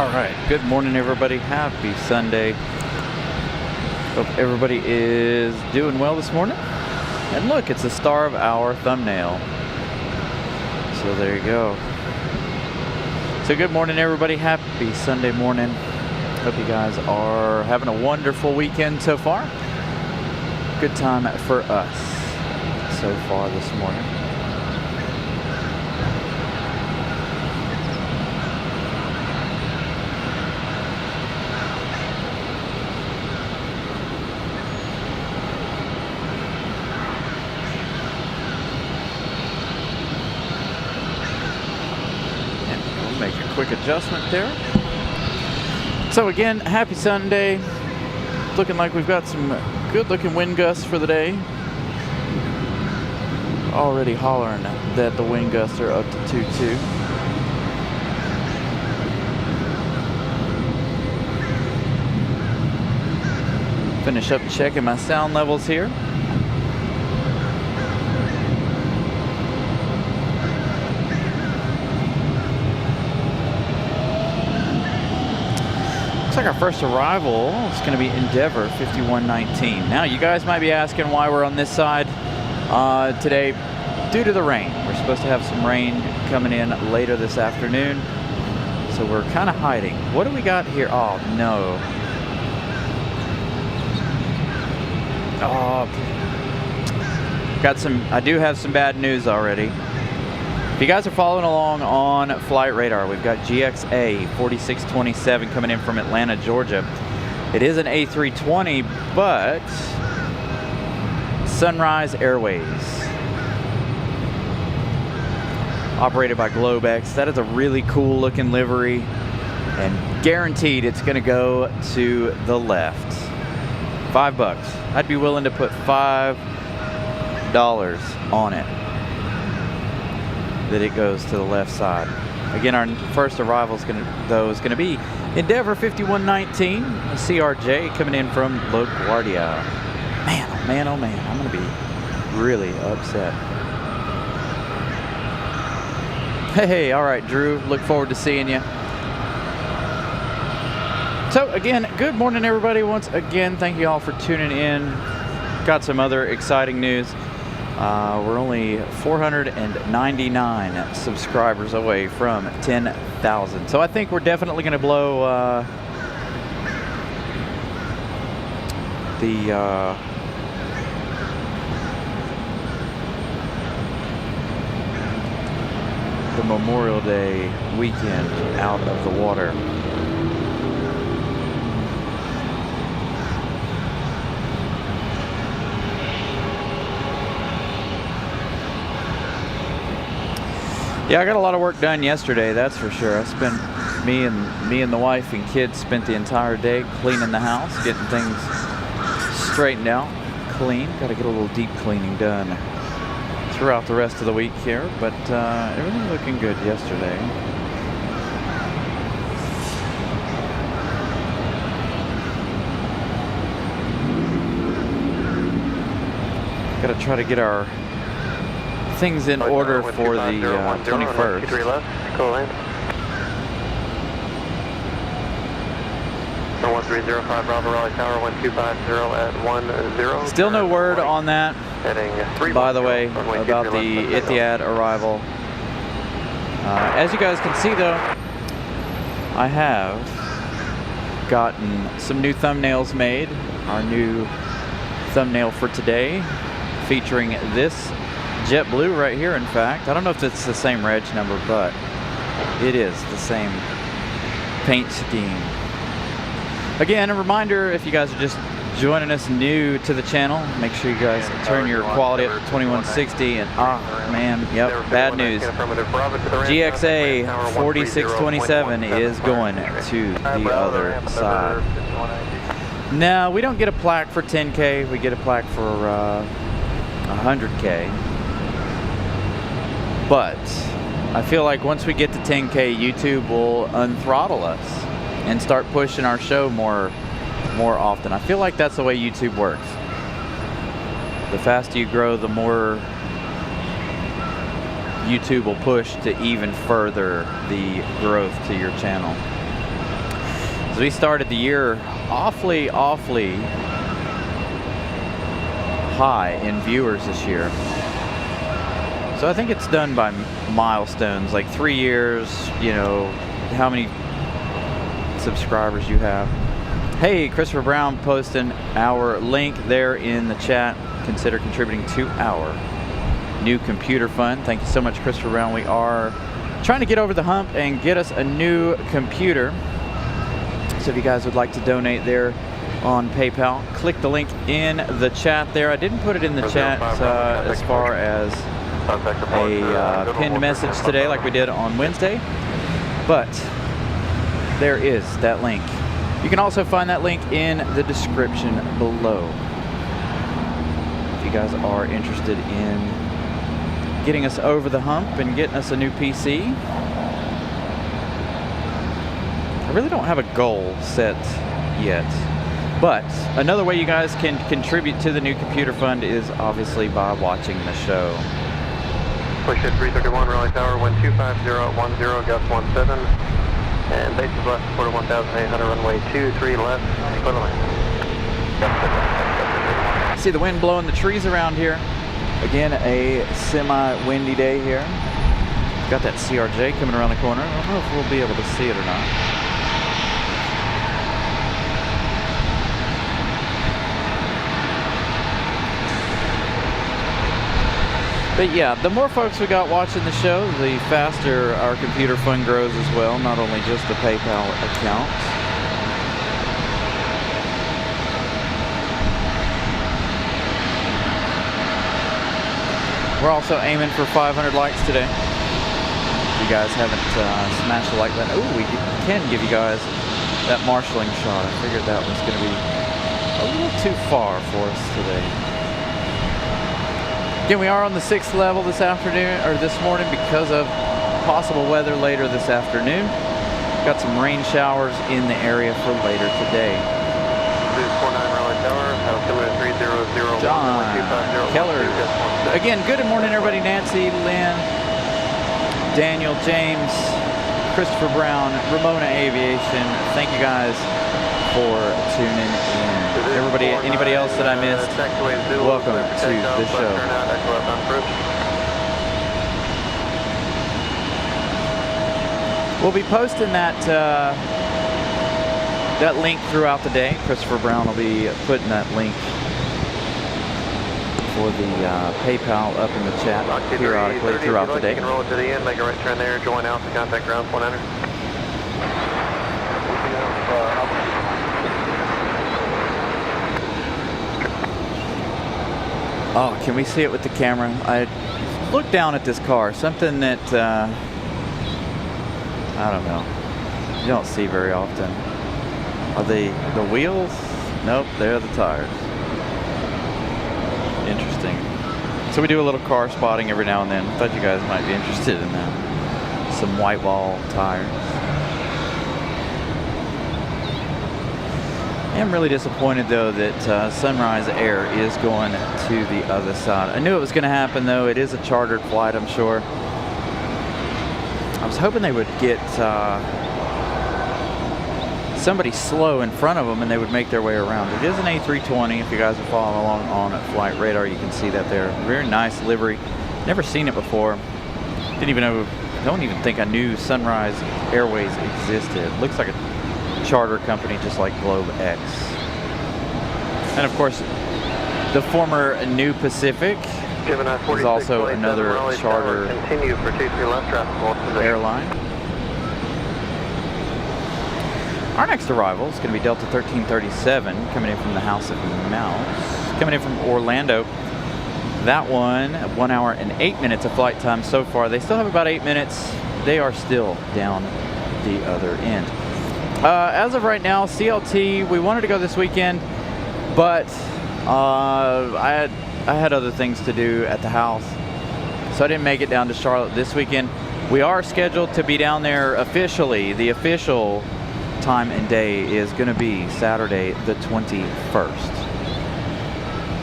All right, good morning everybody. Happy Sunday. Hope everybody is doing well this morning. And look, it's the star of our thumbnail. So there you go. So good morning everybody. Happy Sunday morning. Hope you guys are having a wonderful weekend so far. Good time for us so far this morning. Make a quick adjustment there. So again, happy Sunday. Looking like we've got some good looking wind gusts for the day. Already hollering that the wind gusts are up to 2-2. Finish up checking my sound levels here. Looks like our first arrival is going to be Endeavor 5119. Now, you guys might be asking why we're on this side today. Due to the rain. We're supposed to have some rain coming in later this afternoon. So we're kind of hiding. What do we got here? Oh, no. Oh, I do have some bad news already. If you guys are following along on Flight Radar, we've got GXA 4627 coming in from Atlanta, Georgia. It is an A320, but Sunrise Airways, operated by Globex. That is a really cool looking livery, and guaranteed it's going to go to the left. $5. I'd be willing to put $5 on it that it goes to the left side. Again, our first arrival is going to be Endeavor 5119, a CRJ coming in from LaGuardia. Man, oh man, oh man, I'm going to be really upset. Hey, all right, Drew, look forward to seeing you. So again, good morning everybody. Once again, thank you all for tuning in. Got some other exciting news. We're only 499 subscribers away from 10,000. So I think we're definitely going to blow the Memorial Day weekend out of the water. Yeah, I got a lot of work done yesterday, that's for sure. I spent me and the wife and kids spent the entire day cleaning the house, getting things straightened out, clean. Got to get a little deep cleaning done throughout the rest of the week here, but everything looking good yesterday. Got to try to get our things in order for the 21st. Go in. 1305 Bravo Raleigh Tower 1250 at 10. Still no word on that, by the way, about the Etihad arrival. As you guys can see though, I have gotten some new thumbnails made. Our new thumbnail for today featuring this JetBlue right here. In fact, I don't know if it's the same reg number, but it is the same paint scheme. Again, a reminder, if you guys are just joining us new to the channel, make sure you guys turn your quality up to 2160. And man, yep, bad news. GXA 4627 is going to the other side. No, we don't get a plaque for 10K. We get a plaque for 100K. But I feel like once we get to 10K, YouTube will unthrottle us and start pushing our show more often. I feel like that's the way YouTube works. The faster you grow, the more YouTube will push to even further the growth to your channel. we started the year awfully high in viewers this year. So I think it's done by milestones, like 3 years, you know, how many subscribers you have. Hey, Christopher Brown posting our link there in the chat. Consider contributing to our new computer fund. Thank you so much, Christopher Brown. We are trying to get over the hump and get us a new computer. So if you guys would like to donate there on PayPal, click the link in the chat there. I didn't put it in the chat as far as a pinned message today like we did on Wednesday, but there is that link. You can also find that link in the description below if you guys are interested in getting us over the hump and getting us a new PC. I really don't have a goal set yet, but another way you guys can contribute to the new computer fund is obviously by watching the show. Push it 331 Raleigh Tower, 125.010, gust 17, and base is left, 41,800, runway 23 left, clear to land. See the wind blowing the trees around here. Again, a semi-windy day here. Got that CRJ coming around the corner. I don't know if we'll be able to see it or not. But yeah, the more folks we got watching the show, the faster our computer fund grows as well, not only just the PayPal account. We're also aiming for 500 likes today. If you guys haven't smashed the like button, ooh, we can give you guys that marshalling shot. I figured that was going to be a little too far for us today. Again, we are on the 6th level this afternoon, or this morning, because of possible weather later this afternoon. Got some rain showers in the area for later today. 49 Raleigh Tower, altimeter 3001, John Keller. Again, good morning, everybody. Nancy, Lynn, Daniel, James, Christopher Brown, Ramona Aviation. Thank you guys for tuning in. Everybody, anybody else that I missed, welcome to the show. We'll be posting that that link throughout the day. Christopher Brown will be putting that link for the PayPal up in the chat periodically throughout the day. You can roll it to the end, make a right turn there, join out to contact ground 100. Oh, can we see it with the camera? I looked down at this car, something that, I don't know, you don't see very often. Are they the wheels? Nope, they're the tires. Interesting. So we do a little car spotting every now and then. I thought you guys might be interested in that. Some white wall tires. I am really disappointed though that Sunrise Air is going to the other side. I knew it was going to happen though. It is a chartered flight, I'm sure. I was hoping they would get somebody slow in front of them and they would make their way around. It is an A320. If you guys are following along on Flight Radar, you can see that there. Very nice livery. Never seen it before. Didn't even know, don't even think I knew Sunrise Airways existed. It looks like a charter company just like Globe X. And of course, the former New Pacific is also another charter airline. Our next arrival is going to be Delta 1337 coming in from the House of Mouse, coming in from Orlando. That one, 1 hour and 8 minutes of flight time so far. They still have about 8 minutes. They are still down the other end. As of right now, CLT, we wanted to go this weekend, but I had other things to do at the house, so I didn't make it down to Charlotte this weekend. We are scheduled to be down there officially. The official time and day is going to be Saturday the 21st.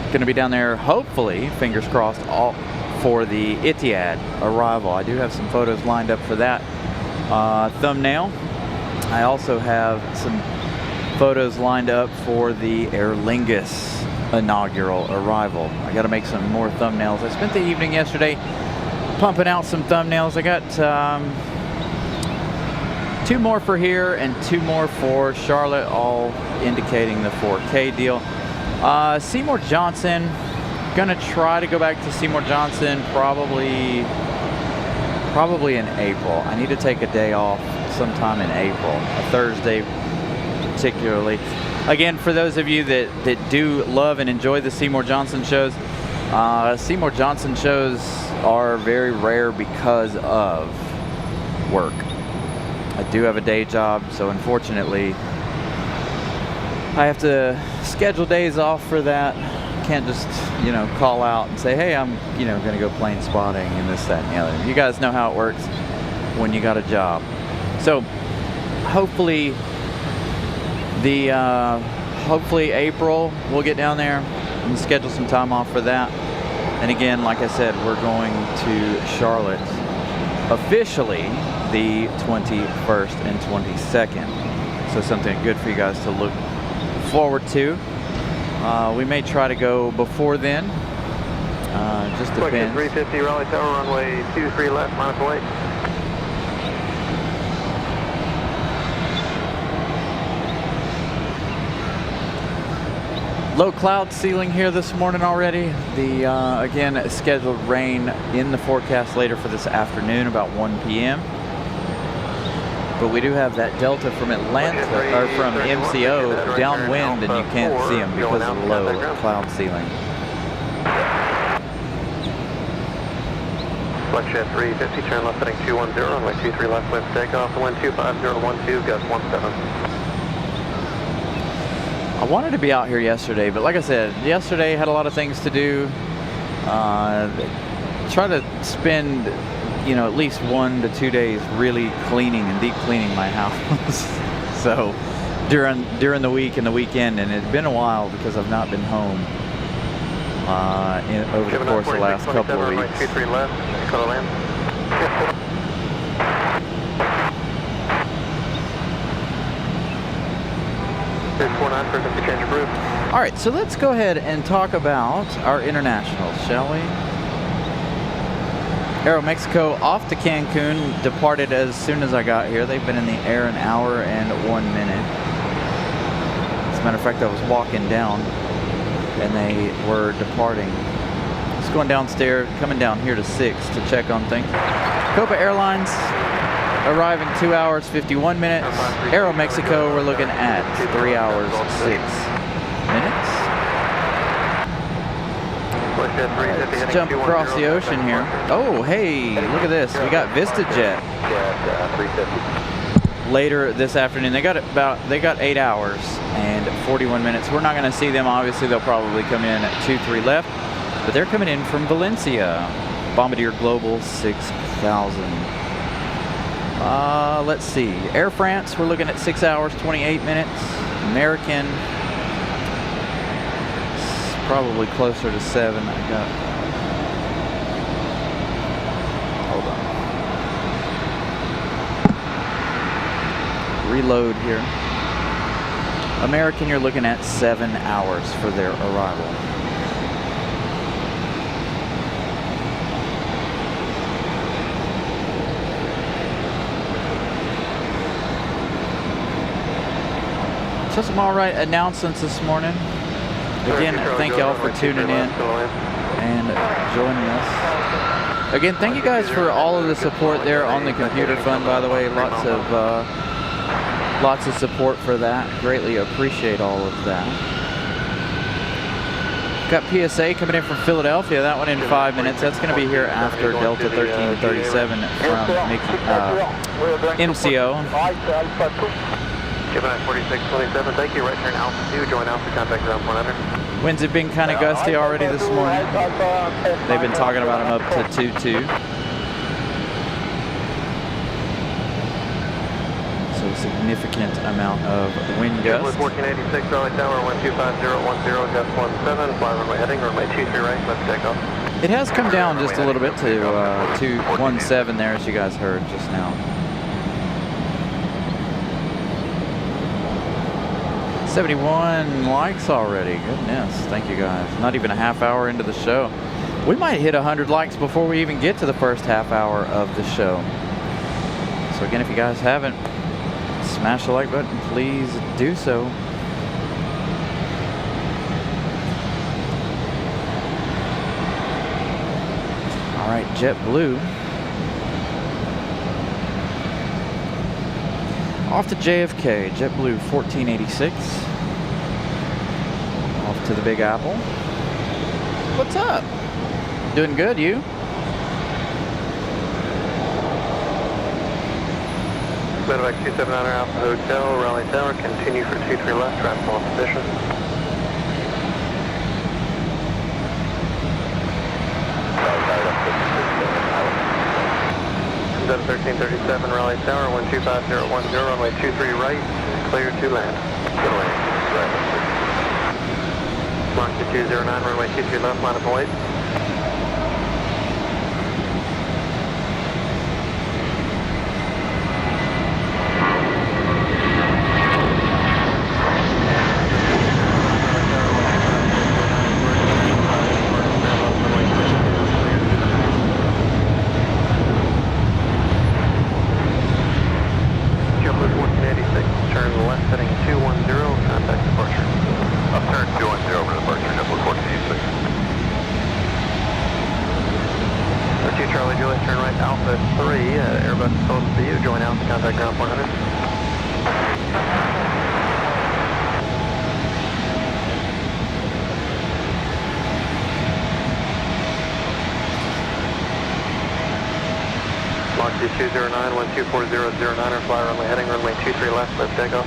Going to be down there, hopefully, fingers crossed, all for the Etihad arrival. I do have some photos lined up for that thumbnail. I also have some photos lined up for the Aer Lingus inaugural arrival. I got to make some more thumbnails. I spent the evening yesterday pumping out some thumbnails. I got 2 more for here and 2 more for Charlotte, all indicating the 4K deal. Seymour Johnson, gonna try to go back to Seymour Johnson probably in April. I need to take a day off sometime in April, a Thursday particularly. Again, for those of you that do love and enjoy the Seymour Johnson shows, Seymour Johnson shows are very rare because of work. I do have a day job, so unfortunately I have to schedule days off for that. Can't just, you know, call out and say, hey, I'm, you know, gonna go plane spotting and this, that, and the other. You guys know how it works when you got a job. So hopefully hopefully April we'll get down there and schedule some time off for that. And again, like I said, we're going to Charlotte officially the 21st and 22nd. So something good for you guys to look forward to. We may try to go before then. Just depends. 350 Raleigh Tower, runway 23 left, -1. Low cloud ceiling here this morning already. The again, scheduled rain in the forecast later for this afternoon, about 1 p.m. But we do have that delta from Atlanta, or from MCO downwind, and you can't see them because of the low cloud ceiling. Flex 350, turn left heading 210, runway 23 left, wind takeoff, wind 250 12, gust 17. I wanted to be out here yesterday, but like I said, yesterday had a lot of things to do. Try to spend, you know, at least 1 to 2 days really cleaning and deep cleaning my house. So during the week and the weekend, and it's been a while because I've not been home over the course of the last couple of weeks. 23 left, color land. All right, so let's go ahead and talk about our internationals, shall we? Aeromexico off to Cancun, departed as soon as I got here. They've been in the air an hour and 1 minute. As a matter of fact, I was walking down and they were departing. Just going downstairs, coming down here to 6 to check on things. Copa Airlines arriving 2 hours 51 minutes. Aeromexico, we're looking at 3 hours 6 minutes. Let's jump across the ocean here. Oh, hey, look at this. We got VistaJet later this afternoon. They got 8 hours and 41 minutes. We're not going to see them. Obviously, they'll probably come in at 2-3 left, but they're coming in from Valencia. Bombardier Global 6000. Let's see. Air France, we're looking at 6 hours 28 minutes. American, probably closer to 7. I got. Hold on. Reload here. American, you're looking at 7 hours for their arrival. So some all right announcements this morning. Again, thank y'all for tuning in and joining us. Again, thank you guys for all of the support there on the computer fund, by the way. Lots of support for that. Greatly appreciate all of that. Got PSA coming in from Philadelphia. That one in 5 minutes. That's going to be here after Delta 1337 from MCO. Gemini 4627, thank you. Right turn altitude, join Alpha, contact ground 100. Winds have been kind of gusty already this morning. They've been talking about them up to 2-2. So a significant amount of wind gusts. 1486, Raleigh Tower, 125.010, gust 17, fly runway heading, runway 23 right, left takeoff. It has come down just a little bit to 217 there, as you guys heard just now. 71 likes already. Goodness, thank you guys. Not even a half hour into the show. We might hit 100 likes before we even get to the first half hour of the show. So again, if you guys haven't smashed the like button, please do so. All right, JetBlue. Off to JFK, JetBlue 1486. Off to the Big Apple. What's up? Doing good, you? Medevac 279 Alpha Hotel, Raleigh Tower, continue for 23 left, traffic on position. 1337 Raleigh Tower, 125.010, runway 23 right, clear to land. Good land. Mark 209, runway 23 left, line up and wait. Mark 209, 124.009, fly runway heading, runway 23 left, lift takeoff.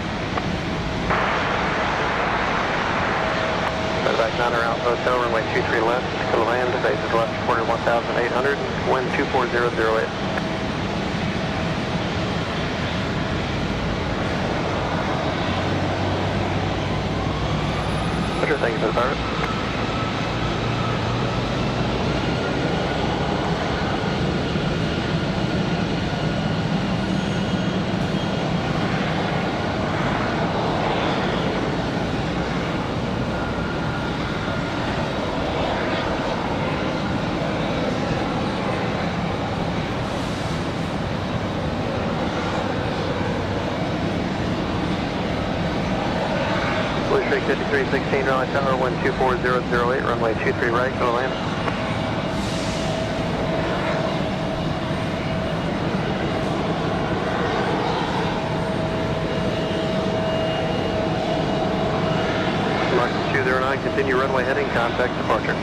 Medevac 9 Alpha Hotel, runway 23 left, to land, faces left, quarter 1,800, wind 24008. Roger, thank you for the service. Blue Streak 5316, Raleigh Tower, 124.008, runway 23 right, go to land. Mark 209, continue runway heading, contact departure.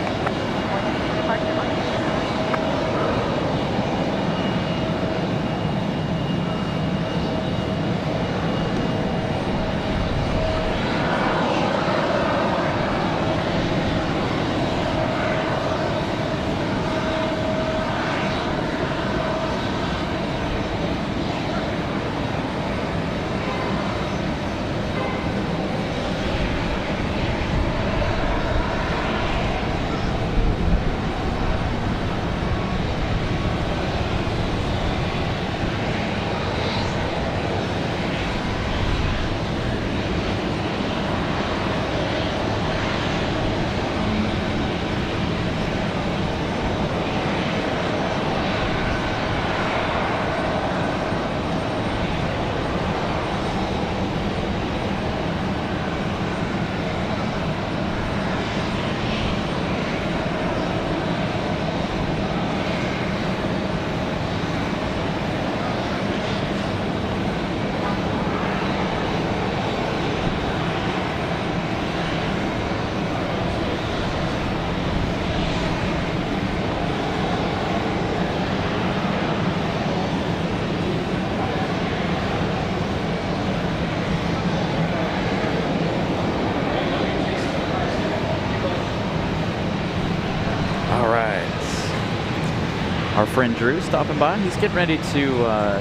Our friend Drew stopping by. He's getting ready to,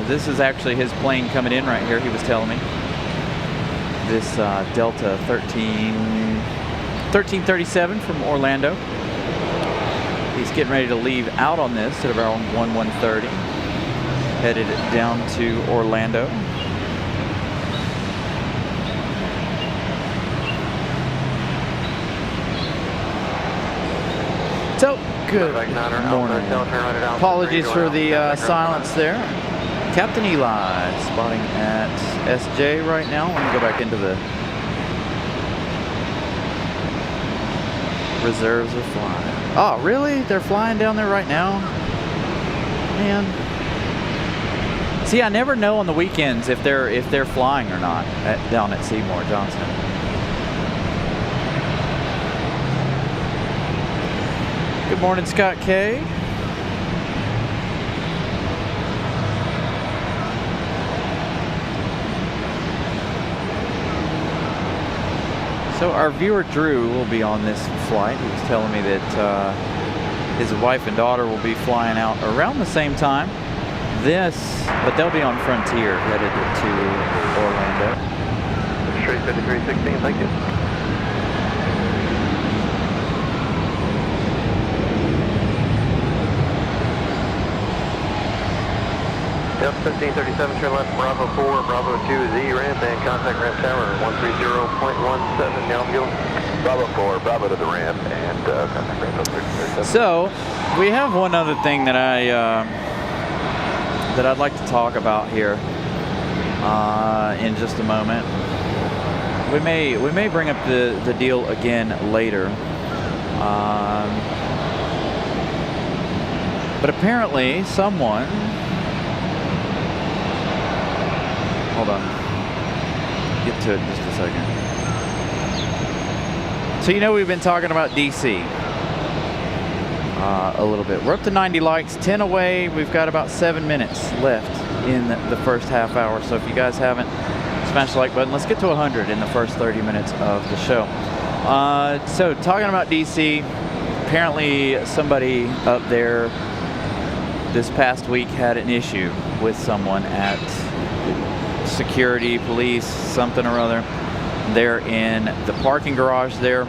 this is actually his plane coming in right here, he was telling me. This Delta 1337 from Orlando. He's getting ready to leave out on this at around 1:30. Headed down to Orlando. So, good morning. Apologies for the silence there. Captain Eli spotting at SJ right now. Let me go back into the reserves are flying. Oh, really? They're flying down there right now? Man. See, I never know on the weekends if they're flying or not down at Seymour Johnson. Good morning, Scott K. So our viewer Drew will be on this flight. He was telling me that his wife and daughter will be flying out around the same time. But they'll be on Frontier headed to Orlando. Straight 5316, thank you. Yep, 1537, turn left, Bravo 4, Bravo 2Z, ramp, and contact ramp tower, 130.17, now fuel. Bravo 4, Bravo to the ramp, and contact ramp 130.17. So, we have one other thing that I'd like to talk about here in just a moment. We may bring up the deal again later. But apparently someone... Hold on. Get to it in just a second. So you know we've been talking about DC a little bit. We're up to 90 likes, 10 away. We've got about 7 minutes left in the first half hour. So if you guys haven't smashed the like button, let's get to 100 in the first 30 minutes of the show. So talking about DC, apparently somebody up there this past week had an issue with someone at security, police, something or other. They're in the parking garage there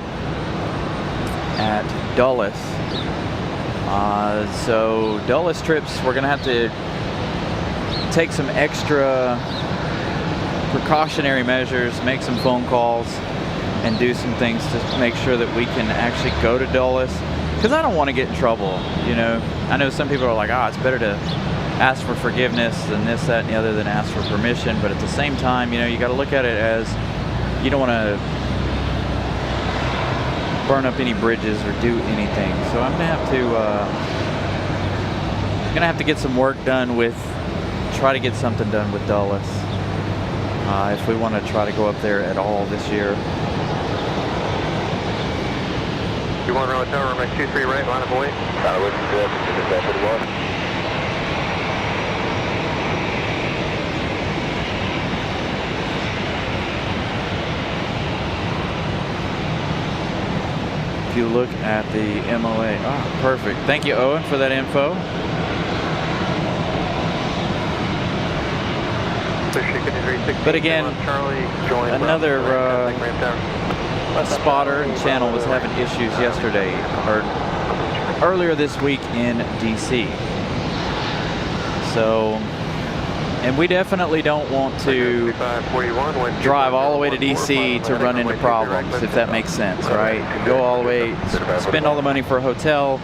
at Dulles. So Dulles trips, we're gonna have to take some extra precautionary measures, make some phone calls, and do some things to make sure that we can actually go to Dulles. Because I don't want to get in trouble, you know. I know some people are like, it's better to ask for forgiveness than this, that, and the other than ask for permission. But at the same time, you know, you got to look at it as you don't want to burn up any bridges or do anything. So I'm gonna have to get some work done try to get something done with Dulles if we want to try to go up there at all this year. 21 Raleigh Tower, runway 23 right, line of away. If you look at the MOA, perfect. Thank you, Owen, for that info. But again, another spotter and channel was having issues yesterday, or earlier this week in DC. So, and we definitely don't want to drive all the way to DC to run into problems, if that makes sense, right? Go all the way, spend all the money for a hotel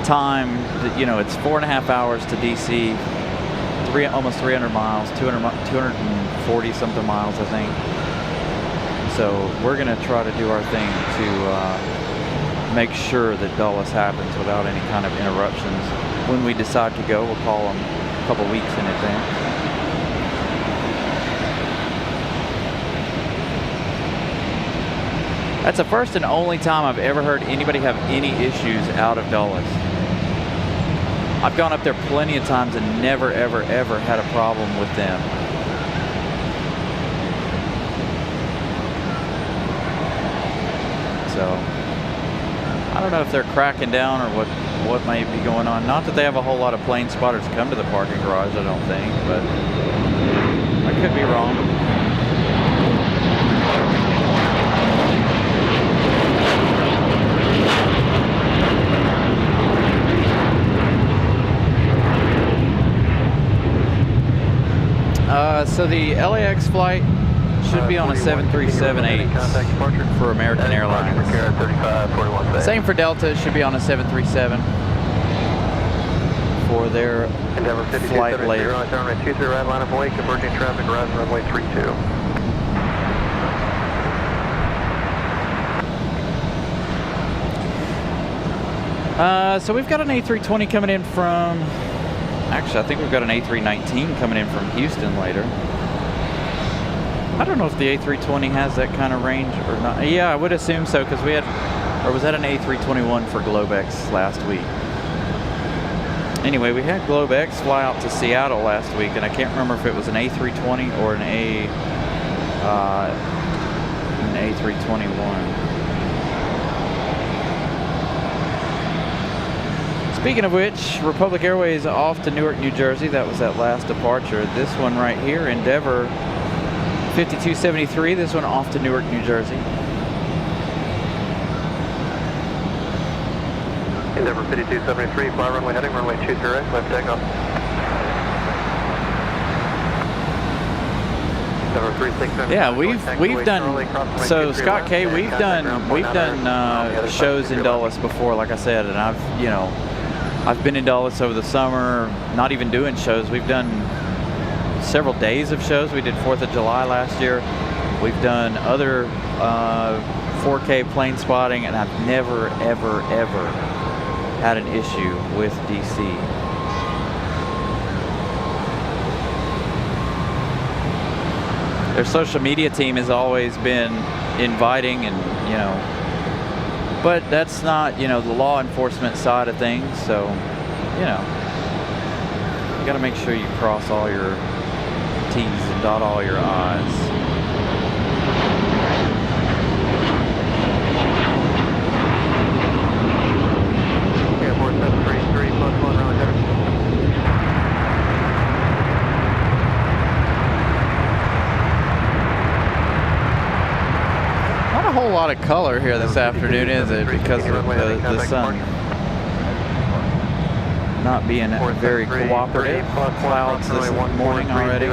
time. You know, it's 4.5 hours to DC, almost 300 miles, 240 something miles, I think. So we're gonna try to do our thing to make sure that Dulles happens without any kind of interruptions. When we decide to go, we'll call them a couple weeks in advance. That's the first and only time I've ever heard anybody have any issues out of Dulles. I've gone up there plenty of times and never, ever, ever had a problem with them. So, I don't know if they're cracking down or what might be going on. Not that they have a whole lot of plane spotters come to the parking garage, I don't think, but I could be wrong. So the LAX flight should be on a 737-8 for American Airlines. Same for Delta, it should be on a 737 for their flight late. Runway 23 right line of way, converging traffic, rising runway 32. So we've got an A320 coming in from, actually I think we've got an A319 coming in from Houston later. I don't know if the A320 has that kind of range or not. Yeah, I would assume so, because we had, or was that an A321 for Globex last week? Anyway, we had Globex fly out to Seattle last week, and I can't remember if it was an A320 or an A321. Speaking of which, Republic Airways off to Newark, New Jersey. That was that last departure. This one right here, Endeavor 5273. This one off to Newark, New Jersey. Endeavor 5273, fly runway heading, runway 23 right, left takeoff. Endeavor 36. Yeah, we've done, so Scott K, we've done shows in Dulles before, like I said, and I've been in Dulles over the summer, not even doing shows. We've done several days of shows. We did 4th of July last year. We've done other 4K plane spotting, and I've never, ever, ever had an issue with DC. Their social media team has always been inviting and, but that's not, the law enforcement side of things, so, you gotta make sure you cross all your T's and dot all your I's. Airport 733, +1 runway heading. Not a whole lot of color here this afternoon, is it? Because of the sun not being very cooperative. Clouds this morning already.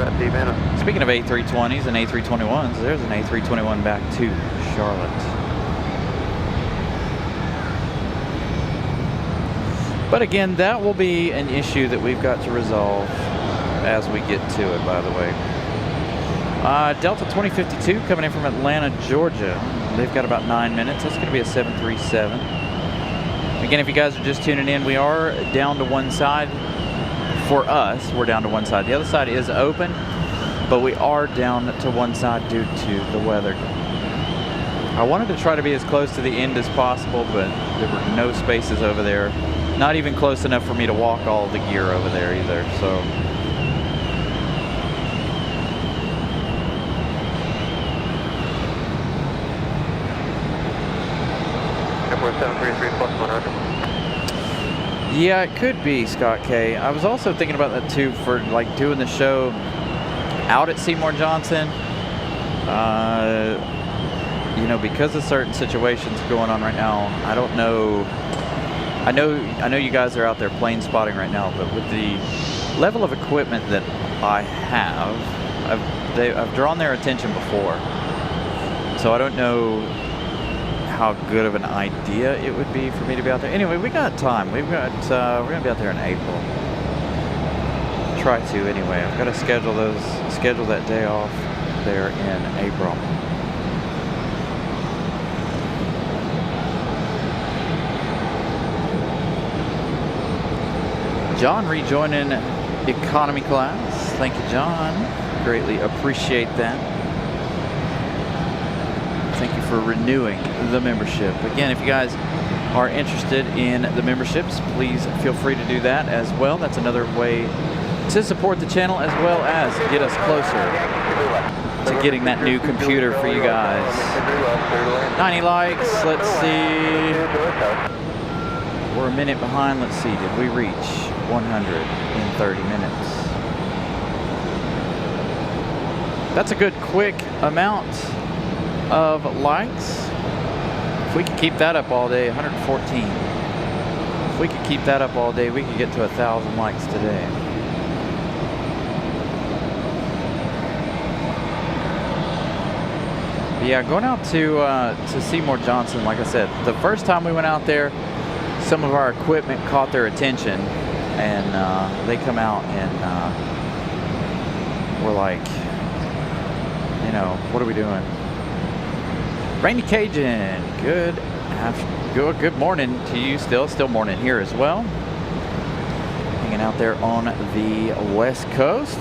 Speaking of A320s and A321s, there's an A321 back to Charlotte. But again, that will be an issue that we've got to resolve as we get to it, by the way. Delta 2052 coming in from Atlanta, Georgia. They've got about 9 minutes. That's going to be a 737. Again, if you guys are just tuning in, we are down to one side. For us, we're down to one side. The other side is open, but we are down to one side due to the weather. I wanted to try to be as close to the end as possible, but there were no spaces over there. Not even close enough for me to walk all the gear over there either, so. Airport 733, +1 runway. Yeah, it could be, Scott K. I was also thinking about that too, for like doing the show out at Seymour Johnson. Because of certain situations going on right now, I don't know. I know you guys are out there plane spotting right now, but with the level of equipment that I have, I've drawn their attention before. So I don't know how good of an idea it would be for me to be out there. Anyway, we got time. We're gonna be out there in April. Try to anyway. I've got to schedule that day off there in April. John rejoining economy class. Thank you, John. Greatly appreciate that. Thank you for renewing the membership. Again, if you guys are interested in the memberships, please feel free to do that as well. That's another way to support the channel, as well as get us closer to getting that new computer for you guys. 90 likes. Let's see. We're a minute behind. Let's see. Did we reach 100 in 30 minutes? That's a good quick amount of likes. If we could keep that up all day, 114. If we could keep that up all day, we could get to 1,000 likes today. Yeah, going out to Seymour Johnson, like I said, the first time we went out there, some of our equipment caught their attention, and they come out and we're like, you know, what are we doing? Rainy Cajun, good morning to you. Still morning here as well. Hanging out there on the West Coast.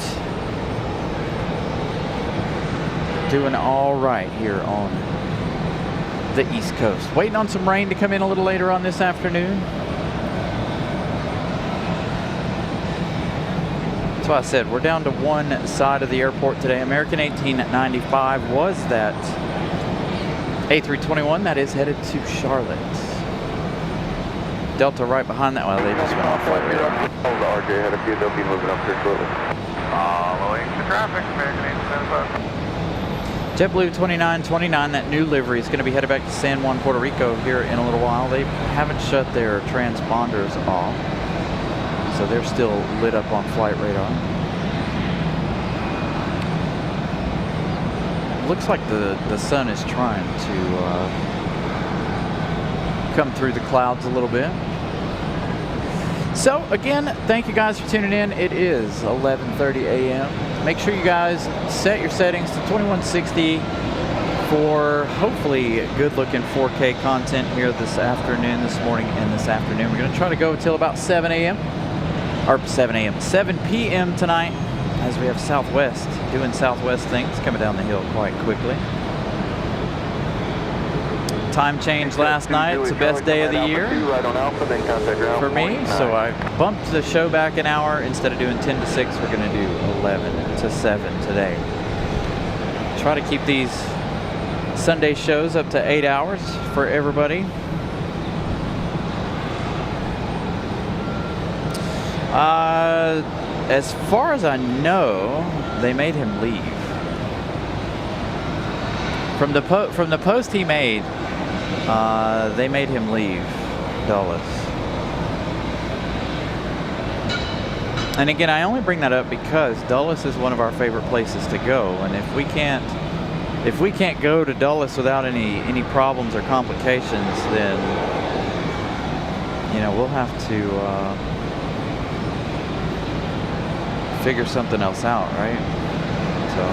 Doing all right here on the East Coast. Waiting on some rain to come in a little later on this afternoon. That's why I said we're down to one side of the airport today. American 1895 was that A321 that is headed to Charlotte. Delta right behind that one. They just went off flight radar. The RJ had a few, they'll be moving up here shortly. Following the traffic, American 1895. JetBlue 2929, that new livery, is going to be headed back to San Juan, Puerto Rico here in a little while. They haven't shut their transponders off, so they're still lit up on flight radar. Looks like the sun is trying to come through the clouds a little bit. So again, thank you guys for tuning in. It is 11:30 a.m. Make sure you guys set your settings to 2160 for hopefully good looking 4K content here this afternoon, this morning and this afternoon. We're going to try to go until about 7 p.m. tonight, as we have Southwest doing Southwest things coming down the hill quite quickly. Time change last night. It's the best day of the year for me, so I bumped the show back an hour. Instead of doing 10 to 6, we're going to do 11 to 7 today. Try to keep these Sunday shows up to 8 hours for everybody. As far as I know, they made him leave. From the post he made, they made him leave Dulles. And again, I only bring that up because Dulles is one of our favorite places to go, and if we can't go to Dulles without any problems or complications, then you know we'll have to figure something else out, right? So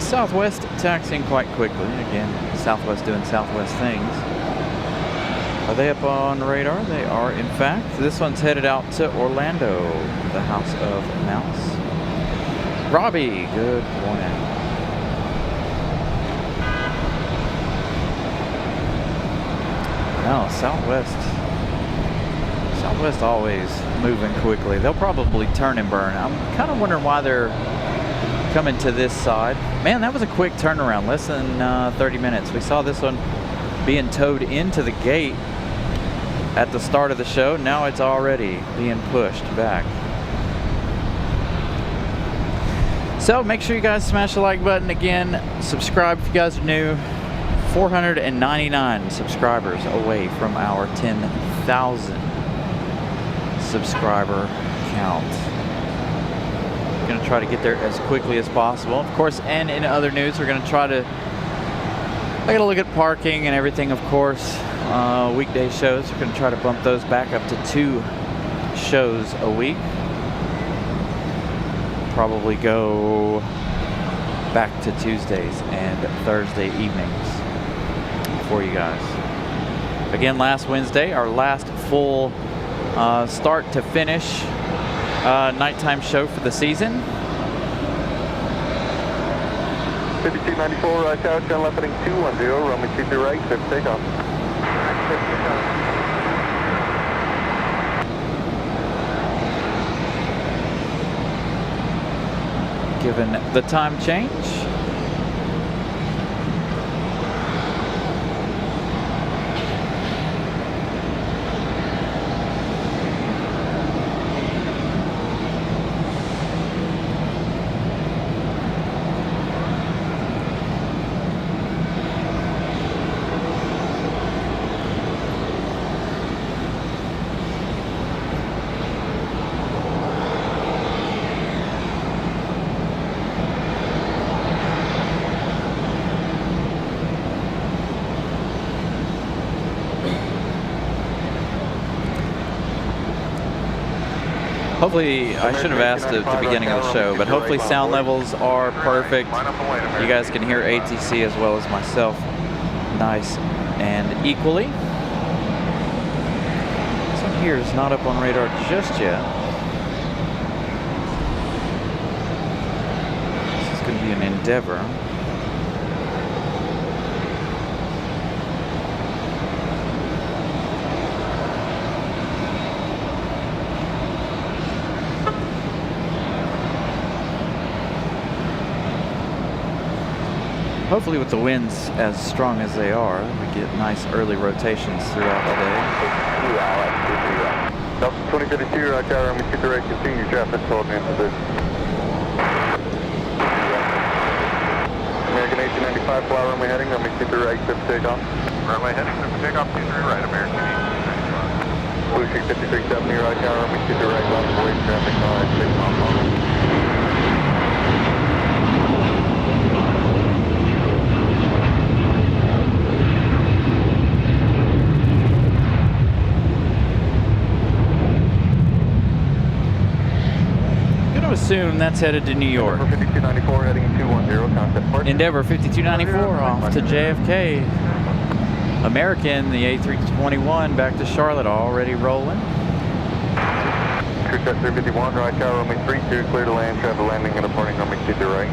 Southwest taxiing quite quickly. Again, Southwest doing Southwest things. Are they up on radar? They are, in fact. This one's headed out to Orlando, the House of Mouse. Robbie, good morning. No, Southwest always moving quickly. They'll probably turn and burn. I'm kind of wondering why they're coming to this side. Man, that was a quick turnaround, less than 30 minutes. We saw this one being towed into the gate at the start of the show. Now it's already being pushed back. So make sure you guys smash the like button. Again, subscribe if you guys are new. 499 subscribers away from our 10,000 subscriber count. Going to try to get there as quickly as possible. Of course, and in other news, we're going to try to, I got to look at parking and everything, of course. Weekday shows, we're going to try to bump those back up to 2 shows a week. Probably go back to Tuesdays and Thursday evenings for you guys. Again, last Wednesday, our last full start to finish nighttime show for the season. 5294, right out, John left heading 210, runway 23 right, clear for takeoff. Given the time change. Hopefully, I should have asked at the beginning of the show, but hopefully sound levels are perfect. You guys can hear ATC as well as myself nice and equally. This one here is not up on radar just yet. This is going to be an endeavor. Hopefully with the winds as strong as they are, we get nice early rotations throughout the day. Delta 2052, right tower, I'm keep the right, continue traffic, hold me in position. American 1895, fly runway heading, I'm keep the right, clear for takeoff. Runway heading, clear for takeoff, 23 right, American 1895. Blue Street 5370, right tower, I'm keep the right, line of voice, traffic, alright, takeoff. Assume that's headed to New York. Endeavor 5294 heading 210, contact port. Endeavor 5294 off to JFK. American, the A321 back to Charlotte, already rolling. Crew set 351, right tower, runway 32, clear to land, travel landing and departing runway 2 to right.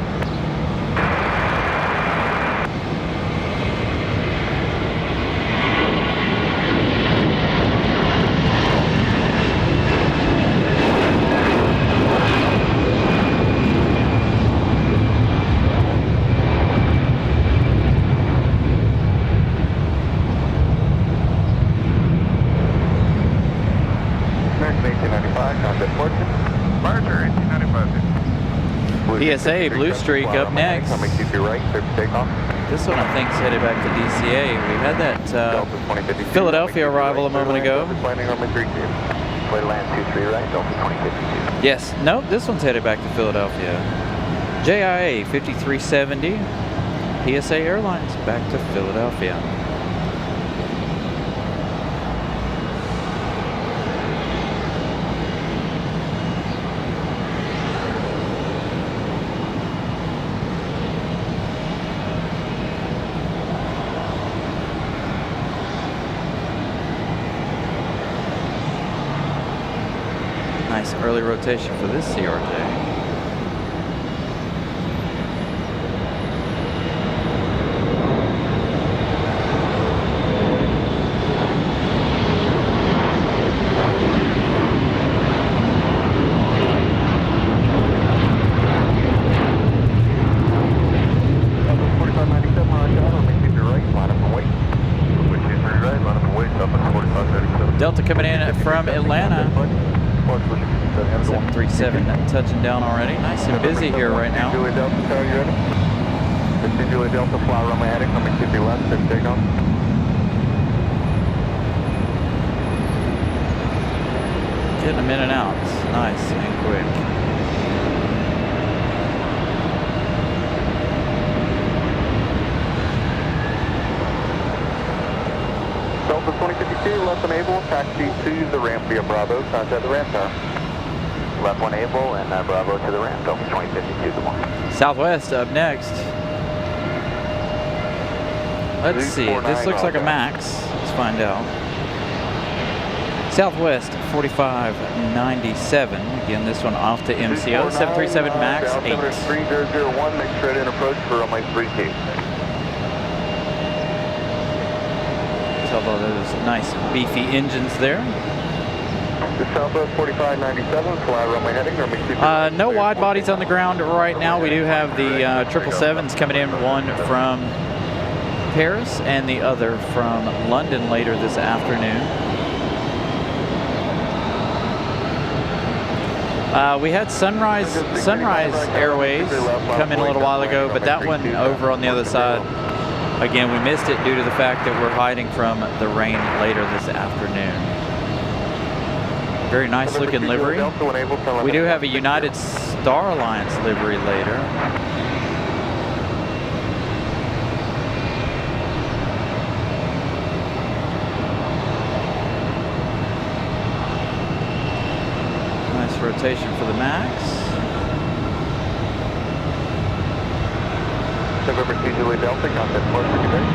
PSA, Blue Streak up next. This one I think is headed back to DCA. We had that Philadelphia arrival a moment ago. Yes, nope, this one's headed back to Philadelphia. JIA 5370, PSA Airlines back to Philadelphia. Nice early rotation for this CRJ. Delta coming in from Atlanta. 737 touching down already. Nice and busy here right now. Julia Delta, are you ready? Julia Delta, fly runway heading, coming to the left, and take off. Getting them in and out. Nice and quick. Delta 2052, left unable, taxi to the ramp via Bravo, contact the ramp tower. Left one able and Bravo to the ramp, Delta 2052, good morning. Southwest up next. Let's see, this looks like a Max. Let's find out. Southwest 4597. Again, this one off to MCO. 737 Max 8. 3001, next straight in approach for runway 32. Tell all those nice beefy engines there. The Southwest 4597, fly runway heading, runway 22. No wide bodies on the ground right now. We do have the 777s coming in, one from Paris and the other from London later this afternoon. We had Sunrise Airways come in a little while ago, but that one over on the other side, again, we missed it due to the fact that we're hiding from the rain later this afternoon. Very nice looking livery. We do have a United Star Alliance livery later. Nice rotation for the max. November 2 Julie Delta, contact departure, good day.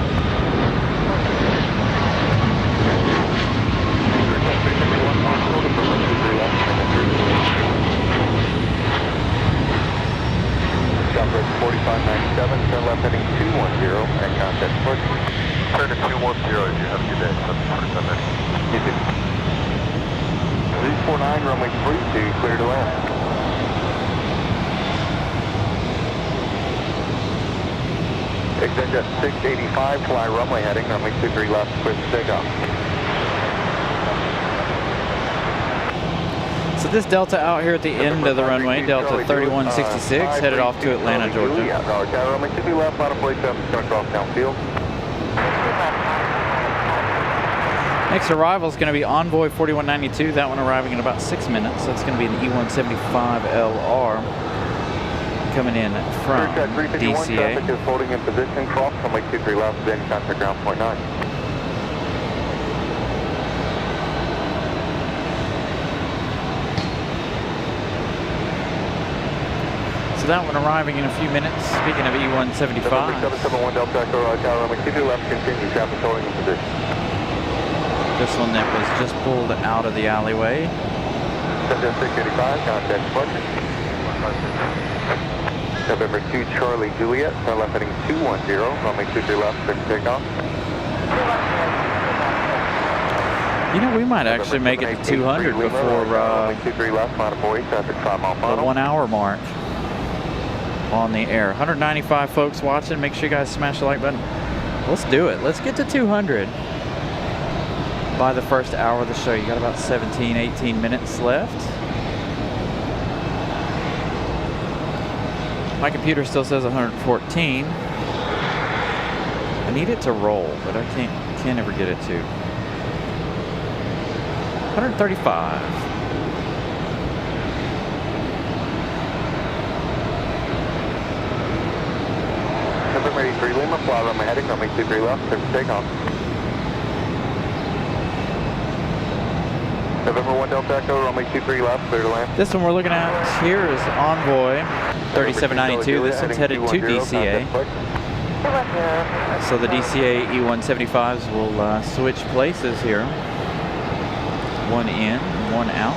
Southwest 4597, turn left heading 210 and contact departure. Turn to 210, you have a good day. You too. 349, runway 32, clear to land. Exit at 685, fly runway heading, runway 23 left, clear for takeoff. So this Delta out here at the end of the runway, Delta 3166, headed off to Atlanta, Georgia. Runway 23 left, line of 47, going across downfield. Next arrival is going to be Envoy 4192, that one arriving in about 6 minutes. That's going to be an E175LR coming in from DCA. Traffic is holding in position, cross runway 23 left, then contact ground point 9. So that one arriving in a few minutes. Speaking of E175. 771 Delta Echo, tower runway 23 left, continue traffic holding in position. This one that was just pulled out of the alleyway. 685, contact departure. November 2 Charlie Juliet, turn left heading 210, runway 23 left, clear for takeoff. You know, we might actually make it to 200 before the 1 hour mark on the air. 195 folks watching. Make sure you guys smash the like button. Let's do it. Let's get to 200 by the first hour of the show. You got about 17, 18 minutes left. My computer still says 114. I need it to roll, but I can't ever get it to. 135. November 83 Lima, fly runway heading, runway 23 left, clear for takeoff. November 1 Delta Echo, runway 23 left, clear to land. This one we're looking at here is Envoy 3792. This one's headed to DCA. So the DCA E175s will switch places here. One in, one out.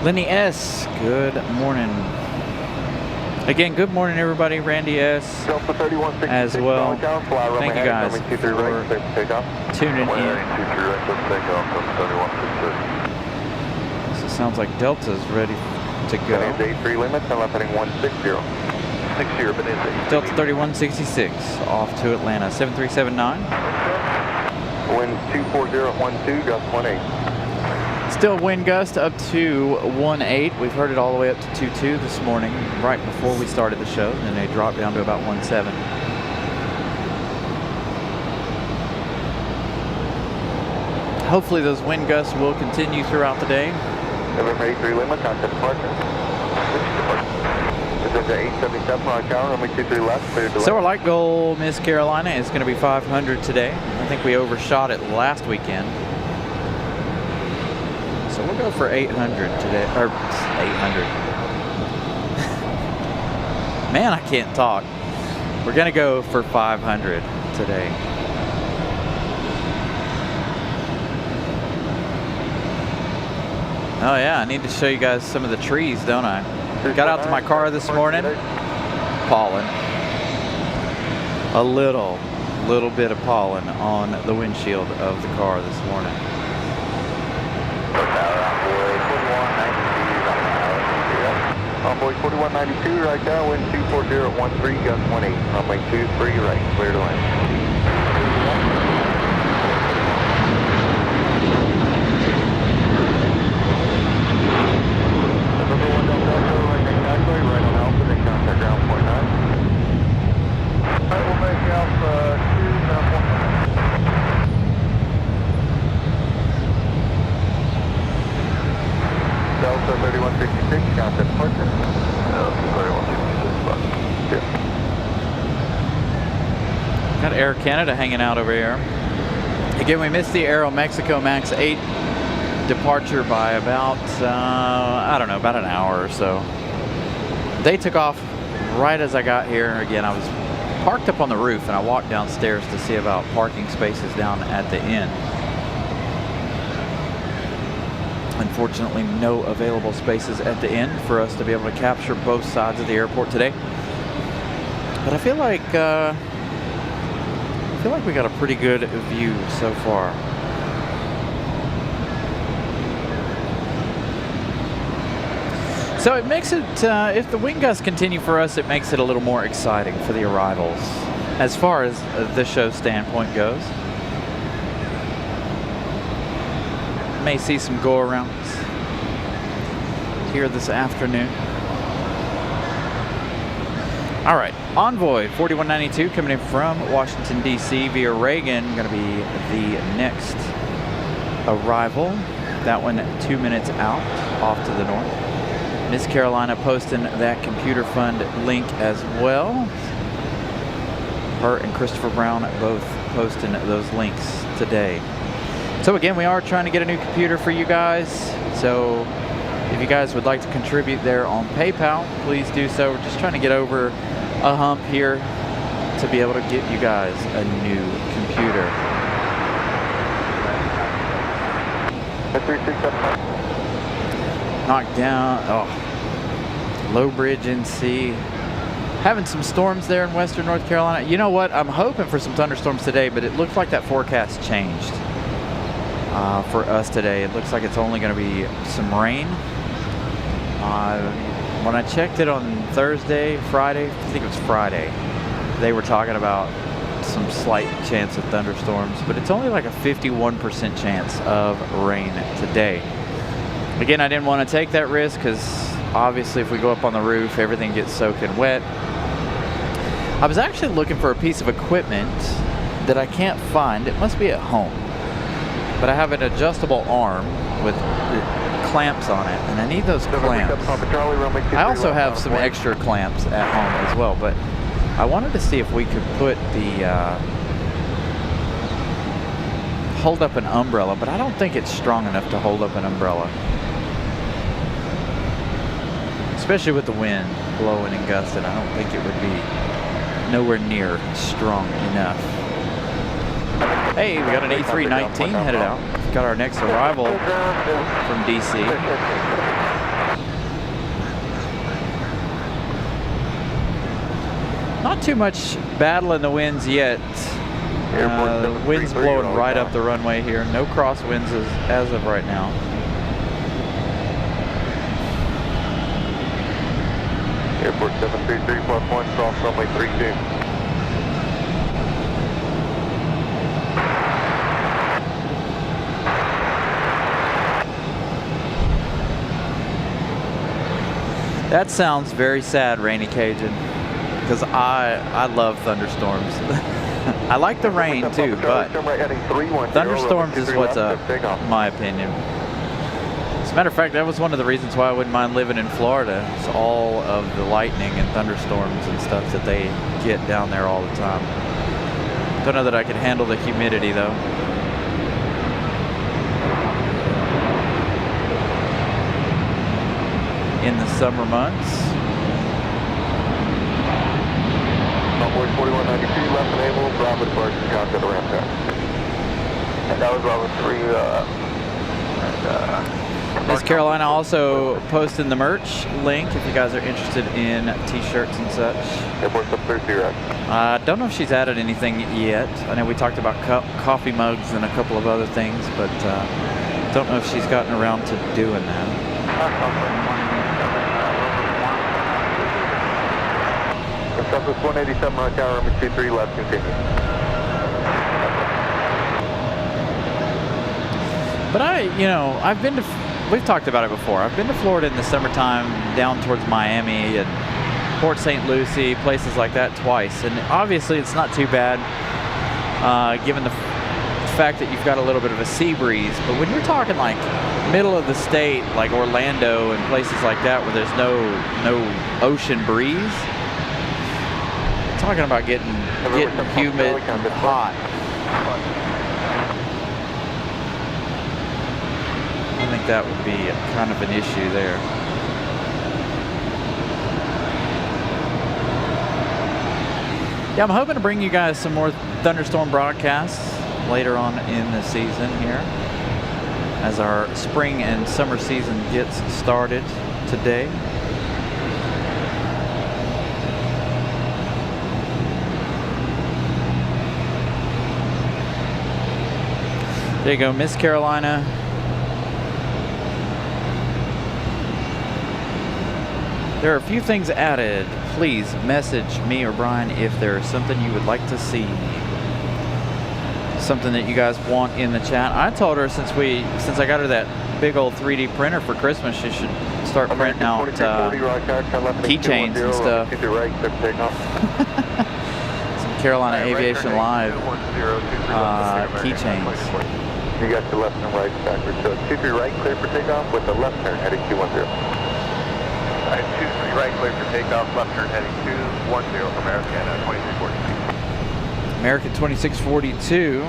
Lenny S., good morning. Again, good morning, everybody. Randy S. as well. Thank you guys for tuning in. So it sounds like Delta's ready to go. Delta 3166 off to Atlanta. 7379. Wind 240 at 12, gust 18. Still wind gust up to 18. We've heard it all the way up to 22 this morning, right before we started the show, and they dropped down to about 17. Hopefully those wind gusts will continue throughout the day. November 83 Lima, contact departure. This is 877 on tower, runway 23 left, clear to left. So our light goal, Miss Carolina, is going to be 500 today. I think we overshot it last weekend. So we'll go for 800 today, or 800. Man, I can't talk. We're gonna go for 500 today. Oh yeah, I need to show you guys some of the trees, don't I? Got out to my car this morning, pollen. A little bit of pollen on the windshield of the car this morning. Envoy 4192 right now, wind 240 at 13, gust 18. Runway 23 right, clear to land. November 1 Delta Echo, right next taxiway, right on Alpha, then contact ground point 9. Alright, we'll make Alpha 2, ground point 9. contact departure. Got Air Canada hanging out over here. Again, we missed the Aero Mexico MAX 8 departure by about, I don't know, about an hour or so. They took off right as I got here. Again, I was parked up on the roof and I walked downstairs to see about parking spaces down at the end. Unfortunately, no available spaces at the end for us to be able to capture both sides of the airport today. But I feel like we got a pretty good view so far. So it makes it, if the wind gusts continue for us, it makes it a little more exciting for the arrivals as far as the show standpoint goes. May see some go-arounds here this afternoon. All right, Envoy 4192 coming in from Washington, D.C. via Reagan, going to be the next arrival. That one 2 minutes out, off to the north. Miss Carolina posting that computer fund link as well. Her and Christopher Brown both posting those links today. So again, we are trying to get a new computer for you guys. So if you guys would like to contribute there on PayPal, please do so. We're just trying to get over a hump here to be able to get you guys a new computer. Knocked down, low bridge NC. Having some storms there in western North Carolina. You know what? I'm hoping for some thunderstorms today, but it looks like that forecast changed for us today. It looks like it's only going to be some rain. When I checked it on Thursday, Friday, I think it was Friday, they were talking about some slight chance of thunderstorms, but it's only like a 51% chance of rain today. Again, I didn't want to take that risk because obviously if we go up on the roof, everything gets soaking wet. I was actually looking for a piece of equipment that I can't find. It must be at home. But I have an adjustable arm with clamps on it, and I need those clamps. I also have some extra clamps at home as well, but I wanted to see if we could put the hold up an umbrella, but I don't think it's strong enough to hold up an umbrella, especially with the wind blowing and gusting. I don't think it would be nowhere near strong enough. Hey, we got an A319 headed out. Got our next arrival from DC. Not too much battle in the winds yet. The wind's blowing right up the runway here. No crosswinds as of right now. Airport 733+1, cross runway 32. That sounds very sad, Rainy Cajun, because I love thunderstorms. I like the rain too, but thunderstorms is what's up, in my opinion. As a matter of fact, that was one of the reasons why I wouldn't mind living in Florida. It's all of the lightning and thunderstorms and stuff that they get down there all the time. Don't know that I could handle the humidity though. In the summer months. Onboard 4192, left enable, Bravo departure, contact the ramp there. And that was Bravo 3, Miss Carolina also posting the merch link if you guys are interested in t-shirts and such. Airport 732, right? I don't know if she's added anything yet. I know we talked about coffee mugs and a couple of other things, but don't know if she's gotten around to doing that. Southwest 187 on tower number 23 left, continue. But I've been to, we've talked about it before. I've been to Florida in the summertime, down towards Miami and Port St. Lucie, places like that twice. And obviously it's not too bad, given the fact that you've got a little bit of a sea breeze, but when you're talking like middle of the state, like Orlando and places like that where there's no ocean breeze, talking about getting humid and hot. I think that would be kind of an issue there. Yeah, I'm hoping to bring you guys some more thunderstorm broadcasts later on in the season here as our spring and summer season gets started today. There you go, Miss Carolina. There are a few things added. Please message me or Brian if there's something you would like to see. Something that you guys want in the chat. I told her since I got her that big old 3D printer for Christmas, she should start printing out keychains and stuff. Some Carolina Aviation Live keychains. You got the left and right backwards. So 23 right, clear for takeoff with the left turn heading 210. 23 right, clear for takeoff, left turn heading 210 for American 2342. American 2642,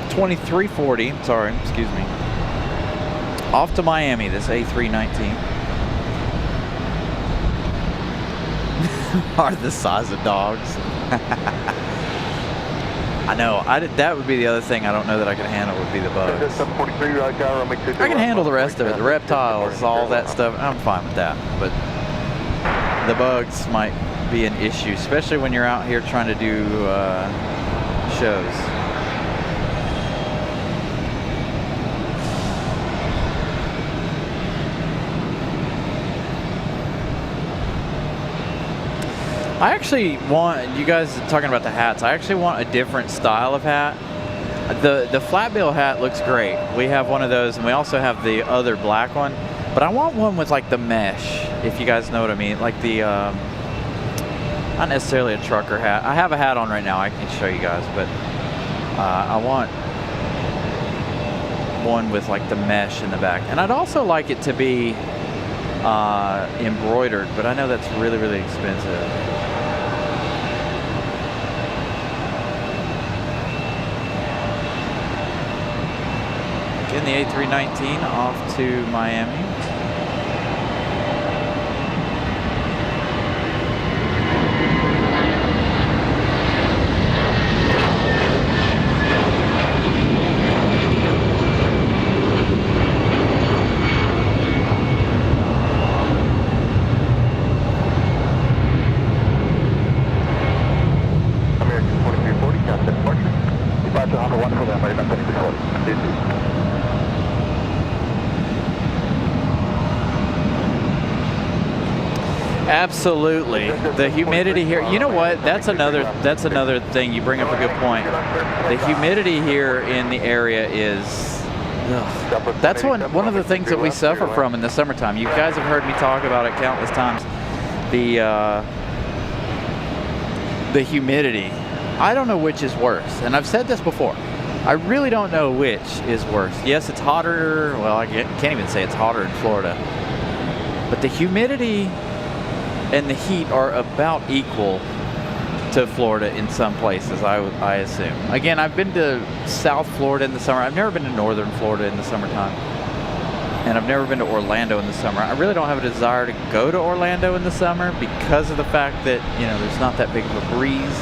2340, sorry, excuse me. Off to Miami, this A319. Are the size of dogs. I know, that would be the other thing I don't know that I can handle would be the bugs. I can handle the rest of it, the reptiles, all that stuff, I'm fine with that. But the bugs might be an issue, especially when you're out here trying to do shows. I actually want, you guys are talking about the hats, I actually want a different style of hat. The flat bill hat looks great. We have one of those, and we also have the other black one. But I want one with like the mesh, if you guys know what I mean. Like the, not necessarily a trucker hat. I have a hat on right now, I can show you guys, but I want one with like the mesh in the back. And I'd also like it to be embroidered, but I know that's really, really expensive. Again, the A319 off to Miami. Absolutely. The humidity here, you know what? That's another thing. You bring up a good point. The humidity here in the area is, that's one of the things that we suffer from in the summertime. You guys have heard me talk about it countless times. The humidity. I don't know which is worse, and I've said this before. I really don't know which is worse. Yes, it's hotter. Well, I can't even say it's hotter in Florida. But the humidity and the heat are about equal to Florida in some places, I assume. Again, I've been to South Florida in the summer. I've never been to Northern Florida in the summertime. And I've never been to Orlando in the summer. I really don't have a desire to go to Orlando in the summer because of the fact that, you know, there's not that big of a breeze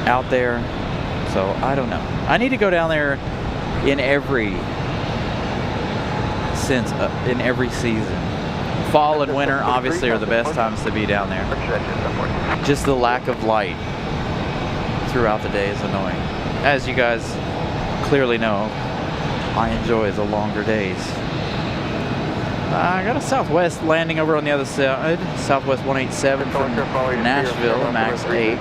out there. So, I don't know. I need to go down there in every season. Fall and winter obviously are the best times to be down there. Just the lack of light throughout the day is annoying. As you guys clearly know, I enjoy the longer days. I got a Southwest landing over on the other side. Southwest 187 from Nashville, max 8.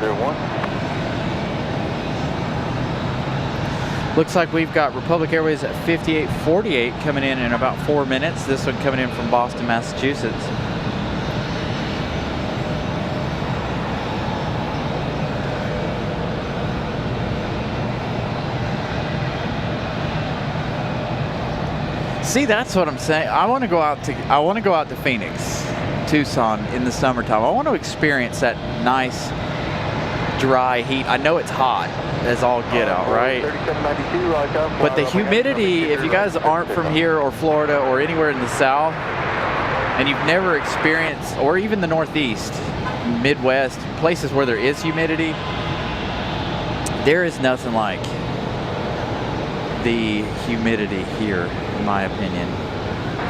Looks like we've got Republic Airways at 5848 coming in about 4 minutes. This one coming in from Boston, Massachusetts. See, that's what I'm saying. I want to go out to Phoenix, Tucson in the summertime. I want to experience that nice dry heat. I know it's hot as all get out, right? But the humidity, if you guys aren't from here or Florida or anywhere in the South, and you've never experienced, or even the Northeast, Midwest, places where there is humidity, there is nothing like the humidity here, in my opinion.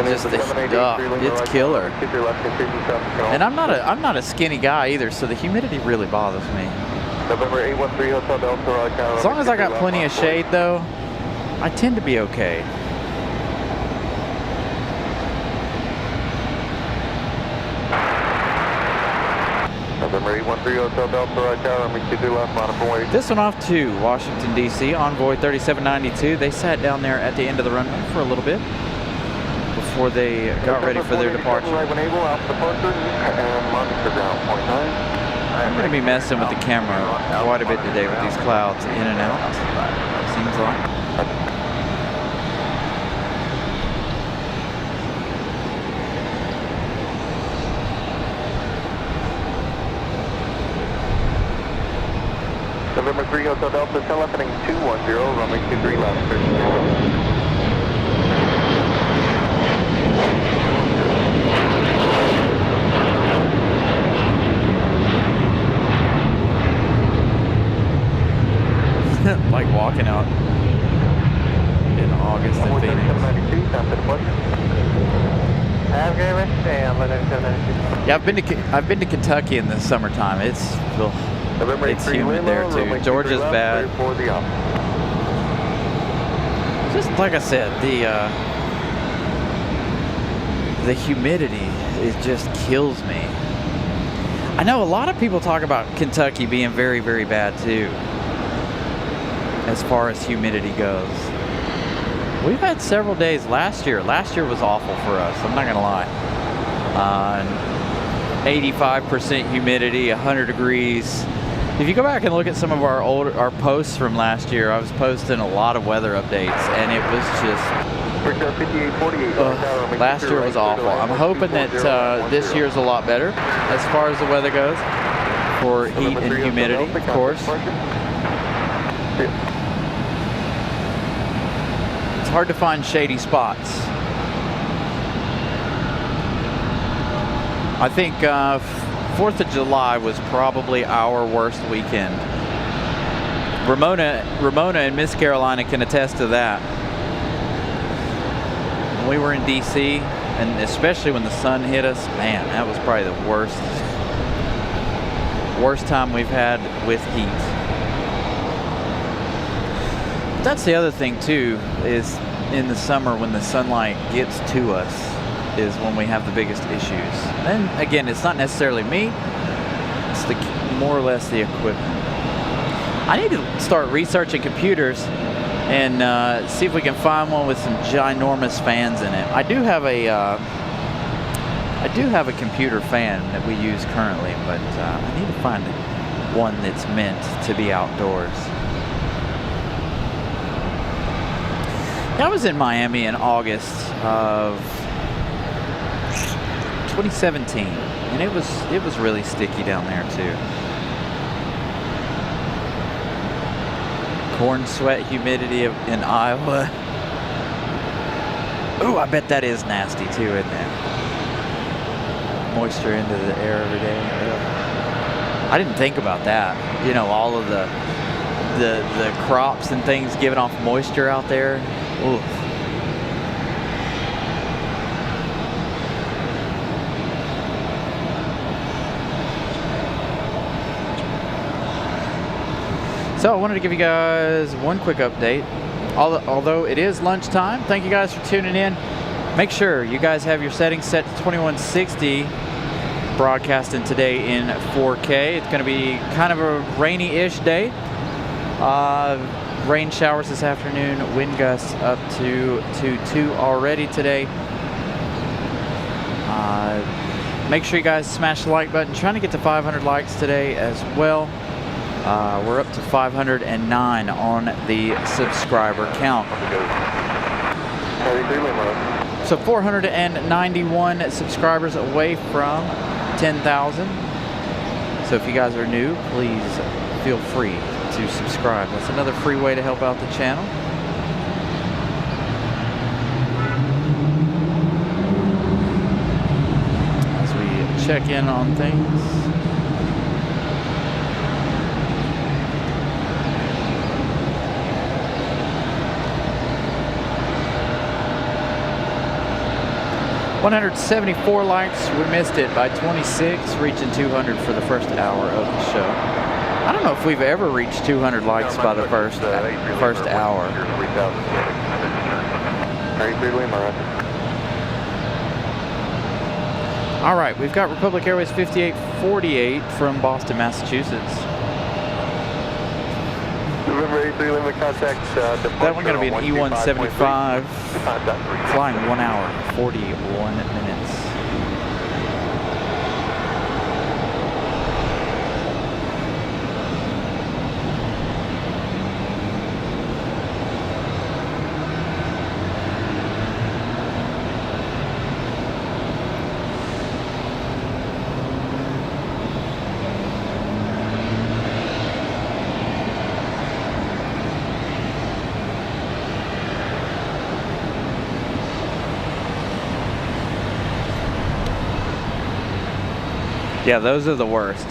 Just the stuff, it's killer. And I'm not a skinny guy either, so the humidity really bothers me. As long as I got plenty of shade though, I tend to be okay. This one off to Washington, D.C., Envoy 3792. They sat down there at the end of the runway for a little bit before they got ready for their departure. I'm going to be messing with the camera quite a bit today with these clouds in and out, seems like. November 3 Hotel Delta, telephony 210, runway 23 left. Like walking out in August in Phoenix. Yeah, I've been to Kentucky in the summertime. It's humid there too. Georgia's bad. Just like I said, the humidity, it just kills me. I know a lot of people talk about Kentucky being very, very bad too, as far as humidity goes. We've had several days last year. Last year was awful for us, I'm not gonna lie. 85% humidity, 100 degrees. If you go back and look at some of our posts from last year, I was posting a lot of weather updates, and it was just last year was awful. I'm hoping that this year's a lot better as far as the weather goes for heat and humidity, of course. It's hard to find shady spots. I think 4th of July was probably our worst weekend. Ramona and Miss Carolina can attest to that. When we were in DC, and especially when the sun hit us, man, that was probably the worst time we've had with heat. But that's the other thing too, is in the summer when the sunlight gets to us is when we have the biggest issues. And again, it's not necessarily me, it's more or less the equipment. I need to start researching computers and see if we can find one with some ginormous fans in it. I do have a computer fan that we use currently, but I need to find one that's meant to be outdoors. I was in Miami in August of 2017, and it was really sticky down there too. Corn sweat humidity in Iowa. Ooh, I bet that is nasty too, isn't it? Moisture into the air every day. I didn't think about that. You know, all of the crops and things giving off moisture out there. Ooh. So I wanted to give you guys one quick update. Although it is lunchtime, thank you guys for tuning in. Make sure you guys have your settings set to 2160, broadcasting today in 4K. It's going to be kind of a rainy-ish day. Rain showers this afternoon, wind gusts up to 2 already today. Make sure you guys smash the like button. Trying to get to 500 likes today as well. We're up to 509 on the subscriber count. 33 Lima. So 491 subscribers away from 10,000. So if you guys are new, please feel free to subscribe. That's another free way to help out the channel. As we check in on things. $174 likes. We missed it by 26, reaching 200 for the first hour of the show. I don't know if we've ever reached 200 likes by the first hour. All right, we've got Republic Airways 5848 from Boston, Massachusetts. November 83 Lima, contact That one's going to be an E175, flying 1 hour, 41 minutes. Yeah, those are the worst.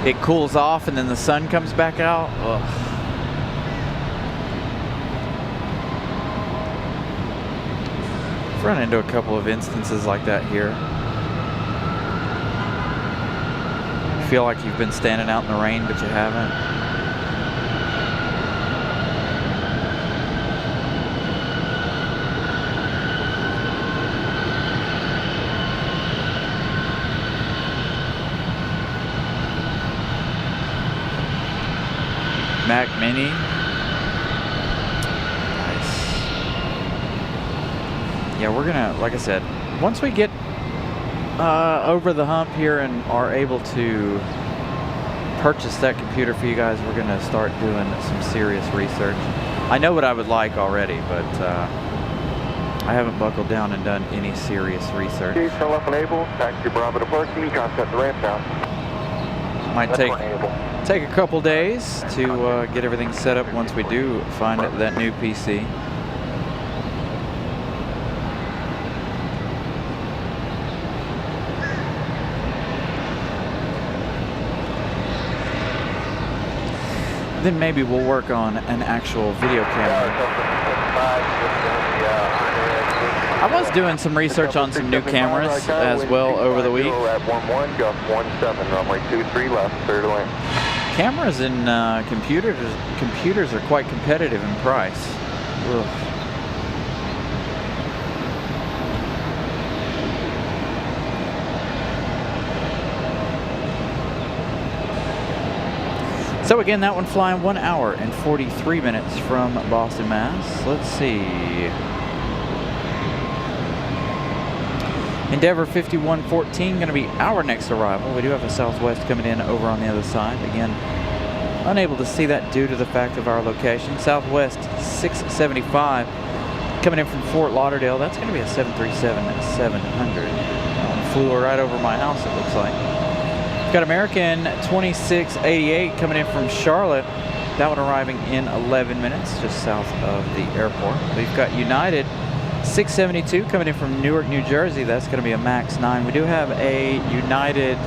It cools off and then the sun comes back out. Ugh. I've run into a couple of instances like that here. You feel like you've been standing out in the rain, but you haven't. Mac Mini. Nice. Yeah, we're gonna, like I said, once we get over the hump here and are able to purchase that computer for you guys, we're gonna start doing some serious research. I know what I would like already, but I haven't buckled down and done any serious research. Turn left enable, taxi Bravo to parking, contact the ramp now. Might take a couple days to get everything set up once we do find that new PC. Then maybe we'll work on an actual video camera. I was doing some research on some new cameras as well over the week. Cameras and computers are quite competitive in price. Ugh. So again, that one flying 1 hour and 43 minutes from Boston, Mass. Let's see. Endeavor 5114 going to be our next arrival. We do have a Southwest coming in over on the other side. Again, unable to see that due to the fact of our location. Southwest 675 coming in from Fort Lauderdale. That's going to be a 737-700. Flew right over my house, it looks like. We've got American 2688 coming in from Charlotte. That one arriving in 11 minutes, just south of the airport. We've got United 672 coming in from Newark, New Jersey. That's going to be a MAX 9. We do have a United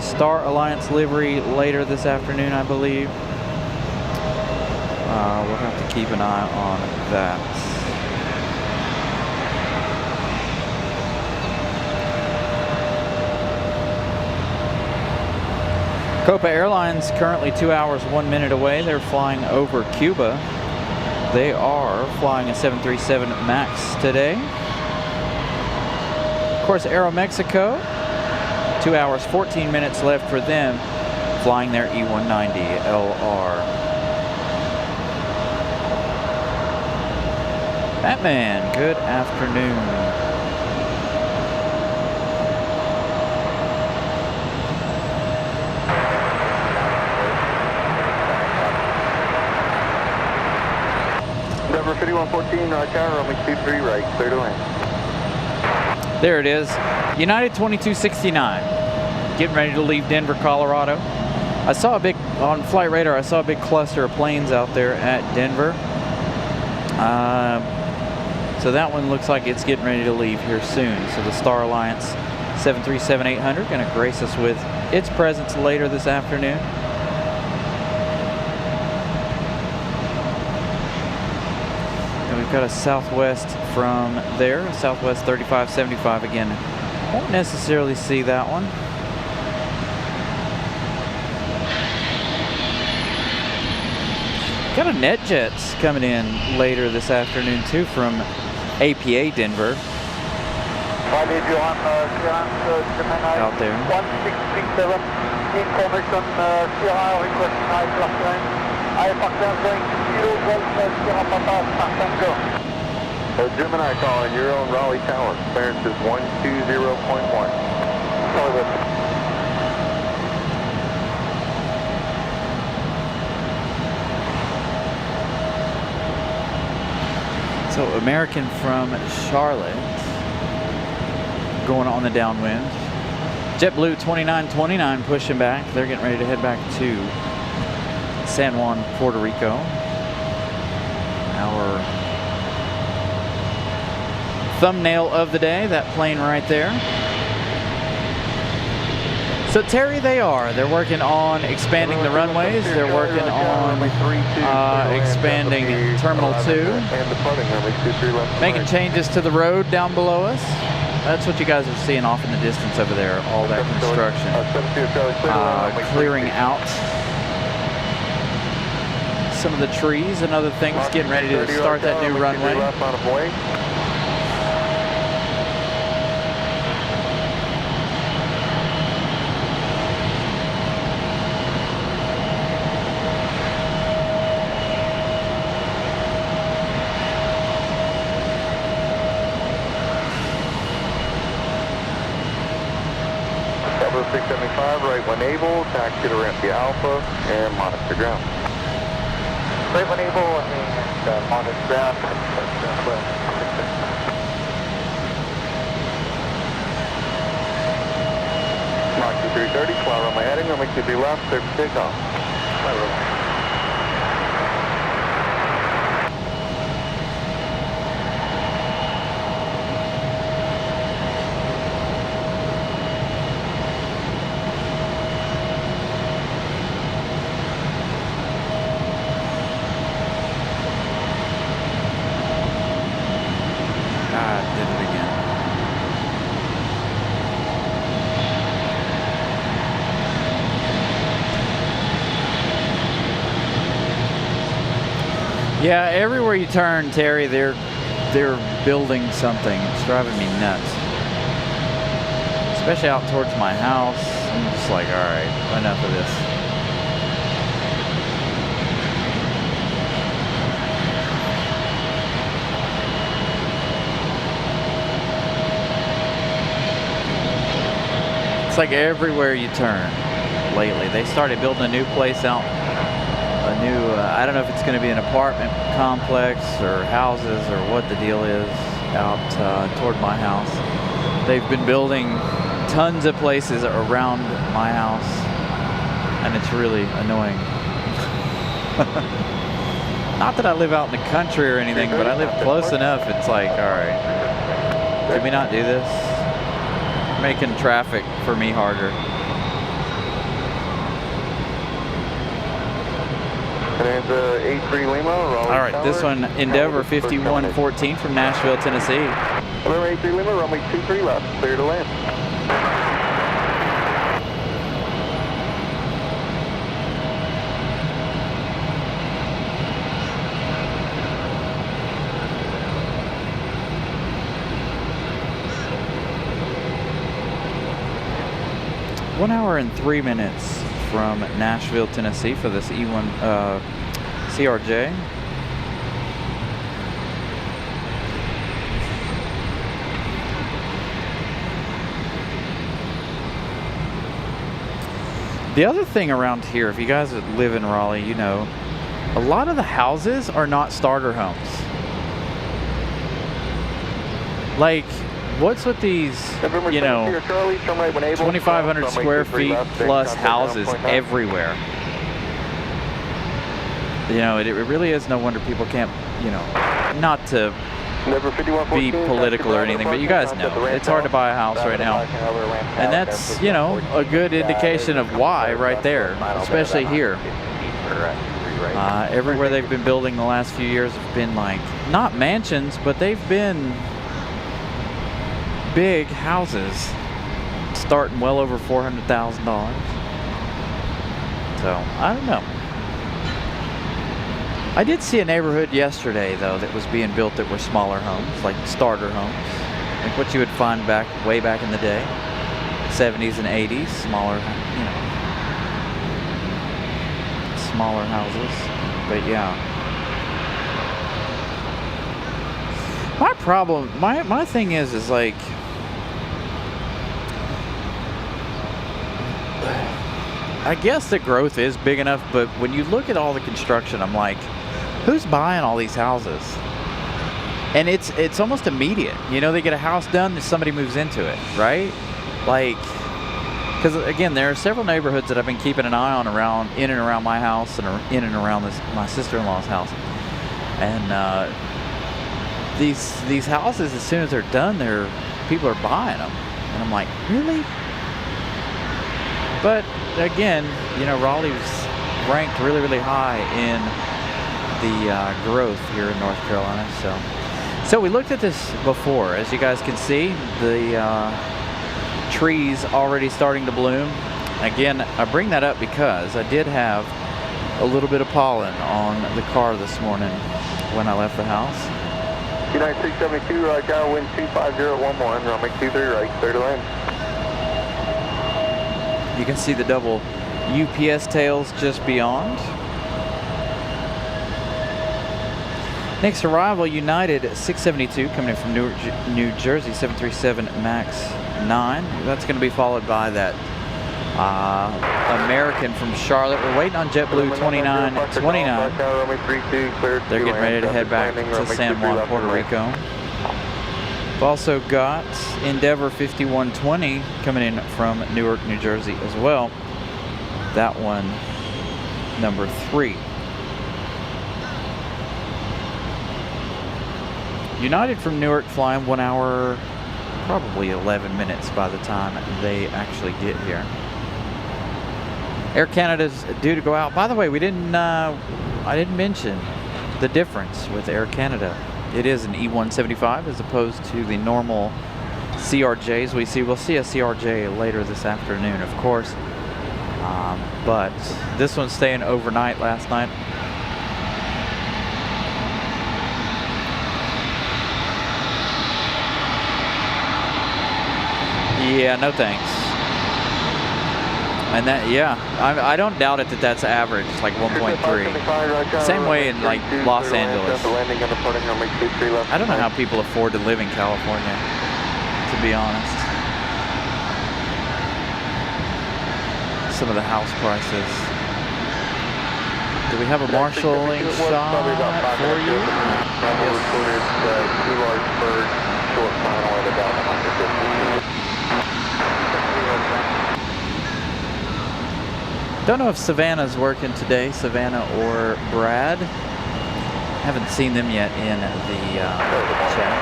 Star Alliance livery later this afternoon, I believe. We'll have to keep an eye on that. Copa Airlines currently 2 hours 1 minute away. They're flying over Cuba. They are flying a 737 MAX today. Of course, Aeromexico, 2 hours 14 minutes left for them, flying their E190 LR. Batman, good afternoon. 5114, tower, runway 23 right, clear to land. There it is. United 2269. Getting ready to leave Denver, Colorado. I saw a big, on flight radar, I saw a big cluster of planes out there at Denver. So that one looks like it's getting ready to leave here soon. So the Star Alliance 737-800 going to grace us with its presence later this afternoon. And we've got a Southwest from there, Southwest 3575 again. Won't necessarily see that one. Got a NetJets coming in later this afternoon too from APA Denver. Out there. 1637, information, Sierra requesting high plus line. I factor going to 0 Golf Sierra Papa, start and go. Gemini calling, you're on Raleigh Tower. Clearance is 120.1. So American from Charlotte going on the downwind. JetBlue 2929 pushing back. They're getting ready to head back to San Juan, Puerto Rico. Our thumbnail of the day, that plane right there. So Terry, they're working on expanding the runways. They're working on expanding Terminal 2. Making changes to the road down below us. That's what you guys are seeing off in the distance over there, all that construction. Clearing out some of the trees and other things, getting ready to start that new runway. Bravo 675, right when able, taxi to ramp the Alpha and monitor ground. Right when able and monitor ground. Mach 330, fly runway heading, runway 23 left, clear for takeoff. Yeah, everywhere you turn, Terry, they're building something. It's driving me nuts. Especially out towards my house. I'm just like, all right, enough of this. It's like everywhere you turn lately. They started building a new place out. A new, I don't know if it's going to be an apartment complex or houses or what the deal is out toward my house. They've been building tons of places around my house, and it's really annoying. Not that I live out in the country or anything, but I live close enough. It's like, all right, can we not do this? Making traffic for me harder. And 83 Lima, Raleigh. All right, this one, Endeavor 5114 from Nashville, Tennessee. November 83 Lima, runway 23 left, clear to land. One hour and 3 minutes from Nashville, Tennessee for this E1 CRJ. The other thing around here, if you guys live in Raleigh, you know, a lot of the houses are not starter homes. Like, what's with these, you know, 2,500 square feet plus houses everywhere? You know, it really is no wonder people can't, you know, not to be political or anything, but you guys know, it's hard to buy a house right now. And that's, you know, a good indication of why right there, especially here. Everywhere they've been building the last few years have been like, not mansions, but they've been big houses starting well over $400,000. So, I don't know. I did see a neighborhood yesterday, though, that was being built that were smaller homes, like starter homes, like what you would find way back in the day, 70s and 80s, smaller, you know, smaller houses. But yeah, my problem, my thing is like, I guess the growth is big enough, but when you look at all the construction, I'm like, who's buying all these houses? And it's almost immediate. You know, they get a house done, and somebody moves into it, right? Like, because again, there are several neighborhoods that I've been keeping an eye on in and around my house and in and around my sister-in-law's house. And these houses, as soon as they're done, people are buying them, and I'm like, really? But again, you know, Raleigh's ranked really, really high in the growth here in North Carolina. So we looked at this before. As you guys can see, the trees already starting to bloom. Again, I bring that up because I did have a little bit of pollen on the car this morning when I left the house. United 672, downwind 25011, runway 23 right, clear to land. You can see the double UPS tails just beyond. Next arrival, United 672, coming in from Newark, New Jersey, 737 MAX 9. That's going to be followed by that American from Charlotte. We're waiting on JetBlue 2929. They're getting ready to head back to San Juan, Puerto Rico. We've also got Endeavor 5120 coming in from Newark, New Jersey as well. That one, number 3. United from Newark flying 1 hour, probably 11 minutes by the time they actually get here. Air Canada's due to go out. By the way, I didn't mention the difference with Air Canada. It is an E175 as opposed to the normal CRJs we see. We'll see a CRJ later this afternoon, of course. But this one's staying overnight last night. Yeah, no thanks. And that, yeah, I don't doubt it that's average, like 1.3. Same way in like Los Angeles. I don't know how people afford to live in California, to be honest. Some of the house prices. Do we have a marshalling shot for you? Don't know if Savannah's working today, Savannah or Brad. Haven't seen them yet in the chat.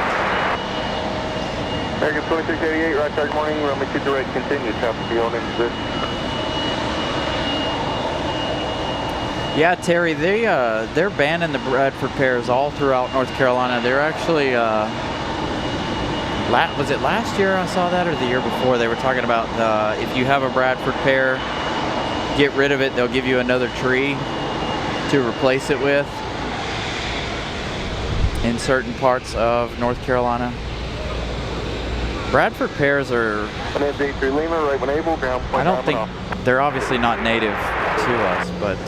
American 2688, right start morning, runway 2 direct, continue, traffic be on in position. Yeah, Terry, they're banning the Bradford pairs all throughout North Carolina. They're actually, was it last year I saw that, or the year before? They were talking about if you have a Bradford pair, get rid of it, they'll give you another tree to replace it with in certain parts of North Carolina. Bradford pairs are, I don't think, they're obviously not native to us, but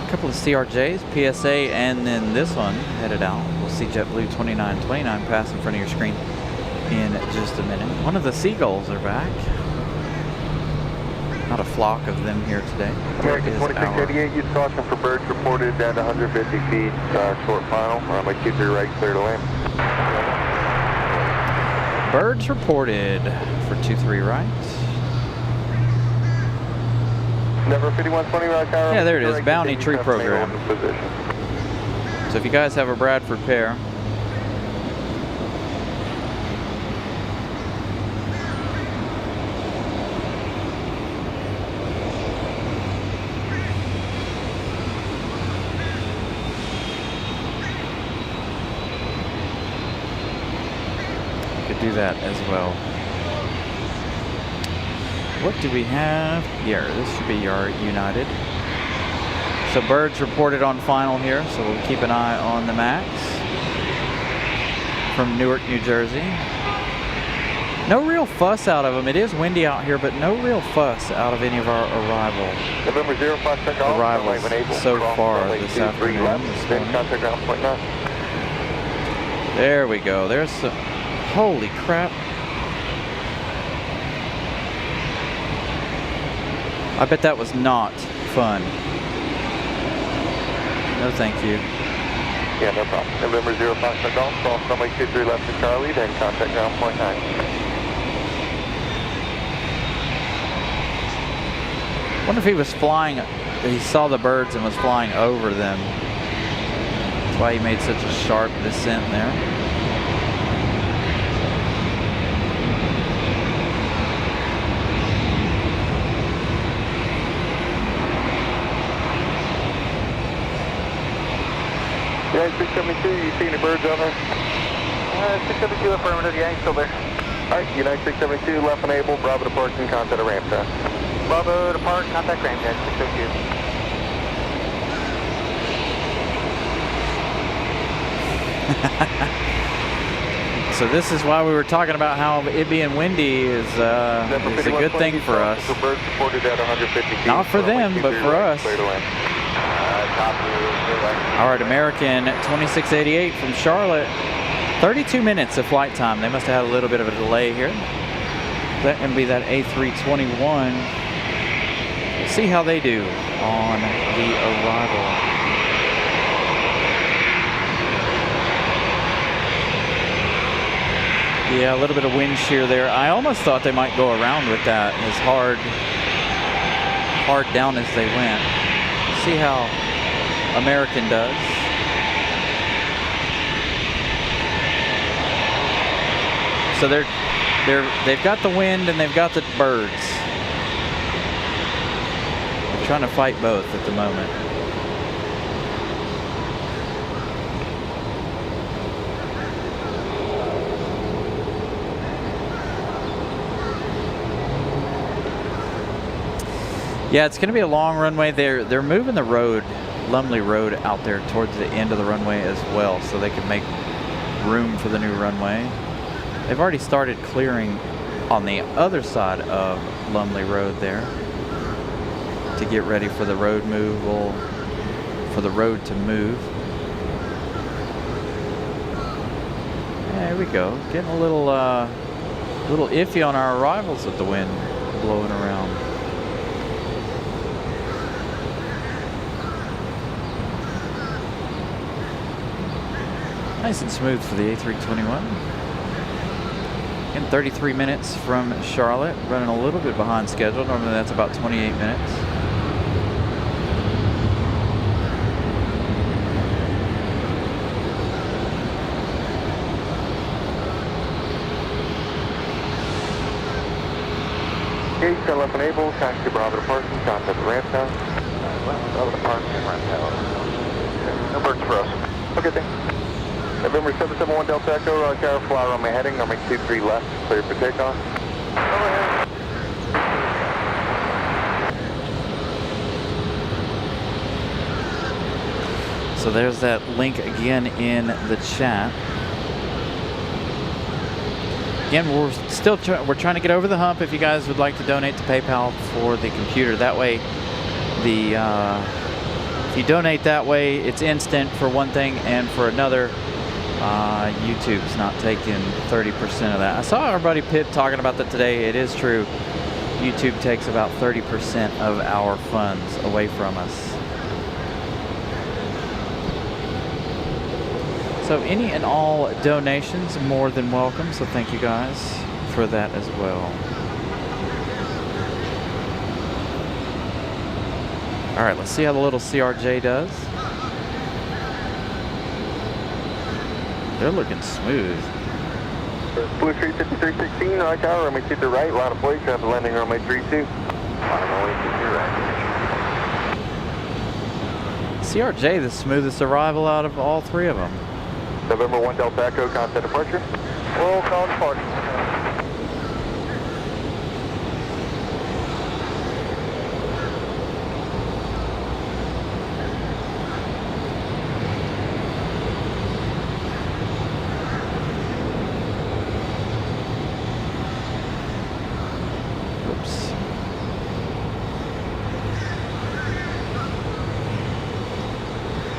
a couple of CRJs, PSA, and then this one headed out. We'll see JetBlue 2929 pass in front of your screen in just a minute. One of the seagulls are back. Not a flock of them here today. American 2688, use caution for birds reported down to 150 feet, short final. Runway 23 right, clear to land. Birds reported for 23 right. Number 5120, right tower. Yeah, there it is, Bounty Tree Program. So if you guys have a Bradford pair, do that as well. What do we have here? This should be our United. So birds reported on final here, so we'll keep an eye on the max from Newark, New Jersey. No real fuss out of them. It is windy out here, but no real fuss out of any of our arrivals so far this afternoon. There we go. There's some. Holy crap. I bet that was not fun. No, thank you. Yeah, no problem. November 05 Golf, cross runway 23 left to Charlie, then contact ground point 9. Wonder if he was flying, he saw the birds and was flying over them. That's why he made such a sharp descent there. Yeah, 672, you see any birds out there? 672 affirmative, yeah, he's still there. Alright, United 672, left enable, Bravo to park and contact a ramp time. Bravo to park, contact ramp time, 602. So this is why we were talking about how it being windy is a good thing for us. Birds reported at 150 feet. Not for them, but for us. All right, American 2688 from Charlotte. 32 minutes of flight time. They must have had a little bit of a delay here. That can be that A321. We'll see how they do on the arrival. Yeah, a little bit of wind shear there. I almost thought they might go around with that as hard down as they went. See how American does. So they've got the wind and they've got the birds. They're trying to fight both at the moment. Yeah, it's going to be a long runway. They're moving the road, Lumley Road, out there towards the end of the runway as well, so they can make room for the new runway. They've already started clearing on the other side of Lumley Road there to get ready for the road move, for the road to move. There we go. Getting a little iffy on our arrivals with the wind blowing around. Nice and smooth for the A321. In 33 minutes from Charlotte, running a little bit behind schedule. Normally that's about 28 minutes. Gate, turn left enable, taxi Bravo to parking, contact the ramp now. Bravo to parking and ramp tower. No birds for us. Okay, thanks. November 771 Delta Echo, tower fly runway heading, runway 23 left, clear for takeoff. Go ahead. So there's that link again in the chat. Again, we're trying to get over the hump. If you guys would like to donate to PayPal for the computer, that way if you donate that way, it's instant for one thing, and for another, YouTube's not taking 30% of that. I saw our buddy Pitt talking about that today. It is true. YouTube takes about 30% of our funds away from us. So any and all donations more than welcome. So thank you guys for that as well. All right, let's see how the little CRJ does. They're looking smooth. Blue Street 5316, right tower, runway 2 to right, line of place, traffic landing runway 32. Runway 2 to right. CRJ, the smoothest arrival out of all three of them. November 1 Delta Echo, contact departure. Roll call departure.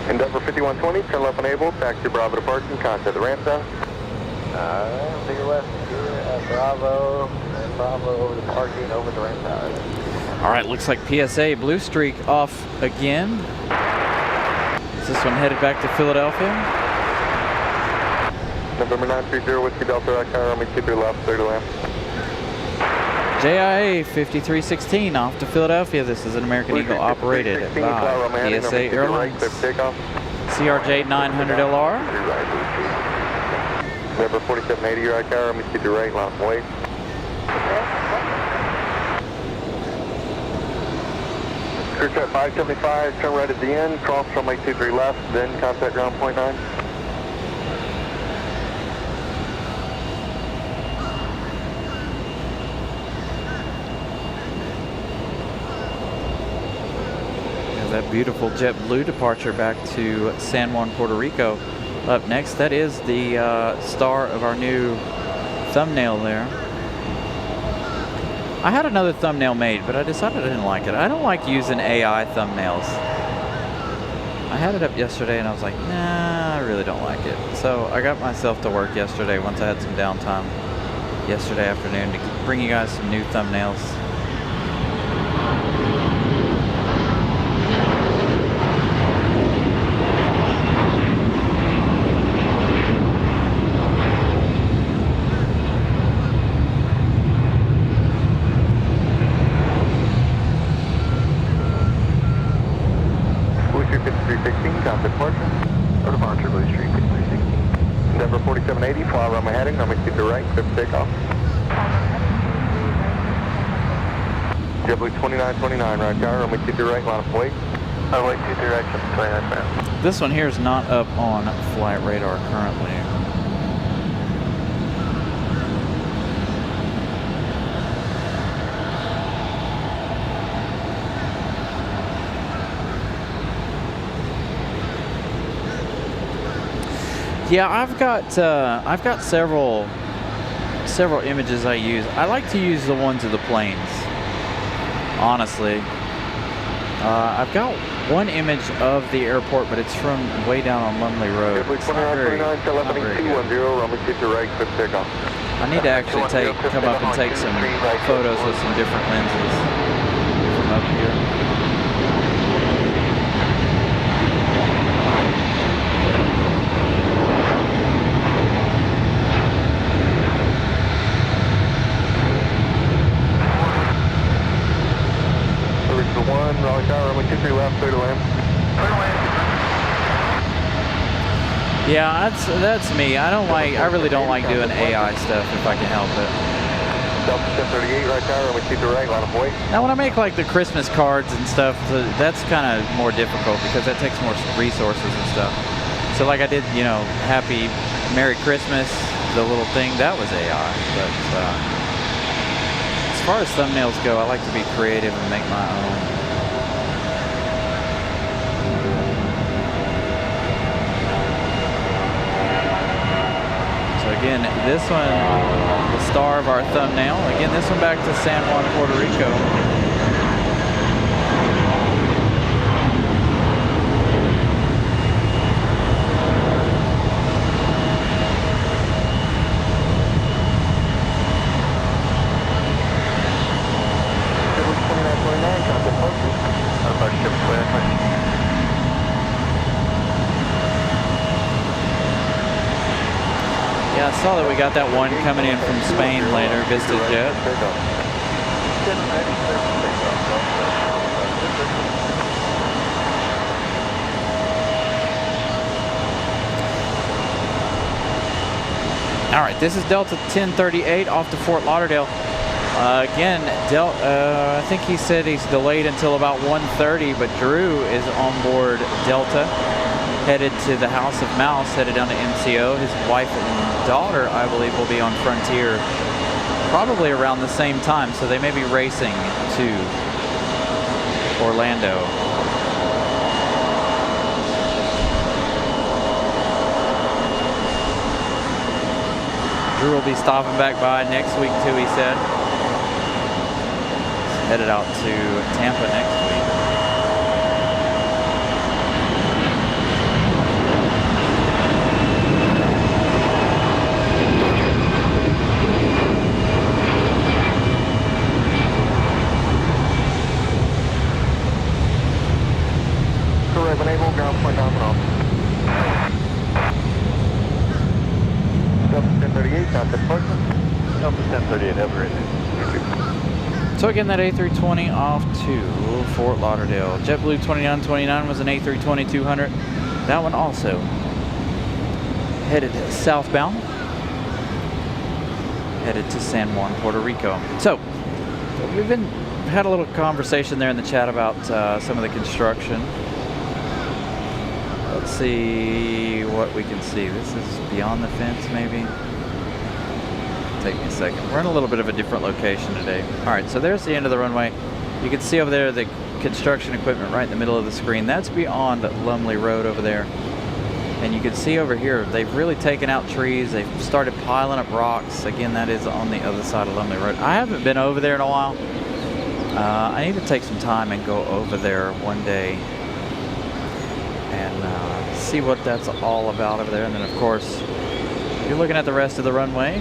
Endeavor 5120, turn left enabled, taxi Bravo to parking, contact the ramp down. Take your left here at Bravo, and Bravo over the parking, over the ramp tower. All right, looks like PSA Blue Streak off again. Is this one headed back to Philadelphia? November 930, Whiskey Delta, right tower, runway 23 left, 30 lamp. JIA 5316 off to Philadelphia. This is an American Eagle operated by PSA Airlines. CRJ 900 LR. November 4780, right tower, runway 23 right, line of wait. Crew trap 575, turn right at the end, cross runway 23 left, then contact ground point 9. That beautiful JetBlue departure back to San Juan, Puerto Rico. Up next, that is the star of our new thumbnail there. I had another thumbnail made, but I decided I didn't like it. I don't like using AI thumbnails. I had it up yesterday and I was like, nah, I really don't like it. So I got myself to work yesterday once I had some downtime yesterday afternoon to bring you guys some new thumbnails. Endeavor 4780, fly around my heading, runway 2 to right, clear for takeoff. JetBlue 2929, right tower, runway 2 to right, line of wait. Runway 2 to right, 29 ground. This one here is not up on flight radar currently. Yeah, I've got several images I use. I like to use the ones of the planes, honestly. I've got one image of the airport, but it's from way down on Lumley Road. It's not very good. I need to actually come up and take some photos with some different lenses from up here. Raleigh tower, runway 23 left, clear to land. Yeah, that's me. I really don't like doing AI stuff if I can help it. Delta 1038, right tower, runway 23 right, line of wait. Now when I make like the Christmas cards and stuff, that's kind of more difficult because that takes more resources and stuff. So like I did, you know, Happy Merry Christmas, the little thing, that was AI. But as far as thumbnails go, I like to be creative and make my own. Again, this one, the star of our thumbnail. Again, this one back to San Juan, Puerto Rico. saw that we got that one coming in from Spain later, VistaJet. All right, this is Delta 1038 off to Fort Lauderdale. Again, I think he said he's delayed until about 1:30, but Drew is on board Delta, headed to the House of Mouse, headed down to MCO. His wife and daughter, I believe, will be on Frontier probably around the same time, so they may be racing to Orlando. Drew will be stopping back by next week too, he said. Headed out to Tampa next week. Correct, enable, ground point nominal. Delta 1038, contact partner. Delta 1038, ever in. So again, that A320 off to Fort Lauderdale. JetBlue 2929 was an A320-200. That one also headed southbound, headed to San Juan, Puerto Rico. So we've had a little conversation there in the chat about some of the construction. Let's see what we can see. This is beyond the fence, maybe. Take me a second. We're in a little bit of a different location today. All right, so there's the end of the runway. You can see over there the construction equipment right in the middle of the screen. That's beyond Lumley Road over there. And you can see over here, they've really taken out trees. They've started piling up rocks. Again, that is on the other side of Lumley Road. I haven't been over there in a while. I need to take some time and go over there one day and see what that's all about over there. And then, of course, you're looking at the rest of the runway.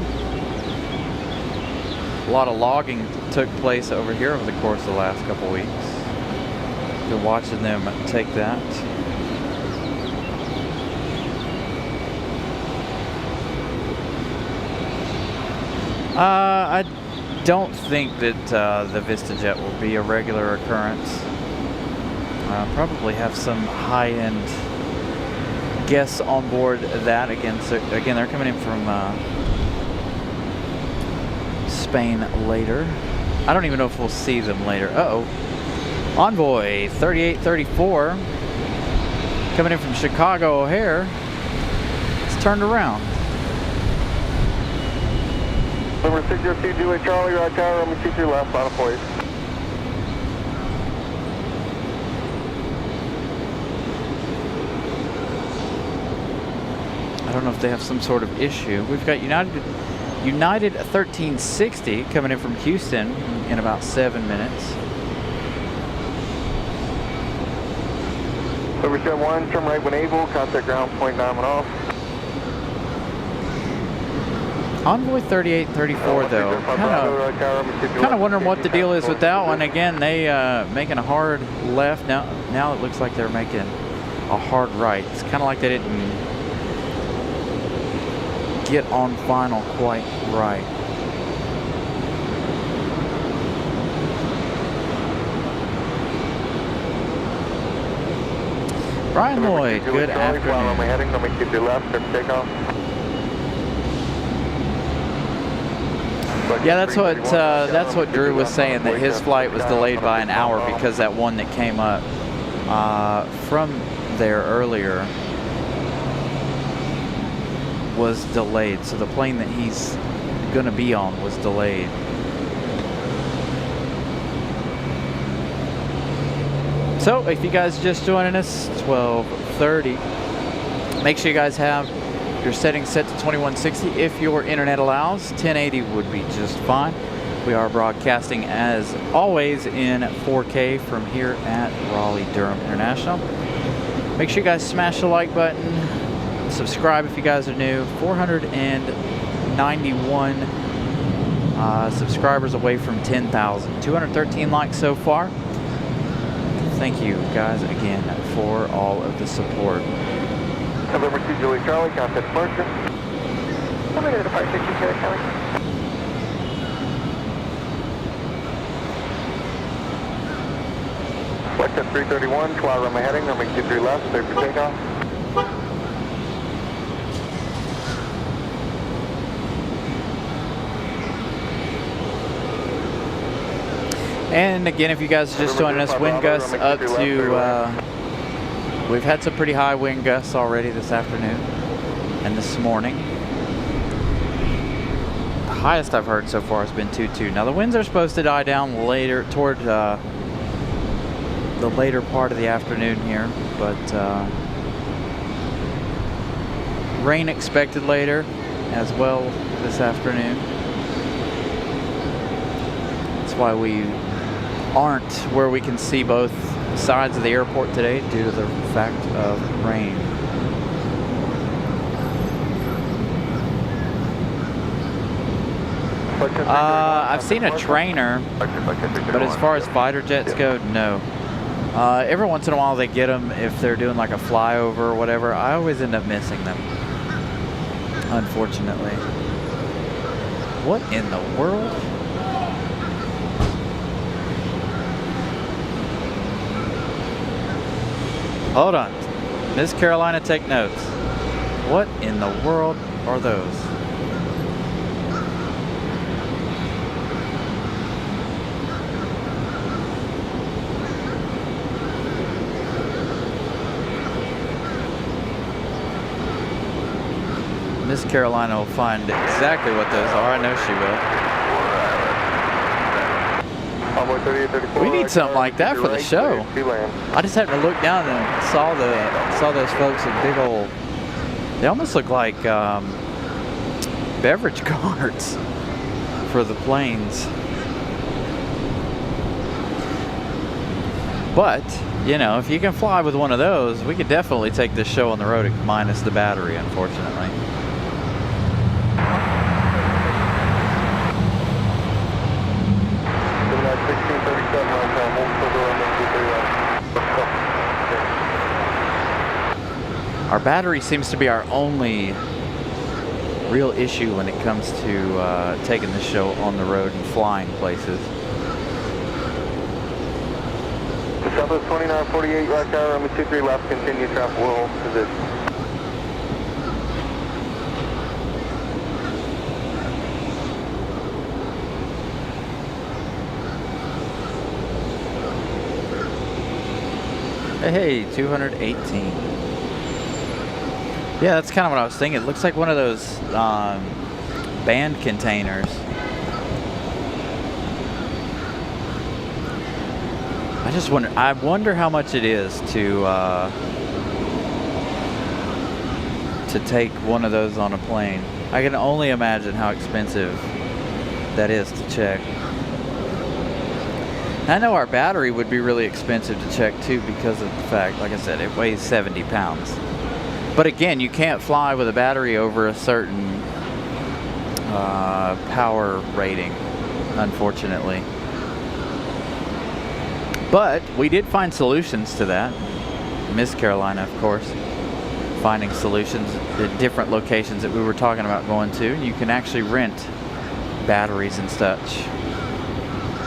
A lot of logging took place over here over the course of the last couple weeks. Been watching them take that. I don't think that the VistaJet will be a regular occurrence. Probably have some high-end guests on board that. Again, so again, they're coming in from Spain later. I don't even know if we'll see them later. Uh-oh. Envoy 3834 coming in from Chicago O'Hare. It's turned around. Number 602, Julie Charlie, right tower, I'm going to keep your left, final place. I don't know if they have some sort of issue. We've got United 1360 coming in from Houston in about 7 minutes. Over 71, turn right when able, contact ground point nominal. Envoy 3834 though, kind of wondering what the deal is with that one. Again, they making a hard left. Now it looks like they're making a hard right. It's kind of like they didn't get on final quite right. Brian Lloyd, good afternoon. Let me keep your left, take off. Yeah, that's what Drew was saying, that his flight was delayed by an hour because that one that came up from there earlier was delayed. So the plane that he's going to be on was delayed. So if you guys are just joining us, 12:30, make sure you guys have your settings set to 2160 if your internet allows. 1080 would be just fine. We are broadcasting as always in 4K from here at Raleigh Durham International. Make sure you guys smash the like button, subscribe if you guys are new. 491 subscribers away from 10,000. 213 likes so far. Thank you guys again for all of the support. November 2 Julie Charlie, contact departure. We'll go to departure 22 Kelly. Select at 331, fly runway heading, runway 23 left, clear for takeoff. And again, if you guys are just joining us, wind gusts up to, we've had some pretty high wind gusts already this afternoon and this morning. The highest I've heard so far has been 2-2. Now the winds are supposed to die down later, toward the later part of the afternoon here, but rain expected later as well this afternoon. That's why we aren't where we can see both sides of the airport today due to the fact of rain. I've seen a trainer, but as far as fighter jets go, no. Every once in a while they get them if they're doing like a flyover or whatever. I always end up missing them, unfortunately. What in the world? Hold on. Miss Carolina, take notes. What in the world are those? Miss Carolina will find exactly what those are. I know she will. We need something like that for the show. I just happened to look down and saw those folks with big old. They almost look like beverage carts for the planes. But you know, if you can fly with one of those, we could definitely take this show on the road minus the battery, unfortunately. Our battery seems to be our only real issue when it comes to taking the show on the road and flying places. Southwest 2948, right tower, runway 23 left, continue traffic will hold position. Hey, 218. Yeah, that's kind of what I was thinking. It looks like one of those band containers. I wonder how much it is to take one of those on a plane. I can only imagine how expensive that is to check. I know our battery would be really expensive to check too because of the fact, like I said, it weighs 70 pounds. But again, you can't fly with a battery over a certain power rating, unfortunately. But we did find solutions to that. Miss Carolina, of course, finding solutions at different locations that we were talking about going to. You can actually rent batteries and such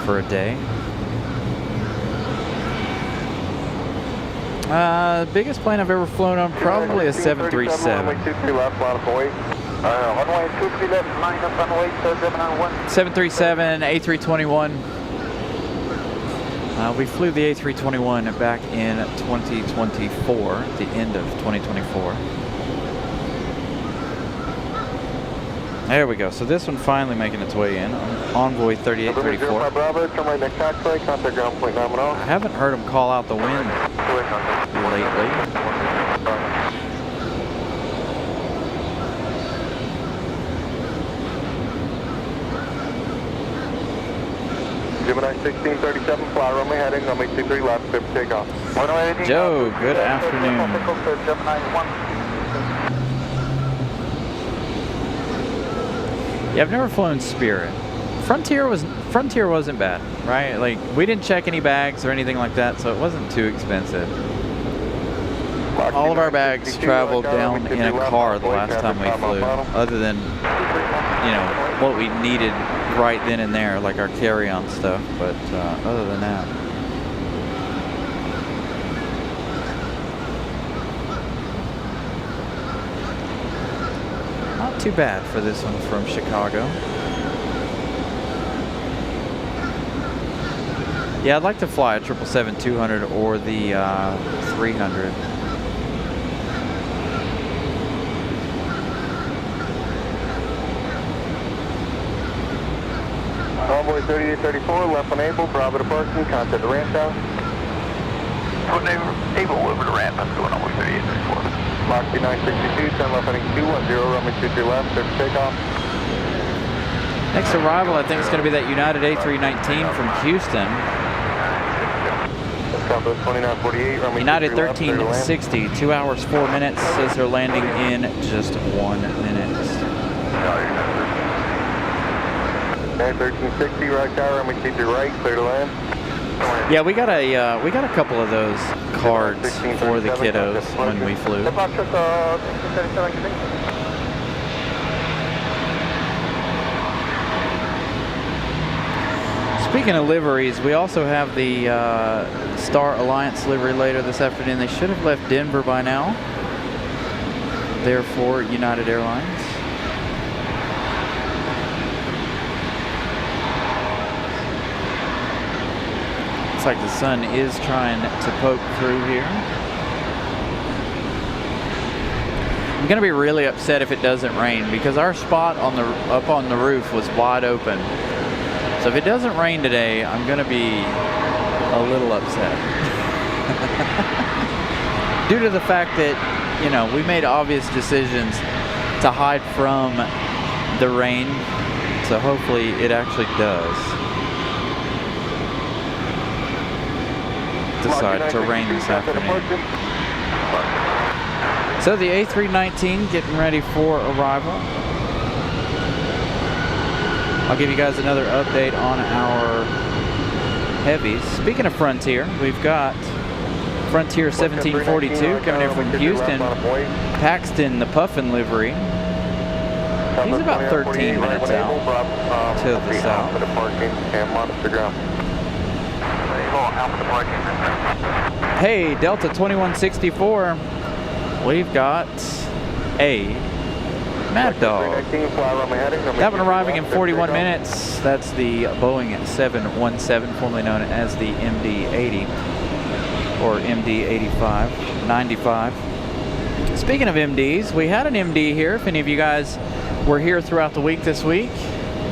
for a day. Biggest plane I've ever flown on, probably a 737. 737, A321. We flew the A321 back in 2024, at the end of 2024. There we go. So this one finally making its way in. Envoy 3834. I haven't heard him call out the wind lately. Gemini 1637, fly runway heading, runway 23 left, clear for takeoff. Joe, good afternoon. Yeah, I've never flown Spirit. Frontier wasn't bad, right? Like, we didn't check any bags or anything like that, so it wasn't too expensive. all of our bags traveled down in a car the last time we flew, other than, you know, what we needed right then and there, like our carry-on stuff, but other than that. Not too bad for this one from Chicago. Yeah, I'd like to fly a 777-200 or the 300. Convoy 3834, left on Able, Bravo to parking, contact the ramp down. Able over to ramp, I'm going over 3834. Mach 2962, 10 left heading 210, runway 23 left, clear for takeoff. Next arrival, I think it's going to be that United A319 from Houston. United 1360, 2 hours 4 minutes, says they're landing in just 1 minute. United 1360, right tower, runway 23 right, clear to land. Yeah, we got a couple of those cards for the kiddos when we flew. Speaking of liveries, we also have the Star Alliance livery later this afternoon. They should have left Denver by now. Therefore, United Airlines. Looks like the sun is trying to poke through here. I'm gonna be really upset if it doesn't rain, because our spot on the up on the roof was wide open. So if it doesn't rain today, I'm gonna be a little upset. Due to the fact that, you know, we made obvious decisions to hide from the rain. So hopefully it actually does decide to rain this afternoon. So the A319 getting ready for arrival. I'll give you guys another update on our heavies. Speaking of Frontier, we've got Frontier 1742 coming in from Houston. Paxton, the Puffin livery. He's about 13 minutes out to the south. Hey, Delta 2164. We've got a Mad Dog. That one arriving in 41 minutes. That's the Boeing 717, formerly known as the MD-80 or MD-85, 95. Speaking of MDs, we had an MD here. If any of you guys were here throughout the week this week,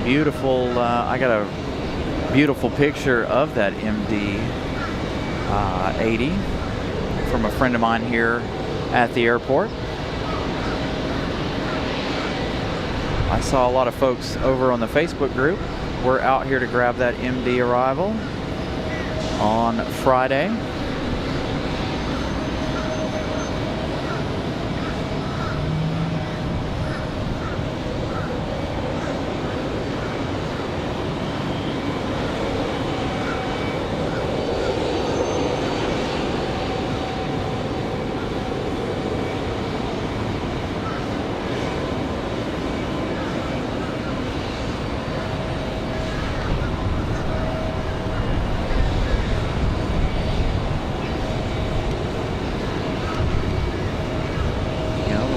beautiful. I got a beautiful picture of that MD-80 from a friend of mine here at the airport. I saw a lot of folks over on the Facebook group. We're out here to grab that MD arrival on Friday.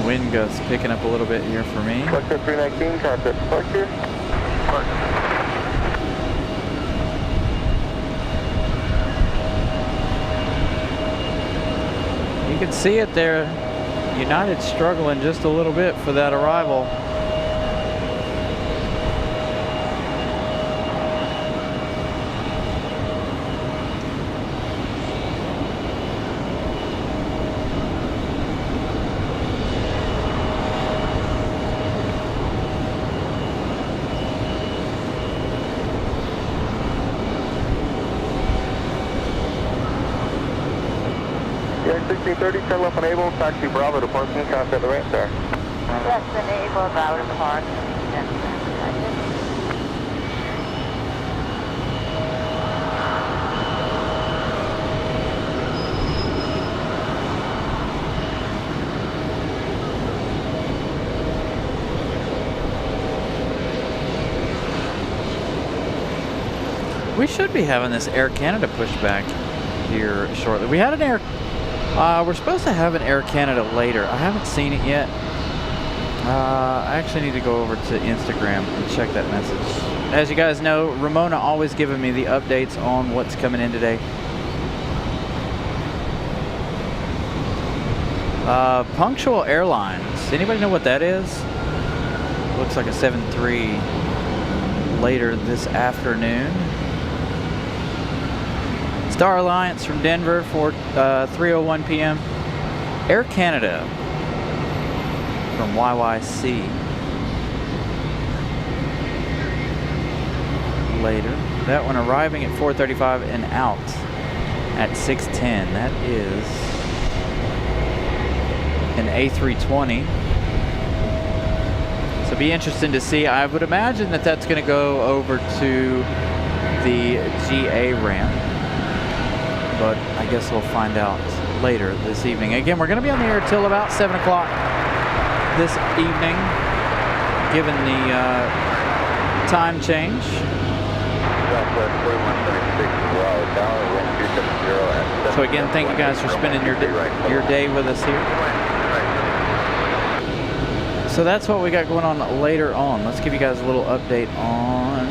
Wind gusts picking up a little bit here for me. Foxtrot 319, contact departure. You can see it there. United's struggling just a little bit for that arrival. Yeah, 1630, turn left on Able, taxi Bravo to parking, contact the ramp there. Yes, enable Bravo to park. We should be having this Air Canada pushback here shortly. We had an Air... we're supposed to have an Air Canada later. I haven't seen it yet. I actually need to go over to Instagram and check that message. As you guys know, Ramona always giving me the updates on what's coming in today. Punctual Airlines. Anybody know what that is? Looks like a 7-3 later this afternoon. Star Alliance from Denver for 3:01 p.m. Air Canada from YYC later. That one arriving at 4:35 and out at 6:10. That is an A320. So be interesting to see. I would imagine that that's going to go over to the GA ramp, but I guess we'll find out later this evening. Again, we're going to be on the air till about 7 o'clock this evening, given the time change. So again, thank you guys for spending your day with us here. So that's what we got going on later on. Let's give you guys a little update on...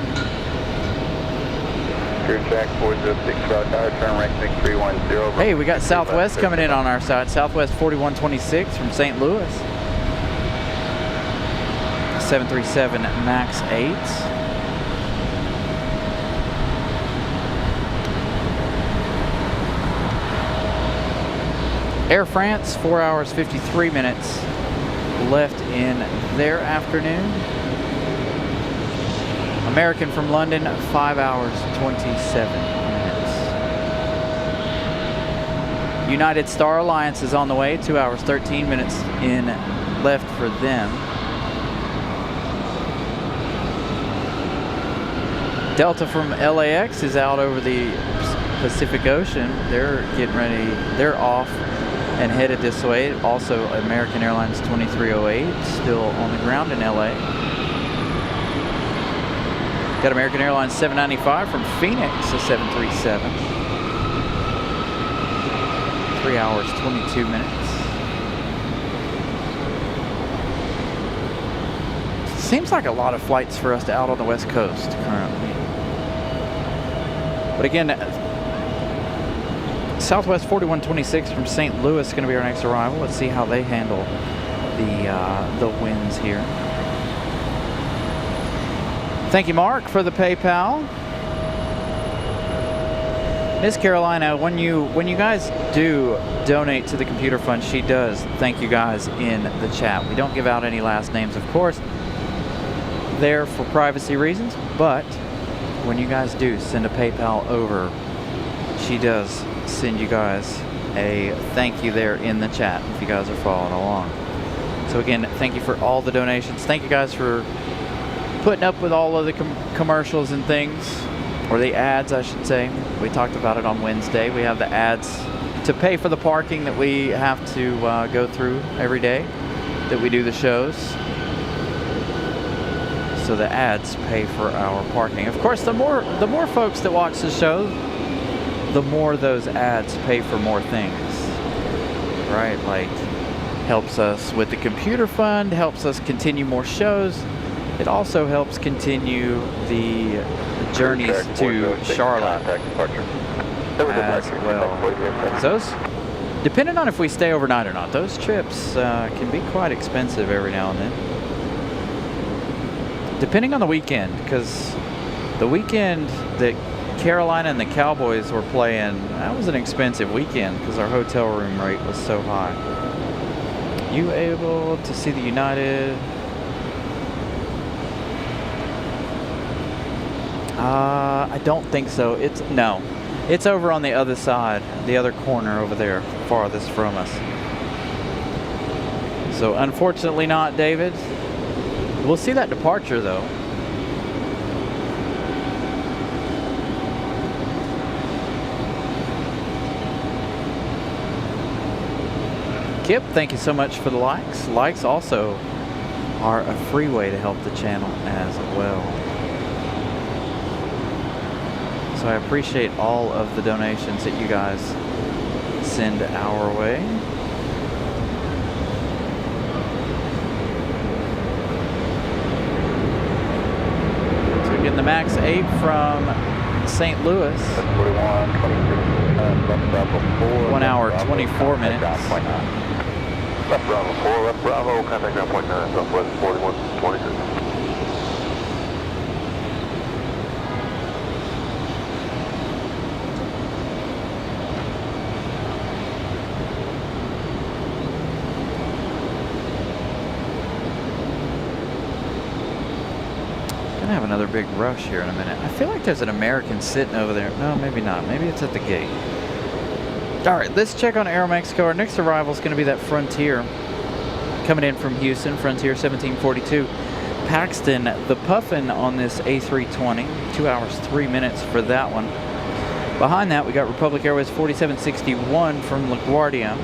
Hey, we got Southwest coming in on our side. Southwest 4126 from St. Louis. 737 MAX 8. Air France, 4 hours 53 minutes left in their afternoon. American from London, 5 hours 27 minutes. United Star Alliance is on the way, 2 hours 13 minutes in left for them. Delta from LAX is out over the Pacific Ocean. They're getting ready, they're off and headed this way. Also, American Airlines 2308 still on the ground in LA. Got American Airlines 795 from Phoenix, a 737. 3 hours, 22 minutes. Seems like a lot of flights for us out on the West Coast currently. But again, Southwest 4126 from St. Louis is going to be our next arrival. Let's see how they handle the winds here. Thank you, Mark, for the PayPal. Miss Carolina, when you guys do donate to the computer fund, she does thank you guys in the chat. We don't give out any last names, of course, there for privacy reasons, but when you guys do send a PayPal over, she does send you guys a thank you there in the chat if you guys are following along. So again, thank you for all the donations. Thank you guys for putting up with all of the commercials and things, or the ads, I should say. We talked about it on Wednesday. We have the ads to pay for the parking that we have to go through every day that we do the shows. So the ads pay for our parking. Of course, the more folks that watch the show, the more those ads pay for more things, right? Like, helps us with the computer fund, helps us continue more shows. It also helps continue the journeys to Charlotte as well. Those, depending on if we stay overnight or not, those trips can be quite expensive every now and then. Depending on the weekend, because the weekend that Carolina and the Cowboys were playing, that was an expensive weekend because our hotel room rate was so high. You able to see the United? I don't think so. No. It's over on the other side, the other corner over there, farthest from us. So unfortunately not, David. We'll see that departure though. Kip, thank you so much for the likes. Likes also are a free way to help the channel as well. So I appreciate all of the donations that you guys send our way. So we're getting the Max 8 from St. Louis. 1 hour, 24 minutes. Left Bravo 4, left Bravo, contact ground point 9, Southwest 4126. Gonna have another big rush here in a minute. I feel like there's an American sitting over there. No, maybe not. Maybe it's at the gate. All right, let's check on Aeromexico. Our next arrival is going to be that Frontier coming in from Houston, Frontier 1742. Paxton, the Puffin on this A320, 2 hours, 3 minutes for that one. Behind that, we got Republic Airways 4761 from LaGuardia.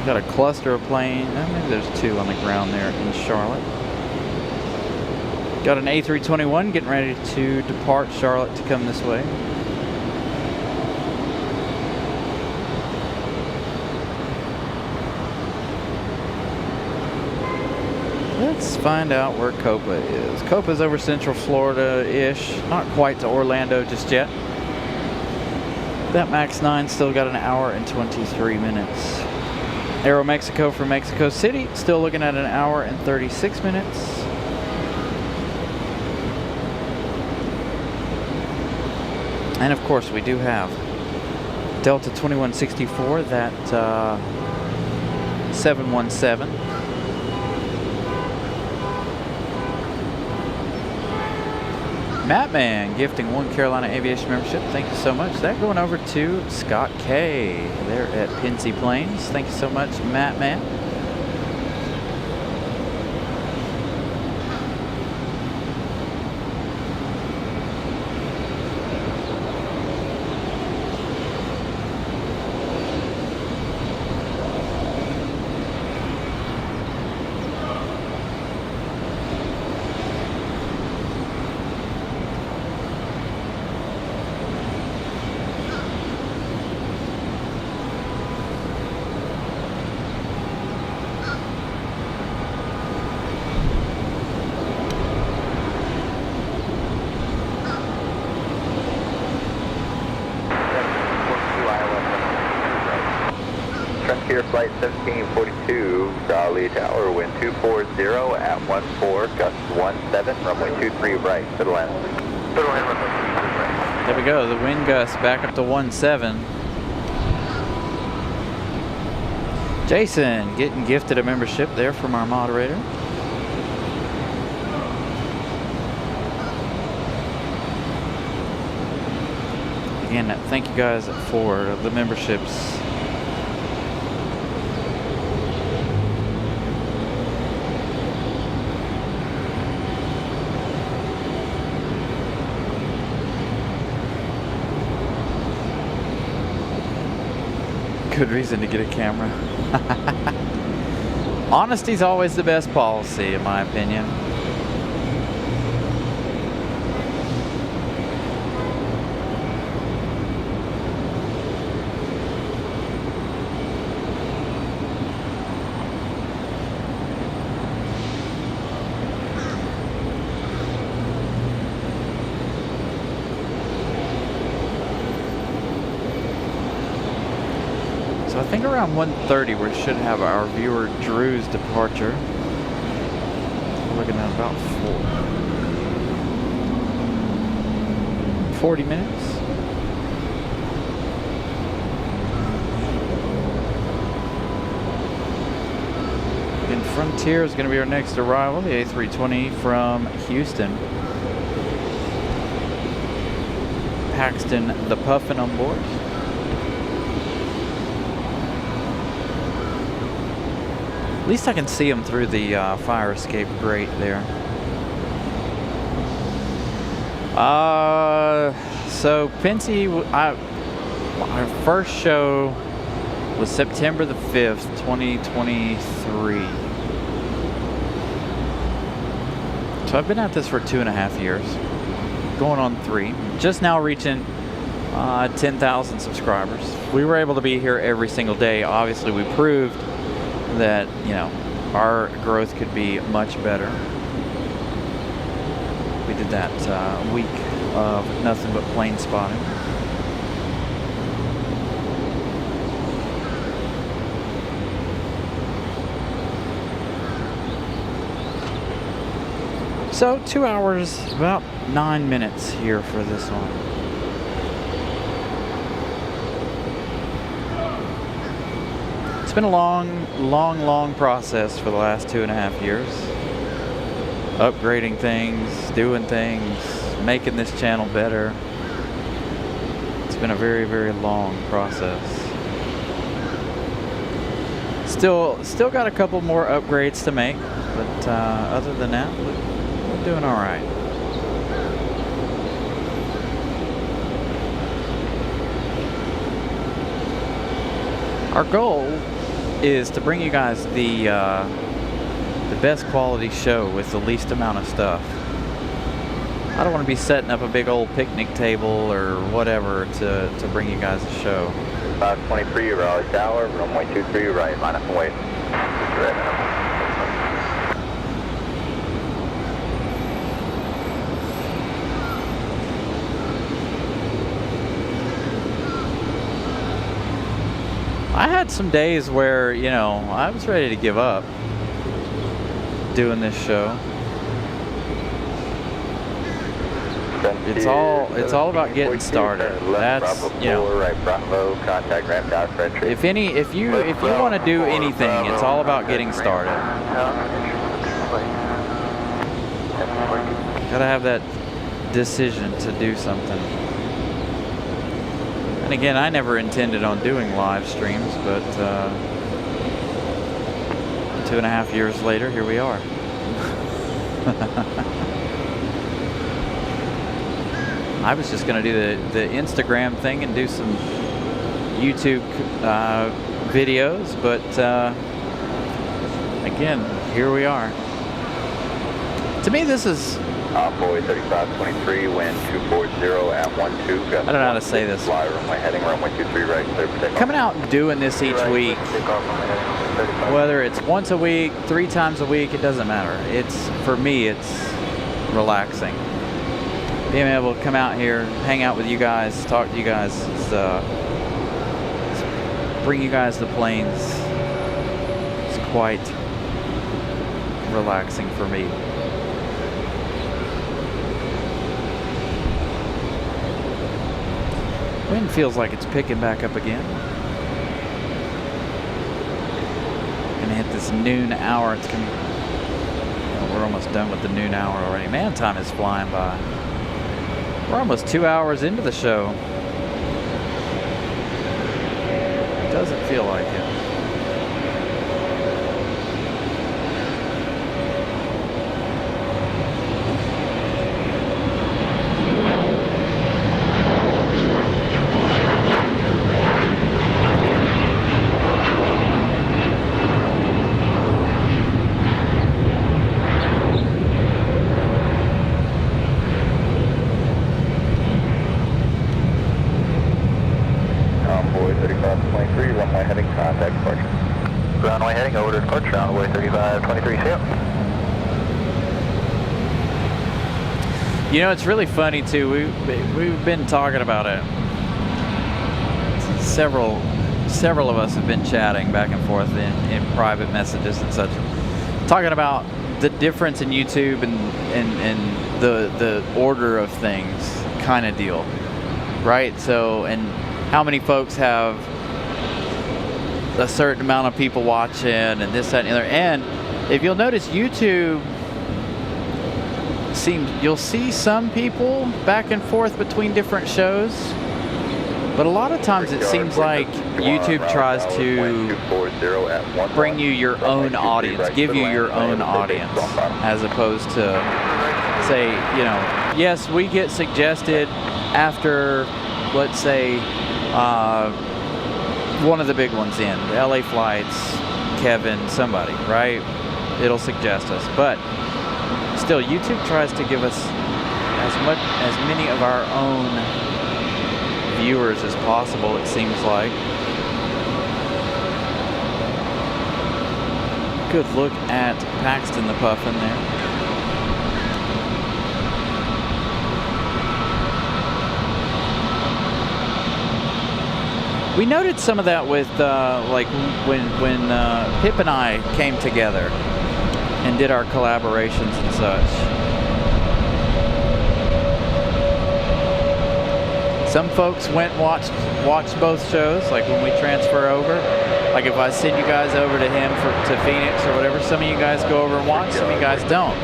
Got a cluster of planes. Maybe there's two on the ground there in Charlotte. Got an A321 getting ready to depart Charlotte to come this way. Let's find out where Copa is. Copa's over Central Florida-ish. Not quite to Orlando just yet. That Max 9 still got an hour and 23 minutes. Aeromexico from Mexico City, still looking at an hour and 36 minutes. And of course, we do have Delta 2164, that 717. Mattman gifting 1 Carolina Aviation membership. Thank you so much. That going over to Scott K. There at Pincy Plains. Thank you so much, Mattman. Frontier Flight 1742, Raleigh Tower, wind 240 at 14, gust 17, runway 23 right, middle end. Middle end, runway 23 right. There we go, the wind gust back up to 17. Jason getting gifted a membership there from our moderator. Again, thank you guys for the memberships. Good reason to get a camera. Honesty's always the best policy, in my opinion. I think around 1:30 we should have our viewer Drew's departure. We're looking at about 40 minutes. And Frontier is going to be our next arrival, the A320 from Houston. Paxton the Puffin on board. At least I can see them through the fire escape grate there. So Pincy, our first show was September the 5th, 2023. So I've been at this for 2.5 years. going on 3. Just now reaching 10,000 subscribers. We were able to be here every single day. Obviously, we proved that, you know, our growth could be much better. We did that week of nothing but plane spotting. So 2 hours, about 9 minutes here for this one. It's been a long process for the last 2.5 years. Upgrading things, doing things, making this channel better. It's been a very long process. Still got a couple more upgrades to make, but other than that, we're doing all right. Our goal is to bring you guys the best quality show with the least amount of stuff. I don't want to be setting up a big old picnic table or whatever to bring you guys a show. 523 Raleigh Tower, runway 23 right, line up and wait. I had some days where, you know, I was ready to give up doing this show. It's all about getting started. That's, you know, right, Bravo, contact ramp out, if you want to do anything, it's all about getting started. Gotta have that decision to do something. And again, I never intended on doing live streams, but 2.5 years later, here we are. I was just going to do the Instagram thing and do some YouTube videos, but again, here we are. To me, this is... Boy 3523, wind 240 at 12. I don't know how to say this. Fly runway heading runway 23 right, clear for takeoff. Coming out and doing this each week, whether it's once a week, 3 times a week, it doesn't matter. For me, it's relaxing. Being able to come out here, hang out with you guys, talk to you guys, bring you guys the planes. It's quite relaxing for me. Wind feels like it's picking back up again. Gonna hit this noon hour. It's gonna. We're almost done with the noon hour already. Man, time is flying by. We're almost 2 hours into the show. Doesn't feel like it. Runway heading over to departure, runway 3523, see ya. You know, it's really funny too. We've been talking about it. Several of us have been chatting back and forth in private messages and such, talking about the difference in YouTube and the order of things kind of deal, right? So, and how many folks have a certain amount of people watching and this, that, and the other. And if you'll notice, YouTube you'll see some people back and forth between different shows, but a lot of times it seems like YouTube tries to bring you your own audience, give you your own audience, as opposed to say, you know, yes, we get suggested after, let's say, one of the big ones in LA flights, Kevin, somebody, right? It'll suggest us, but still, YouTube tries to give us as many of our own viewers as possible, it seems like. Good look at Paxton the Puffin there. We noted some of that with like when Pip and I came together and did our collaborations and such. Some folks went and watched both shows, like when we transfer over. Like if I send you guys over to him to Phoenix or whatever, some of you guys go over and watch, some of you guys don't.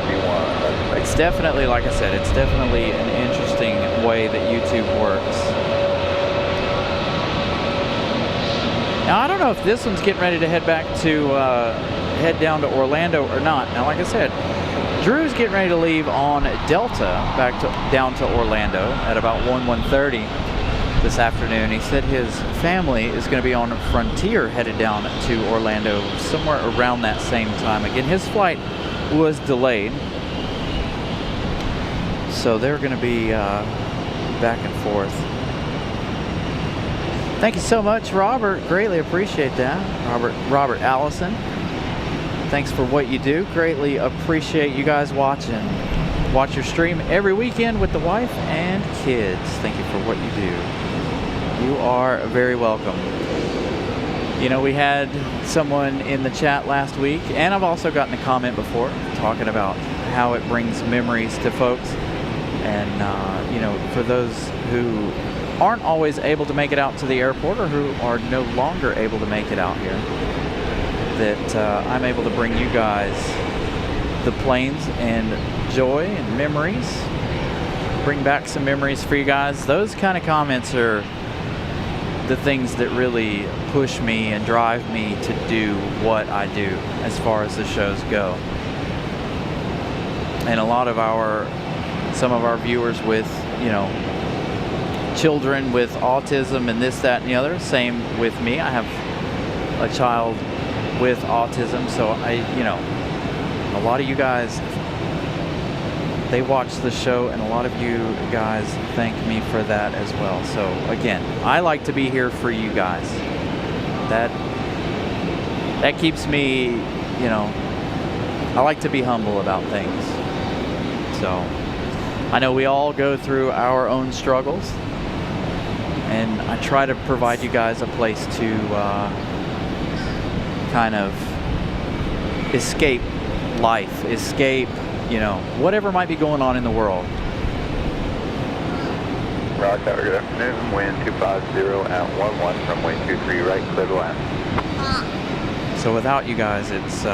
It's definitely, like I said, it's definitely an interesting way that YouTube works. Now, I don't know if this one's getting ready to head head down to Orlando or not. Now, like I said, Drew's getting ready to leave on Delta down to Orlando at about 1:30 this afternoon. He said his family is going to be on Frontier headed down to Orlando somewhere around that same time. Again, his flight was delayed, so they're going to be back and forth. Thank you so much, Robert. Greatly appreciate that. Robert Allison. Thanks for what you do. Greatly appreciate you guys watching. Watch your stream every weekend with the wife and kids. Thank you for what you do. You are very welcome. You know, we had someone in the chat last week, and I've also gotten a comment before talking about how it brings memories to folks. And, you know, for those who aren't always able to make it out to the airport or who are no longer able to make it out here, that I'm able to bring you guys the planes and joy and memories, bring back some memories for you guys. Those kind of comments are the things that really push me and drive me to do what I do as far as the shows go. And a lot of some of our viewers with, you know, children with autism and this, that, and the other. Same with me. I have a child with autism, so you know, a lot of you guys, they watch the show, and a lot of you guys thank me for that as well. So again, I like to be here for you guys. That keeps me, you know, I like to be humble about things. So I know we all go through our own struggles, and I try to provide you guys a place to kind of escape life, escape, you know, whatever might be going on in the world. Rock Tower, good afternoon. Wind 250 at 11, runway 23 right, clear to land. So without you guys, it's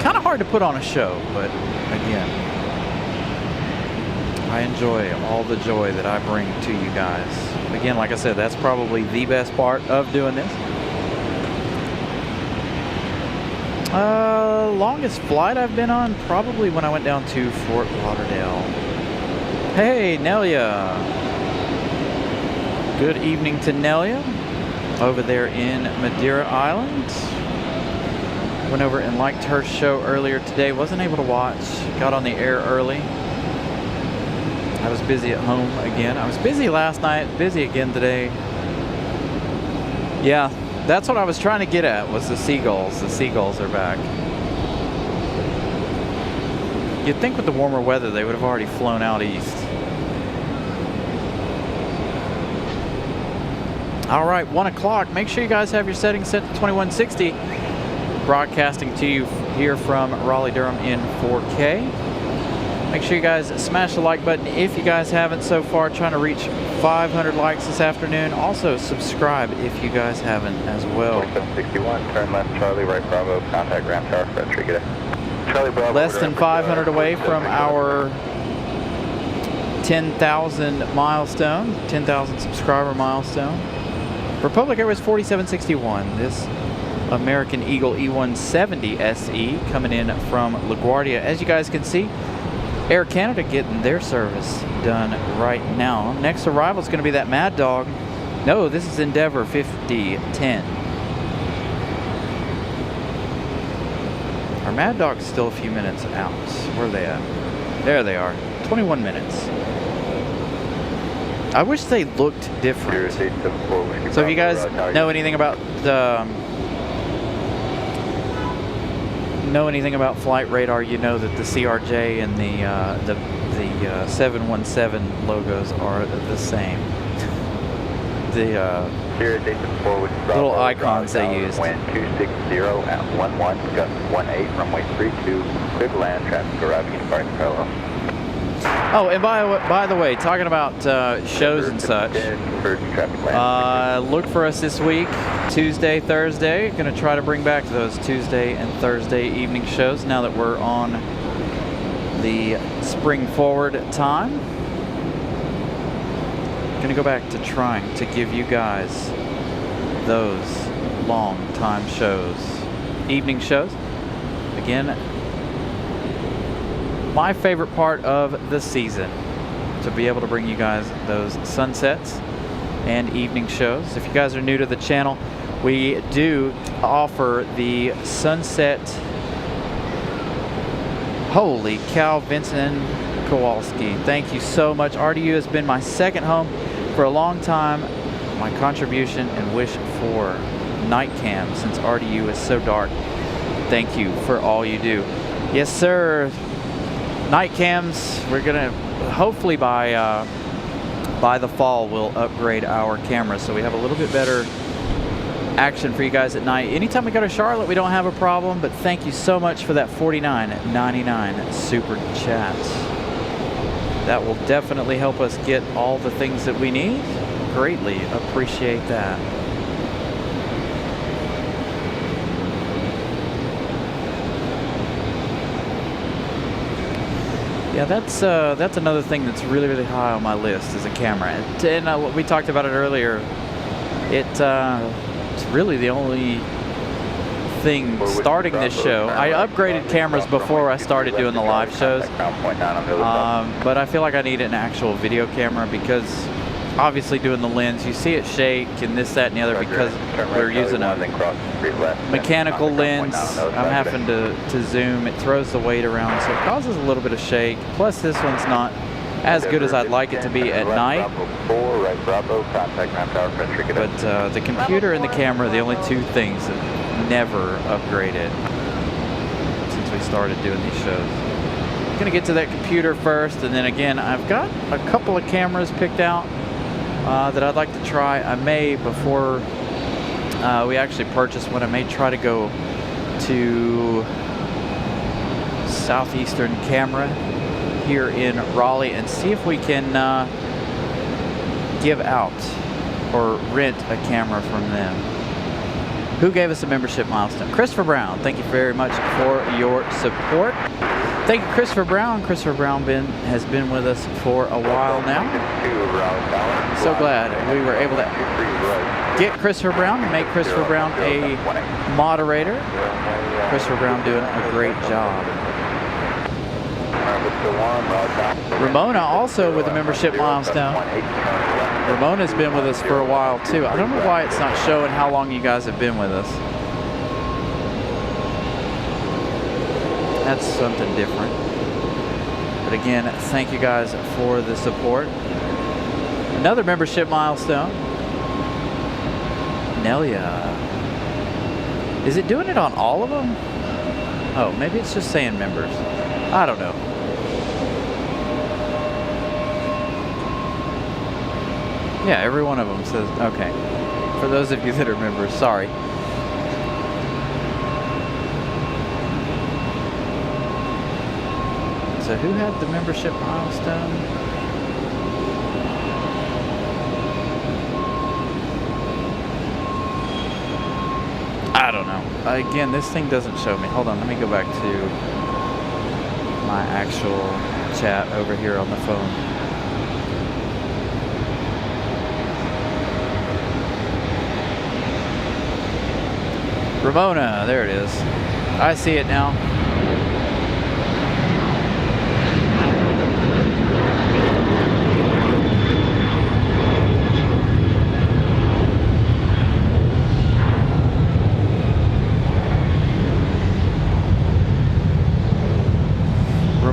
kind of hard to put on a show, but again, I enjoy all the joy that I bring to you guys. Again, like I said, that's probably the best part of doing this. Longest flight I've been on, probably when I went down to Fort Lauderdale. Hey, Nelia. Good evening to Nelia over there in Madeira Island. Went over and liked her show earlier today. Wasn't able to watch. Got on the air early. I was busy at home again. I was busy last night, busy again today. Yeah, that's what I was trying to get at, was the seagulls. The seagulls are back. You'd think with the warmer weather they would have already flown out east. All right, 1 o'clock. Make sure you guys have your settings set to 2160. Broadcasting to you here from Raleigh, Durham in 4K. Make sure you guys smash the like button if you guys haven't so far. Trying to reach 500 likes this afternoon. Also, subscribe if you guys haven't as well. 2761, turn left, Charlie, right, Bravo, contact Grand Tower, Frontier, get it. Charlie, Bravo. Less than 500 away from our 10,000 milestone, 10,000 subscriber milestone. Republic Airways 4761. This American Eagle E170 SE coming in from LaGuardia. As you guys can see, Air Canada getting their service done right now. Next arrival is going to be that Mad Dog. No, this is Endeavor 5010. Our Mad Dog's still a few minutes out. Where are they at? There they are. 21 minutes. I wish they looked different. So if you guys know anything about flight radar, you know that the CRJ and the 717 logos are the same. The little icons they used. Wind 260 at 11, gust 18, runway 32, clear to land, traffic arriving in departing parallel. Oh, and by the way, talking about shows and such, look for us this week, Tuesday, Thursday. Going to try to bring back those Tuesday and Thursday evening shows now that we're on the spring forward time. Going to go back to trying to give you guys those long time shows, evening shows. Again, my favorite part of the season, to be able to bring you guys those sunsets and evening shows. If you guys are new to the channel, we do offer the sunset. Holy cow, Vincent Kowalski, thank you so much. RDU has been my second home for a long time. My contribution and wish for night cam since RDU is so dark. Thank you for all you do. Yes, sir. Night cams, we're gonna hopefully by the fall we'll upgrade our cameras so we have a little bit better action for you guys at night. Anytime we go to Charlotte, we don't have a problem. But thank you so much for that $49.99 super chat. That will definitely help us get all the things that we need. Greatly appreciate that. Yeah, that's another thing that's really, really high on my list is a camera. And we talked about it earlier. It's really the only thing starting this show. I upgraded cameras before I started doing the live shows, but I feel like I need an actual video camera because obviously doing the lens, you see it shake and this, that, and the other because we're using a mechanical lens. I'm having to zoom. It throws the weight around, so it causes a little bit of shake. Plus, this one's not as good as I'd like it to be at night. But the computer and the camera are the only two things that never upgraded since we started doing these shows. I'm gonna get to that computer first, and then again, I've got a couple of cameras picked out that I'd like to try. I may, before we actually purchase one, I may try to go to Southeastern Camera here in Raleigh and see if we can give out or rent a camera from them. Who gave us a membership milestone? Christopher Brown, thank you very much for your support. Thank you, Christopher Brown. Christopher Brown has been with us for a while now. So glad we were able to get Christopher Brown and make Christopher Brown a moderator. Christopher Brown doing a great job. Ramona also with a membership milestone. Ramona's been with us for a while too. I don't know why it's not showing how long you guys have been with us. That's something different. But again, thank you guys for the support. Another membership milestone. Nelia. Is it doing it on all of them? Oh, maybe it's just saying members. I don't know. Yeah, every one of them says, okay. For those of you that are members, sorry. So who had the membership milestone? I don't know. Again, this thing doesn't show me. Hold on, let me go back to my actual chat over here on the phone. Ramona, there it is. I see it now.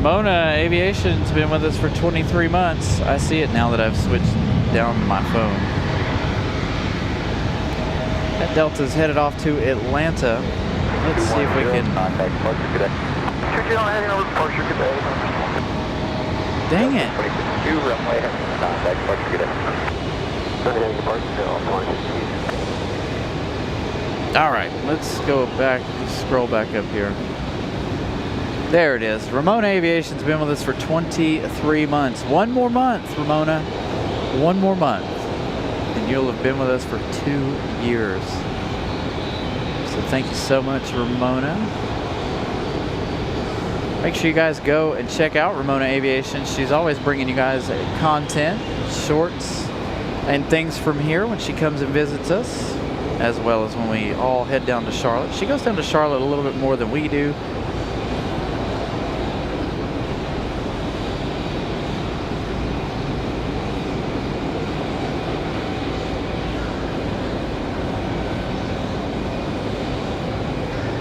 Ramona Aviation's been with us for 23 months. I see it now that I've switched down my phone. That Delta's headed off to Atlanta. Let's see if we can... Dang it. All right, let's go back, scroll back up here. There it is. Ramona Aviation's been with us for 23 months. One more month, Ramona. One more month. And you'll have been with us for 2 years. So thank you so much, Ramona. Make sure you guys go and check out Ramona Aviation. She's always bringing you guys content, shorts, and things from here when she comes and visits us, as well as when we all head down to Charlotte. She goes down to Charlotte a little bit more than we do.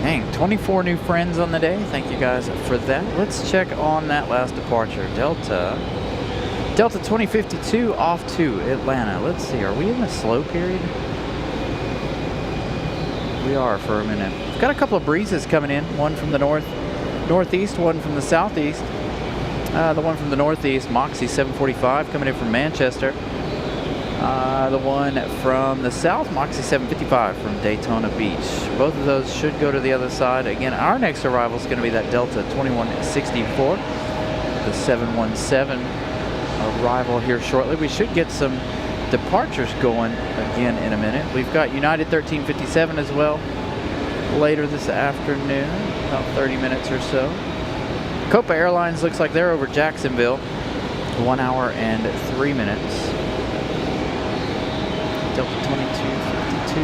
Dang, 24 new friends on the day. Thank you guys for that. Let's check on that last departure. Delta 2052 off to Atlanta. Let's see, are we in the slow period? We are for a minute. We've got a couple of breezes coming in. One from the northeast, one from the southeast. The one from the northeast, Moxie 745, coming in from Manchester. The one from the south, Moxie 755 from Daytona Beach. Both of those should go to the other side. Again, our next arrival is going to be that Delta 2164, the 717 arrival here shortly. We should get some departures going again in a minute. We've got United 1357 as well later this afternoon, about 30 minutes or so. Copa Airlines looks like they're over Jacksonville, 1 hour and 3 minutes. Delta 2252.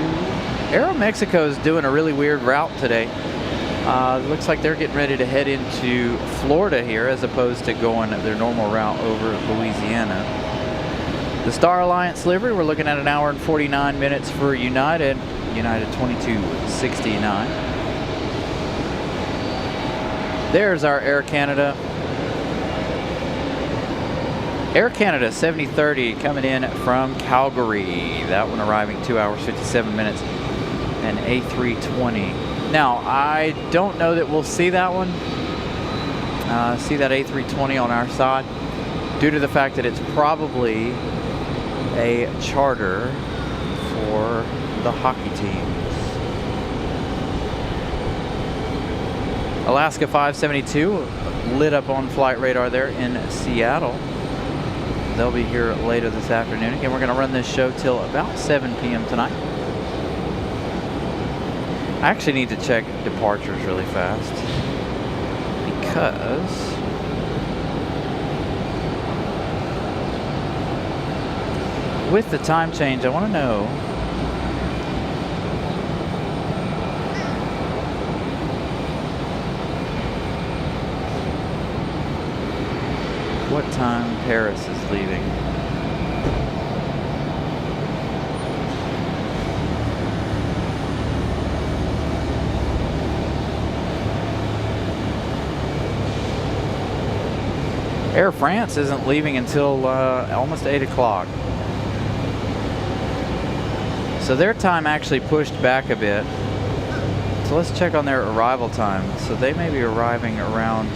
Aeromexico is doing a really weird route today. Looks like they're getting ready to head into Florida here as opposed to going their normal route over Louisiana. The Star Alliance livery, we're looking at 1 hour and 49 minutes for United 2269. There's our Air Canada. Air Canada 7030 coming in from Calgary. That one arriving 2 hours 57 minutes. And A320. Now, I don't know that we'll see that one. See that A320 on our side, due to the fact that it's probably a charter for the hockey teams. Alaska 572 lit up on flight radar there in Seattle. They'll be here later this afternoon. Again, we're going to run this show till about 7 p.m. tonight. I actually need to check departures really fast because with the time change, I want to know what time Paris is leaving. Air France isn't leaving until almost 8 o'clock. So their time actually pushed back a bit. So let's check on their arrival time. So they may be arriving around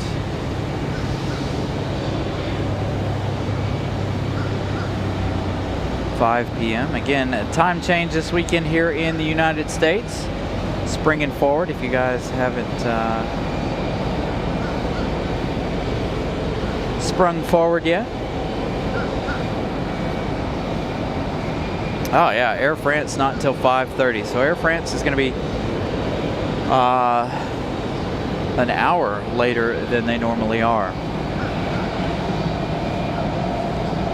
(5 p.m.) Again, time change this weekend here in the United States. Springing forward, if you guys haven't sprung forward yet. Oh yeah, Air France not until 5:30. So Air France is going to be an hour later than they normally are.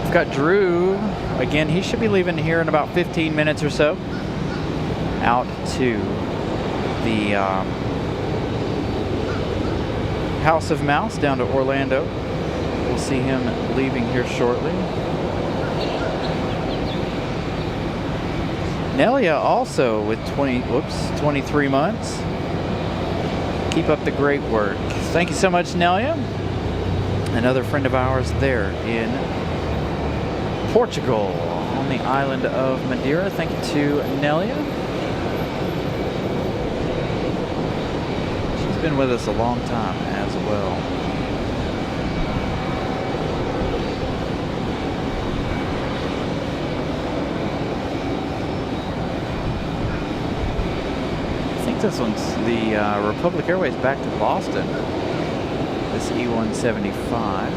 We've got Drew. Again, he should be leaving here in about 15 minutes or so. Out to the House of Mouse down to Orlando. We'll see him leaving here shortly. Nelia also with 23 months. Keep up the great work. Thank you so much, Nelia. Another friend of ours there in Portugal on the island of Madeira. Thank you to Nelia. She's been with us a long time as well. I think this one's the Republic Airways back to Boston. This E175.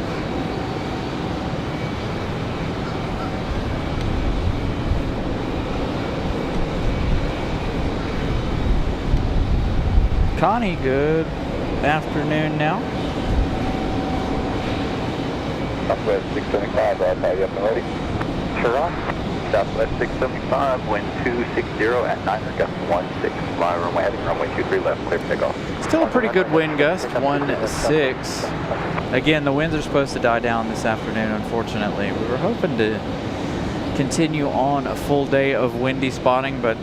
Connie, good afternoon now. Southwest 675, I'll call you up and ready. Sure on. Southwest 675, wind 260 at 9, gust 16, fly runway heading runway 23 left, clear for takeoff. Still a pretty good wind gust, 16. Again, the winds are supposed to die down this afternoon, unfortunately. We were hoping to continue on a full day of windy spotting, but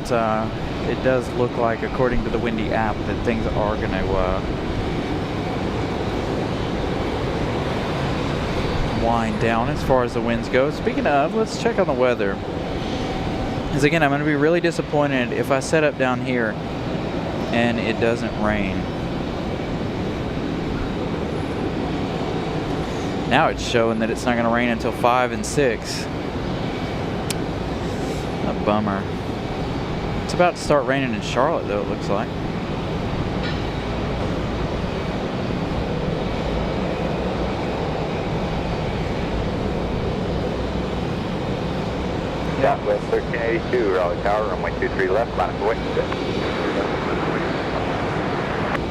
it does look like, according to the windy app, that things are going to wind down as far as the winds go. Speaking of, let's check on the weather. Because again, I'm going to be really disappointed if I set up down here and it doesn't rain. Now it's showing that it's not going to rain until 5 and 6. A bummer. It's about to start raining in Charlotte, though, it looks like. Southwest 1382, Raleigh Tower, runway 23 left, line of away.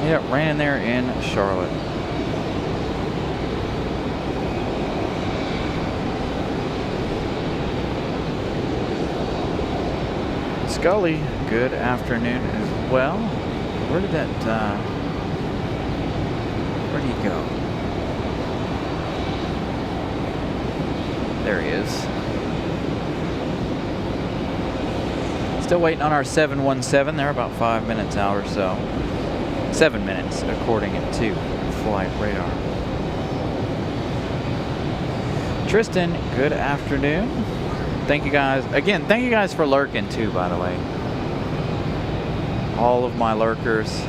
Yeah, raining there in Charlotte. Scully, good afternoon as well. Where did that, where did he go? There he is. Still waiting on our 717. They're about 5 minutes out or so. 7 minutes, according to flight radar. Tristan, good afternoon. Thank you guys. Again, thank you guys for lurking too, by the way. All of my lurkers.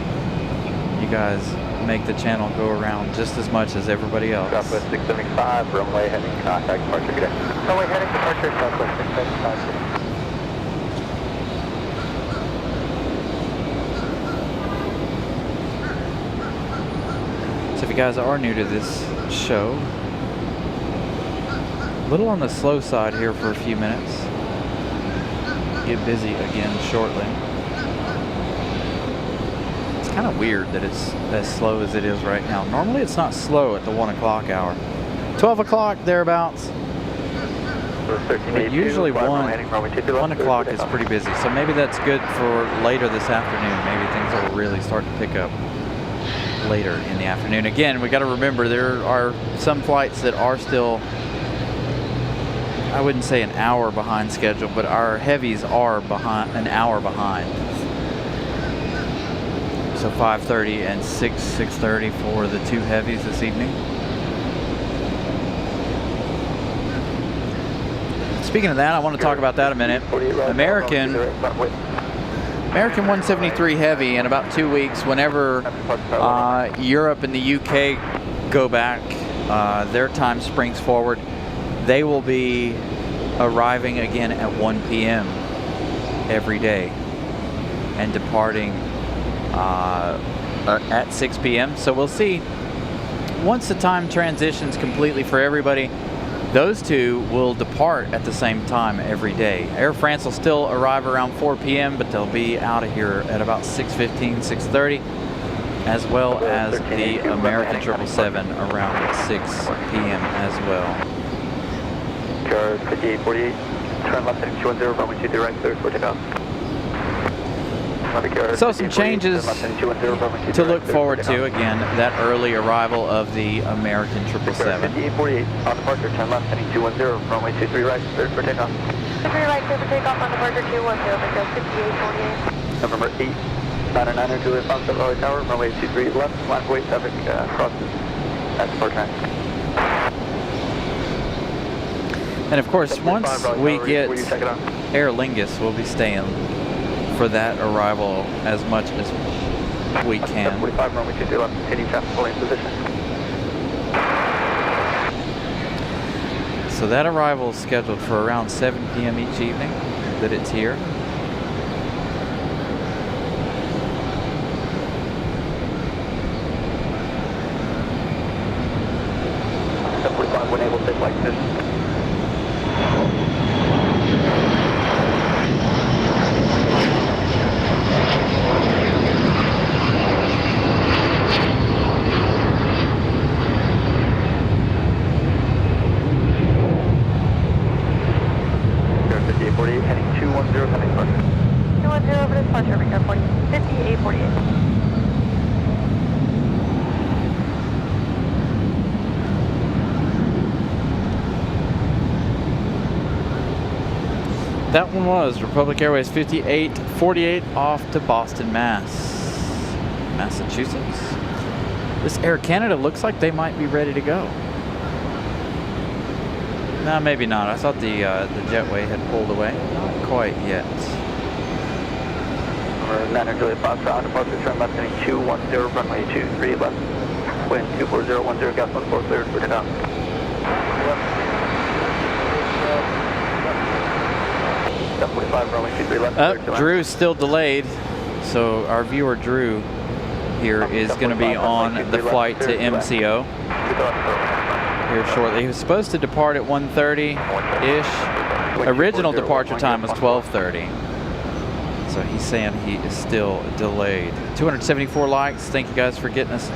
You guys make the channel go around just as much as everybody else. Southwest 675, runway heading contact departure, good day. Runway heading departure, Southwest 675. So if you guys are new to this show, a little on the slow side here for a few minutes. Get busy again shortly. It's kind of weird that it's as slow as it is right now. Normally it's not slow at the 1 o'clock hour. 12 o'clock thereabouts. But usually 1 o'clock is pretty busy. So maybe that's good for later this afternoon. Maybe things will really start to pick up later in the afternoon. Again, we got to remember there are some flights that are still, I wouldn't say an hour behind schedule, but our heavies are behind, an hour behind. So 5:30 and 6:30 for the two heavies this evening. Speaking of that, I want to talk about that a minute. American 173 heavy in about 2 weeks, whenever Europe and the UK go back, their time springs forward. They will be arriving again at 1 p.m. every day and departing at 6 p.m. So we'll see. Once the time transitions completely for everybody, those two will depart at the same time every day. Air France will still arrive around 4 p.m., but they'll be out of here at about 6:15, 6:30, as well as the American 777 around 6 p.m. as well. Car 5848, turn left heading 210, runway 23 right, clear for takeoff. So some changes to look forward to. Again, that early arrival of the American 777. 5848, on departure, turn left heading 210, runway 23 right, clear for takeoff. 23 right, clear for takeoff on departure 210, because 5848. November 8, 909er, Juliet Fox at Raleigh Tower, runway 23 left, line of weight traffic crosses at departure time. And of course, once we get will you take it on? Aer Lingus, we'll be staying for that arrival as much as we can. 45 runway 23 left, continue traffic fully in position. So that arrival is scheduled for around 7 p.m. each evening that it's here. When able to take like this. Heading 210, coming departure. 210 over departure, Victor 40, 5848. That one was Republic Airways 5848 off to Boston, Massachusetts. This Air Canada looks like they might be ready to go. No, maybe not. I thought the jetway had pulled away. Not quite yet. Number 9 Juliet Foxtrot, departure turn left, heading 210, runway 23 left. Wind 24010, gas 14 cleared for takeoff. Step 45, runway 23 left. Drew's still delayed, so our viewer Drew here is going to be on the flight to MCO here shortly. He was supposed to depart at 1:30-ish. Original departure time was 12:30. So he's saying he is still delayed. 274 likes. Thank you guys for getting us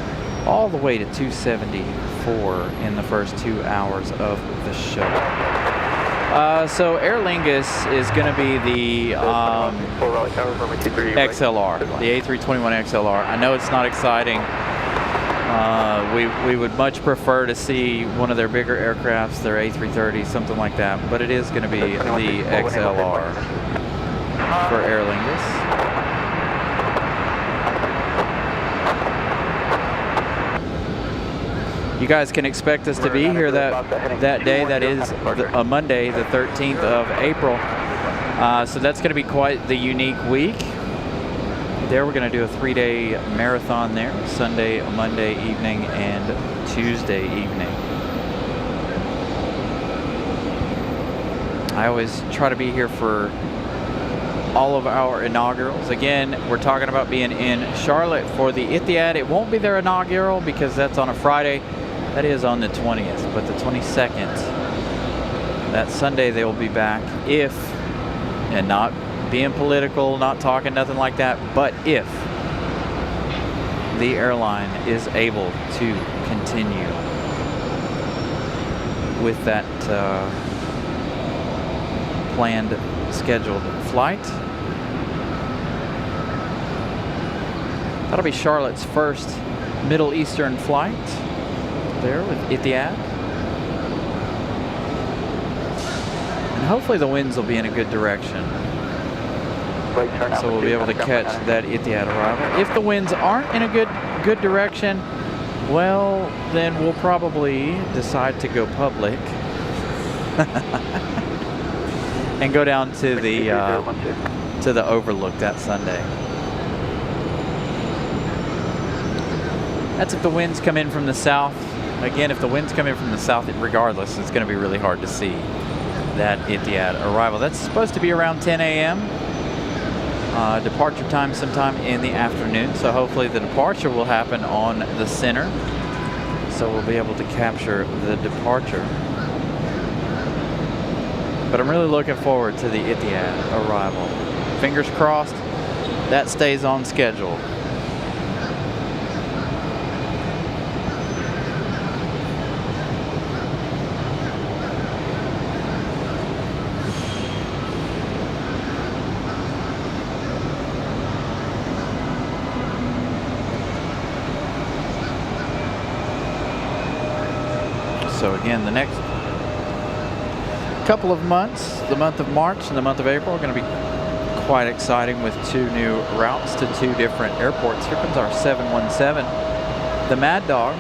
all the way to 274 in the first 2 hours of the show. So Aer Lingus is going to be the XLR, the A321 XLR. I know it's not exciting. We would much prefer to see one of their bigger aircrafts, their A330, something like that. But it is going to be the XLR for Aer Lingus. You guys can expect us to be here that day. That is a Monday, the 13th of April. So that's going to be quite the unique week. There we're going to do a 3-day marathon there. Sunday, Monday evening, and Tuesday evening. I always try to be here for all of our inaugurals. Again, we're talking about being in Charlotte for the Etihad. It won't be their inaugural because that's on a Friday. That is on the 20th, but the 22nd, that Sunday they will be back if, and not being political, not talking nothing like that, but if the airline is able to continue with that planned scheduled flight. That'll be Charlotte's first Middle Eastern flight there with Etihad. And hopefully the winds will be in a good direction. So we'll be able to catch that Etihad arrival. If the winds aren't in a good direction, well, then we'll probably decide to go public and go down to the Overlook that Sunday. That's if the winds come in from the south. Again, if the winds come in from the south, regardless, it's going to be really hard to see that Etihad arrival. That's supposed to be around 10 a.m. Departure time sometime in the afternoon. So hopefully the departure will happen on the center. So we'll be able to capture the departure. But I'm really looking forward to the Etihad arrival. Fingers crossed that stays on schedule. So again, the next couple of months, the month of March and the month of April, are going to be quite exciting with 2 new routes to 2 different airports. Here comes our 717, the Mad Dog.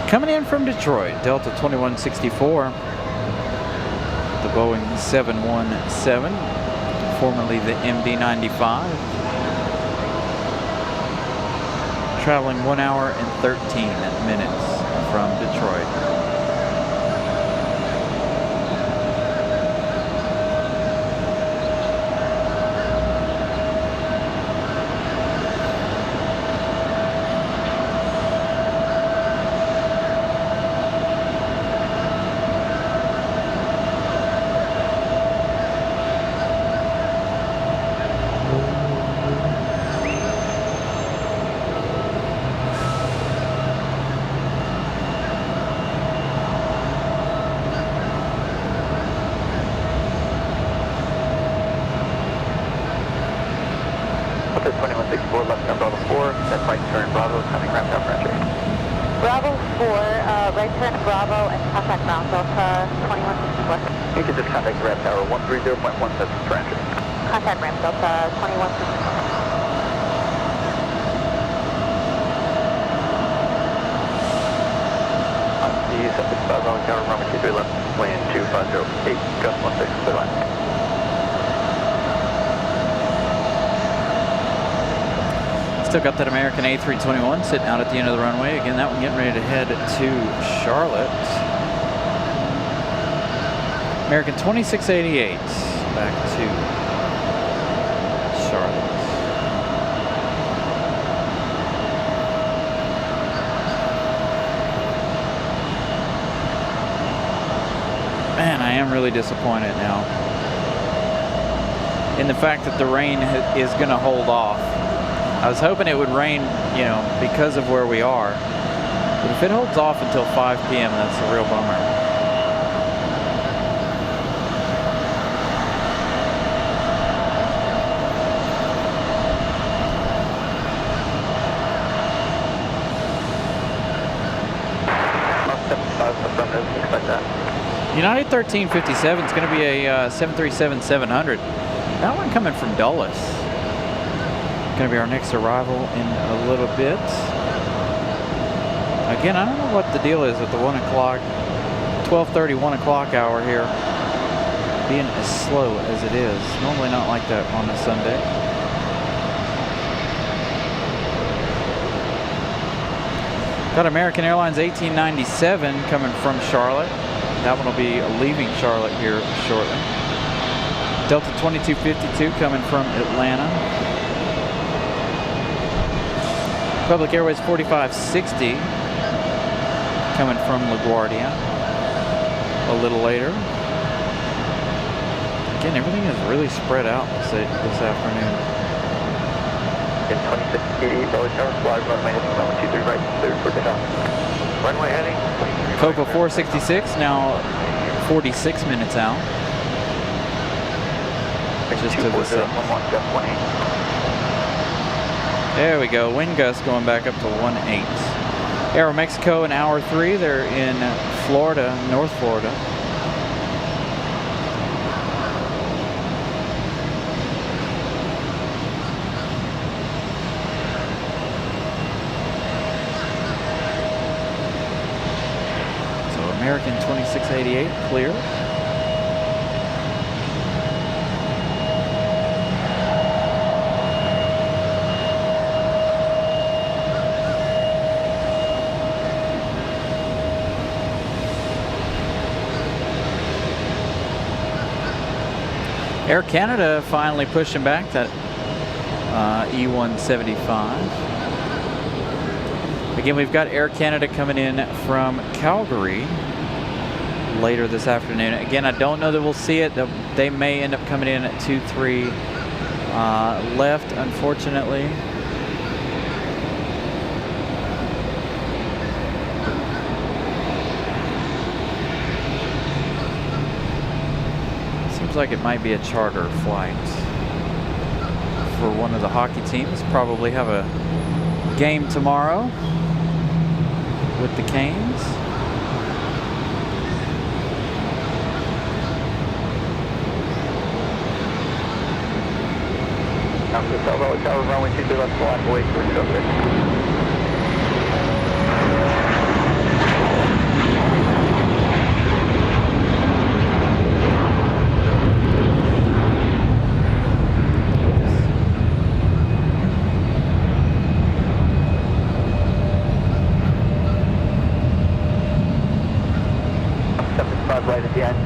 Coming in from Detroit, Delta 2164, the Boeing 717, formerly the MD-95, traveling 1 hour and 13 minutes from Detroit. Delta 2164, left turn Bravo 4, that's right turn Bravo, coming ramp down French. Bravo 4, right turn Bravo and contact ground Delta 2164. You can just contact the ramp tower 130.17 French. Contact ramp Delta 2164. The 765 on counter runway 23 left, wind 2508, gust 16, clear line. Still got that American A321 sitting out at the end of the runway. Again, that one getting ready to head to Charlotte. American 2688 back to Charlotte. Man, I am really disappointed now in the fact that the rain is going to hold off. I was hoping it would rain, you know, because of where we are. But if it holds off until 5 p.m., that's a real bummer. Expect that. United 1357 is going to be a 737-700. That one coming from Dulles. Going to be our next arrival in a little bit. Again, I don't know what the deal is with the 1 o'clock, 12:30, 1 o'clock hour here being as slow as it is. Normally not like that on a Sunday. Got American Airlines 1897 coming from Charlotte. That one will be leaving Charlotte here shortly. Delta 2252 coming from Atlanta. Public Airways 4560 coming from LaGuardia a little later. Again, everything is really spread out this afternoon. In 2680, Raleigh Tower, fly runway heading 23 right, cleared for takeoff. Runway heading. Copa 466 now 46 minutes out. Just to the south. 11, gust 18. There we go. Wind gust going back up to 1.8. Aeromexico in hour 3. They're in Florida, North Florida. So American 2688 clear. Air Canada finally pushing back that E175. Again, we've got Air Canada coming in from Calgary later this afternoon. Again, I don't know that we'll see it. They may end up coming in at 2-3 left, unfortunately. Like it might be a charter flight for one of the hockey teams. Probably have a game tomorrow with the Canes. Raleigh Tower, runway 23 left, fly, wait for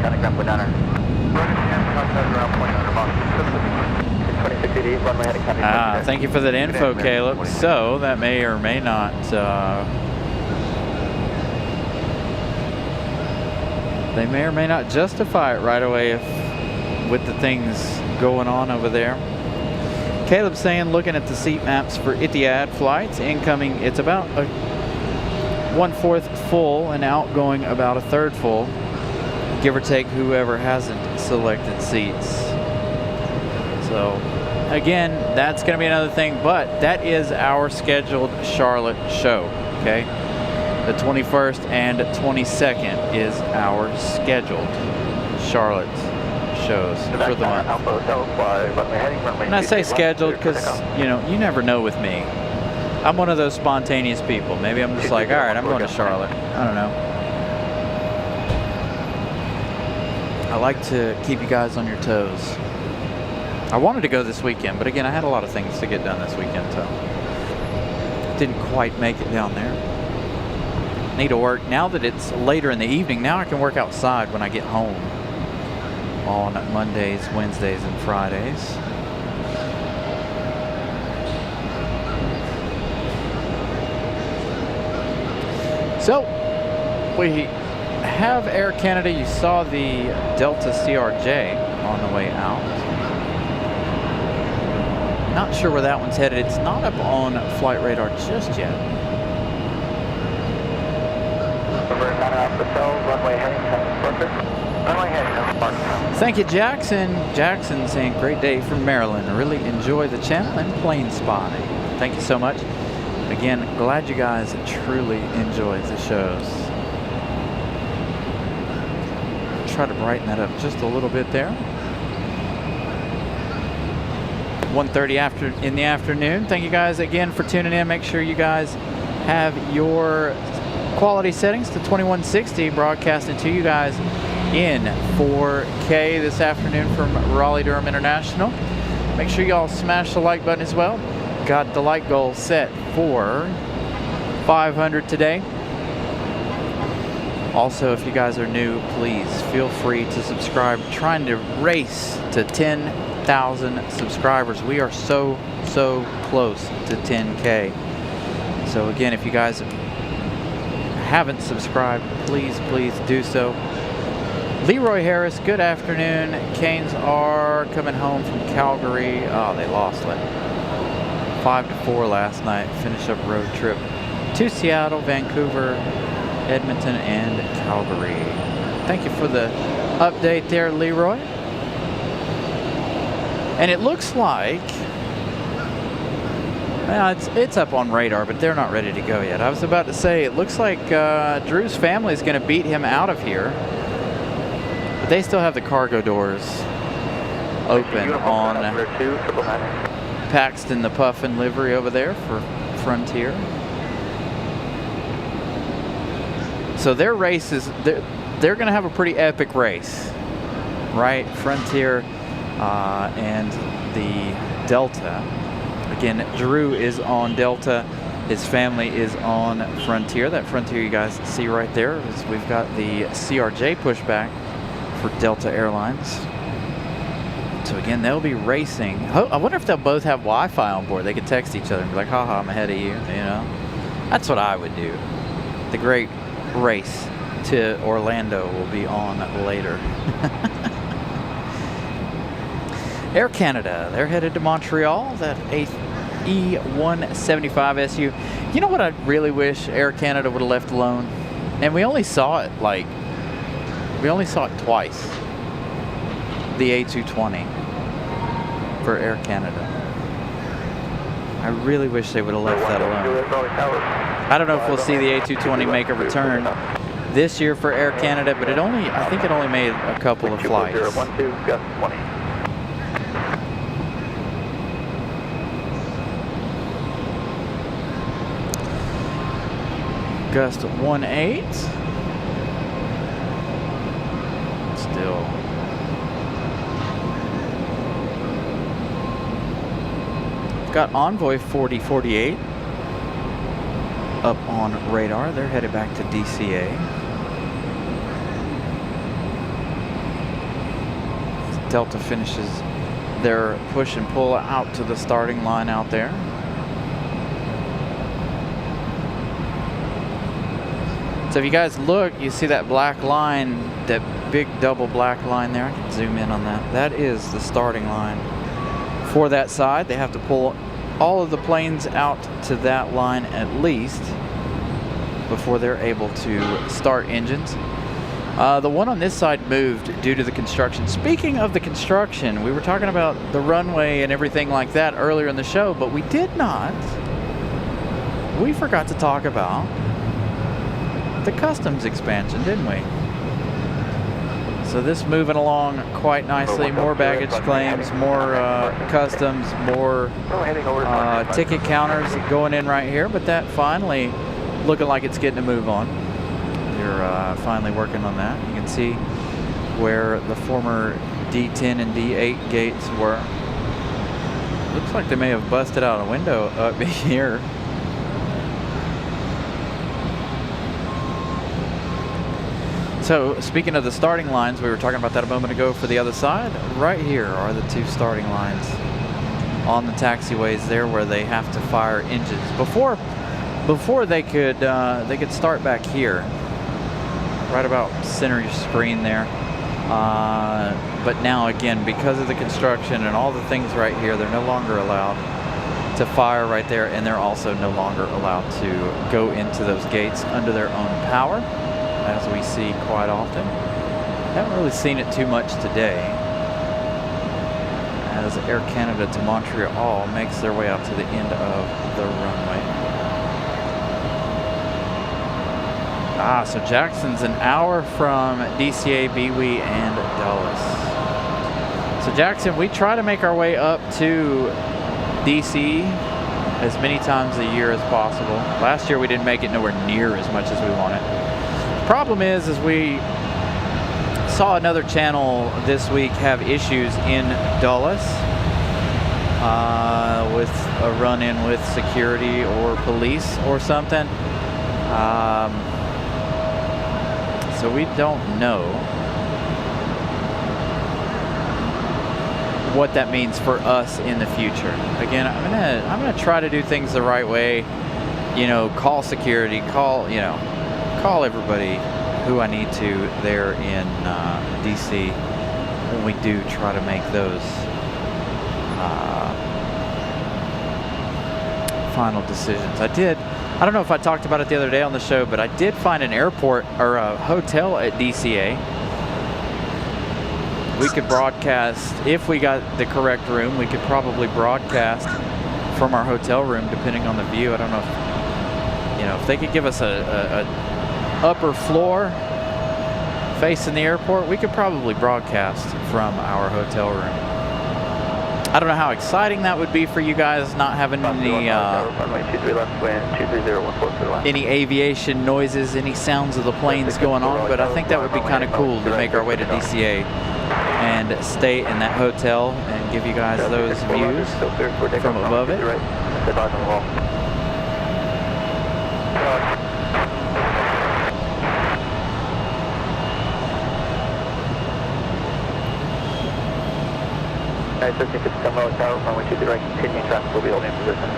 contact ramp with Downer. Contact around point under box. 2680, runway heading copy. Thank you for that info, Caleb. So that may or may not they may or may not justify it right away if with the things going on over there. Caleb's saying, looking at the seat maps for Etihad flights, incoming it's about a 1/4 full and outgoing about a 1/3 full, give or take whoever hasn't selected seats. So again, that's going to be another thing, but that is our scheduled Charlotte show. Okay, the 21st and 22nd is our scheduled Charlotte shows for the month. And I say scheduled because, you know, you never know with me. I'm one of those spontaneous people. Maybe I'm just like, all right, I'm going to Charlotte. I don't know. I like to keep you guys on your toes. I wanted to go this weekend, but again, I had a lot of things to get done this weekend, so didn't quite make it down there. Need to work. Now that it's later in the evening, now I can work outside when I get home on Mondays, Wednesdays, and Fridays. So, we have Air Canada. You saw the Delta CRJ on the way out. Not sure where that one's headed. It's not up on flight radar just yet. Thank you, Jackson. Jackson saying, great day from Maryland. Really enjoy the channel and plane spotting. Thank you so much. Again, glad you guys truly enjoyed the shows. Try to brighten that up just a little bit there. 1:30 in the afternoon. Thank you guys again for tuning in. Make sure you guys have your quality settings to 2160, broadcasting to you guys in 4K this afternoon from Raleigh, Durham International. Make sure y'all smash the like button as well. Got the like goal set for 500 today. Also, if you guys are new, please feel free to subscribe. Trying to race to 10,000 subscribers. We are so close to 10K. So again, if you guys haven't subscribed, please do so. Leroy Harris, good afternoon. Canes are coming home from Calgary. Oh, they lost like 5-4 last night. Finish up road trip to Seattle, Vancouver, Edmonton, and Calgary. Thank you for the update there, Leroy. And it looks like, well, it's up on radar, but they're not ready to go yet. I was about to say, it looks like Drew's family is going to beat him out of here. But they still have the cargo doors open on Paxton the Puffin livery over there for Frontier. So their race is, they're going to have a pretty epic race, right? Frontier and the Delta. Again, Drew is on Delta. His family is on Frontier. That Frontier you guys see right there is, we've got the CRJ pushback for Delta Airlines. So again, they'll be racing. I wonder if they'll both have Wi-Fi on board. They could text each other and be like, haha, I'm ahead of you, you know? That's what I would do. The great race to Orlando will be on later. Air Canada, they're headed to Montreal, that E175SU. You know what I really wish Air Canada would have left alone? And we only saw it twice. The A220 for Air Canada. I really wish they would have left that alone. I don't know if we'll see the A220 make a return this year for Air Canada, but I think it only made a couple of flights. Gust 1-8. Still. Got Envoy 4048 up on radar. They're headed back to DCA. Delta finishes their push and pull out to the starting line out there. So if you guys look, you see that black line, that big double black line there. I can zoom in on that. That is the starting line for that side. They have to pull all of the planes out to that line at least before they're able to start engines. The one on this side moved due to the construction. Speaking of the construction, we were talking about the runway and everything like that earlier in the show, but we forgot to talk about the customs expansion, didn't we? So this moving along quite nicely. More baggage claims, more customs, more ticket counters going in right here, but that finally looking like it's getting a move on. They're finally working on that. You can see where the former D10 and D8 gates were. Looks like they may have busted out a window up here. So speaking of the starting lines, we were talking about that a moment ago for the other side. Right here are the two starting lines on the taxiways there where they have to fire engines. Before they could start back here, right about center your screen there. But now again, because of the construction and all the things right here, they're no longer allowed to fire right there, and they're also no longer allowed to go into those gates under their own power, as we see quite often. Haven't really seen it too much today, as Air Canada to Montreal makes their way out to the end of the runway. So Jackson's an hour from DCA, Bewey, and Dulles. So Jackson, we try to make our way up to DC as many times a year as possible. Last year we didn't make it nowhere near as much as we wanted. Problem is we saw another channel this week have issues in Dulles with a run-in with security or police or something. So we don't know what that means for us in the future. Again, I'm gonna try to do things the right way. You know, call security, call everybody who I need to there in DC when we do try to make those final decisions. I don't know if I talked about it the other day on the show, but I did find an airport or a hotel at DCA. We could broadcast, if we got the correct room, we could probably broadcast from our hotel room depending on the view. I don't know if they could give us a upper floor facing the airport, we could probably broadcast from our hotel room. I don't know how exciting that would be for you guys, not having any aviation noises, any sounds of the planes going on, but I think that would be kind of cool to make our way to DCA and stay in that hotel and give you guys those views from above it. Alright, 1350 Raleigh Tower, runway 23 right, continuing traffic will be holding in position.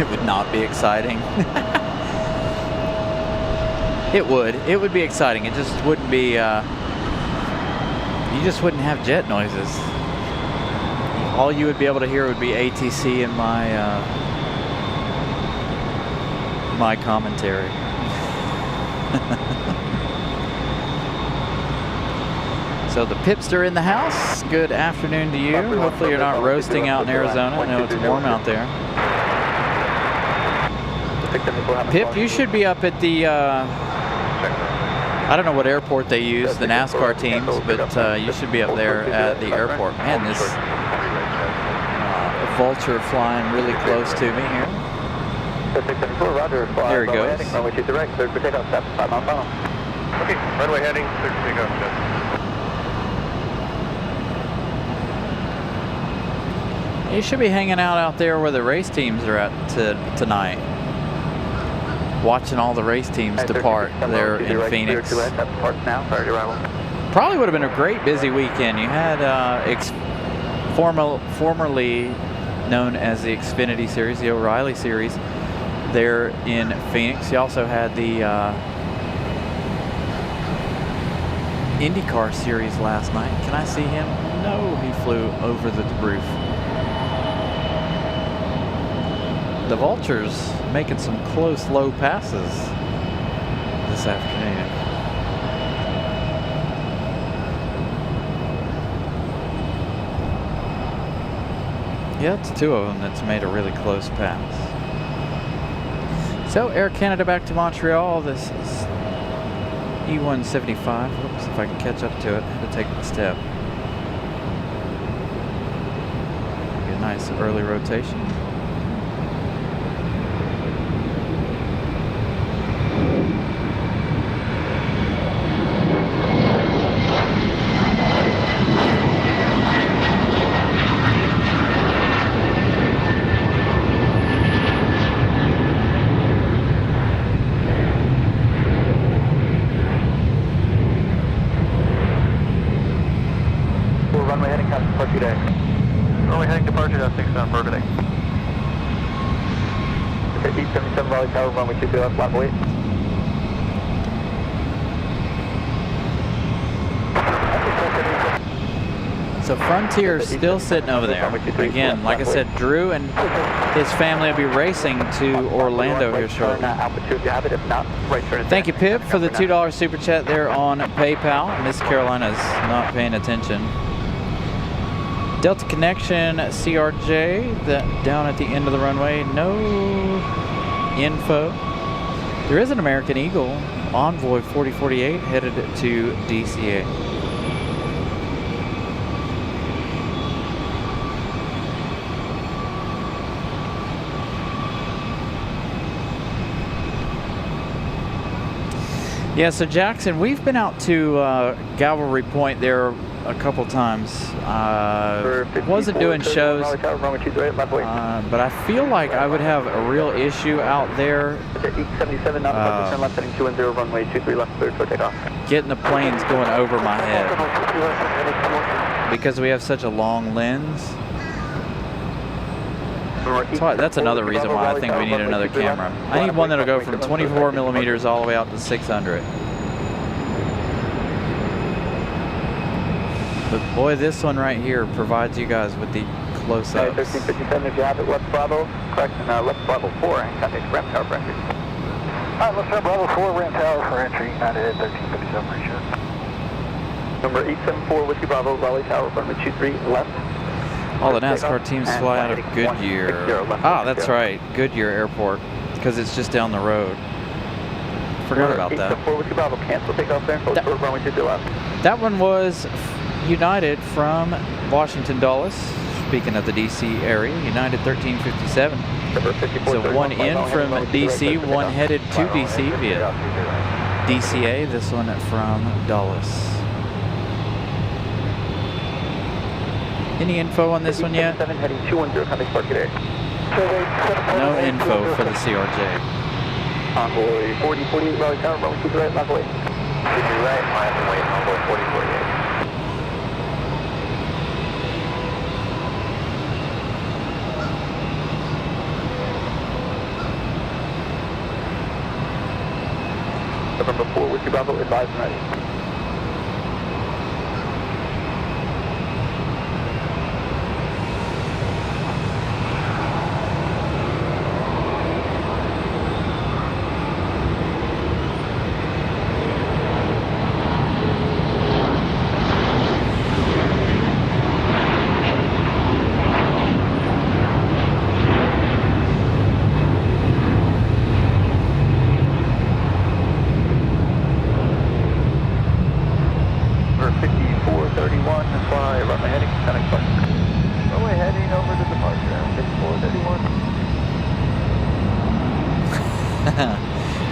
It would not be exciting. It would be exciting. It just wouldn't be, you just wouldn't have jet noises. All you would be able to hear would be ATC and my commentary. So the Pipster in the house. Good afternoon to you. Hopefully you're not roasting out in Arizona. I know it's warm out there. Pip, you should be up at the, I don't know what airport they use, the NASCAR teams, but you should be up there at the airport. Man, this vulture flying really close to me here. There he goes. Runway 23 right, cleared for takeoff, step 5 mile final. Okay, runway heading, cleared for takeoff, step. You should be hanging out there where the race teams are at tonight. Watching all the race teams depart there in Phoenix. Probably would have been a great busy weekend. You had formerly known as the Xfinity Series, the O'Reilly Series, there in Phoenix. You also had the IndyCar Series last night. Can I see him? No, he flew over the roof. The Vultures making some close, low passes this afternoon. Yeah, it's two of them that's made a really close pass. So Air Canada back to Montreal. This is E175. Oops, if I can catch up to it, I had to take the step. Be a nice early rotation. Runway heading departure to 6 on Burgundy. Okay, 877 Raleigh Tower, runway 23 left, flat weight. So Frontier's still sitting over there. Again, like I said, Drew and his family will be racing to Orlando here shortly. Thank you, Pip, for the $2 super chat there on PayPal. Miss Carolina's not paying attention. Delta Connection CRJ, that down at the end of the runway, no info. There is an American Eagle Envoy 4048 headed to DCA. Yeah, so Jackson, we've been out to Gallery Point there a couple times. Wasn't doing shows, but I feel like I would have a real issue out there getting the planes going over my head because we have such a long lens. That's another reason why I think we need another camera. I need one that'll go from 24 millimeters all the way out to 600. But boy, this one right here provides you guys with the close-ups. 1357, if you have it, left Bravo, correction, left Bravo 4, and contact ramp tower for entry. Alright, left Bravo 4, ramp tower for entry, United 1357, ratio. Number 874, Whiskey Bravo, Raleigh Tower, runway 23, left. All the NASCAR teams fly out of Goodyear. Ah, that's right, Goodyear Airport, because it's just down the road. Forgot about that. That one was United from Washington Dulles. Speaking of the DC area, United 1357. So one in from DC, one headed to DC via DCA. This one from Dulles. Any info on this one yet? No info for the CRJ. Envoy 4048, Raleigh Tower, runway 2 right, left away. 2 right, left away, Envoy 4048. November 4, Whiskey Bravo, advise and ready.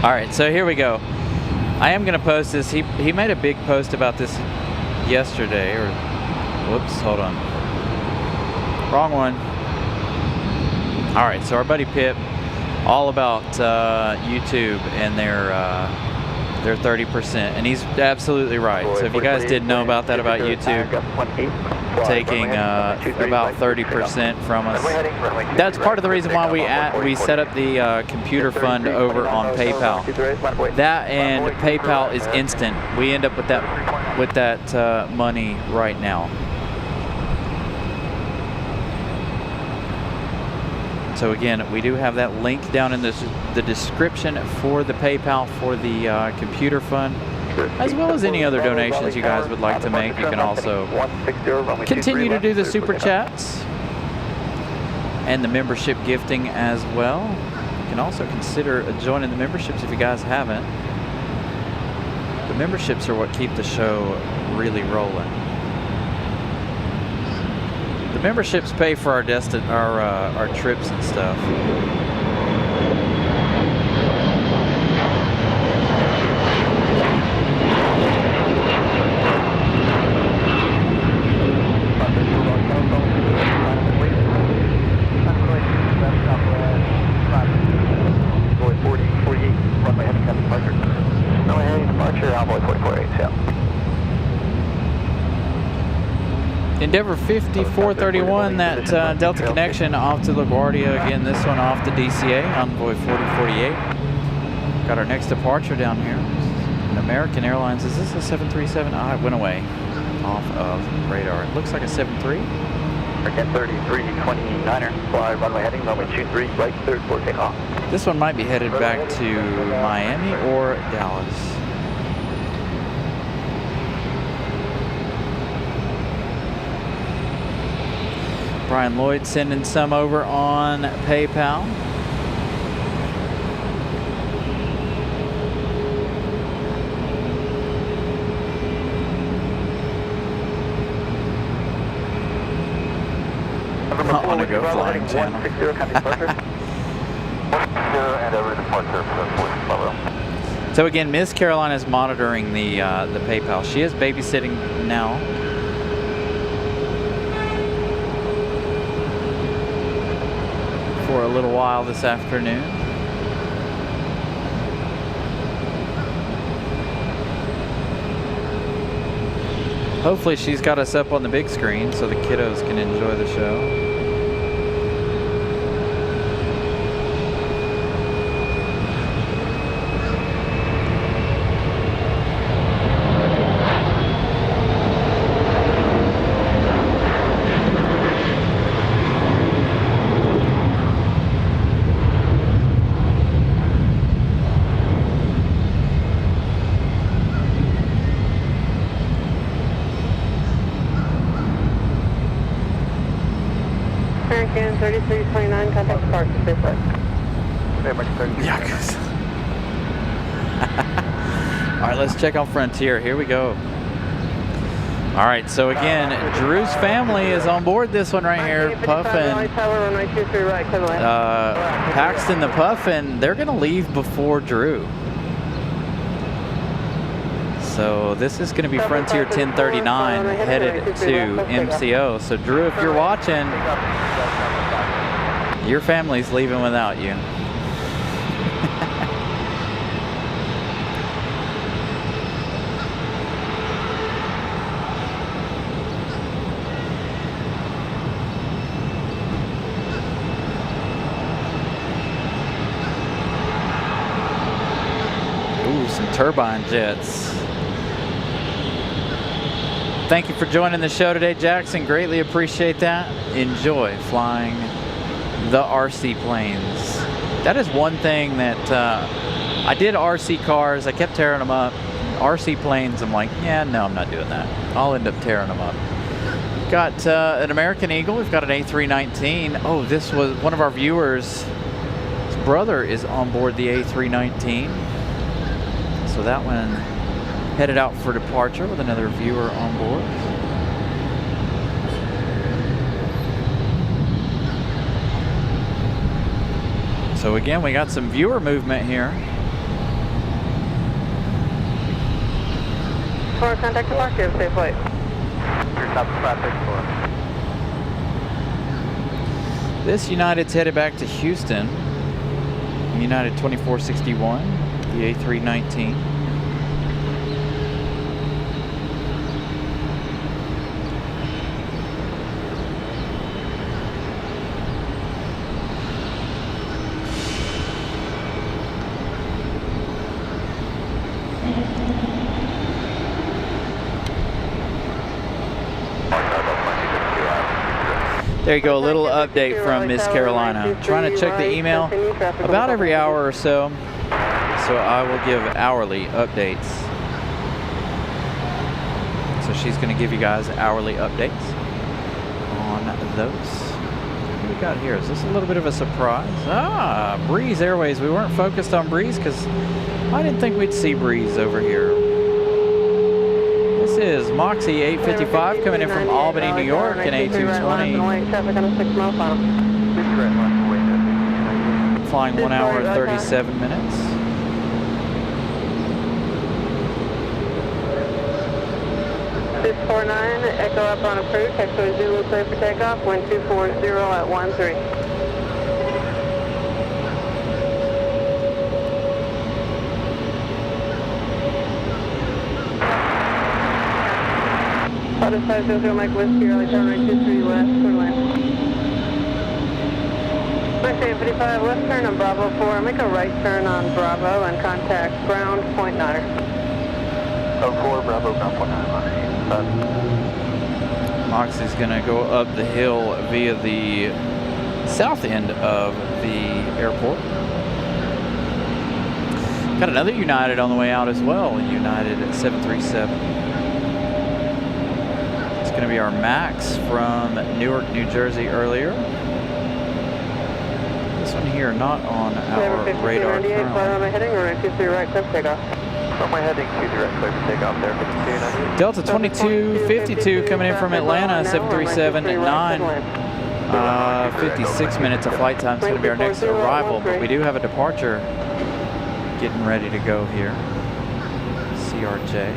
All right, so here we go. I am going to post this. He made a big post about this yesterday, or whoops, hold on. Wrong one. All right, so our buddy Pip, all about YouTube and their 30%, and he's absolutely right. So if you guys didn't know about that about YouTube, taking about 30% from us, that's part of the reason why we set up the computer fund over on PayPal. That and PayPal is instant. We end up with that money right now. So again, we do have that link down in the description for the PayPal for the computer fund, as well as any other donations you guys would like to make. You can also continue to do the super chats and the membership gifting as well. You can also consider joining the memberships if you guys haven't. The memberships are what keep the show really rolling. The memberships pay for our trips and stuff. Endeavor 5431, that Delta connection off to LaGuardia. Again, this one off to DCA, Envoy 4048. Got our next departure down here. An American Airlines, is this a 737? Ah, it went away off of radar. It looks like a 73. Again, 3329er, fly runway heading, runway 23, right, third for takeoff. This one might be headed back to Miami or Dallas. Brian Lloyd sending some over on PayPal. I want to go flying channel. So again, Miss Carolina is monitoring the PayPal. She is babysitting now. For a little while this afternoon. Hopefully she's got us up on the big screen so the kiddos can enjoy the show. American 3329, contact departure, stay put. Yuck. All right, let's check on Frontier. Here we go. All right, so again, Drew's family is on board this one right here. Puffin, Paxton the Puffin, they're going to leave before Drew. So this is going to be Frontier 1039 headed to MCO. So Drew, if you're watching, your family's leaving without you. Ooh, some turbine jets. Thank you for joining the show today, Jackson. Greatly appreciate that. Enjoy flying the RC planes. That is one thing that I did RC cars. I kept tearing them up. RC planes, I'm like, yeah, no, I'm not doing that. I'll end up tearing them up. Got an American Eagle. We've got an A319. Oh, this was one of our viewers. His brother is on board the A319. So that one headed out for departure with another viewer on board. So again, we got some viewer movement here. For contact departure, safe flight. This United's headed back to Houston. United 2461, the A319. There you go, a little update from Miss Carolina. Trying to check the email about every hour or so I will give hourly updates. So she's going to give you guys hourly updates on those. What do we got here? Is this a little bit of a surprise? Breeze Airways. We weren't focused on Breeze because I didn't think we'd see Breeze over here. This is Moxie 855 coming in from Albany, New York, and A220. Flying 1 hour and 37 minutes. This 49, Echo up on approach, Echo Zulu clear for takeoff, wind 240 at 13. Auto 500 Mike Whiskey, Raleigh, turn right 23 west, clear land. Mike 855 left turn on Bravo 4, make a right turn on Bravo and contact ground point 9er. 04 Bravo, ground point 9. Moxie's gonna go up the hill via the south end of the airport. Got another United on the way out as well, United at 737. It's going to be our Max from Newark, New Jersey earlier. This one here not on our radar currently. On my heading, runway 23 right, clear for takeoff. On my heading, 23 right, clear for takeoff there. 5290. Delta 2252 coming in from Atlanta, 737 at 9. 56 minutes of flight time is going to be our next arrival, but we do have a departure getting ready to go here. CRJ.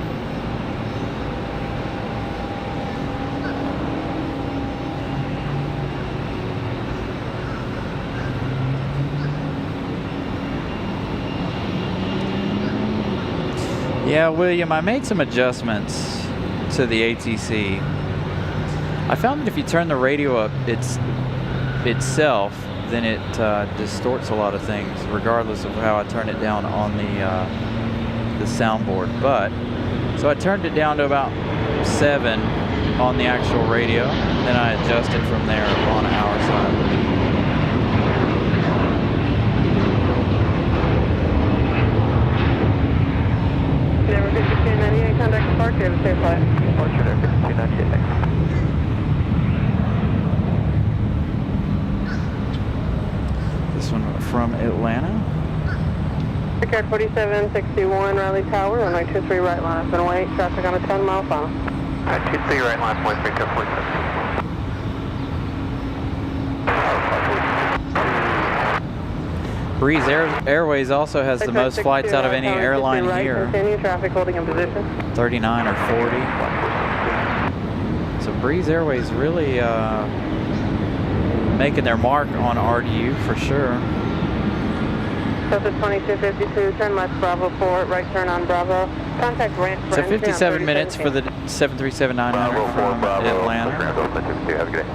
Yeah, William, I made some adjustments to the ATC. I found that if you turn the radio up itself, then it distorts a lot of things, regardless of how I turn it down on the soundboard. But so I turned it down to about 7 on the actual radio, then I adjusted from there on our side. Contact departure, have a safe flight. Departure there, 5298. This one from Atlanta. Picard 4761, Raleigh Tower, runway 23 right line up and away, traffic on a 10-mile final. 23 right line, point 347. Breeze Airways also has the most flights out of any airline here. Continue traffic holding in position. 39 or 40. So Breeze Airways really making their mark on RDU for sure. Delta 2252, turn left Bravo 4, right turn on Bravo. Contact ramp for So 57 minutes for the 737-900 from Atlanta. Have a good day.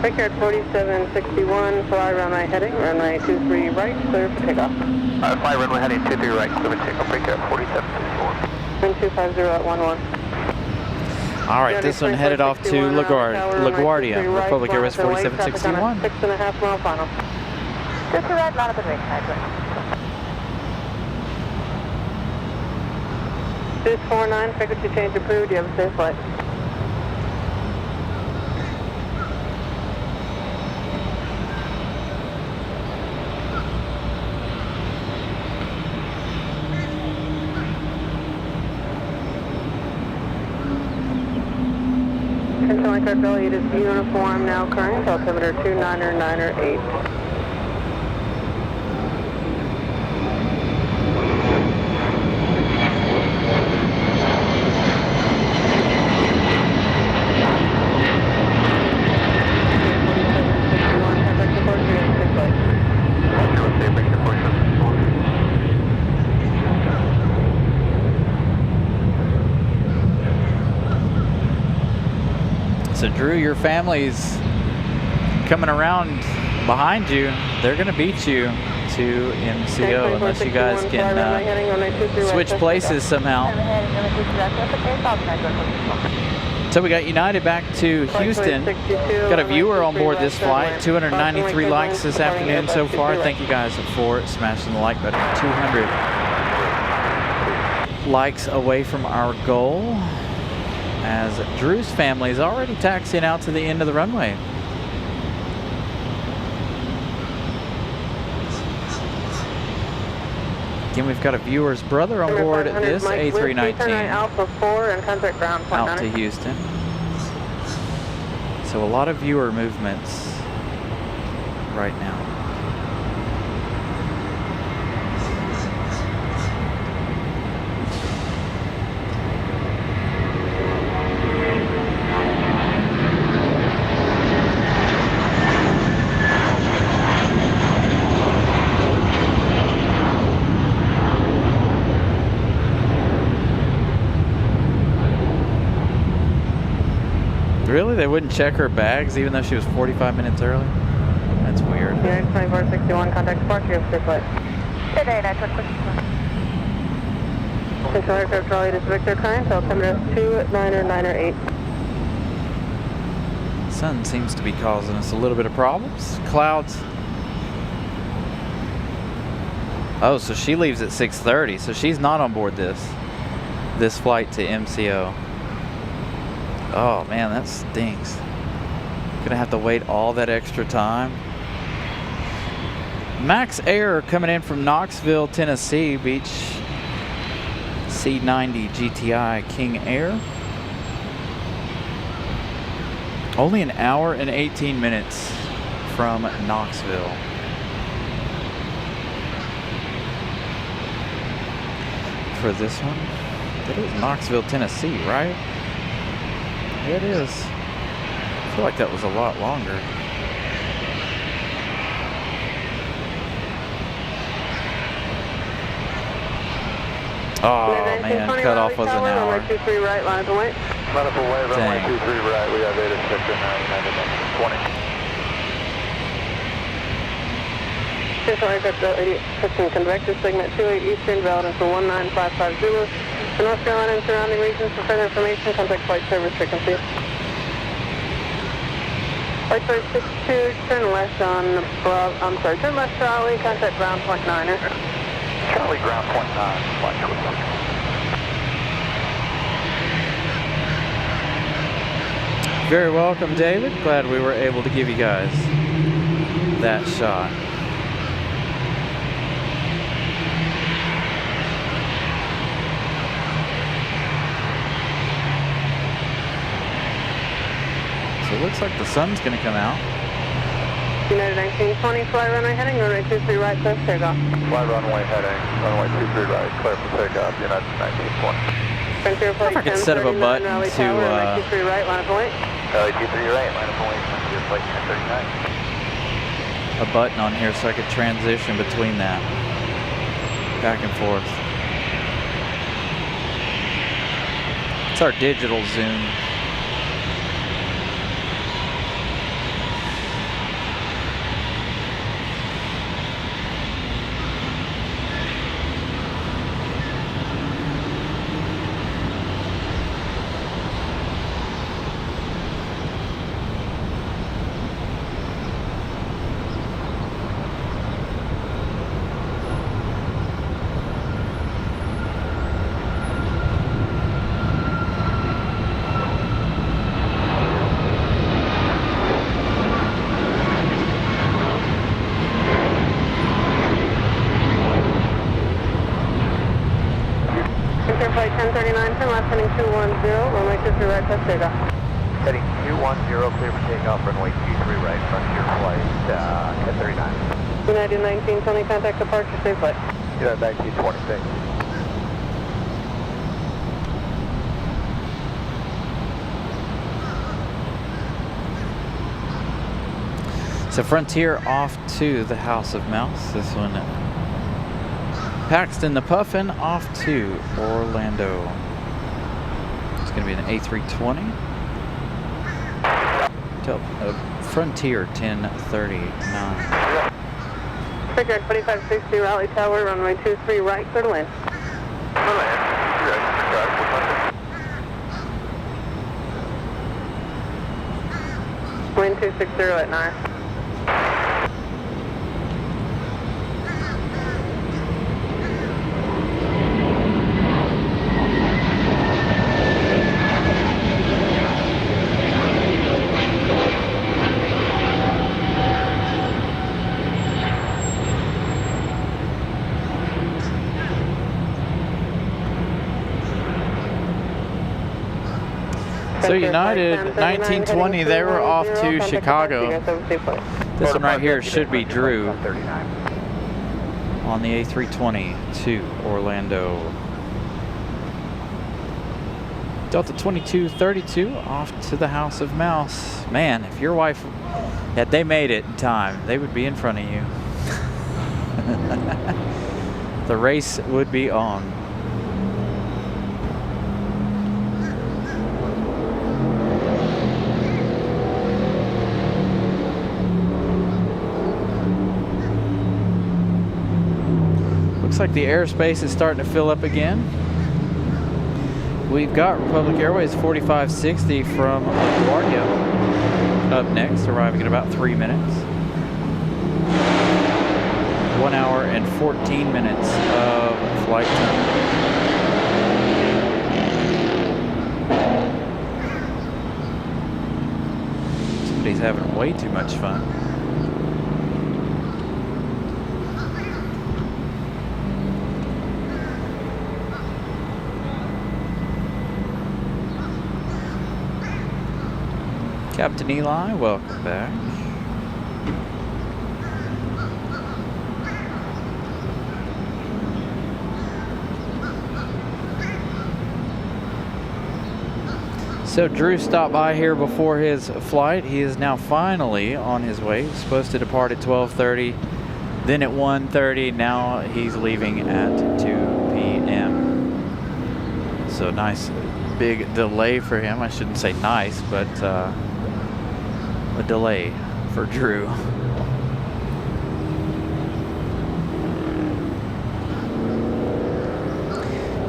Picard 4761, fly runway heading, runway 23 right, clear for takeoff. Fly runway heading 23 right, clear for takeoff. Picard 4761. Wind 250 at 11. All right, this one headed off to LaGuardia, Republic Airways 4761. 6.5 mile final. Just arrived, line up and wait, This 49, frequency change approved, you have a safe flight. Attention Aircraft Raleigh, it is uniform now current, altimeter 299er8. So Drew, your family's coming around behind you. They're going to beat you to MCO unless you guys can switch places somehow. So we got United back to Houston. Got a viewer on board this flight. 293 likes this afternoon so far. Thank you guys for smashing the like button. 200 likes away from our goal, as Drew's family is already taxiing out to the end of the runway. Again, we've got a viewer's brother on board this A319 out to Houston. So a lot of viewer movements right now. Really? They wouldn't check her bags even though she was 45 minutes early? That's weird. United 2461, contact departure of flight. Midday, 921. Central Aircraft Raleigh, this is Victor current, altimeter 299er8. Sun seems to be causing us a little bit of problems. Clouds. Oh, so she leaves at 6:30, so she's not on board this flight to MCO. Oh man, that stinks. Gonna have to wait all that extra time. Max Air coming in from Knoxville, Tennessee, Beach C90 GTI King Air. Only an hour and 18 minutes from Knoxville. For this one, that is Knoxville, Tennessee, right? It is. I feel like that was a lot longer. Oh man, cutoff was an hour. 23 right, line up and wait. Line up and wait, runway 23 right, we got Beta 6 and 20. Central Aircraft Raleigh, 15 convector, segment 28 Eastern, valid until 1955 Zulu. For North Carolina and surrounding regions, for further information, contact flight service frequency. Flight 62, turn left on turn left Charlie, contact ground point 9er. Charlie, ground point 9, flight 21. Very welcome, David. Glad we were able to give you guys that shot. So it looks like the sun's going to come out. United 1920, fly runway heading, runway 23 right, clear for takeoff. Fly runway heading, runway 23 right, clear for takeoff, United 1920. I wonder if I could set up a button to runway 23 right, line up and wait. Raleigh 23 right, line up and wait, flight 1039. a button on here so I could transition between that back and forth. It's our digital zoom. Heading 210, clear for takeoff, runway 23 right, Frontier flight 1039. United 1920, contact departure, safe flight. United 1926. So Frontier off to the House of Mouse. This one, Paxton the Puffin off to Orlando. It's going to be an A320. Frontier 1039. Figure 2560 Raleigh Tower, runway 23 right, clear to land. Wind 260 at 9. So United 1920, they were off to Chicago. This one right here should be Drew on the A320 to Orlando. Delta 2232 off to the House of Mouse. Man, if your wife had they made it in time, they would be in front of you. The race would be on. Looks like the airspace is starting to fill up again. We've got Republic Airways 4560 from LaGuardia up next, arriving in about 3 minutes. 1 hour and 14 minutes of flight time. Somebody's having way too much fun. Captain Eli, welcome back. So Drew stopped by here before his flight. He is now finally on his way. He was supposed to depart at 12:30, then at 1:30. Now he's leaving at 2 p.m. So nice big delay for him. I shouldn't say nice, but a delay for Drew.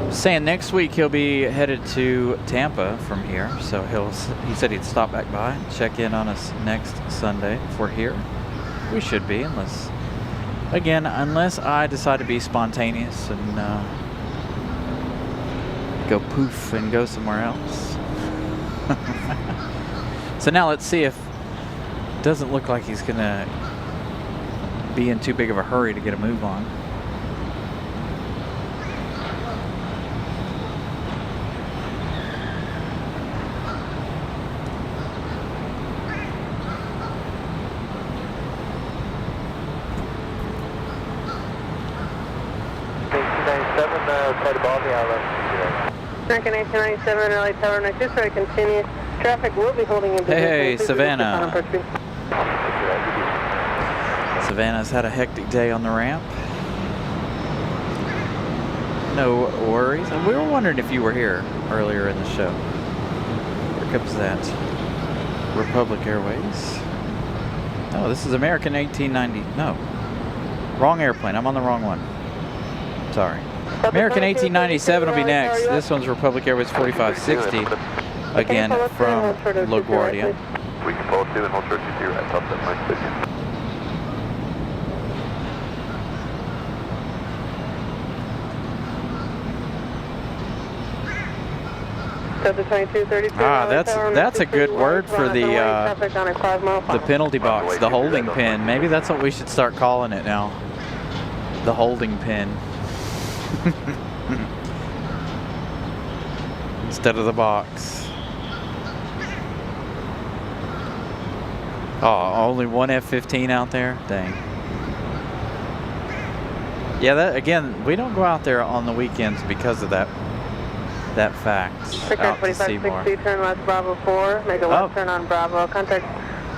Saying next week he'll be headed to Tampa from here, so he said he'd stop back by and check in on us next Sunday if we're here. We should be, unless I decide to be spontaneous and go poof and go somewhere else. So now let's see if it doesn't look like he's gonna be in too big of a hurry to get a move on. American 1897, Raleigh Tower, next is ready to continue. Traffic will be holding in position. Hey, Savannah. Savannah's had a hectic day on the ramp. No worries. And we were wondering if you were here earlier in the show. Here comes that Republic Airways. Oh, this is American 1890. No. Wrong airplane. I'm on the wrong one. Sorry. American 1897 will be next. This one's Republic Airways 4560. Again, from LaGuardia. We can pull 2 and hold short 2 right, top that might fit you. That's a good word for the penalty box, the holding pin. Maybe that's what we should start calling it now. The holding pin. Instead of the box. Oh, only one F-15 out there? Dang. Yeah, that again, we don't go out there on the weekends because of that fact. Out to see more. 2560, turn left Bravo 4, make a left turn on Bravo, contact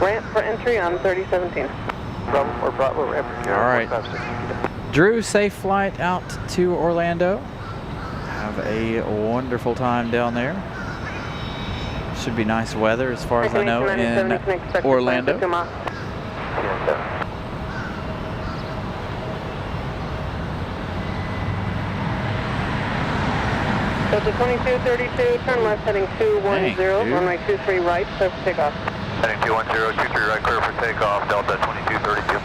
ramp for entry on 3017. Bravo 4, Bravo, ramp. All right. Drew, safe flight out to Orlando. Have a wonderful time down there. Should be nice weather as far as I know in Orlando. Delta 2232, turn left heading 210, runway 23 right, clear for takeoff. Heading 210, 23 right, clear for takeoff, Delta 2232.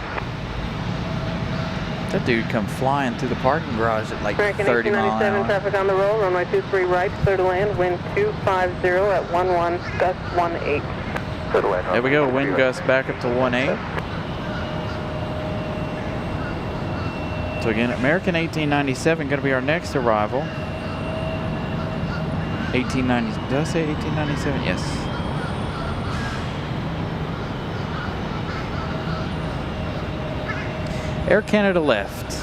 That dude come flying through the parking garage at like American 30 miles an hour. traffic on the roll, runway 23 right, clear to land, wind 250 at 11, gust 18. Clear to land. There we go, wind gust back up to 18. So again, American 1897 going to be our next arrival. 1890, did I say 1897? Yes. Air Canada left.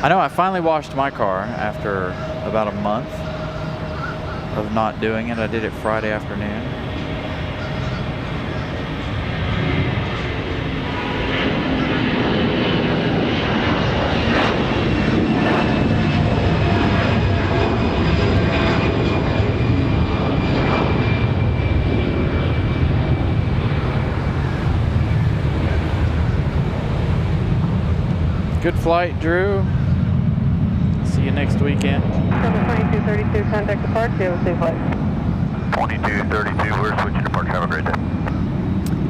I know I finally washed my car after about a month of not doing it. I did it Friday afternoon. Good flight, Drew. See you next weekend. 2232, contact departure. You have a safe flight. 2232, we're switching departure. Have a great day.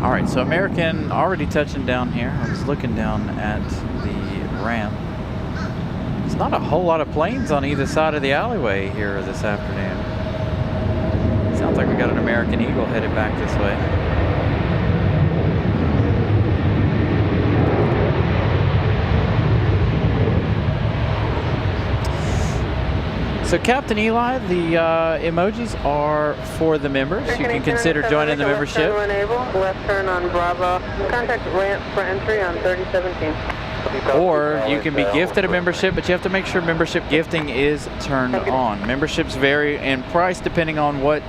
All right, so American already touching down here. I was looking down at the ramp. There's not a whole lot of planes on either side of the alleyway here this afternoon. Sounds like we got an American Eagle headed back this way. So Captain Eli, the emojis are for the members. You can consider joining the membership. Left turn on Bravo. Contact ramp for entry on 3017. Or you can be gifted a membership, but you have to make sure membership gifting is turned on. Memberships vary in price depending on what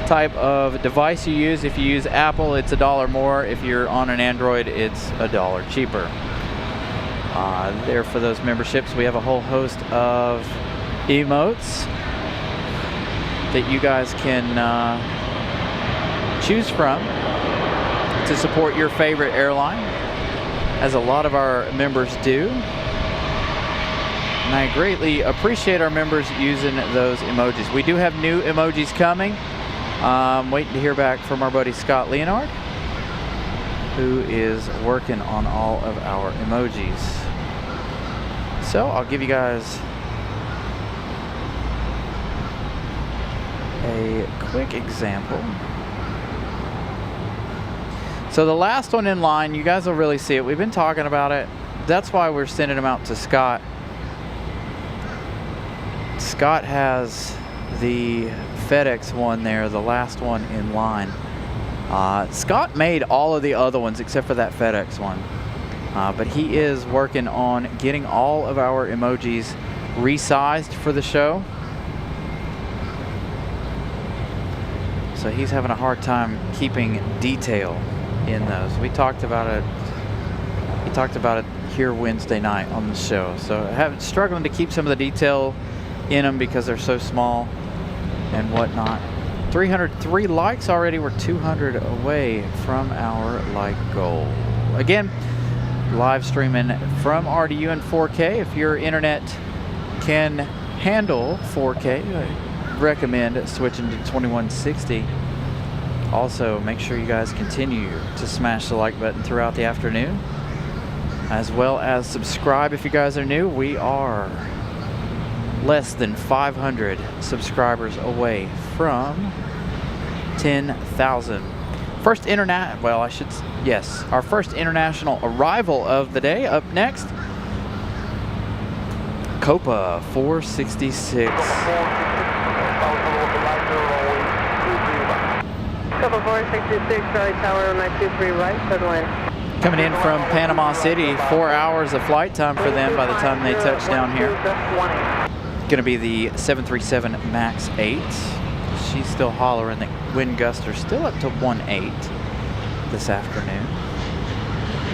type of device you use. If you use Apple, it's $1 more. If you're on an Android, it's $1 cheaper. There for those memberships, we have a whole host of emotes that you guys can choose from to support your favorite airline, as a lot of our members do. And I greatly appreciate our members using those emojis. We do have new emojis coming. Waiting to hear back from our buddy Scott Leonard, who is working on all of our emojis. So I'll give you guys a quick example. So the last one in line, you guys will really see it. We've been talking about it. That's why we're sending them out to Scott. Scott has the FedEx one there, the last one in line. Scott made all of the other ones except for that FedEx one. But he is working on getting all of our emojis resized for the show. So he's having a hard time keeping detail in those. We talked about it. He talked about it here Wednesday night on the show. So struggling to keep some of the detail in them because they're so small and whatnot. 303 likes already. We're 200 away from our like goal. Again, live streaming from RDU in 4K. If your internet can handle 4K, I recommend switching to 2160. Also, make sure you guys continue to smash the like button throughout the afternoon, as well as subscribe if you guys are new. We are less than 500 subscribers away from 10,000. Our first international arrival of the day. Up next, Copa 466. Copa 466, Raleigh Tower, 923 right, clear to land. Coming in from Panama City, 4 hours of flight time for them by the time they touch down here. Gonna be the 737 MAX 8. She's still hollering. The wind gusts are still up to 1.8 this afternoon,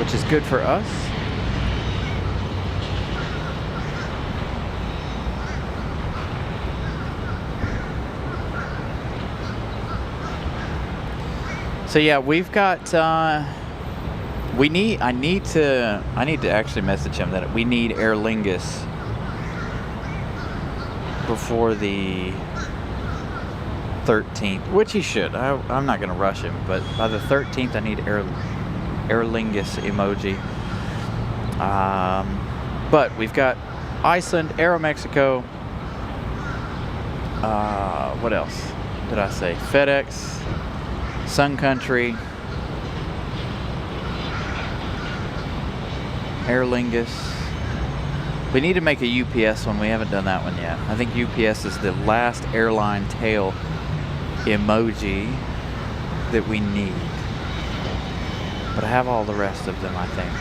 which is good for us. So yeah, we've got. I need to actually message him that we need Aer Lingus before the 13th, which he should. I'm not going to rush him, but by the 13th, I need Aer Lingus emoji. But we've got Iceland, Aeromexico. What else did I say? FedEx, Sun Country, Aer Lingus. We need to make a UPS one. We haven't done that one yet. I think UPS is the last airline tail emoji that we need. But I have all the rest of them, I think.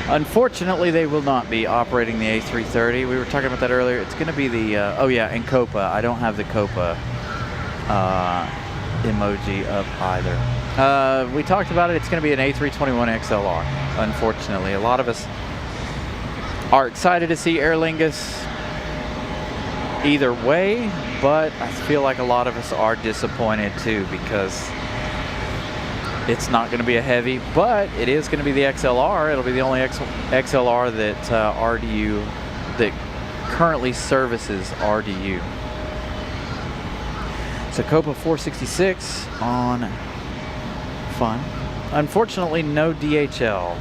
Unfortunately, they will not be operating the A330. We were talking about that earlier. It's going to be the, oh yeah, and Copa. I don't have the Copa emoji up either. We talked about it. It's going to be an A321 XLR, unfortunately. A lot of us are excited to see Aer Lingus either way, but I feel like a lot of us are disappointed too, because it's not going to be a heavy, but it is going to be the XLR. It'll be the only XLR that RDU, that currently services RDU. So Copa 466 on fun. Unfortunately, no DHL.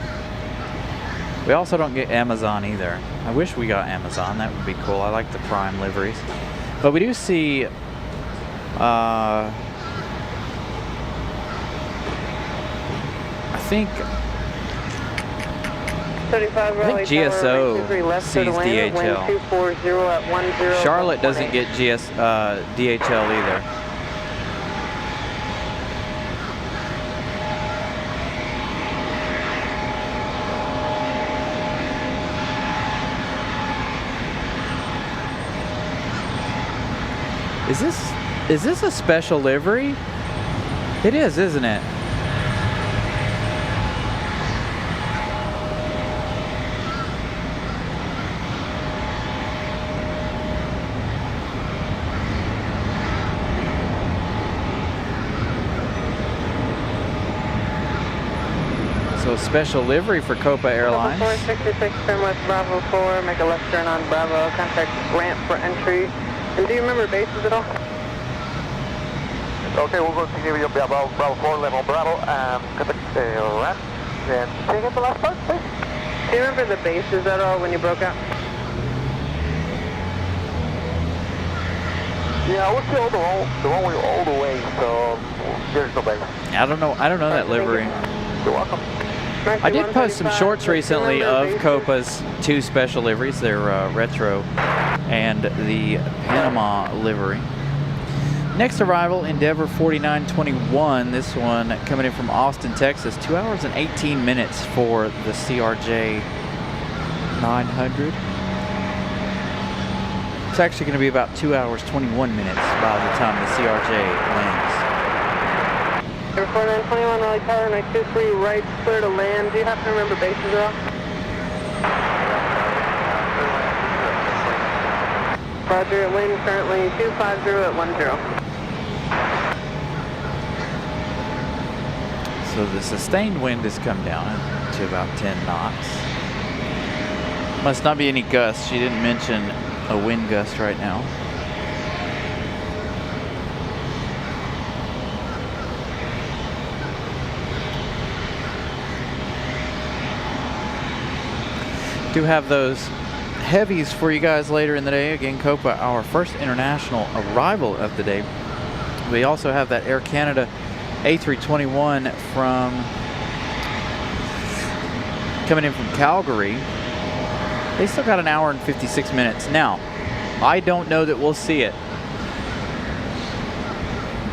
We also don't get Amazon either. I wish we got Amazon. That would be cool. I like the Prime liveries. But we do see I think GSO sees DHL. Charlotte doesn't get DHL either. Is this a special livery? It is, isn't it? So special livery for Copa Airlines. 466, turn west Bravo 4, make a left turn on Bravo, contact ramp for entry. And do you remember bases at all? Okay, we'll go to give you Bravo 4, level Bravo, contact ramp. And take it the last part, please. Do you remember the bases at all when you broke out? Yeah, we're still the runway all the way, so there's no base. I don't know that livery. You're welcome. I did post some shorts recently of Copa's two special liveries, their retro and the Panama livery. Next arrival, Endeavor 4921. This one coming in from Austin, Texas. 2 hours and 18 minutes for the CRJ 900. It's actually going to be about 2 hours 21 minutes by the time the CRJ lands. Air 4921, Raleigh Tower, 923 right, clear to land. Do you happen to remember bases at all? Roger, wind currently 250 at 10. So the sustained wind has come down to about 10 knots. Must not be any gusts. She didn't mention a wind gust right now. Do have those heavies for you guys later in the day. Again, Copa, our first international arrival of the day. We also have that Air Canada A321 from coming in from Calgary. They still got an hour and 56 minutes. Now, I don't know that we'll see it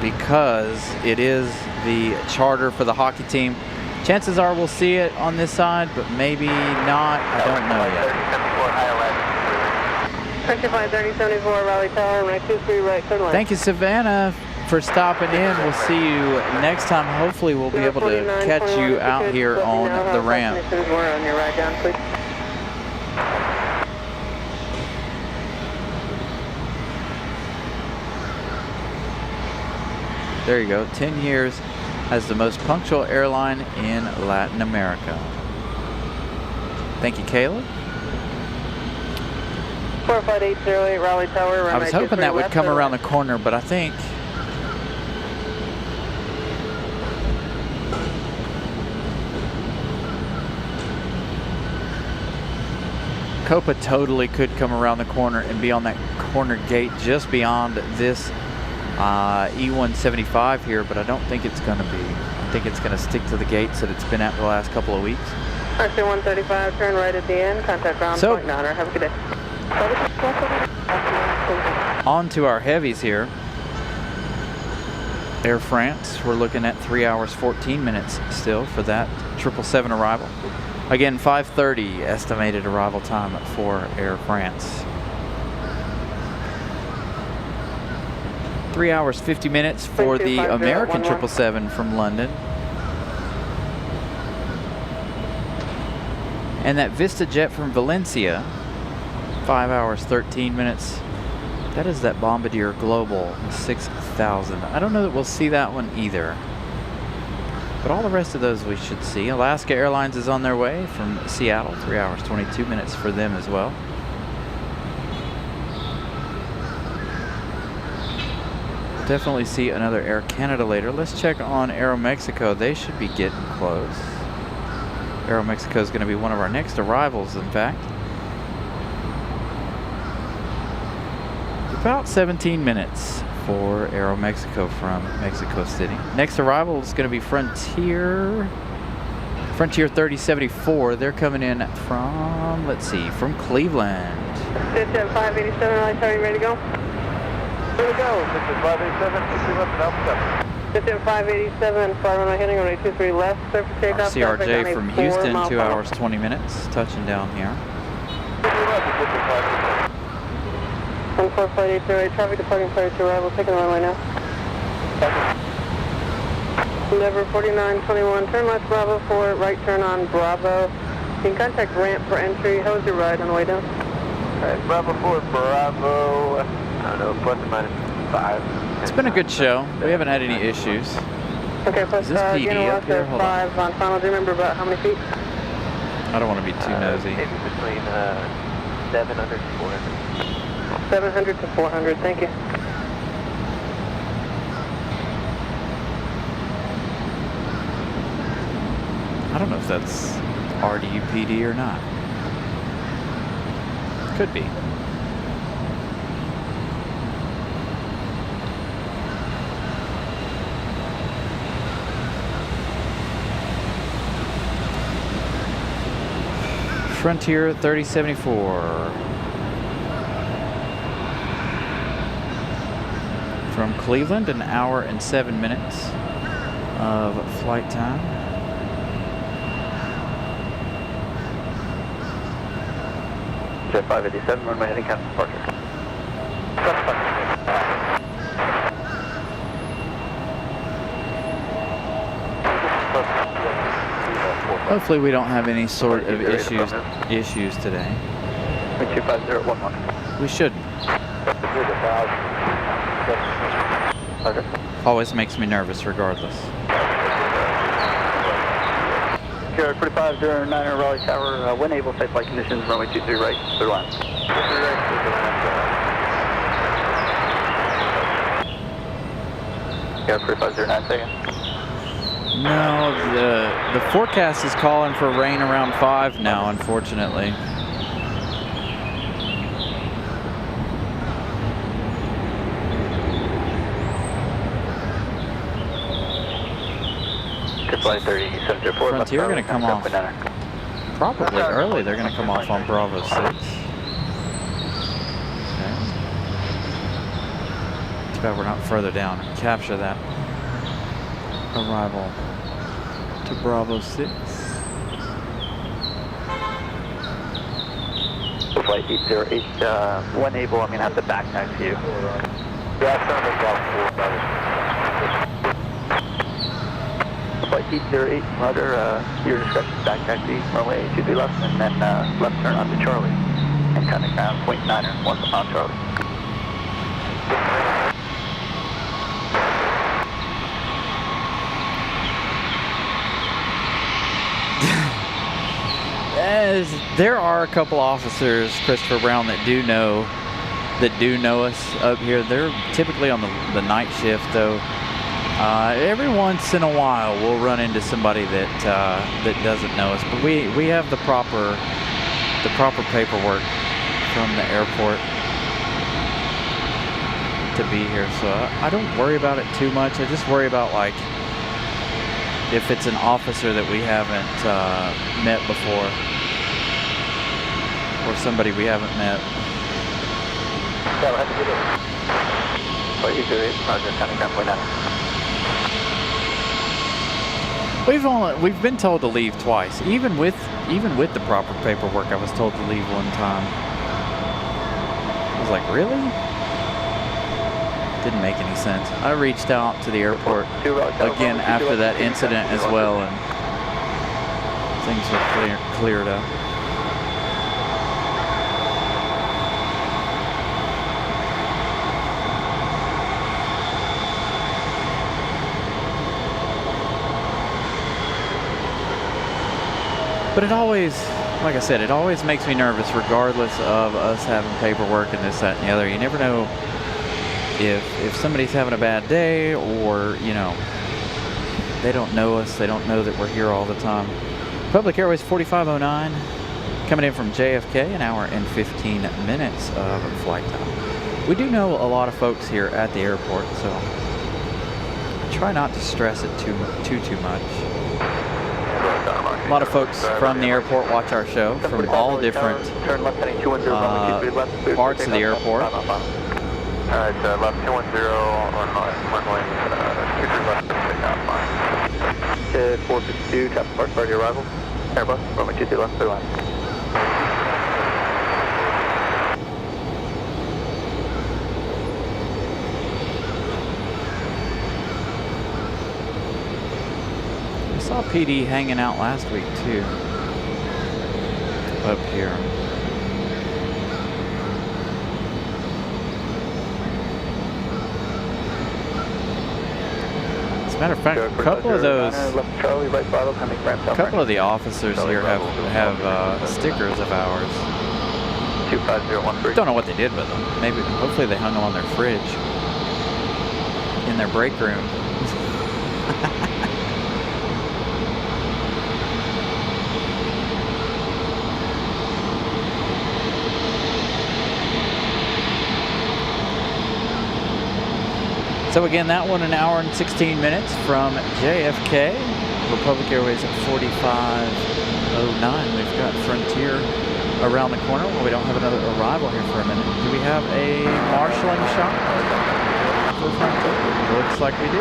because it is the charter for the hockey team. Chances are we'll see it on this side, but maybe not. I don't know yet. 253074 Raleigh Tower, right 23 right, turn left. Thank you, Savannah, for stopping in. We'll see you next time. Hopefully we'll be able to catch you out here on the ramp. We're on your ride down, please. There you go. 10 years as the most punctual airline in Latin America. Thank you, Caleb. 45808 Raleigh Tower. I was hoping that would come around the corner, but I think Copa totally could come around the corner and be on that corner gate just beyond this E175 here, but I don't think it's going to be. I think it's going to stick to the gates that it's been at the last couple of weeks. RC 135, turn right at the end, contact ground point 9. Have a good day. On to our heavies here. Air France, we're looking at 3 hours 14 minutes still for that 777 arrival. Again, 5:30 estimated arrival time for Air France. 3 hours 50 minutes for the American 777 from London. And that Vista jet from Valencia, 5 hours 13 minutes. That is that Bombardier Global 6000. I don't know that we'll see that one either, but all the rest of those we should see. Alaska Airlines is on their way from Seattle, 3 hours 22 minutes for them as well. Definitely see another Air Canada later. Let's check on Aeromexico. They should be getting close. Aeromexico is going to be one of our next arrivals, in fact. About 17 minutes for Aeromexico from Mexico City. Next arrival is going to be Frontier 3074. They're coming in from, let's see, from Cleveland. 587, Raleigh Tower, you ready to go? Here we go. This is 587, 23 left, and Alpha 7. 587, fly runway heading on 23 left, surface takeoff. CRJ from Houston, 2 hours 20 minutes, touching down here. 14580, traffic departing prior to arrival, taking the runway now. Lever 4921, turn left Bravo 4, right turn on Bravo. You can contact ramp for entry. How was your ride on the way down? Alright, Bravo 4, Bravo, I don't know, plus or minus 5. It's been a good show. We haven't had any issues. Okay, plus is this PD up here? Hold 5 on final. Do you remember about how many feet? I don't want to be too nosy. Maybe between 700 to 400. 700 to 400, thank you. I don't know if that's RDUPD or not. Could be. Frontier 3074. From Cleveland, an hour and 7 minutes of flight time. Jet 587, runway heading captain departure. Hopefully we don't have any sort of issues today. 25011. We shouldn't. Always makes me nervous regardless. Sierra 45, Durham 9 Raleigh Tower, when able, safe flight conditions, runway 23 right, clear line. 23 right, clear line. Sierra 4509, second. No, the forecast is calling for rain around 5 now, unfortunately. Flight 3704. Frontier going to come off probably early. They're going to come off on Bravo 6. Okay. Too bad we're not further down. Capture that arrival to Bravo 6. Flight 808, when able, I'm going to have to back taxi you. Yeah, sounds like Bravo 4, Flight 808, rudder, your discretion, back taxi, runway 23 left, and then left turn onto Charlie. And contact ground, 0.9er, once on Charlie. There are a couple officers, Christopher Brown, that do know us up here. They're typically on the night shift, though. Every once in a while, we'll run into somebody that doesn't know us, but we have the proper paperwork from the airport to be here, so I don't worry about it too much. I just worry about, like, if it's an officer that we haven't met before, or somebody we haven't met. We've been told to leave twice. Even with the proper paperwork, I was told to leave one time. I was like, really? Didn't make any sense. I reached out to the airport again after that incident as well, and things were cleared up. But it always, like I said, it always makes me nervous regardless of us having paperwork and this, that, and the other. You never know if somebody's having a bad day, or, you know, they don't know us, they don't know that we're here all the time. Public Airways 4509, coming in from JFK, an hour and 15 minutes of flight time. We do know a lot of folks here at the airport, so try not to stress it too much. A lot of folks from the airport watch our show from all different parts of the airport. Alright, left 210 on runway 23 left, takeoff line. 452, tap park party arrival. Airbus, runway 23 left, clear line. I saw PD hanging out last week too, up here. As a matter of fact, a couple of the officers here have stickers of ours. 25013. Don't know what they did with them. Maybe, hopefully they hung them on their fridge in their break room. So again, that one an hour and 16 minutes from JFK. Republic Airways at 4509. We've got Frontier around the corner. Well, we don't have another arrival here for a minute. Do we have a marshalling shot for Frontier? Looks like we do.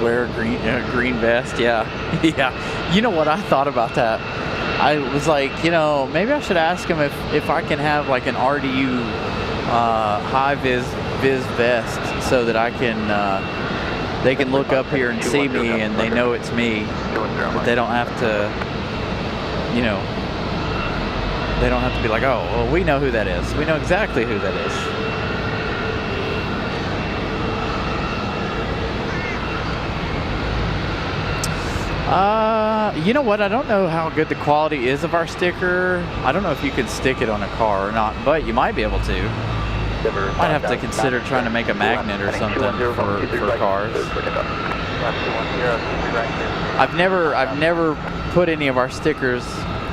Wear a green vest, yeah. Yeah. You know what, I thought about that. I was like, you know, maybe I should ask him if I can have like an RDU high vis vest, so that I can they can look up here and see me and they know it's me, but they don't have to, you know, they don't have to be like, oh, well, we know who that is. We know exactly who that is. You know what? I don't know how good the quality is of our sticker. I don't know if you could stick it on a car or not, but you might be able to. Might have to consider trying to make a magnet or something for cars. I've never put any of our stickers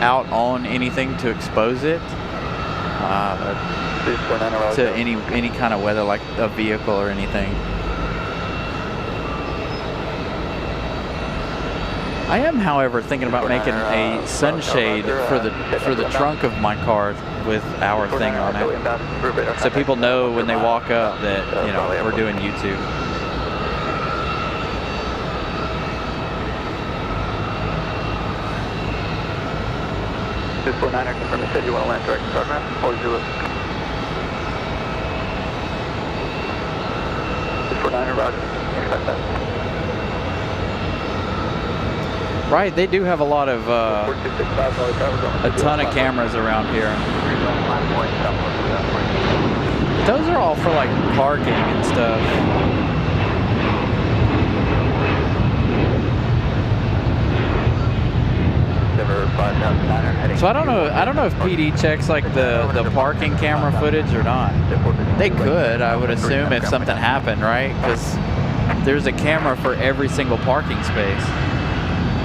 out on anything to expose it to any kind of weather, like a vehicle or anything. I am, however, thinking about making a sunshade for the trunk of my car with our thing on it, so people know when they walk up that, you know, we're doing YouTube. Niner, confirm you said you want to land direct program, or Zulu? 249er, roger. Expect that. Right, they do have a lot of, a ton of cameras around here. Those are all for like parking and stuff. So I don't know if PD checks like the parking camera footage or not. They could, I would assume, if something happened, right? Because there's a camera for every single parking space.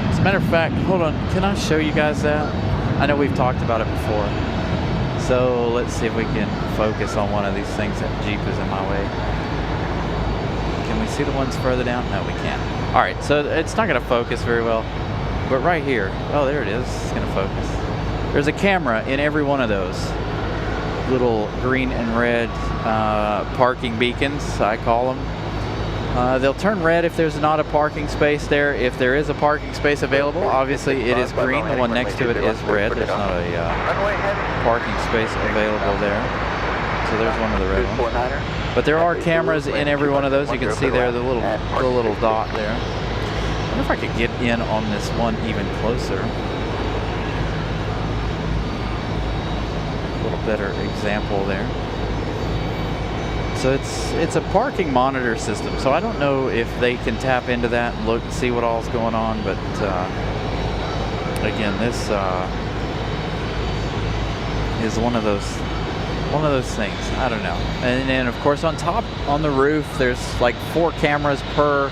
As a matter of fact, hold on, can I show you guys that? I know we've talked about it before. So let's see if we can focus on one of these things. That Jeep is in my way. Can we see the ones further down? No, we can't. All right, so it's not gonna focus very well. But right here, oh, there it is, it's gonna focus. There's a camera in every one of those little green and red parking beacons, I call them. They'll turn red if there's not a parking space there. If there is a parking space available, obviously it is green. The one next to it is red. There's not a parking space available there. So there's one of the red ones. But there are cameras in every one of those. You can see there the little dot there. I wonder if I could get in on this one even closer. A little better example there. So it's a parking monitor system. So I don't know if they can tap into that and look and see what all's going on. But again, this is one of those things. I don't know. And then of course on top, on the roof, there's like 4 cameras per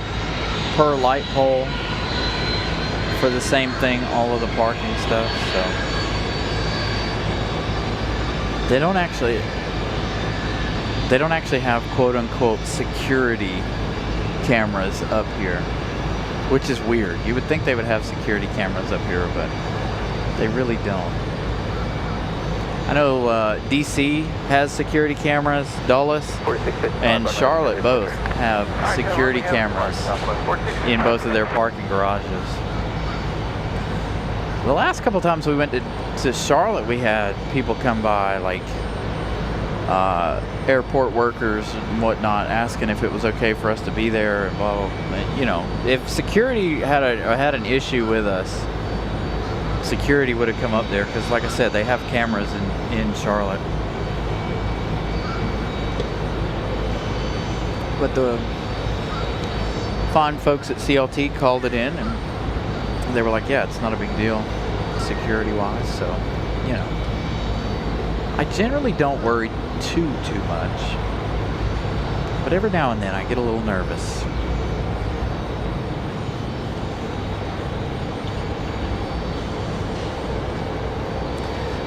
light pole for the same thing, all of the parking stuff. So they don't actually have quote-unquote security cameras up here, which is weird. You would think they would have security cameras up here, but they really don't. I know DC has security cameras, Dulles and Charlotte both have security cameras in both of their parking garages. The last couple times we went to Charlotte, we had people come by, like airport workers and whatnot, asking if it was okay for us to be there and blah, blah, blah. You know, if security had an issue with us, security would have come up there, because like I said, they have cameras in Charlotte. But the fine folks at CLT called it in, and they were like, yeah, it's not a big deal security wise. So, you know, I generally don't worry too much, but every now and then I get a little nervous.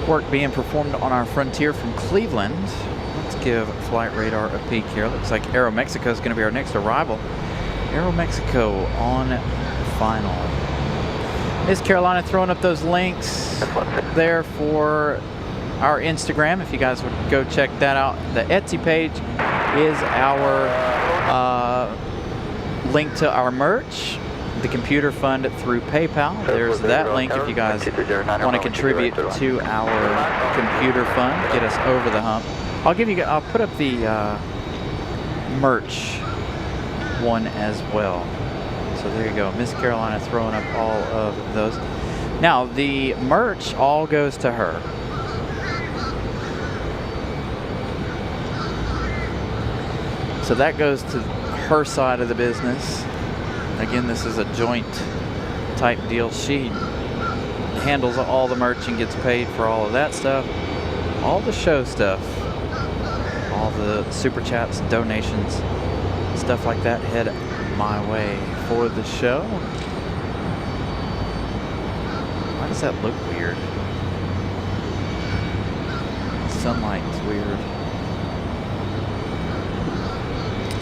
Work being performed on our Frontier from Cleveland. Let's give flight radar a peek here. Looks like Aeromexico is going to be our next arrival. Aeromexico on final. Miss Carolina throwing up those links there for our Instagram. If you guys would go check that out. The Etsy page is our link to our merch. The computer fund through PayPal. There's that link if you guys want to contribute to our computer fund, get us over the hump. I'll put up the merch one as well. So there you go. Miss Carolina throwing up all of those. Now the merch all goes to her. So that goes to her side of the business. Again, this is a joint type deal. She handles all the merch and gets paid for all of that stuff. All the show stuff, all the super chats, donations, stuff like that head my way for the show. Why does that look weird? Sunlight's weird.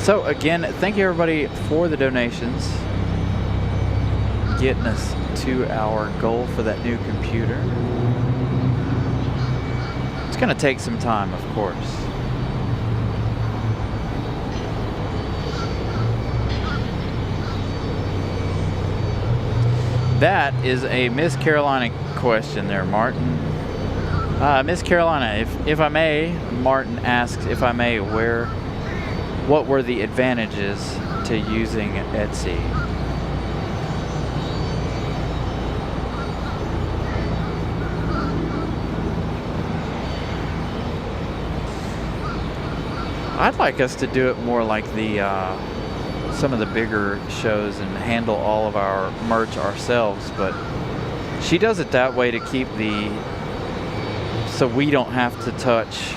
So again, thank you everybody for the donations, getting us to our goal for that new computer. It's gonna take some time, of course. That is a Miss Carolina question there, Martin. Miss Carolina, if I may, Martin asks, if I may, what were the advantages to using Etsy? I'd like us to do it more like the some of the bigger shows and handle all of our merch ourselves, but she does it that way to keep so we don't have to touch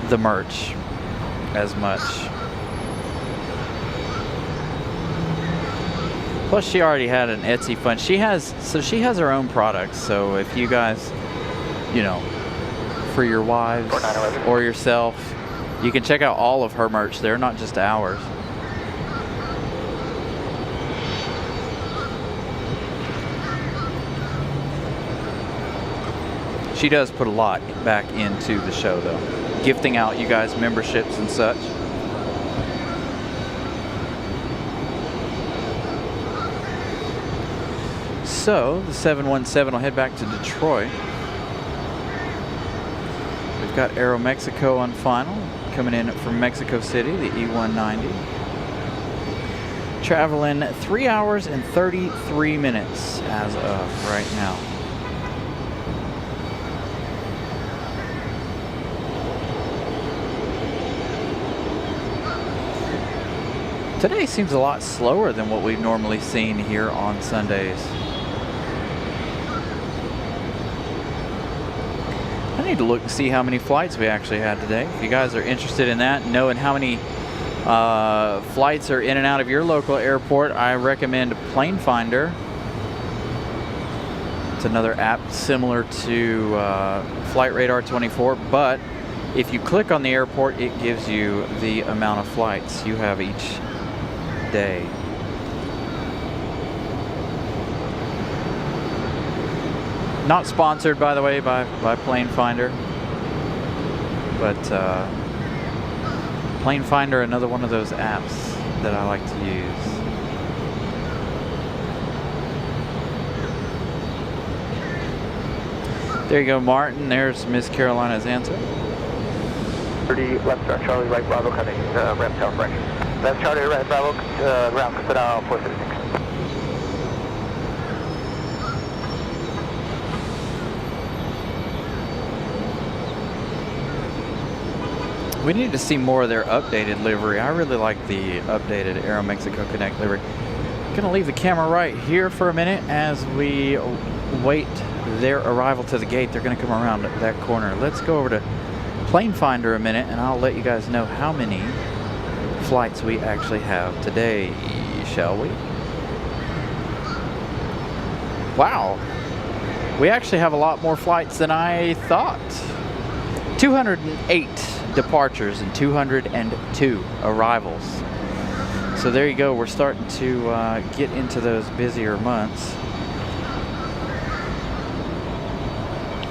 the merch as much. Plus she already had an Etsy fund. She has her own products, so if you guys, you know, for your wives or yourself, you can check out all of her merch there, not just ours. She does put a lot back into the show though, gifting out you guys memberships and such. So the 717 will head back to Detroit. We've got Aero Mexico on final, coming in from Mexico City, the E190. Traveling 3 hours and 33 minutes as of right now. Today seems a lot slower than what we've normally seen here on Sundays. I need to look and see how many flights we actually had today. If you guys are interested in that, knowing how many flights are in and out of your local airport, I recommend Plane Finder. It's another app similar to Flight Radar 24, but if you click on the airport, it gives you the amount of flights you have each day. Not sponsored, by the way, by Plane Finder, but Plane Finder, another one of those apps that I like to use. There you go, Martin. There's Miss Carolina's answer. 30 left start Charlie, right Bravo, cutting ramp tower correction. Left Charlie, right Bravo, route Capital 436. We need to see more of their updated livery. I really like the updated Aero Mexico Connect livery. Gonna leave the camera right here for a minute as we wait their arrival to the gate. They're gonna come around that corner. Let's go over to Plane Finder a minute and I'll let you guys know how many flights we actually have today, shall we? Wow, we actually have a lot more flights than I thought. 208 departures and 202 arrivals. So there you go, we're starting to get into those busier months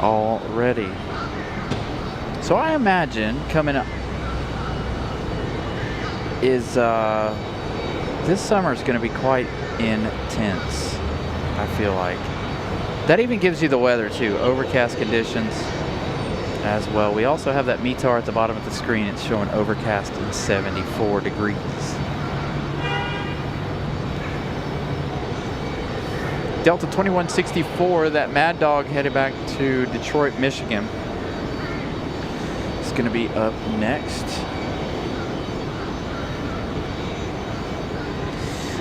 already. So I imagine coming up is this summer is going to be quite intense. I feel like that even gives you the weather too, overcast conditions as well. We also have that METAR at the bottom of the screen. It's showing overcast and 74 degrees. Delta 2164, that Mad Dog headed back to Detroit, Michigan. It's going to be up next.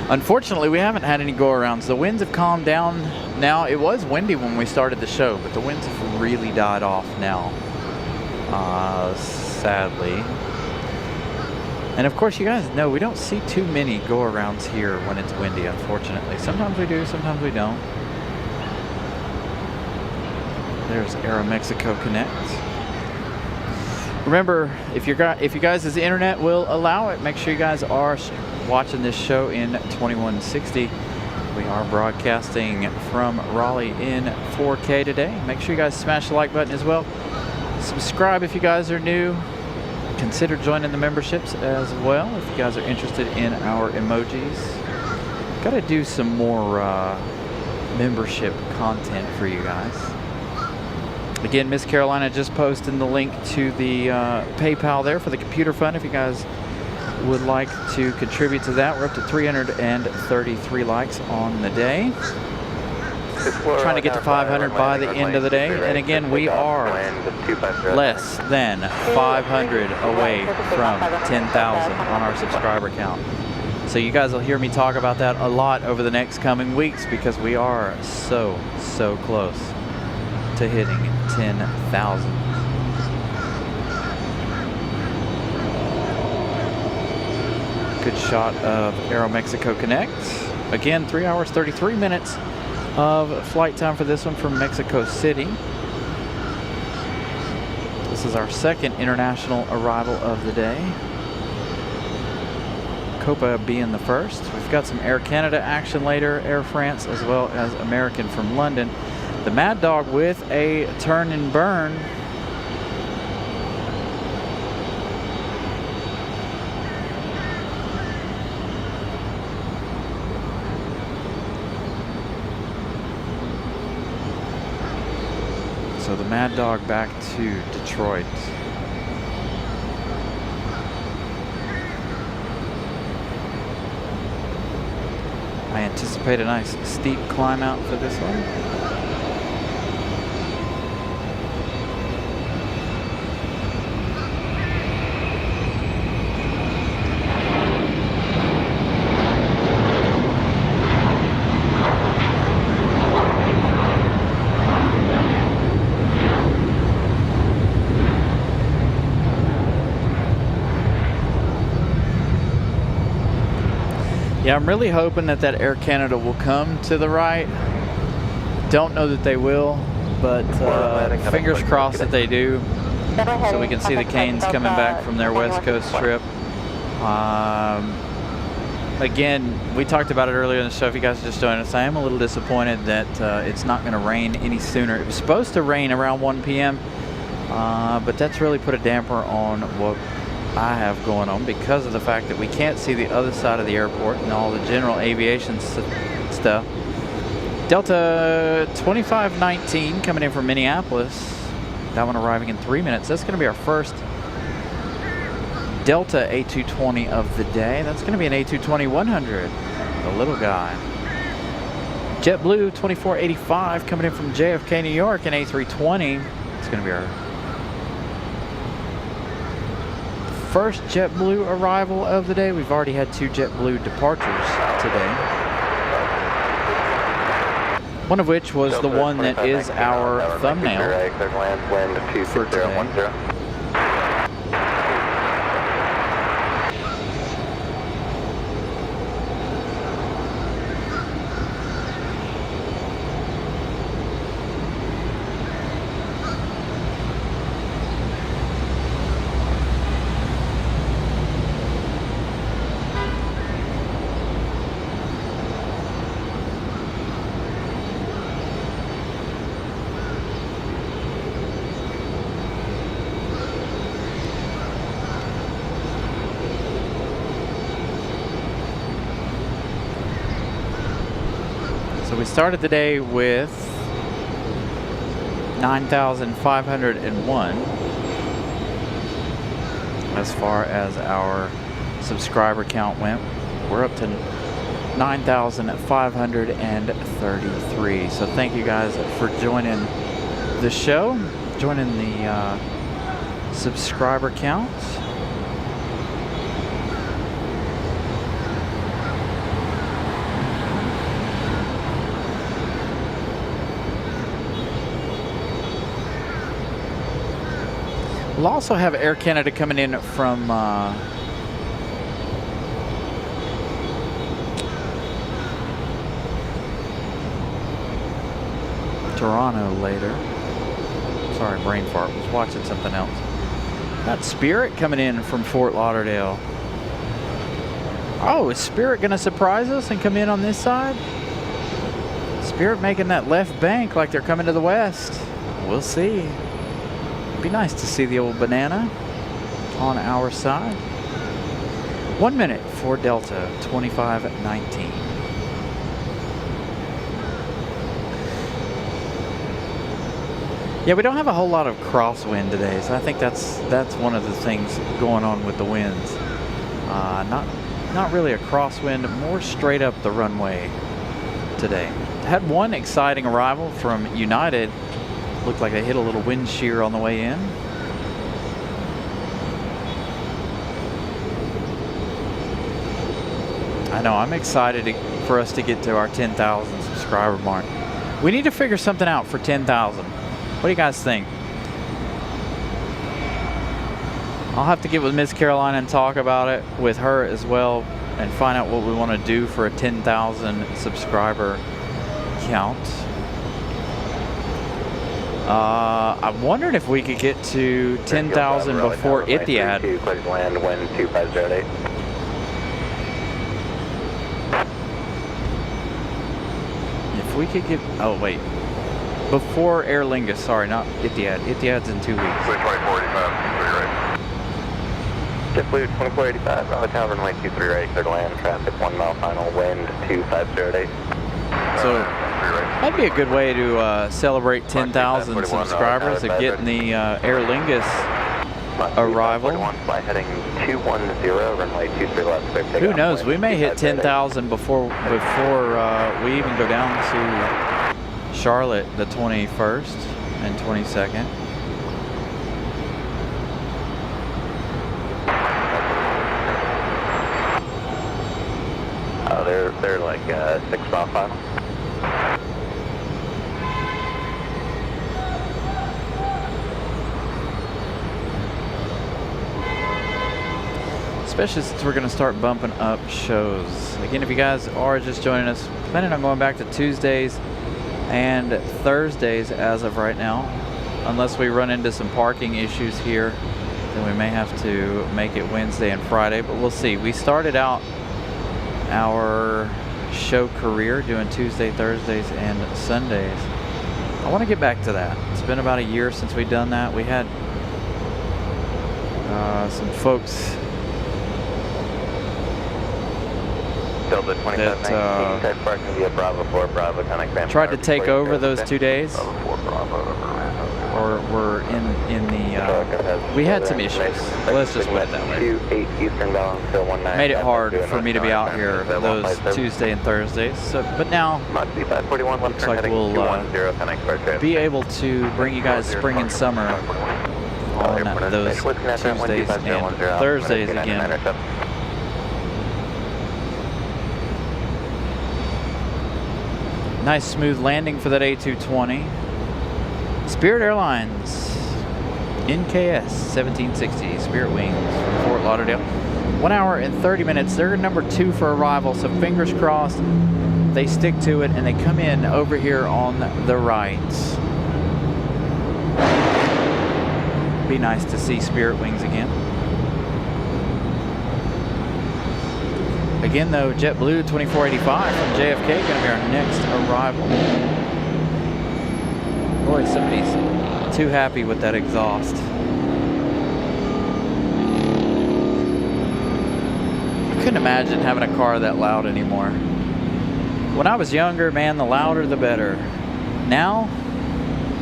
Unfortunately, we haven't had any go-arounds. The winds have calmed down now. It was windy when we started the show, but the winds have really died off now. sadly. And of course, you guys know we don't see too many go-arounds here when it's windy, unfortunately. Sometimes we do, sometimes we don't. There's Aeromexico Connect. Remember, if you guys' internet will allow it, make sure you guys are watching this show in 2160. We are broadcasting from Raleigh in 4K today. Make sure you guys smash the like button as well. Subscribe if you guys are new. Consider joining the memberships as well if you guys are interested in our emojis. Got to do some more membership content for you guys. Again, Miss Carolina just posted the link to the PayPal there for the computer fund if you guys would like to contribute to that. We're up to 333 likes on the day. Trying to get to 500 by the end of the day. And again, we are less than 500 away from 10,000 on our subscriber count. So you guys will hear me talk about that a lot over the next coming weeks because we are so close to hitting 10,000. Good shot of Aeromexico Connect. Again, 3 hours, 33 minutes of flight time for this one from Mexico City. This is our second international arrival of the day. Copa being the first. We've got some Air Canada action later, Air France, as well as American from London. The Mad Dog with a turn and burn. So the Mad Dog back to Detroit. I anticipate a nice steep climb out for this one. Yeah, I'm really hoping that Air Canada will come to the right. Don't know that they will, but fingers crossed that they do. So we can see the Canes coming back from their West Coast trip. Again, we talked about it earlier in the show. If you guys are just joining us, I am a little disappointed that it's not going to rain any sooner. It was supposed to rain around 1 p.m., but that's really put a damper on what I have going on because of the fact that we can't see the other side of the airport and all the general aviation stuff. Delta 2519 coming in from Minneapolis. That one arriving in 3 minutes. That's going to be our first Delta A220 of the day. That's going to be an A220-100, the little guy. JetBlue 2485 coming in from JFK, New York, an A320. It's going to be our first JetBlue arrival of the day. We've already had 2 JetBlue departures today. One of which was the one that is our thumbnail for today. So we started the day with 9,501 as far as our subscriber count went. We're up to 9,533. So thank you guys for joining the show, joining the subscriber count. We'll also have Air Canada coming in from Toronto later. Sorry, brain fart. Was watching something else. Got Spirit coming in from Fort Lauderdale. Oh, is Spirit gonna surprise us and come in on this side? Spirit making that left bank like they're coming to the west. We'll see. It'd be nice to see the old banana on our side. 1 minute for Delta 2519. Yeah, we don't have a whole lot of crosswind today, so I think that's one of the things going on with the winds. Not really a crosswind, more straight up the runway today. Had one exciting arrival from United. Looked like they hit a little wind shear on the way in. I know, I'm excited for us to get to our 10,000 subscriber mark. We need to figure something out for 10,000. What do you guys think? I'll have to get with Miss Carolina and talk about it with her as well and find out what we want to do for a 10,000 subscriber count. I wondered if we could get to 10,000 before Etihad. Land wind 2508. If we could get, oh wait, before Aer Lingus, sorry, not Etihad. Etihad's in 2 weeks. 2485, JetBlue 2485, Raleigh Tower, runway 23 right, clear to land, traffic 1 mile final, wind 2508. So that'd be a good way to celebrate 10,000 subscribers and getting the Aer Lingus arrival. Fly heading 210, runway 23 left, clear takeoff. Who knows? We may hit 10,000 before we even go down to Charlotte the 21st and 22nd. Oh, they're like 6 mile final. Especially since we're going to start bumping up shows. Again, if you guys are just joining us, planning on going back to Tuesdays and Thursdays as of right now. Unless we run into some parking issues here, then we may have to make it Wednesday and Friday, but we'll see. We started out our show career doing Tuesday, Thursdays, and Sundays. I want to get back to that. It's been about a year since we've done that. We had some folks that tried to take over those 2 days, or were in the we had some issues. Let's just put it that way. Made it hard for me to be out here those Tuesday and Thursdays. So, but now looks like we'll be able to bring you guys spring and summer on those Tuesdays and Thursdays again. Nice smooth landing for that A220. Spirit Airlines, NKS 1760, Spirit Wings from Fort Lauderdale. 1 hour and 30 minutes. They're number 2 for arrival, so fingers crossed they stick to it and they come in over here on the right. Be nice to see Spirit Wings again. Again though, JetBlue 2485 from JFK, going to be our next arrival. Boy, somebody's too happy with that exhaust. I couldn't imagine having a car that loud anymore. When I was younger, man, the louder the better. Now,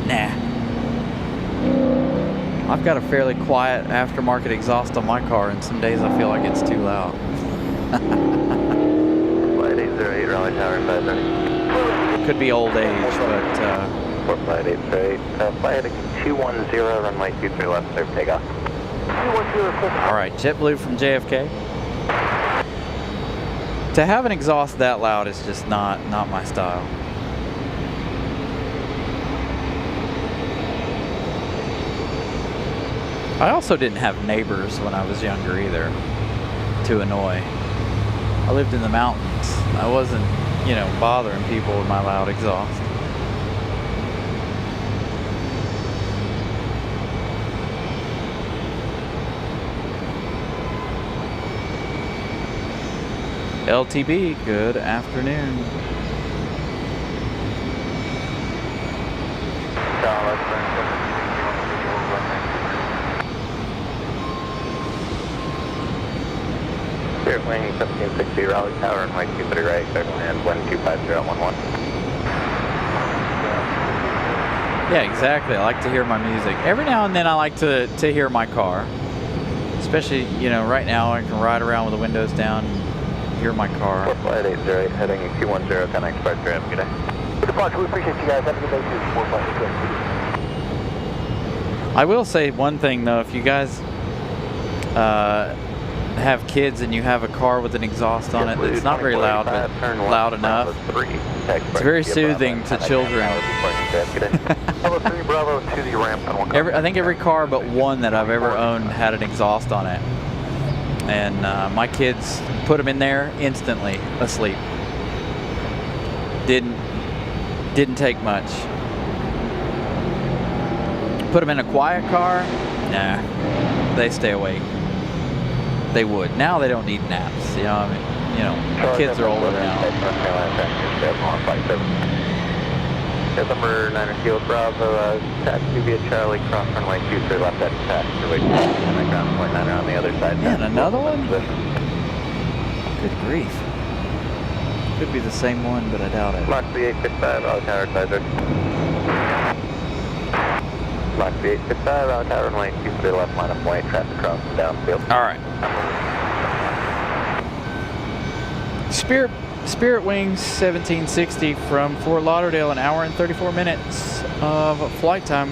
nah. I've got a fairly quiet aftermarket exhaust on my car, and some days I feel like it's too loud. Flight 808, Raleigh Tower, 530. Could be old age, but... Flight 808, flight heading 210, runway 23 left, clear takeoff. Alright, JetBlue from JFK. To have an exhaust that loud is just not my style. I also didn't have neighbors when I was younger either to annoy. I lived in the mountains. I wasn't, you know, bothering people with my loud exhaust. LTB, good afternoon. Spirit Wing 1760 Raleigh Tower and White 2 right, clear command 125011. Yeah, exactly. I like to hear my music. Every now and then I like to hear my car. Especially, you know, right now I can ride around with the windows down and hear my car. Flight 808 heading Q10, connect Spark Durham, good day. Good bunch, we appreciate you guys. Have a good day too. 456. I will say one thing though, if you guys have kids and you have a car with an exhaust on it that's not very loud but loud enough, it's very soothing to children. I think every car but one that I've ever owned had an exhaust on it, and my kids put them in there instantly asleep. Didn't take much. Put them in a quiet car, nah, they stay awake. They would. Now they don't need naps. You know, I mean, you know, my kids are older now. Number 9 Kilo Bravo, taxi via Charlie, cross runway 23 left at taxi, and the ground point 9 on the other side. Man, another one? Good grief. Could be the same one, but I doubt it. Lock the 865, Raleigh Tower, advisor. Lock the 865, Raleigh Tower, runway 23 left, line of white, traffic cross downfield. All right. Spirit Wings 1760 from Fort Lauderdale, an hour and 34 minutes of flight time.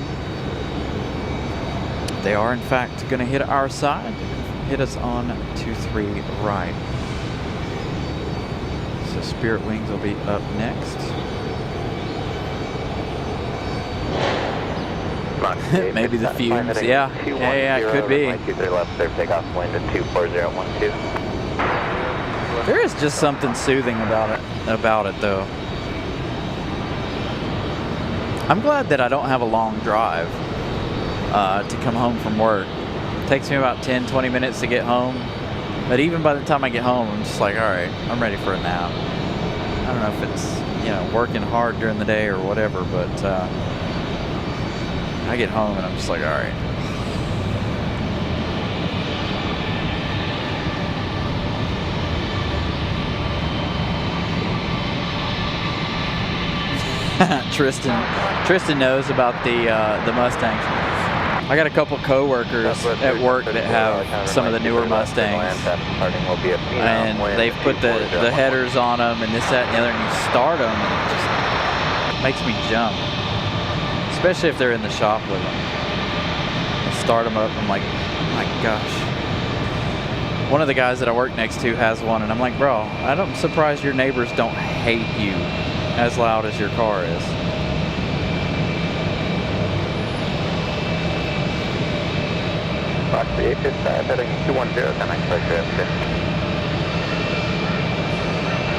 They are in fact going to hit our side, hit us on 23 right. So Spirit Wings will be up next. Maybe the fumes, yeah, it could be. There is just something soothing about it though. I'm glad that I don't have a long drive to come home from work. It takes me about 10-20 minutes to get home, but even by the time I get home, I'm just like, all right, I'm ready for a nap. I don't know if it's, you know, working hard during the day or whatever, but I get home and I'm just like, all right. Tristan knows about the Mustangs. I got a couple co-workers at work that have some of the newer Mustangs, and they've put the headers on them and this, that, and the other, and you start them and it just makes me jump. Especially if they're in the shop with them. I start them up, I'm like, oh my gosh. One of the guys that I work next to has one, and I'm like, bro, I'm surprised your neighbors don't hate you as loud as your car is. Box 855 heading 210, connect right there.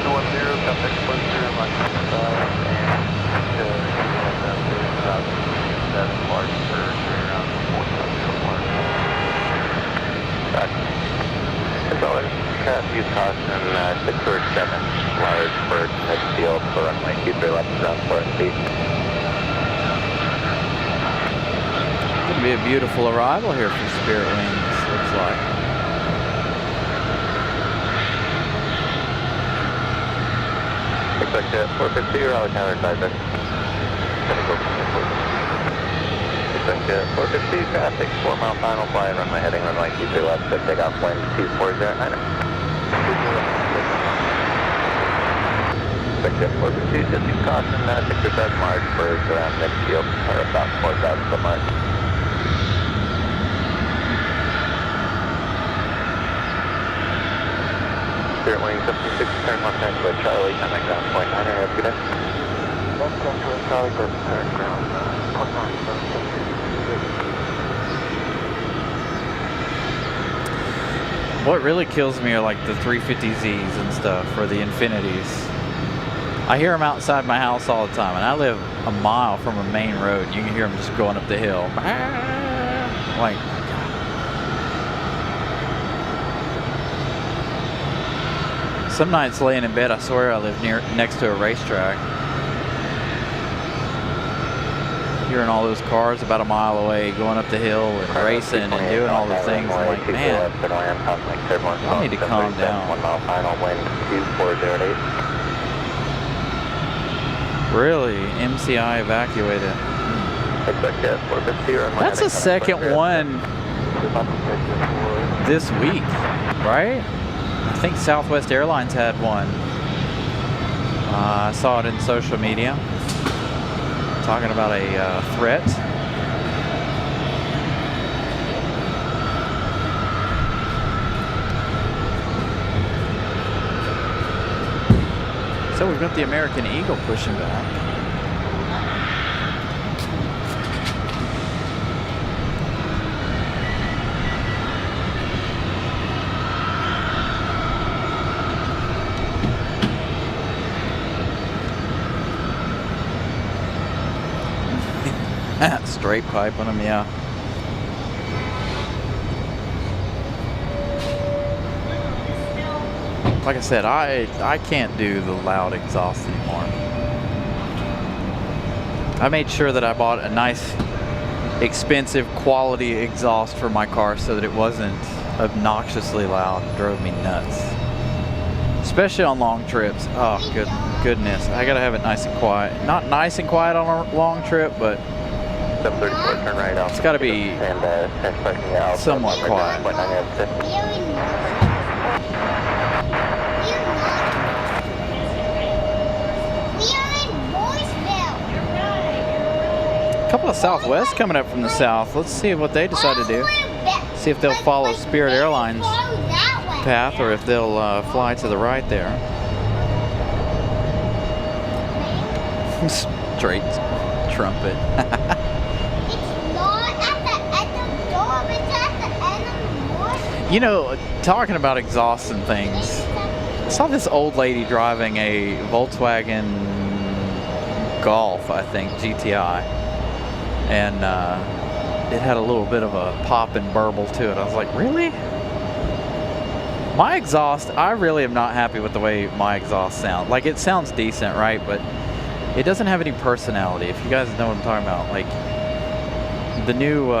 210, contact point 0, Mach 5, and March for around 4.0 March. Use caution, 6 or 7 large bird next field for runway 23 left ground 4 feet. It's going to be a beautiful arrival here for Spirit Wings, looks like. Expect 450, Raleigh Tower advisor. Expect 450, traffic, 4 mile final flight, runway heading runway 23 left, so take off wind 2409. Expect 450, just use caution, 6 or 7 large birds around midfield, or about 4,000 foot mark. Spirit Wing 76, turn left hand to Charlie, connect ground point 9, have a good day. Left hand to Charlie, turn ground point 9, What really kills me are like the 350Zs and stuff, or the Infinities. I hear them outside my house all the time, and I live a mile from a main road. You can hear them just going up the hill. Like, some nights laying in bed, I swear I live next to a racetrack. Hearing all those cars about a mile away going up the hill and racing and doing all the things. I'm like, man, I need to calm down. 1 mile final, wind 2408. Really? MCI evacuated. That's the second one this week, right? I think Southwest Airlines had one. I saw it in social media. Talking about a threat. So we've got the American Eagle pushing back. Straight pipe on them, yeah. Like I said, I can't do the loud exhaust anymore. I made sure that I bought a nice, expensive, quality exhaust for my car so that it wasn't obnoxiously loud. It drove me nuts. Especially on long trips. Oh, goodness. I gotta have it nice and quiet. Not nice and quiet on a long trip, but 734, turn right out. It's got to be somewhat quiet. A couple of Southwest coming up from the south. Let's see what they decide to do. See if they'll follow Spirit Airlines path or if they'll fly to the right there. Straight trumpet. You know, talking about exhaust and things, I saw this old lady driving a Volkswagen Golf, I think, GTI, and it had a little bit of a pop and burble to it. I was like, really? My exhaust, I really am not happy with the way my exhaust sounds. Like, it sounds decent, right? But it doesn't have any personality, if you guys know what I'm talking about. Like, the new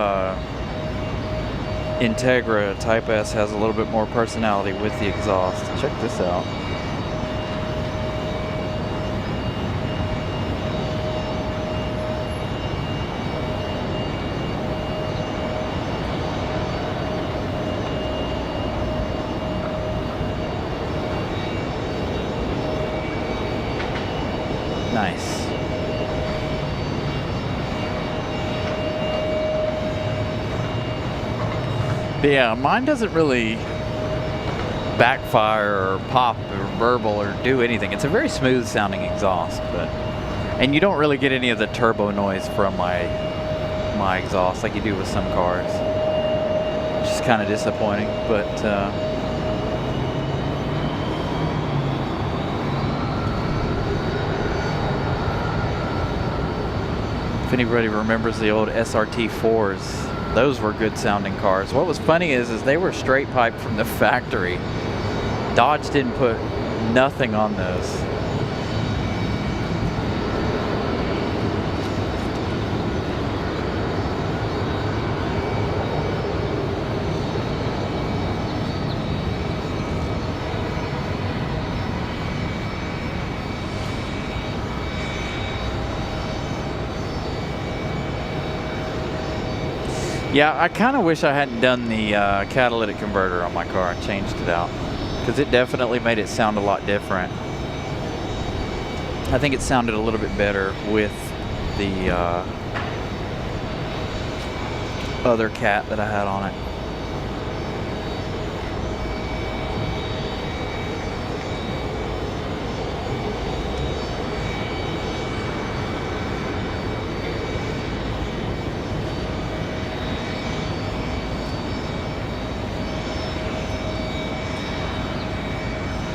Integra Type S has a little bit more personality with the exhaust. Check this out. Nice. But yeah, mine doesn't really backfire or pop or burble or do anything. It's a very smooth sounding exhaust, and you don't really get any of the turbo noise from my exhaust like you do with some cars. Which is kind of disappointing, but if anybody remembers the old SRT4s, those were good sounding cars. What was funny is they were straight pipe from the factory. Dodge didn't put nothing on those. Yeah, I kind of wish I hadn't done the catalytic converter on my car and changed it out, because it definitely made it sound a lot different. I think it sounded a little bit better with the other cat that I had on it.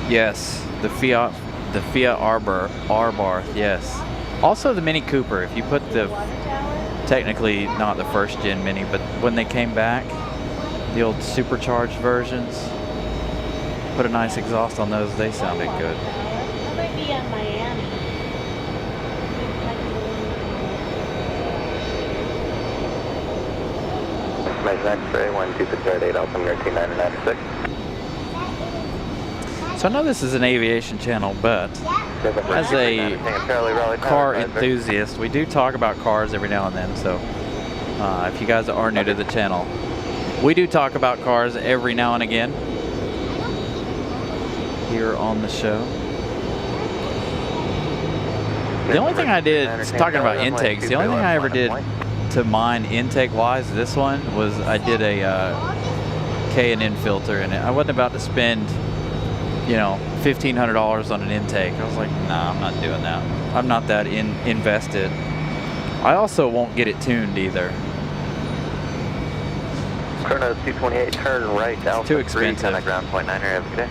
Yes, the Fiat Abarth, yes. Also the Mini Cooper, if you put the, technically not the first gen Mini, but when they came back, the old supercharged versions, put a nice exhaust on those, they sounded good. That might be on Miami. Measure X-ray 12608 altimeter 2996. So I know this is an aviation channel, but as a car enthusiast, we do talk about cars every now and then. So if you guys are new to the channel, we do talk about cars every now and again here on the show. The only thing I did, talking about intakes, the only thing I ever did to mine intake wise, this one was I did a K&N filter in it. I wasn't about to spend, you know, $1,500 on an intake. I was like, nah, I'm not doing that. I'm not that invested. I also won't get it tuned either. Kronos 228, turn right. It's too expensive ground point 9 area. Have a good day.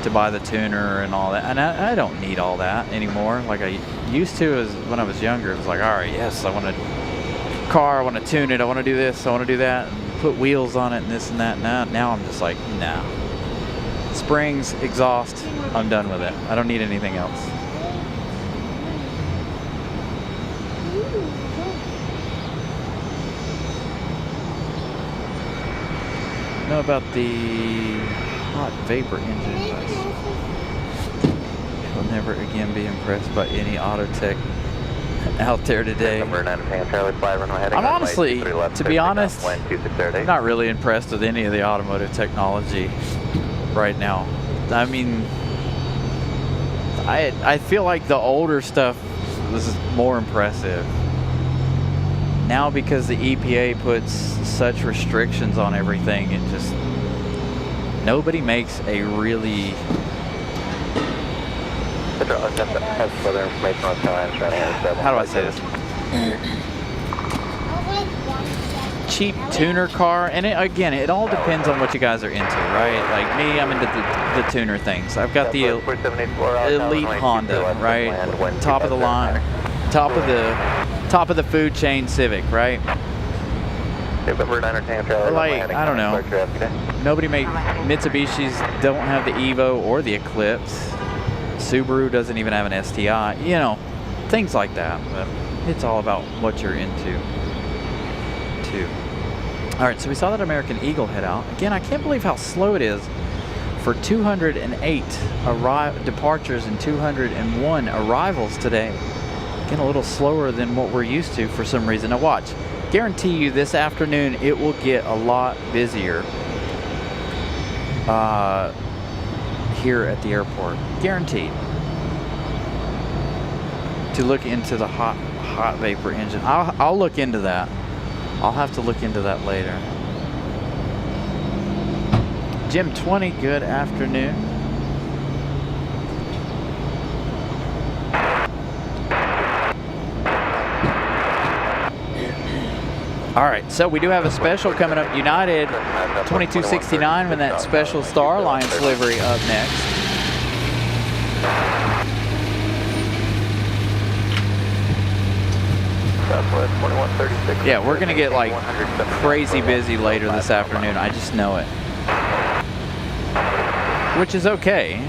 To buy the tuner and all that, and I don't need all that anymore like I used to. As when I was younger, it was like, all right, yes, I want a car, I want to tune it, I want to do this, I want to do that, and put wheels on it and this and that. Now I'm just like, nah. Springs, exhaust, I'm done with it. I don't need anything else. Know about the hot vapor engine. I'll never again be impressed by any auto tech out there today. I'm honestly, to be honest, I'm not really impressed with any of the automotive technology right now. I mean, I feel like the older stuff was more impressive. Now because the EPA puts such restrictions on everything, it just, nobody makes a really how do I say this? Cheap tuner car, and again, it all depends on what you guys are into, right? Like me, I'm into the tuner things. I've got the elite Honda, right? Top of the line, top of the food chain Civic, right? Like, I don't know. Mitsubishis don't have the Evo or the Eclipse. Subaru doesn't even have an STI. You know, things like that. But it's all about what you're into, too. All right, so we saw that American Eagle head out. Again, I can't believe how slow it is for 208 departures and 201 arrivals today. Again, a little slower than what we're used to for some reason. Now watch. Guarantee you this afternoon it will get a lot busier here at the airport. Guaranteed. To look into the hot vapor engine. I'll look into that. I'll have to look into that later. Jim 20, good afternoon. All right, so we do have a special coming up. United 2269 with that special Star Alliance livery up next. Yeah, we're gonna get like crazy busy later this afternoon. I just know it, which is okay.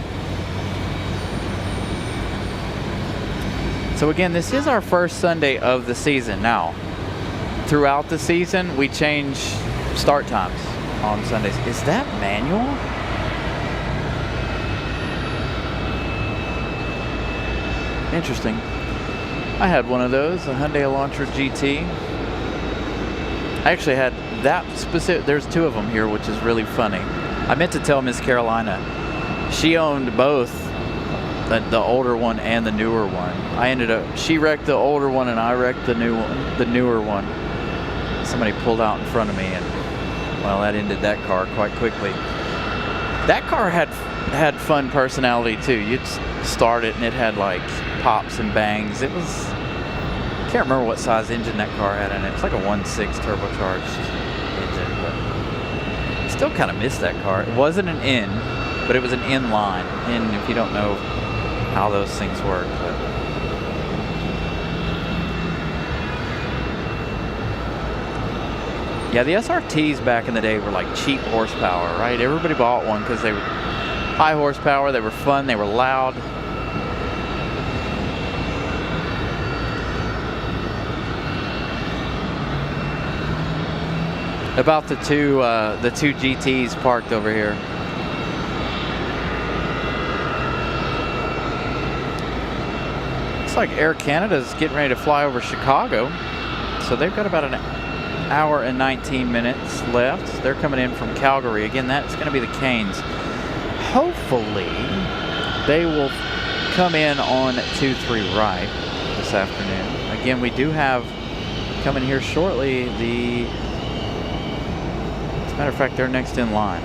So again, this is our first Sunday of the season. Now, throughout the season, we change start times on Sundays. Is that manual? Interesting. I had one of those, a Hyundai Elantra GT. I actually had that specific, there's two of them here, which is really funny. I meant to tell Miss Carolina, she owned both, the older one and the newer one. She wrecked the older one and I wrecked the newer one. Somebody pulled out in front of me and, well, that ended that car quite quickly. That car had fun personality too. You'd start it and it had like pops and bangs. It was, I can't remember what size engine that car had in it. It's like a 1.6 turbocharged engine, but I still kind of miss that car. It wasn't an N, but but it was an inline. And if you don't know how those things work, but yeah, the SRTs back in the day were like cheap horsepower, right? Everybody bought one because they were high horsepower, they were fun, they were loud. About the two GTs parked over here. Looks like Air Canada's getting ready to fly over Chicago, so they've got about an hour and 19 minutes left. They're coming in from Calgary. Again, that's going to be the Canes. Hopefully, they will come in on 23 right this afternoon. Again, we do have coming here shortly the... As a matter of fact, they're next in line.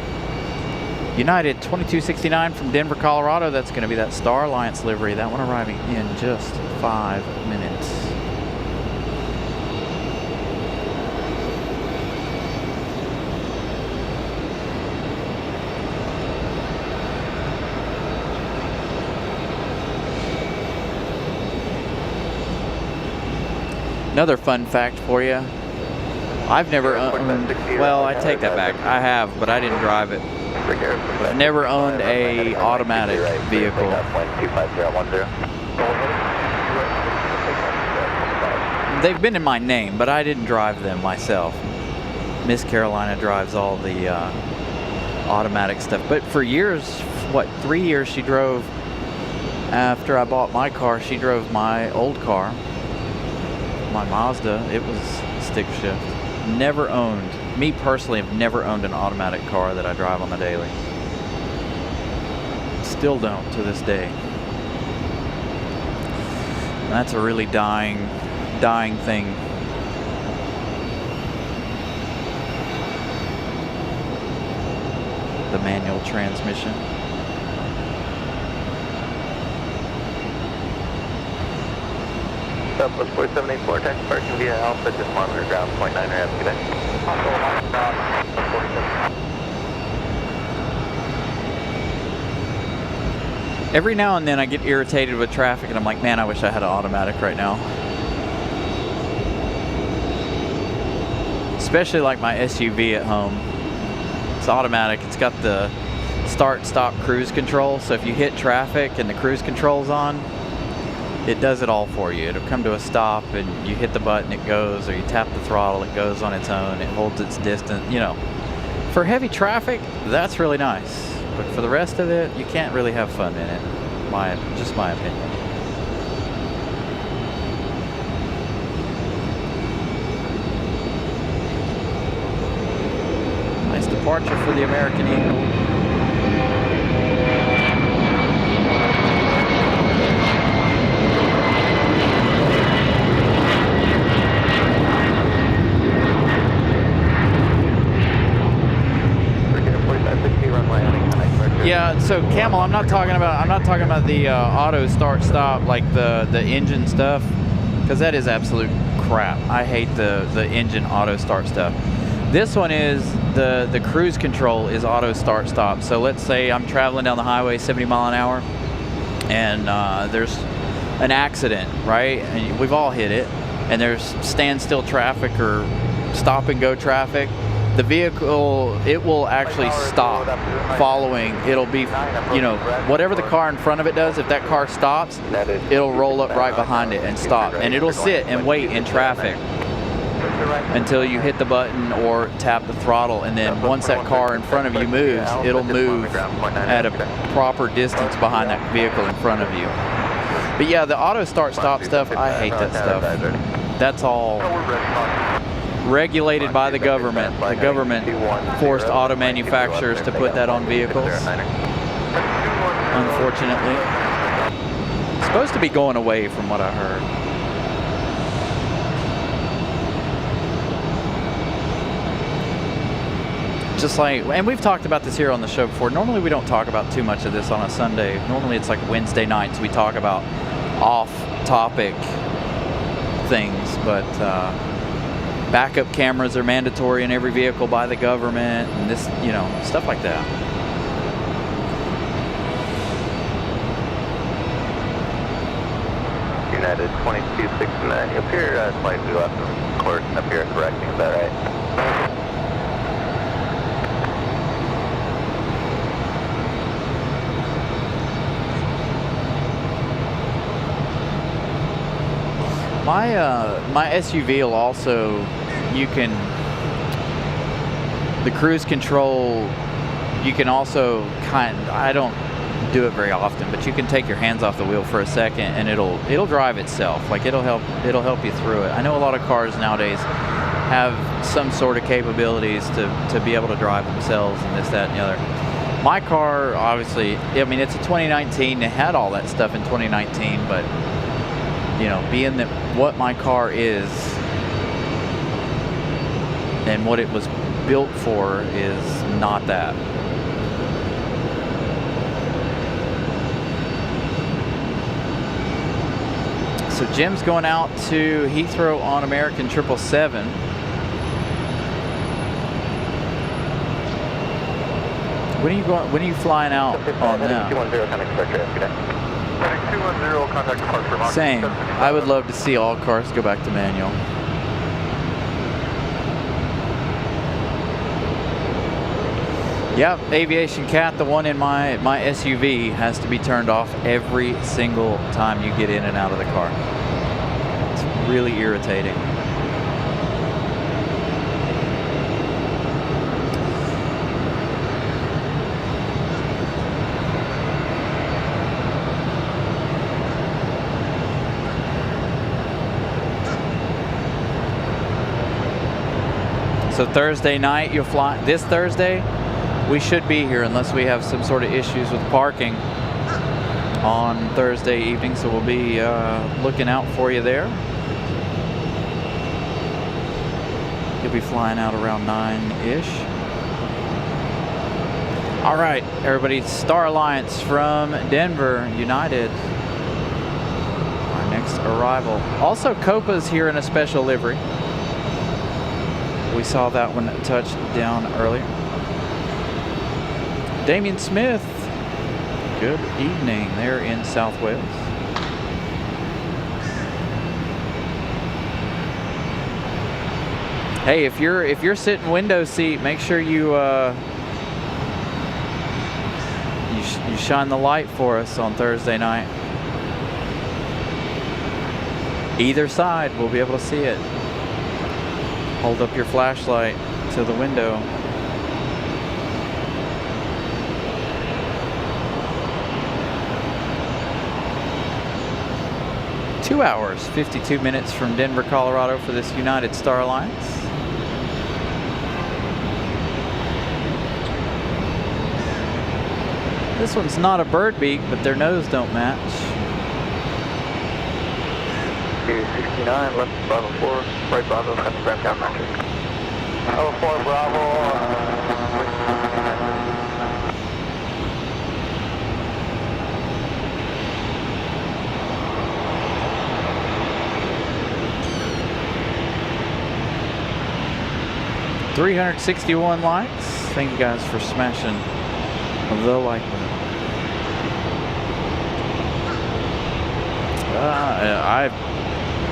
United 2269 from Denver, Colorado. That's going to be that Star Alliance livery. That one arriving in just 5 minutes. Another fun fact for you. I've never owned, well, I take that back. I have, but I didn't drive it. I've never owned a automatic vehicle. They've been in my name, but I didn't drive them myself. Miss Carolina drives all the automatic stuff. But for years, what, 3 years she drove, after I bought my car, she drove my old car, my Mazda. It was stick shift. Never owned, me personally have never owned an automatic car that I drive on the daily. Still don't to this day. And that's a really dying thing. The manual transmission. Southwest 4784, taxi parking via Alpha, just monitor ground, 0.9 ramp, good day. Every now and then I get irritated with traffic and I'm like, man, I wish I had an automatic right now. Especially like my SUV at home. It's automatic, it's got the start-stop cruise control, so if you hit traffic and the cruise control's on, it does it all for you. It'll come to a stop and you hit the button, it goes, or you tap the throttle, it goes on its own, it holds its distance, you know. For heavy traffic, that's really nice. But for the rest of it, you can't really have fun in it. Just my opinion. Nice departure for the American Eagle. Yeah, so Camel, I'm not talking about the auto start stop, like the engine stuff, because that is absolute crap. I hate the engine auto start stuff. This one is the cruise control is auto start stop. So let's say I'm traveling down the highway 70 mile an hour and there's an accident, right? And we've all hit it, and there's standstill traffic or stop and go traffic. The vehicle, it will actually stop following. It'll be, you know, whatever the car in front of it does, if that car stops, it'll roll up right behind it and stop. And it'll sit and wait in traffic until you hit the button or tap the throttle. And then once that car in front of you moves, it'll move at a proper distance behind that vehicle in front of you. But yeah, the auto start stop stuff, I hate that stuff. That's all regulated by the government. The government forced auto manufacturers to put that on vehicles. Unfortunately. It's supposed to be going away from what I heard. Just like, and we've talked about this here on the show before. Normally we don't talk about too much of this on a Sunday. Normally it's like Wednesday nights we talk about off-topic things, but backup cameras are mandatory in every vehicle by the government, and this, you know, stuff like that. United 2269. You appear slightly left of course up here correcting, is that right? My SUV will also, the cruise control, you can also I don't do it very often, but you can take your hands off the wheel for a second and it'll drive itself. Like it'll help you through it. I know a lot of cars nowadays have some sort of capabilities to be able to drive themselves and this, that, and the other. My car, obviously, I mean, it's a 2019. It had all that stuff in 2019, but you know, being that what my car is and what it was built for is not that. So Jim's going out to Heathrow on American 777. When are you flying out on that? 210, kind of expect your yesterday. 210, contact departure. Same. I would love to see all cars go back to manual. Yep, Aviation Cat, the one in my SUV, has to be turned off every single time you get in and out of the car. It's really irritating. So Thursday night, you'll fly. This Thursday, we should be here unless we have some sort of issues with parking on Thursday evening. So we'll be looking out for you there. You'll be flying out around 9-ish. All right, everybody. Star Alliance from Denver, United. Our next arrival. Also, Copa's here in a special livery. We saw that one touch down earlier. Damien Smith, good evening there in South Wales. Hey, if you're sitting window seat, make sure you you shine the light for us on Thursday night. Either side, we'll be able to see it. Hold up your flashlight to the window. Two hours, 52 minutes from Denver, Colorado for this United Star Alliance. This one's not a bird beak, but their nose don't match. 269, left Bravo 4, right Bravo, custom ground count metric. Bravo 4, Bravo. 361 likes. Thank you guys for smashing the like button.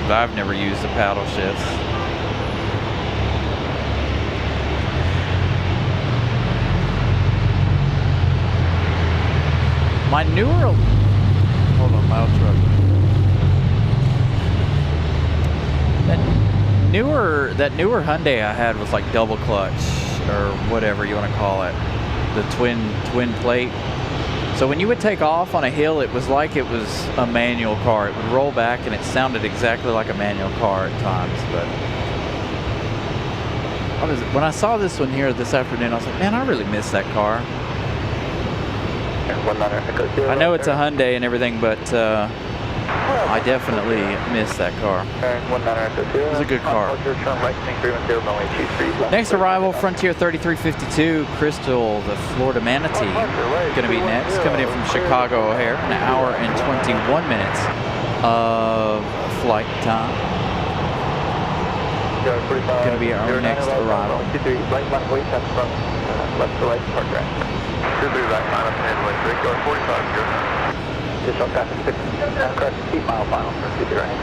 I've never used the paddle shifts. My newer, hold on, my old truck. That newer Hyundai I had was like double clutch or whatever you want to call it, the twin plate. So when you would take off on a hill, it was like it was a manual car. It would roll back and it sounded exactly like a manual car at times. But when I saw this one here this afternoon, I was like, man, I really miss that car. I know it's a Hyundai and everything, but I definitely miss that car. It was a good car. Next arrival, Frontier 3352, Crystal, the Florida Manatee, going to be next. Coming in from Chicago O'Hare, an hour and 21 minutes of flight time. Going to be our next arrival. Additional traffic 6, correct, 8 mile final for 2 right.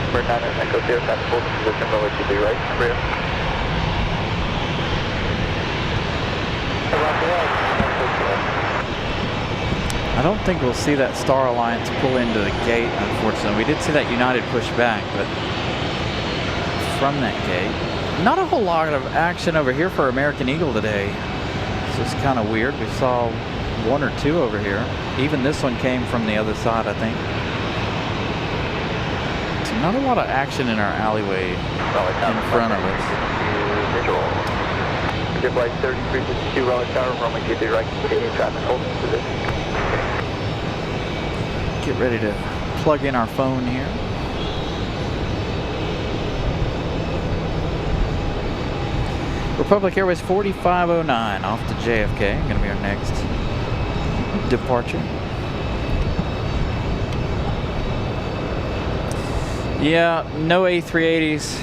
Number 9 Echo 0, traffic hold in position, runway 23 right, rear. I don't think we'll see that Star Alliance pull into the gate, unfortunately. We did see that United push back, but from that gate, not a whole lot of action over here for American Eagle today. It's just kind of weird. We saw 1 or 2 over here. Even this one came from the other side, I think. So not a lot of action in our alleyway in front of us. Good flight 3352 Raleigh Tower, runway 23 right, continue traffic hold in position. Get ready to plug in our phone here. Republic Airways 4509 off to JFK. Going to be our next departure. Yeah, no A380s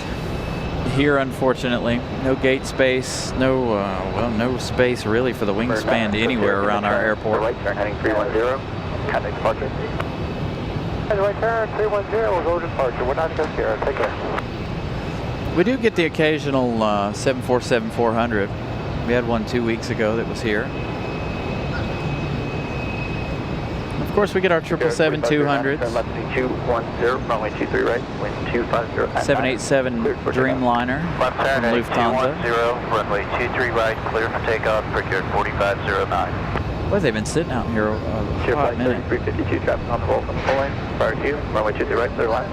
here, unfortunately. No gate space, no, well, no space really for the wingspan anywhere around our airport. Right turn heading 310, contact departure. Right turn 310, we'll go to departure. We're not just here, take care. We do get the occasional 747-400. We had one 2 weeks ago that was here. Of course, we get our 777-200s. 787 Dreamliner from Lufthansa. Runway 23 right, clear for takeoff, procured 4509. Boy, they've been sitting out here a hot minute. 352 traffic on the Vulcan full lane, prior to you, runway 23 right, clear line.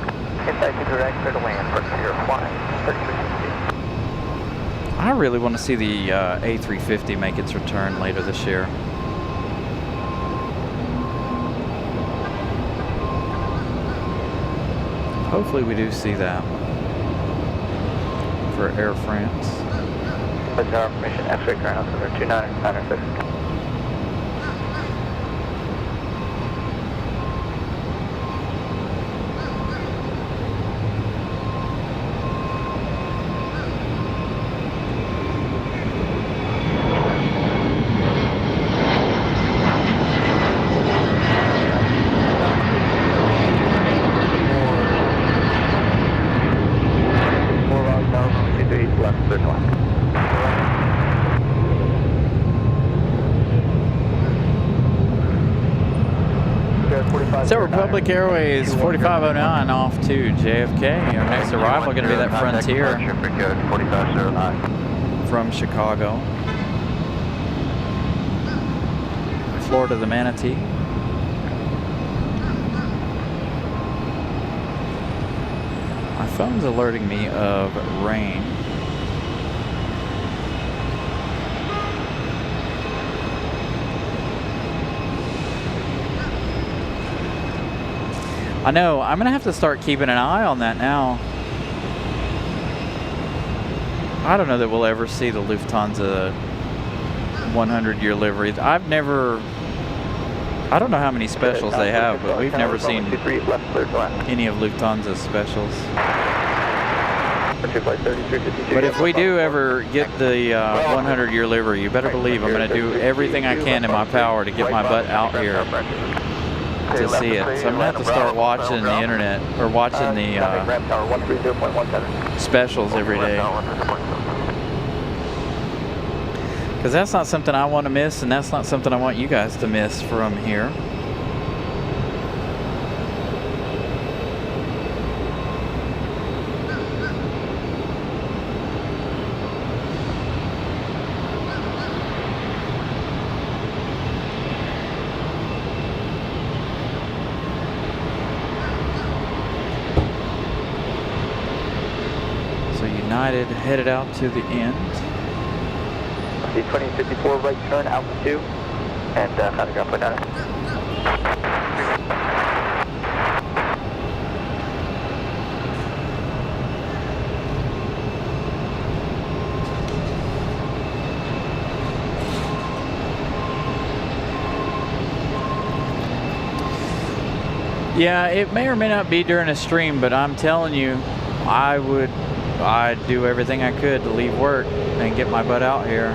Inside 23 right, clear to land, for clear flying, 3350. I really want to see the A350 make its return later this year. Hopefully we do see that for Air France. That's our information, X-ray current altimeter 29906. So Republic Airways 4509 off to JFK. Our next arrival going to be that Frontier from Chicago. Florida the Manatee. My phone's alerting me of rain. I know, I'm going to have to start keeping an eye on that now. I don't know that we'll ever see the Lufthansa 100-year livery. I don't know how many specials they have, but we've never seen any of Lufthansa's specials. But if we do ever get the 100-year livery, you better believe I'm going to do everything I can in my power to get my butt out here to see it. So I'm going to have to start watching the internet, or watching the specials every day. Because that's not something I want to miss, and that's not something I want you guys to miss from here. United headed out to the end. The 2054 right turn, altitude, and how to go put down. Yeah, it may or may not be during a stream, but I'm telling you, I'd do everything I could to leave work and get my butt out here.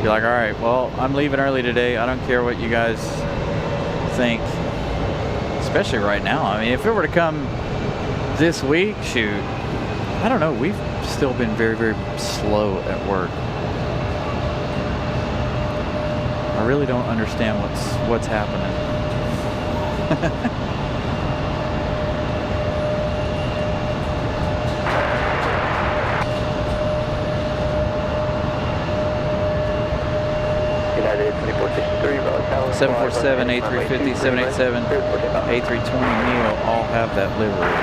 Be like, all right, well, I'm leaving early today. I don't care what you guys think, especially right now. I mean, if it were to come this week, shoot, I don't know. We've still been very, very slow at work. I really don't understand what's happening. United 2463, Raleigh Tower. 747, A350, 787, A320 Neo all have that livery.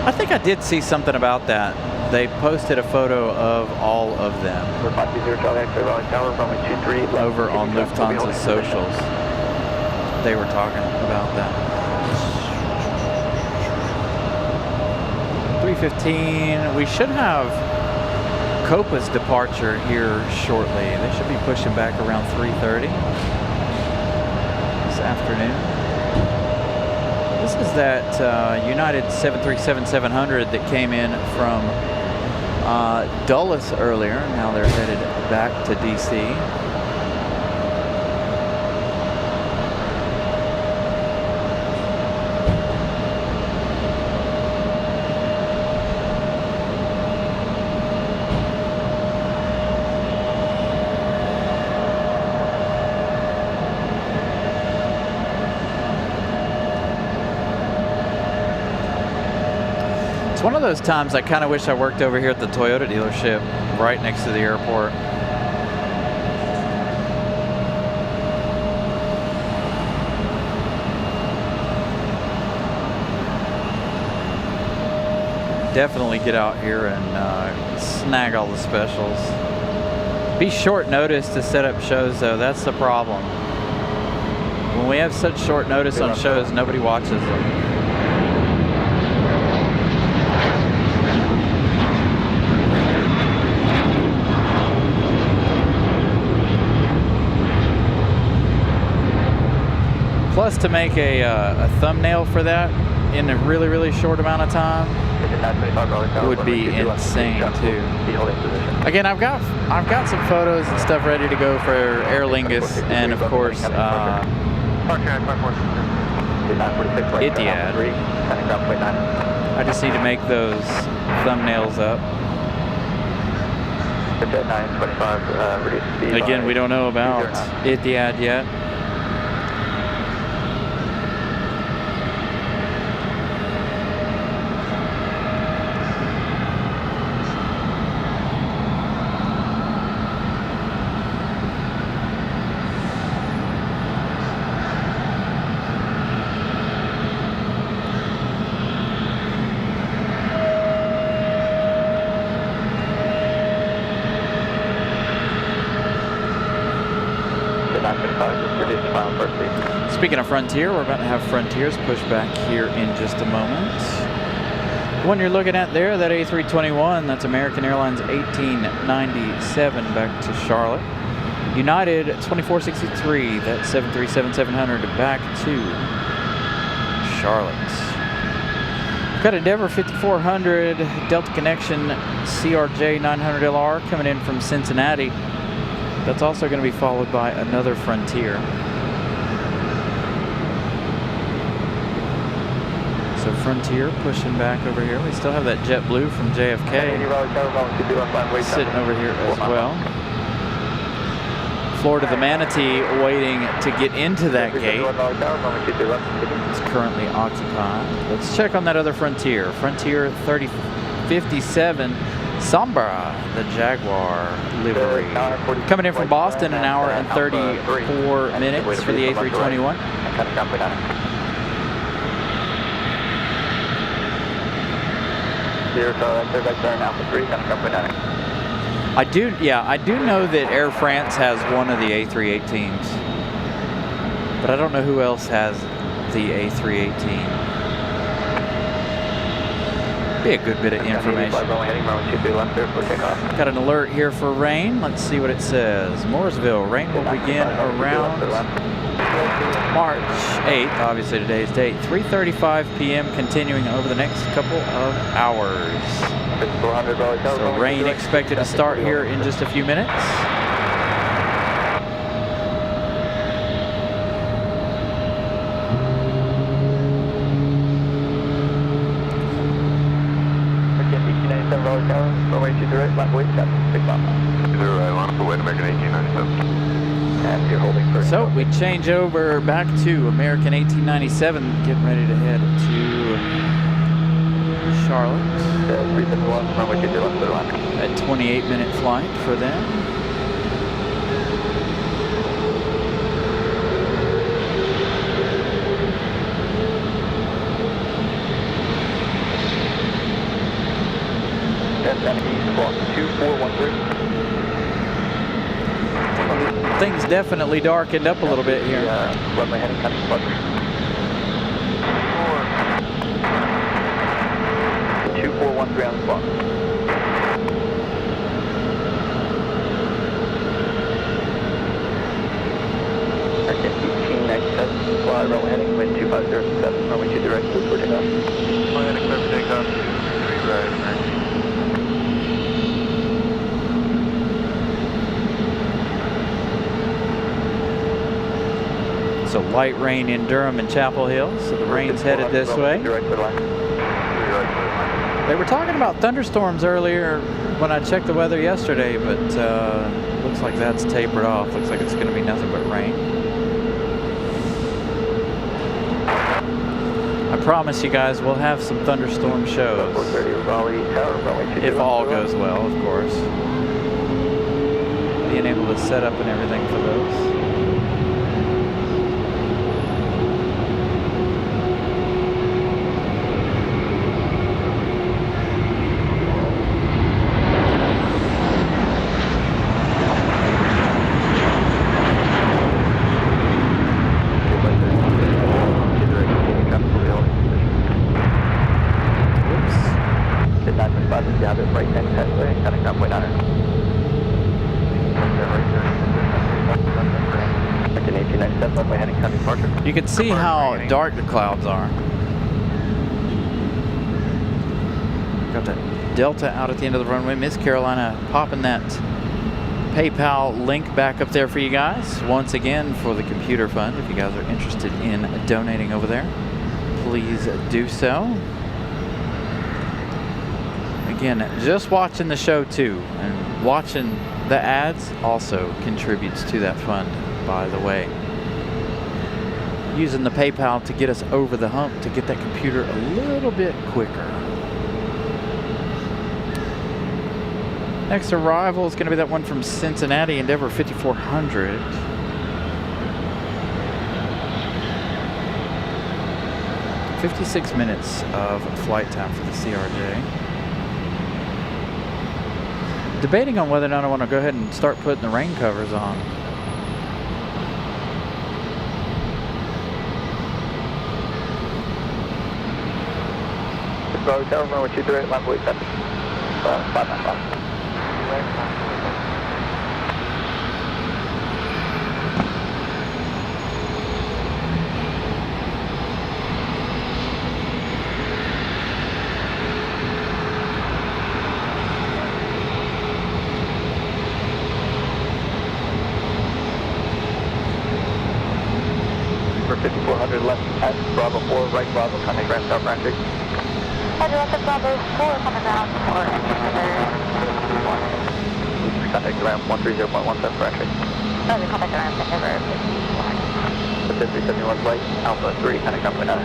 I think I did see something about that. They posted a photo of all of them over on Lufthansa's socials. They were talking about that. 3:15. We should have Copa's departure here shortly. They should be pushing back around 3:30 this afternoon. This is that United 737-700 that came in from Dulles earlier. Now they're headed back to DC. It's one of those times I kind of wish I worked over here at the Toyota dealership right next to the airport. Definitely get out here and snag all the specials. Be short notice to set up shows though, that's the problem. When we have such short notice on shows, nobody watches them. Plus, to make a thumbnail for that in a really, really short amount of time would be insane too. Again, I've got some photos and stuff ready to go for Aer Lingus and of course Etihad. I just need to make those thumbnails up. Again, we don't know about Etihad yet. Speaking of Frontier, we're about to have Frontiers push back here in just a moment. The one you're looking at there, that A321, that's American Airlines 1897 back to Charlotte. United 2463, that 737-700 back to Charlotte. We've got Endeavor 5400 Delta Connection CRJ 900LR coming in from Cincinnati. That's also going to be followed by another Frontier. So Frontier pushing back over here. We still have that JetBlue from JFK sitting over here as well. Florida the Manatee waiting to get into that gate. It's currently occupied. Let's check on that other Frontier. Frontier 3057 Sombra, the Jaguar livery. Coming in from Boston, an hour and 34 minutes for the A321. I do know that Air France has one of the A318s, but I don't know who else has the A318. Be a good bit of information. Got an alert here for rain. Let's see what it says. Mooresville, rain will begin around March 8th, obviously today's date, 3:35 p.m. continuing over the next couple of hours. So rain expected to start here in just a few minutes. Runway 2 direct, runway 7, 6 miles. Line for wind, American 1897. And you're holding for... So we change over back to American 1897, getting ready to head to Charlotte. 371, runway 2 direct, clear line. A 28-minute flight for them. East block 2413. Things definitely darkened up a little bit here. Runway heading kind of departure. 2413 on the spot. American 1897, fly runway heading wind 2507, runway 2 direct, clear for takeoff. Runway heading clear for takeoff, 3 right, American. So light rain in Durham and Chapel Hill, so the rain's headed this way. They were talking about thunderstorms earlier when I checked the weather yesterday, but looks like that's tapered off. Looks like it's going to be nothing but rain. I promise you guys we'll have some thunderstorm shows. If all goes well, of course. Being able to set up and everything for those. You can see how dark the clouds are. Got that Delta out at the end of the runway. Miss Carolina popping that PayPal link back up there for you guys. Once again for the computer fund. If you guys are interested in donating over there, please do so. Again, just watching the show too, and watching the ads also contributes to that fund, by the way. Using the PayPal to get us over the hump to get that computer a little bit quicker. Next arrival is going to be that one from Cincinnati, Endeavor 5400. "56 minutes of flight time for the CRJ. Debating on whether or not I want to go ahead and start putting the rain covers on. Bravo Tower, runway 2 direct, line 47. 595. For 5400 left at Bravo 4, right Bravo, contact ground South Roundtree. Roger, that's Bravo 4 coming down for Contact around 130.17 for entry. Roger, contact around Endeavor 5400. 371 flight, Alpha 3, contact ground 9.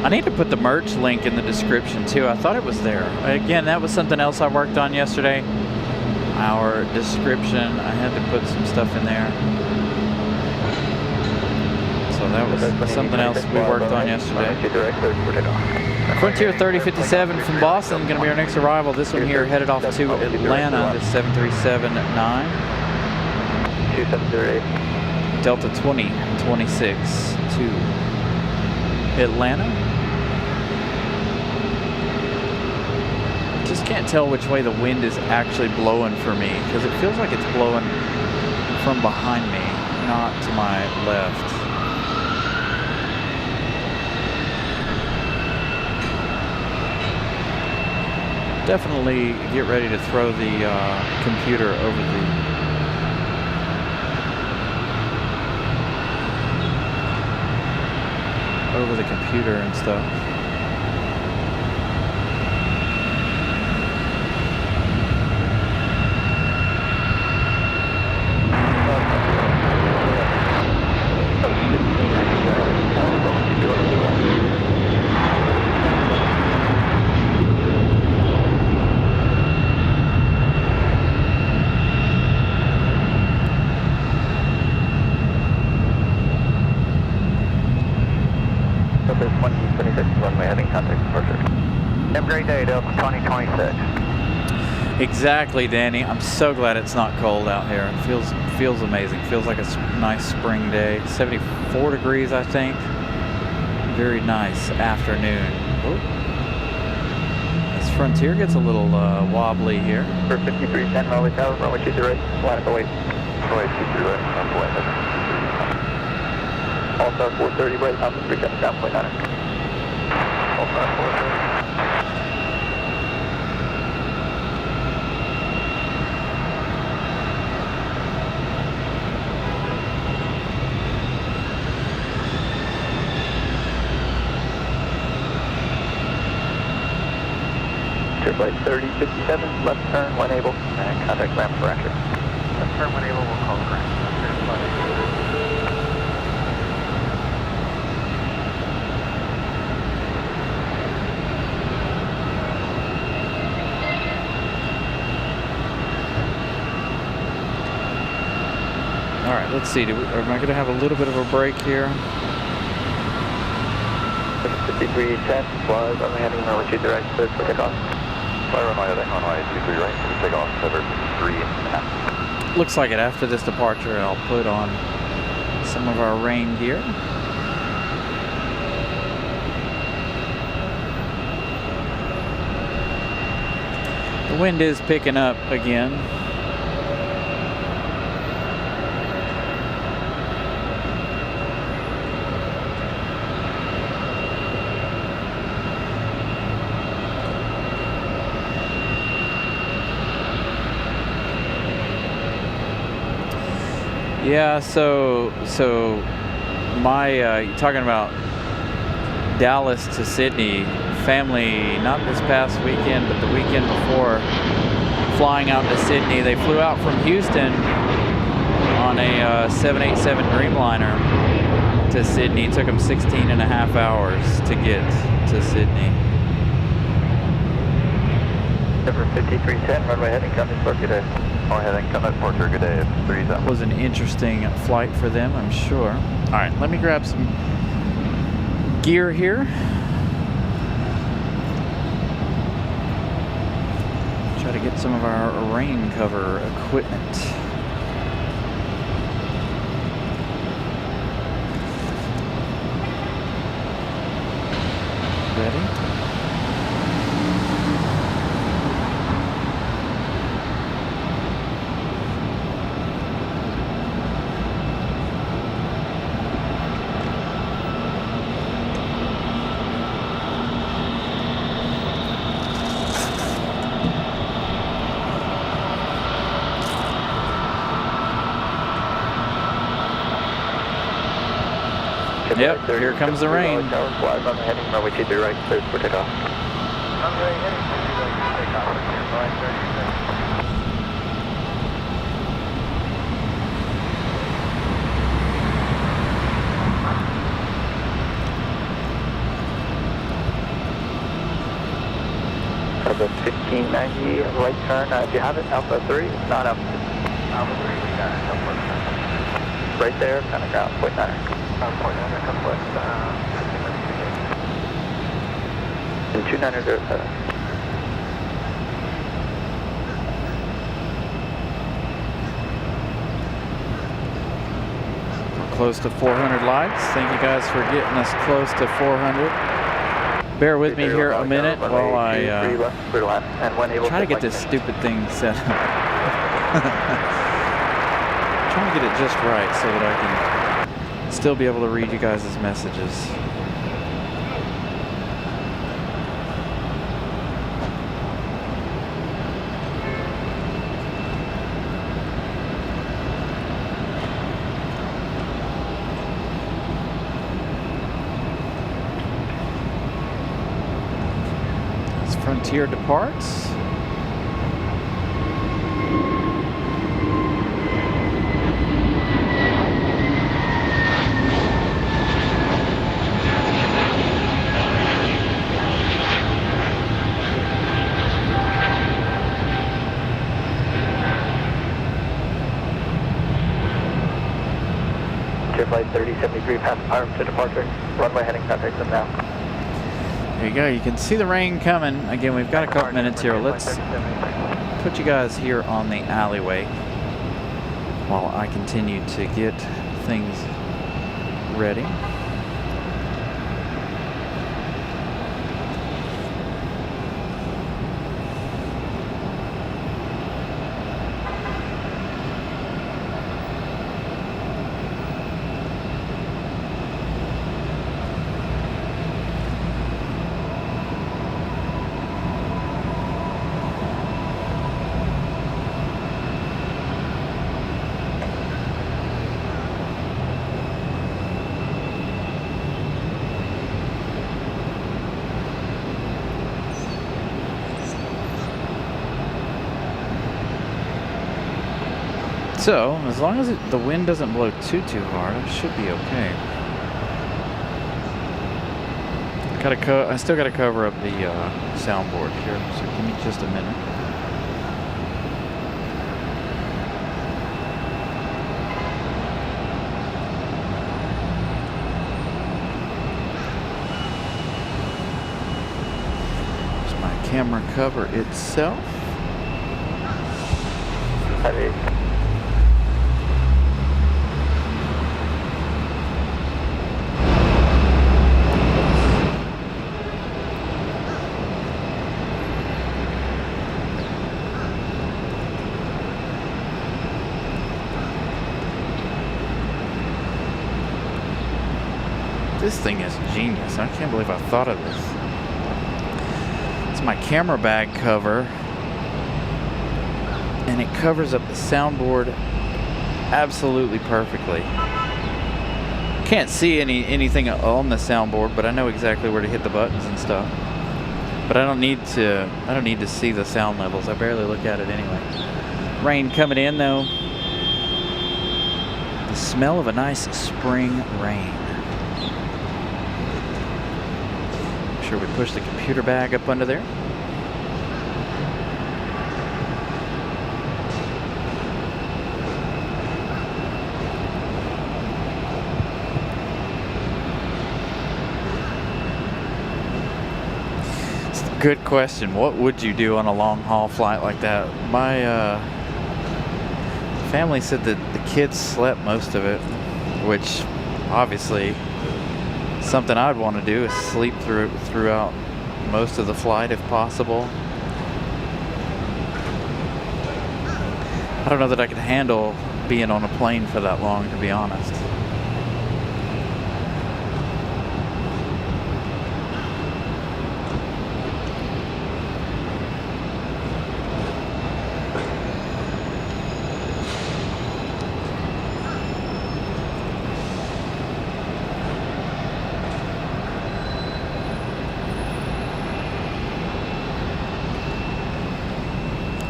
I need to put the merch link in the description too. I thought it was there. Again, that was something else I worked on yesterday. Our description, I had to put some stuff in there. So that was something else we worked on yesterday. Frontier 3057 from Boston, going to be our next arrival. This one here headed off to Atlanta, this 737-9. 2708. Delta 2026 to Atlanta. Just can't tell which way the wind is actually blowing for me, because it feels like it's blowing from behind me. not to my left. Definitely get ready to throw the computer over the computer and stuff. Have a great day, Delta 2026. Exactly, Danny. I'm so glad it's not cold out here. It feels amazing. Feels like a nice spring day. 74 degrees, I think. Very nice afternoon. Ooh. This Frontier gets a little wobbly here. For 5310, Raleigh Tower, runway 23 right, line up away. Runway 23 right, on the way. All star 430 right, Alpha 37, down point 9. All star 430. Flight 3057, left turn when able, and contact ramp for entry. Left turn when able, we'll call the ramp. All right, let's see. Am I going to have a little bit of a break here? 5310, flies on the heading, runway 23 right, cleared for takeoff. Fly runway 23 right, take off, cover 3.5. Looks like it. After this departure, I'll put on some of our rain gear. The wind is picking up again. Yeah, so my you're talking about Dallas to Sydney, family, not this past weekend, but the weekend before, flying out to Sydney. They flew out from Houston on a 787 Dreamliner to Sydney. It took them 16 and a half hours to get to Sydney. Number 5310, runway heading, coming for good day. Runway heading, coming for good day. That was an interesting flight for them, I'm sure. All right, let me grab some gear here. Try to get some of our rain cover equipment. Ready? Yep, here comes the rain. Flies on the heading, runway 23 right, cleared for takeoff. Runway heading, 23 right, takeoff. Flight 30. Alpha 1590, right turn. Do you have it? Alpha 3? It's not Alpha 3. Alpha 3, we got it. Right there, kind of ground, point 9. And 2907. We're close to 400 lights. Thank you guys for getting us close to 400. Bear with me here a minute while I try to get this stupid thing set up. trying to get it just right so that I can still be able to read you guys' messages. As Frontier departs. Flight 3073 past Durham to departure. Runway heading contact them now. There you go. You can see the rain coming. Again, we've got a couple minutes here. Let's put you guys here on the alleyway while I continue to get things ready. So, as long as the wind doesn't blow too hard, I should be okay. I still gotta cover up the soundboard here, so give me just a minute. There's my camera cover itself. Heavy. This thing is genius. I can't believe I thought of this. It's my camera bag cover, and it covers up the soundboard absolutely perfectly. Can't see anything on the soundboard, but I know exactly where to hit the buttons and stuff. But I don't need to see the sound levels. I barely look at it anyway. Rain coming in though. The smell of a nice spring rain. Make sure we push the computer bag up under there. Good question. What would you do on a long haul flight like that? My family said that the kids slept most of it, which obviously something I'd want to do is sleep throughout most of the flight if possible. I don't know that I could handle being on a plane for that long, to be honest.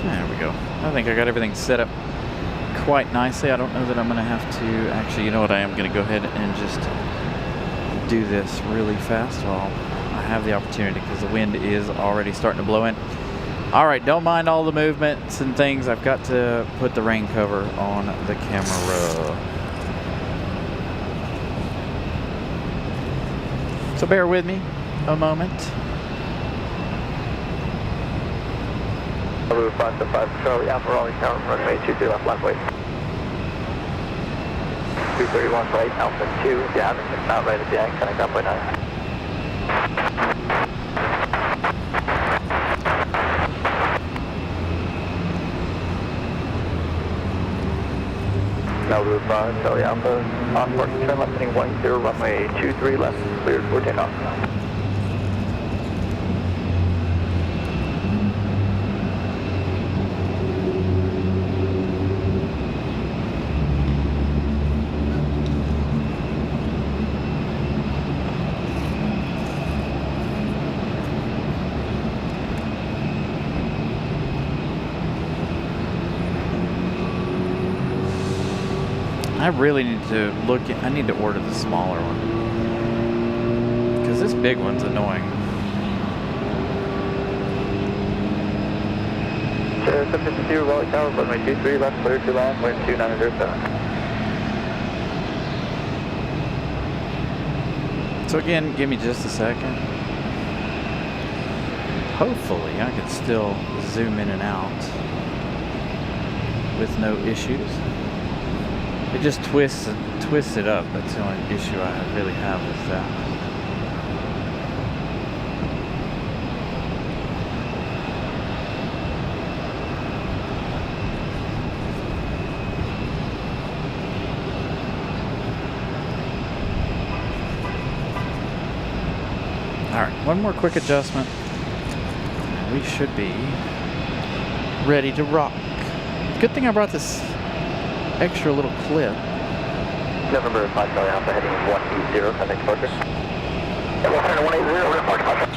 There we go. I think I got everything set up quite nicely. I don't know that I'm going to have to... Actually, you know what? I am going to go ahead and just do this really fast while I have the opportunity, because the wind is already starting to blow in. All right, don't mind all the movements and things. I've got to put the rain cover on the camera. So bear with me a moment. 525 Charlie Alpha Raleigh Tower, runway 23 left line wait. 231 right, Alpha 2, down, not right at the end, connect up by 9. Malibu 5, Charlie Alpha, on parking turn left, heading 10, runway 23 left, cleared for takeoff. I really need to look at, I need to order the smaller one. Because this big one's annoying. Sierra 752, Raleigh Tower, runway 23 left, clear to land, wind 2907. So again, give me just a second. Hopefully I can still zoom in and out with no issues. It just twists it up. That's the only issue I really have with that. All right, one more quick adjustment. We should be ready to rock. Good thing I brought this extra little clip. November 5 Charlie Alpha, heading 180, contact departure. 180, report departure.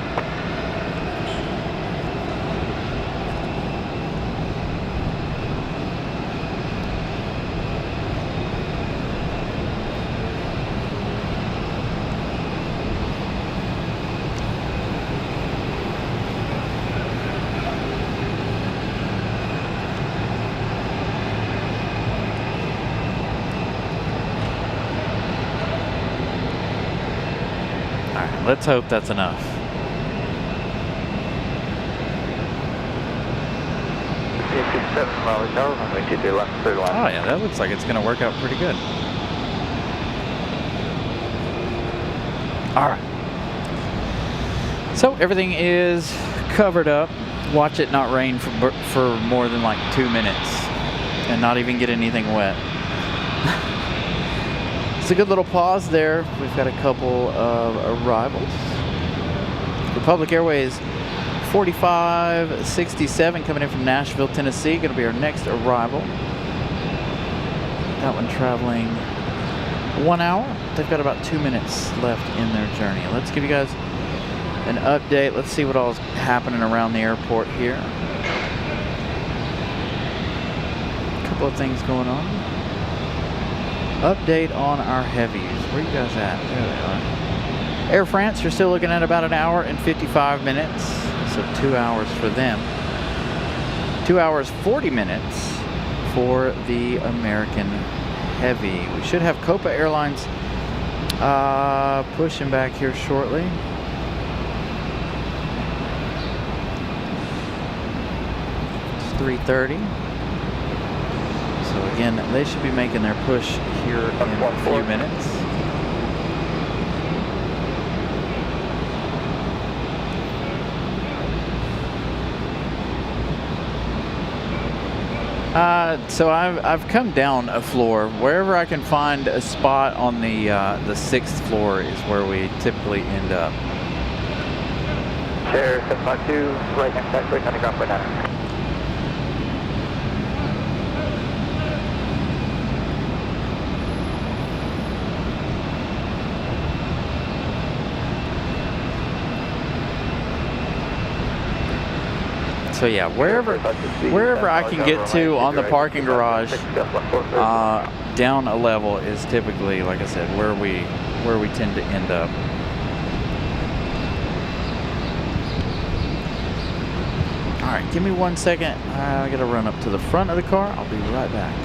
Let's hope that's enough. Raleigh Tower, runway 23 left, third line. Oh yeah, that looks like it's going to work out pretty good. All right. So everything is covered up. Watch it not rain for more than like 2 minutes and not even get anything wet. It's a good little pause there. We've got a couple of arrivals. Republic Airways 4567 coming in from Nashville, Tennessee. Going to be our next arrival. That one traveling 1 hour. They've got about 2 minutes left in their journey. Let's give you guys an update. Let's see what all is happening around the airport here. A couple of things going on. Update on our heavies. Where you guys at? There they are. Air France, you're still looking at about 1 hour and 55 minutes. So 2 hours for them. 2 hours 40 minutes for the American Heavy. We should have Copa Airlines pushing back here shortly. It's 3:30. So again, they should be making their push here in a few minutes. So I've come down a floor. Wherever I can find a spot on the 6th floor is where we typically end up. Chair 752, right next to right on the ground by 9. So yeah, wherever I can get to on the parking garage, down a level is typically, like I said, where we tend to end up. All right, give me 1 second. I gotta run up to the front of the car. I'll be right back.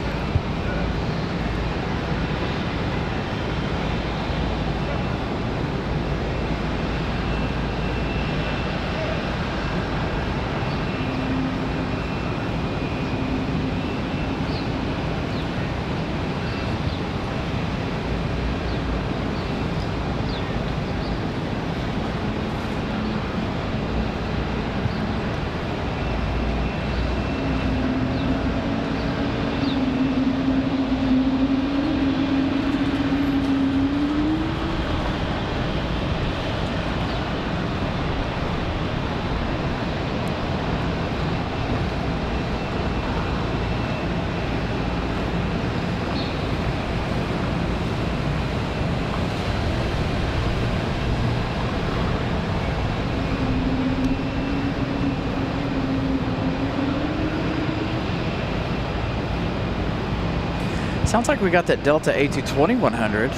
Sounds like we got that Delta A220-100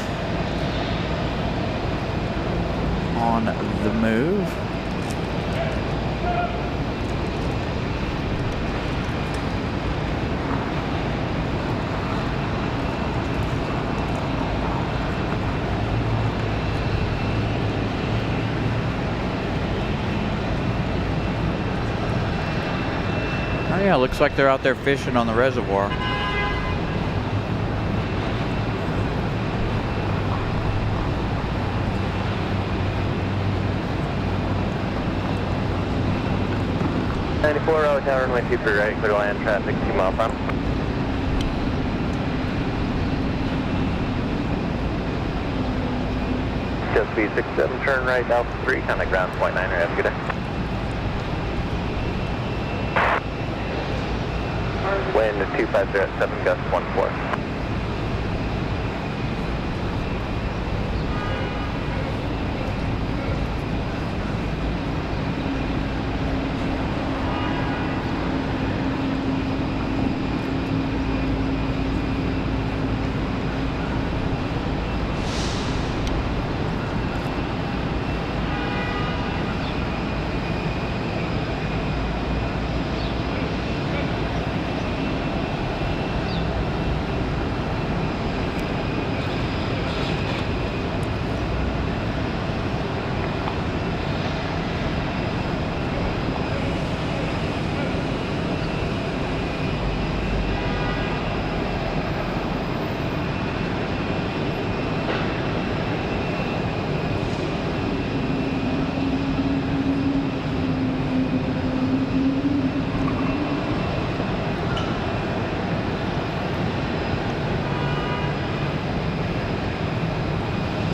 on the move. Oh yeah, looks like they're out there fishing on the reservoir. Raleigh Tower, runway 2 for right, clear to land, traffic 2 mile from. Just speed 67, turn right, Alpha 3, contact ground, point 9, have a good day. Wind 250 at 7, gust 14.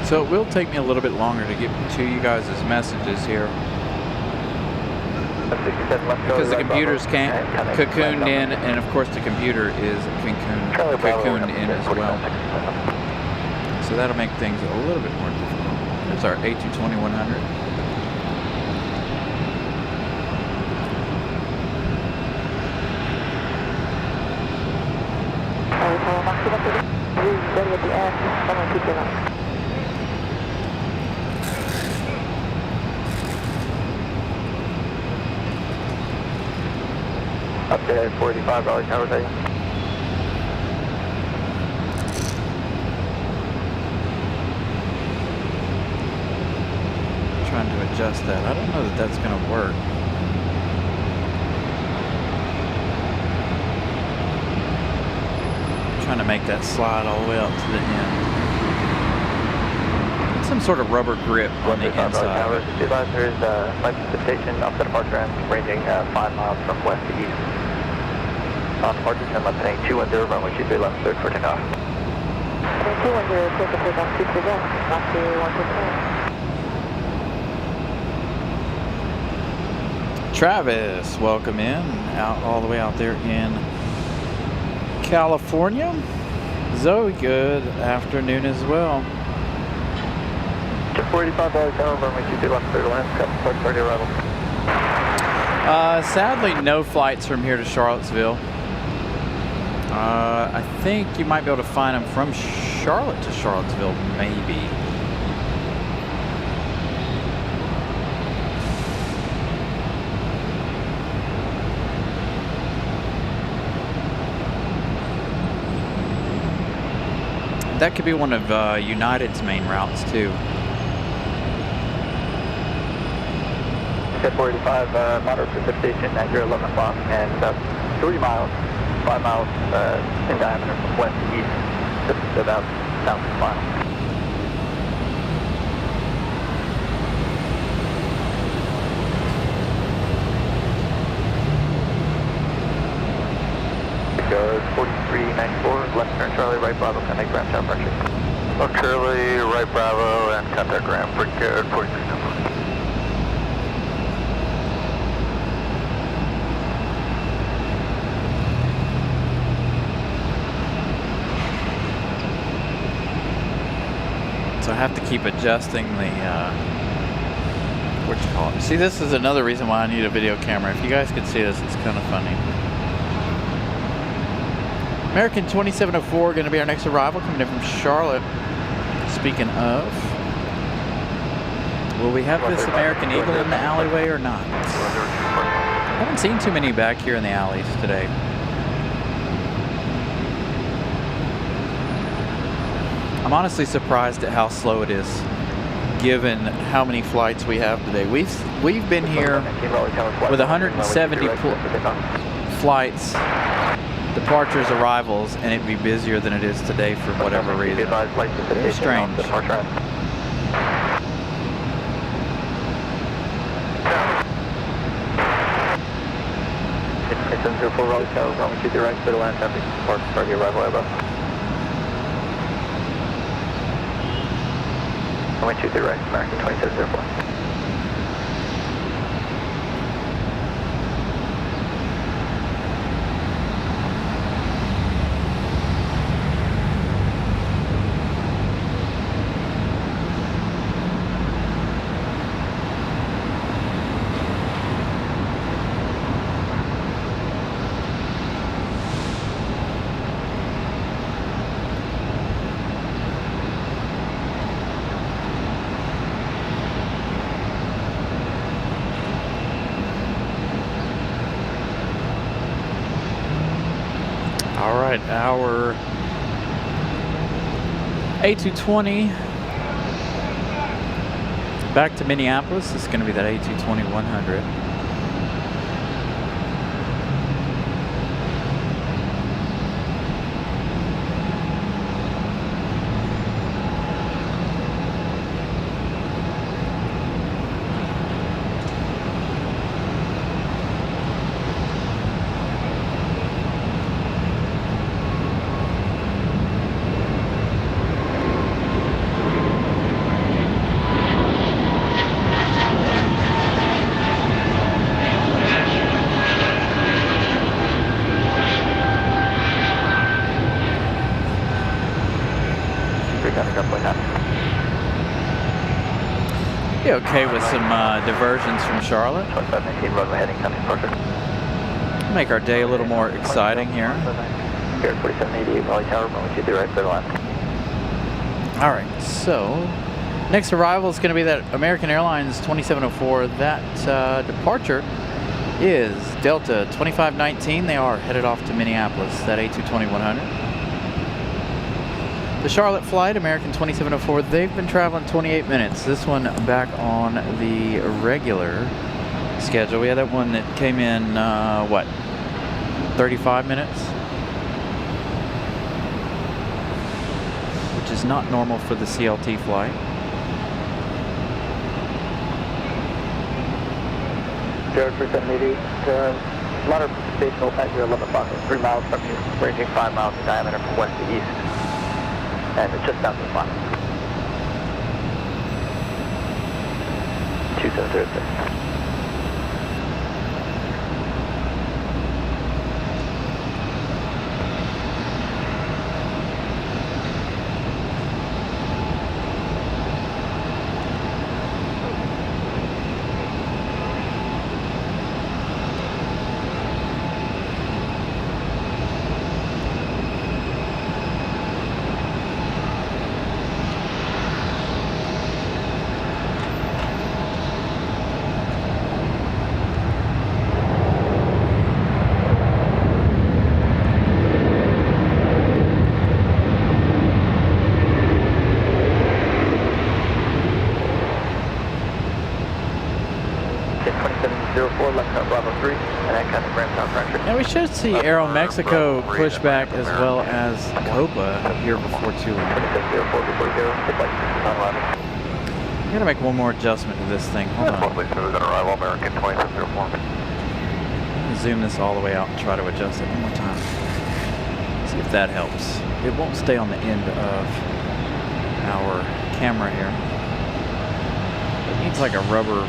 So it will take me a little bit longer to get to you guys' messages here, because the computers can't cocooned in, and of course the computer is cocooned in as well. So that'll make things a little bit more difficult. There's our A220-100. Up there, 45 Raleigh Tower, taking. Trying to adjust that. I don't know that that's going to work. Trying to make that slide all the way up to the end. It's some sort of rubber grip on the inside. There's flight precipitation, offset departure ramp, ranging 5 miles from west to east. On departure, 10 left heading 210, runway 23 left, third for takeoff. 210, clear for takeoff, 2 for again, not to 115. Travis, welcome in, out all the way out there in California. Zoe, good afternoon as well. 45 Raleigh Tower, runway 23 left, third land, cut party arrival. Sadly, no flights from here to Charlottesville. I think you might be able to find them from Charlotte to Charlottesville, maybe. That could be one of United's main routes too. 45, moderate precipitation at your 11 o'clock, and about 3 miles, 5 miles in diameter from west to east, just about south of the mile. Goes 4394, left turn Charlie, right Bravo, contact ground tower pressure. Left Charlie, right Bravo, and contact ground, pretty good, 4394. So I have to keep adjusting the, what you call it. See, this is another reason why I need a video camera. If you guys could see this, it's kind of funny. American 2704 going to be our next arrival, coming in from Charlotte. Speaking of, will we have this American Eagle in the alleyway or not? I haven't seen too many back here in the alleys today. I'm honestly surprised at how slow it is, given how many flights we have today. We've been here with 170 flights, departures, arrivals, and it'd be busier than it is today for whatever reason. It's strange. Raleigh Tower, runway 2 direct, clear to land, traffic, park, start your arrival above. Runway 2 direct, American 2704. Alright, our A220 back to Minneapolis. It's going to be that A220-100. Be okay with some diversions from Charlotte. Make our day a little more exciting here. Alright, so next arrival is going to be that American Airlines 2704. That departure is Delta 2519. They are headed off to Minneapolis, that A220-100. The Charlotte flight, American 2704, they've been traveling 28 minutes. This one back on the regular schedule. We had that one that came in, 35 minutes? Which is not normal for the CLT flight. Jared for 780, Durham. Moderate precipitation will pass you 11 o'clock, 3 miles from you, ranging 5 miles in diameter from west to east. And it's just down to the spot. 2706. And we should see Aeromexico push back as well as Copa here before too long. I'm gonna make one more adjustment to this thing. Hold on. Zoom this all the way out and try to adjust it one more time. See if that helps. It won't stay on the end of our camera here. It needs like a rubber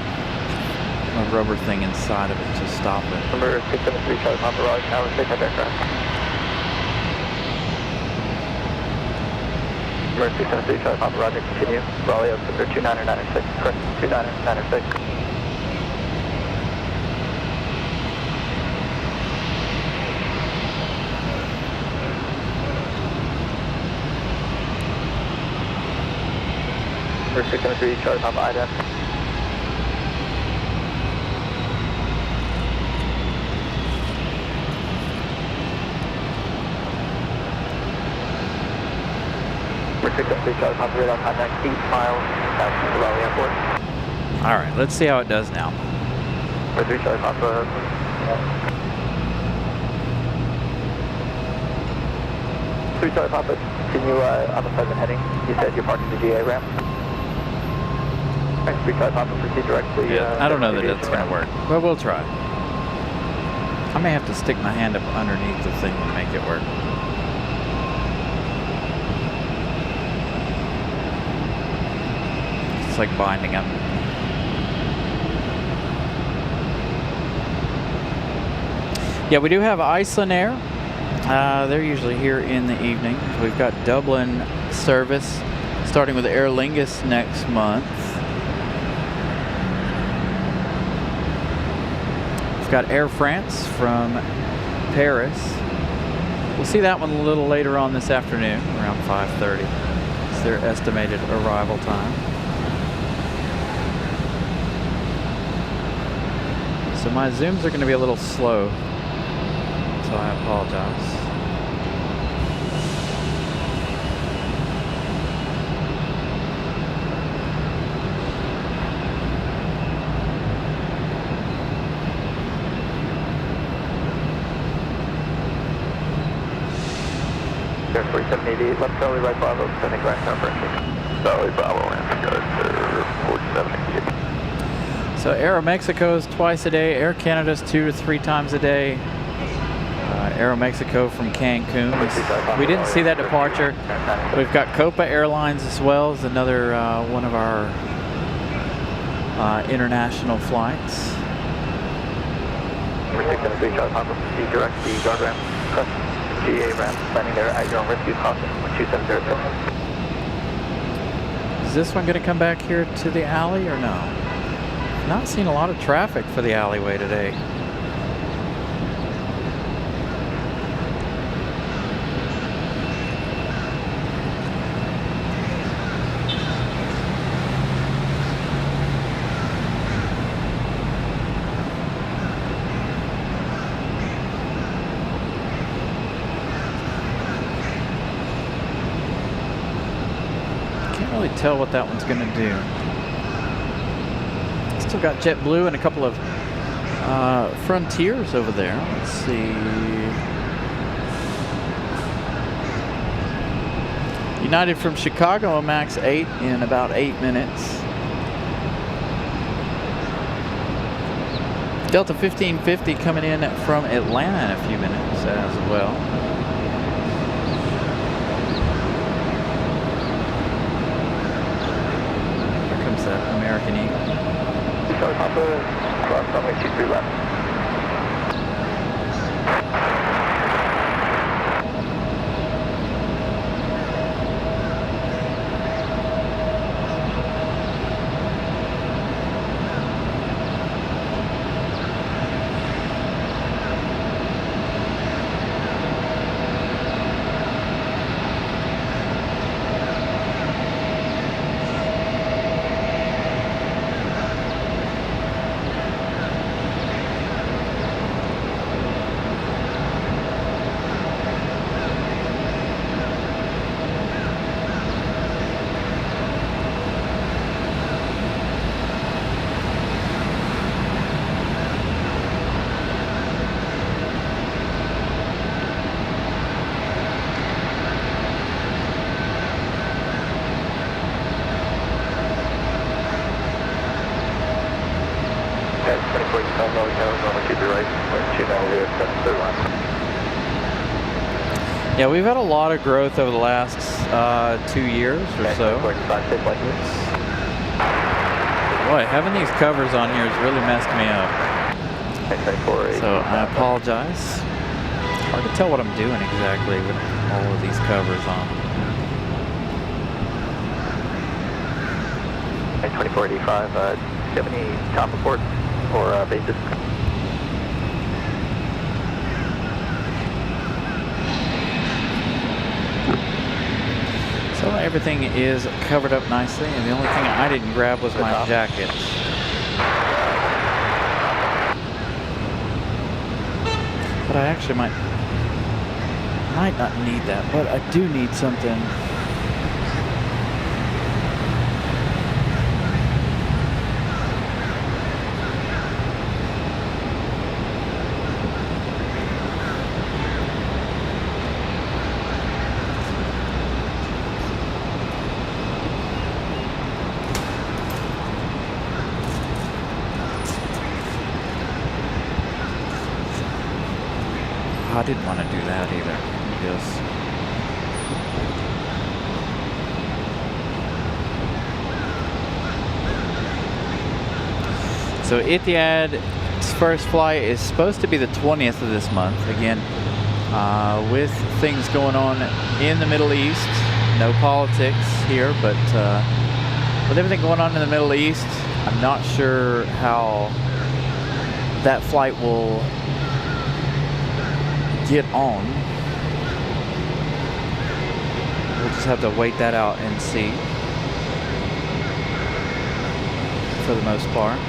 thing inside of it to stop it. Number 673 Charlie Papa Raleigh, Tower 6 at aircraft. Number 673 Charlie Papa Roger, continue. Raleigh up to 29906, correct, 29906. Number 603, Charlie Papa IDAF. Number 603, Charlie Papa radar contact 8 miles south of the Raleigh Airport. All right, let's see how it does now. Number 3, Charlie Papa. 3 Charlie Papa, continue on the present heading. You said you're parking the GA ramp. 3 Charlie Papa, proceed directly. I don't know that it's going to work, but we'll try. I may have to stick my hand up underneath the thing to make it work. It's like binding them. Yeah, we do have Iceland Air. They're usually here in the evening. We've got Dublin service starting with Aer Lingus next month. We've got Air France from Paris. We'll see that one a little later on this afternoon, around 5:30. It's their estimated arrival time. So my zooms are going to be a little slow, so I apologize. Air 4788, left Charlie, right Bravo, sending ground number. Charlie Bravo, and go to 4788. So Aeromexico's twice a day, Air Canada's 2 to 3 times a day. Aeromexico from Cancun. We didn't see that departure. We've got Copa Airlines as well as another one of our international flights. Number 673, Charlie Papa, proceed direct the guard ramp, customs GA ramp, landing there at your own risk, use caution, 2706. Is this one going to come back here to the alley or no? Not seen a lot of traffic for the alleyway today. Can't really tell what that one's going to do. Still got JetBlue and a couple of Frontiers over there. Let's see. United from Chicago, a max 8 in about 8 minutes. Delta 1550 coming in from Atlanta in a few minutes as well. Here comes that American Eagle. Charlie Papa, cross runway 23 left. Yeah, we've had a lot of growth over the last 2 years or so. Boy, having these covers on here has really messed me up. So I apologize. Hard to tell what I'm doing exactly with all of these covers on. 2485, do you have any top reports or bases? So everything is covered up nicely, and the only thing I didn't grab was my jackets. But I actually might not need that, but I do need something. I didn't want to do that either. Yes. So Etihad's first flight is supposed to be the 20th of this month. Again, with things going on in the Middle East, no politics here, but with everything going on in the Middle East, I'm not sure how that flight will get on. We'll just have to wait that out and see, for the most part.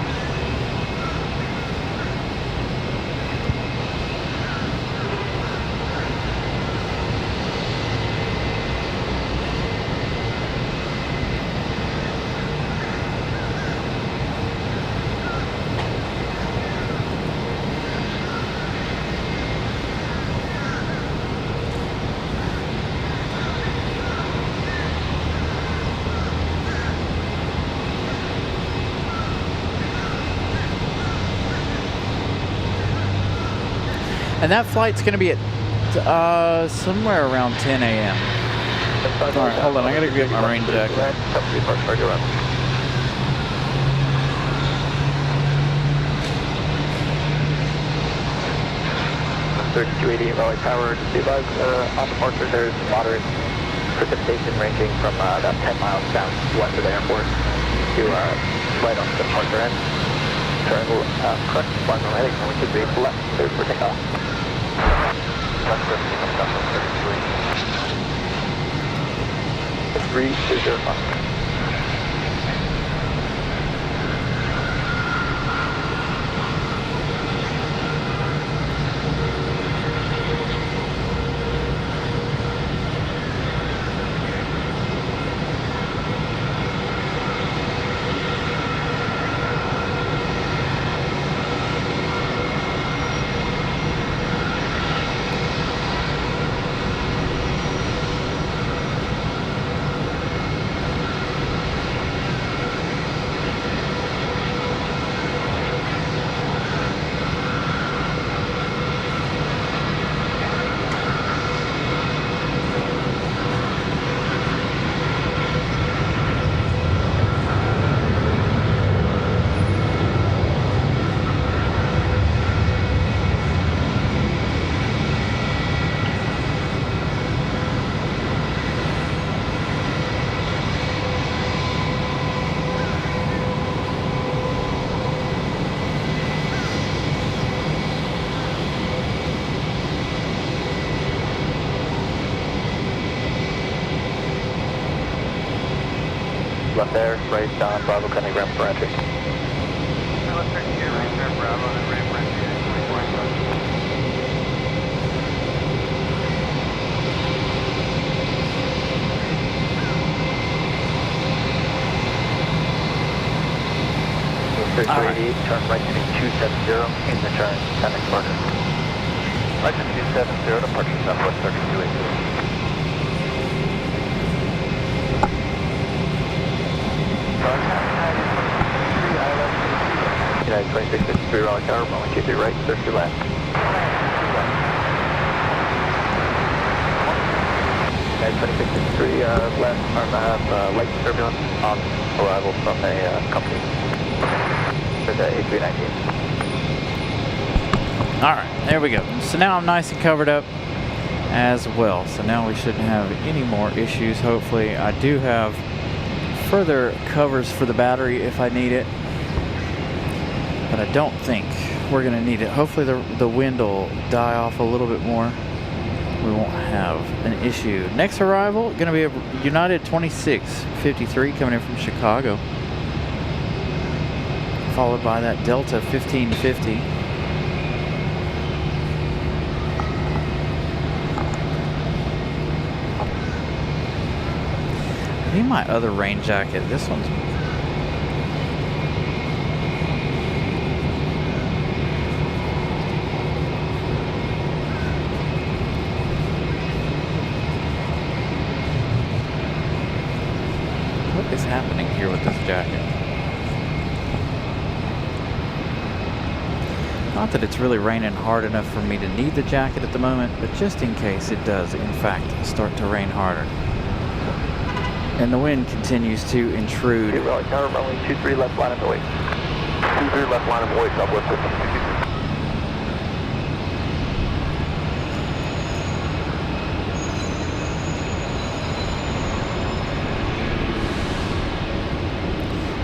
And that flight's going to be at somewhere around 10 a.m. Alright, hold on, I gotta get my rain jacket. Mr. 280 Raleigh Tower, just be advised, on departure there's moderate precipitation ranging from about 10 miles down west of the airport to right on the departure end. Turn correct, flying on heading, and we should be left, clear for takeoff. Left, clear for takeoff, 320. Left there, right down Bravo, cutting ramp for entry. Left turn here, right turn Bravo, and ramp for entry at 288, turn right to 270 in the turn, sending departure. Right to 270, departure Southwest 3280. United 2663 Raleigh Tower, runway 23 right, 32 left. United 2663 left, arm have light turbulence on arrival from a company. For the A319. Alright, there we go. So now I'm nice and covered up as well. So now we shouldn't have any more issues, hopefully. I do have further covers for the battery if I need it, but I don't think we're going to need it. Hopefully the wind will die off a little bit more we won't have an issue. Next arrival, going to be a United 2653 coming in from Chicago, followed by that Delta 1550. I need my other rain jacket. This one's... What is happening here with this jacket? Not that it's really raining hard enough for me to need the jacket at the moment, but just in case it does, in fact, start to rain harder. And the wind continues to intrude. Raleigh Tower, runway 23 left line of the way. 23 left line of the way, Southwest 1522.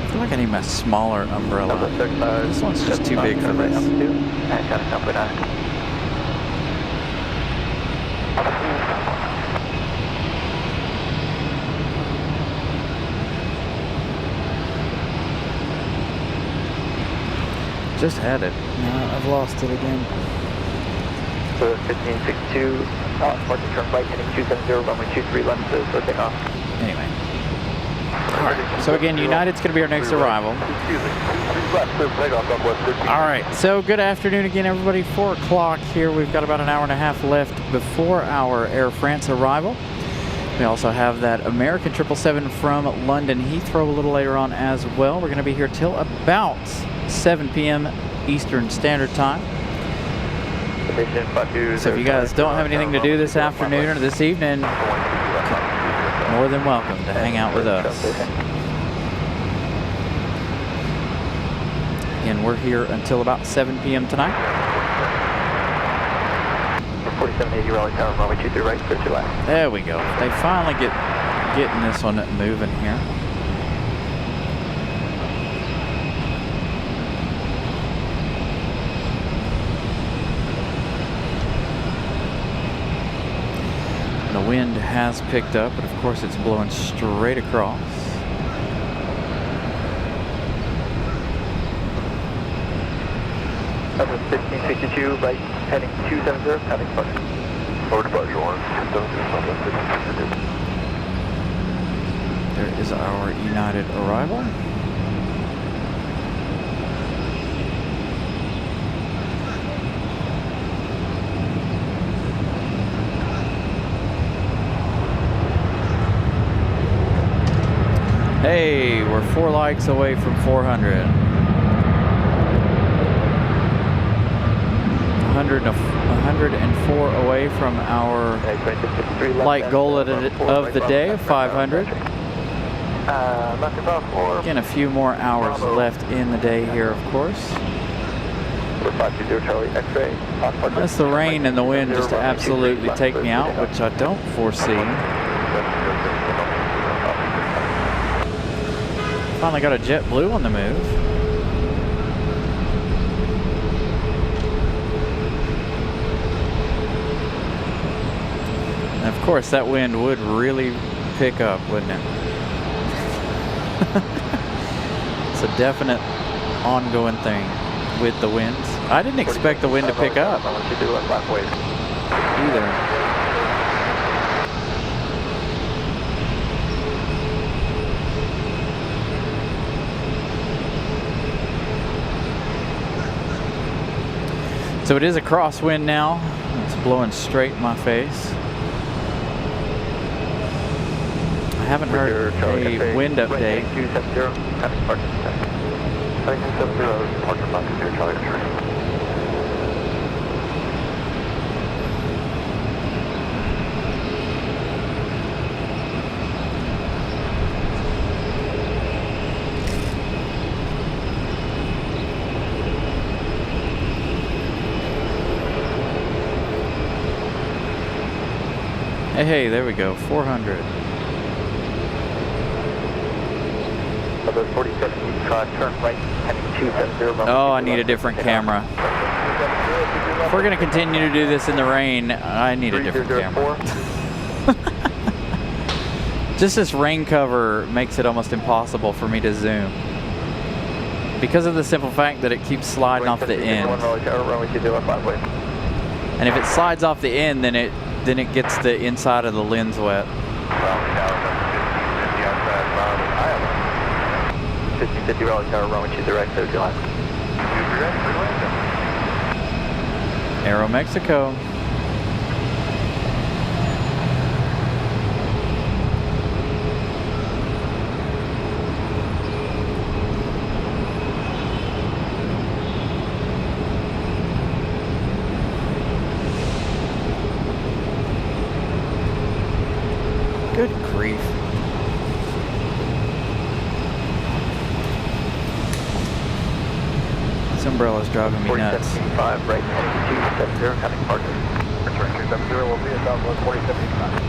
I feel like I need my smaller umbrella. This one's just too big for this. Just had it. No, I've lost it again. So 1562, departure turn right, heading 270, runway 23 left, so take off. Anyway. Alright, so again, United's going to be our next arrival. Alright, so good afternoon again, everybody. 4 o'clock here. We've got about an hour and a half left before our Air France arrival. We also have that American 777 from London Heathrow a little later on as well. We're going to be here till about 7 p.m. Eastern Standard Time. So if you guys don't have anything to do this afternoon or this evening, more than welcome to hang out with us. Again, we're here until about 7 p.m. tonight. 4780 Raleigh Tower, runway 23 right, clear to left. There we go. They finally getting this one moving here. The wind has picked up, but of course it's blowing straight across. Number 1562, right, heading 270, having departure. Forward departure 1, 270, There is our United arrival. Hey, we're 4 likes away from 400. 104 away from our light goal of the day of 500. Again, a few more hours left in the day here, of course. Unless the rain and the wind just absolutely take me out, which I don't foresee. Finally got a JetBlue on the move. And of course, that wind would really pick up, wouldn't it? It's a definite ongoing thing with the winds. I didn't expect the wind to pick up either. So it is a crosswind now. It's blowing straight in my face. I haven't heard a wind update. 270, having departure. 270, departure back to Charlie X-ray. Hey, there we go, 400. Number 47, turn right, heading 270. Oh, I need a different camera. If we're gonna continue to do this in the rain, I need a different camera. Just this rain cover makes it almost impossible for me to zoom. Because of the simple fact that it keeps sliding off the end. And if it slides off the end, then it gets the inside of the lens wet. 1550 Raleigh Tower, runway 2 direct, 30 left. Aero Mexico. Good grief. This umbrella's driving me nuts. 4075, right, 270, having partner. Return 270 will be at Southwest 4075.